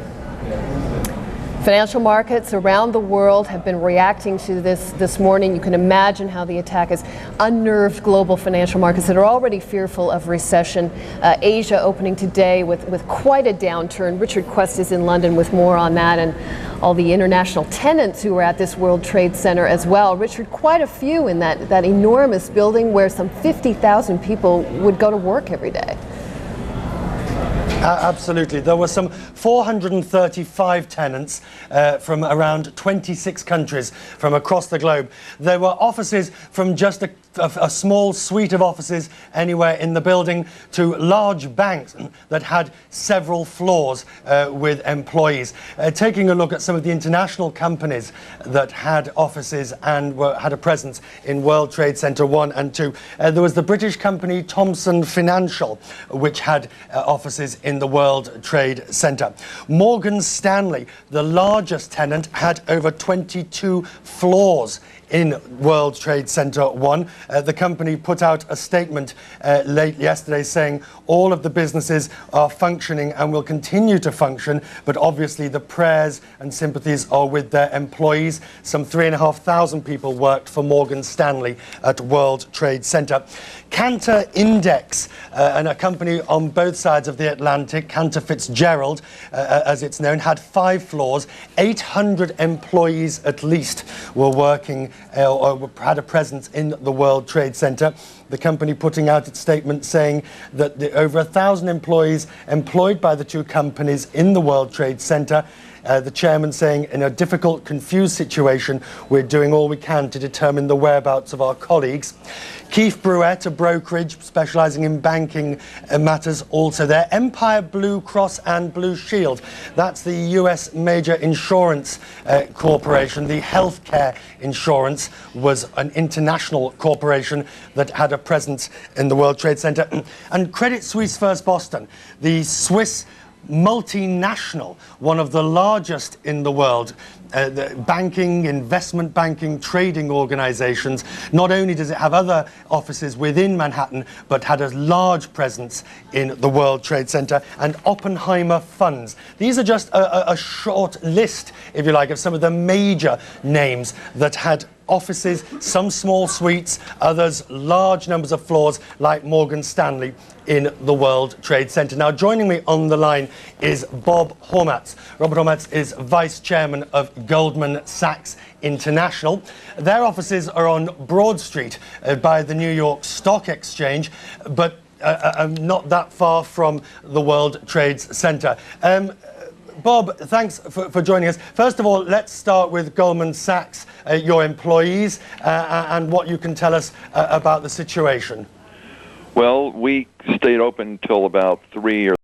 Financial markets around the world have been reacting to this morning. You can imagine how the attack has unnerved global financial markets that are already fearful of recession. Asia opening today with quite a downturn. Richard Quest is in London with more on that and all the international tenants who were at this World Trade Center as well. Richard, quite a few in that enormous building where some 50,000 people would go to work every day. Absolutely. There were some 435 tenants from around 26 countries from across the globe. There were offices from just a small suite of offices anywhere in the building to large banks that had several floors with employees. Taking a look at some of the international companies that had offices and had a presence in World Trade Center 1 and 2. There was the British company Thomson Financial, which had offices in the World Trade Center. Morgan Stanley, the largest tenant, had over 22 floors in World Trade Center 1. The company put out a statement late yesterday saying all of the businesses are functioning and will continue to function, but obviously the prayers and sympathies are with their employees. Some 3,500 people worked for Morgan Stanley at World Trade Center. Cantor Index, and a company on both sides of the Atlantic, Cantor Fitzgerald, as it's known, had 5 floors. 800 employees at least were working or had a presence in the World Trade Center. The company putting out its statement saying that over 1,000 employees employed by the two companies in the World Trade Center. The chairman saying, in a difficult, confused situation, we're doing all we can to determine the whereabouts of our colleagues. Keefe Bruyette, a brokerage specializing in banking matters, also there. Empire Blue Cross and Blue Shield, that's the US major insurance corporation. The healthcare insurance was an international corporation that had a presence in the World Trade Center. And Credit Suisse First Boston, the Swiss multinational, one of the largest in the world, the banking, investment banking, trading organizations. Not only does it have other offices within Manhattan, but had a large presence in the World Trade Center. And Oppenheimer Funds. These are just a short list, if you like, of some of the major names that had offices, some small suites, others large numbers of floors, like Morgan Stanley in the World Trade Center. Now, joining me on the line is Bob Hormats. Robert Hormats is Vice Chairman of Goldman Sachs International. Their offices are on Broad Street by the New York Stock Exchange, but not that far from the World Trade Center. Bob, thanks for joining us. First of all, let's start with Goldman Sachs, your employees, and what you can tell us about the situation. Well, we stayed open till about 3 or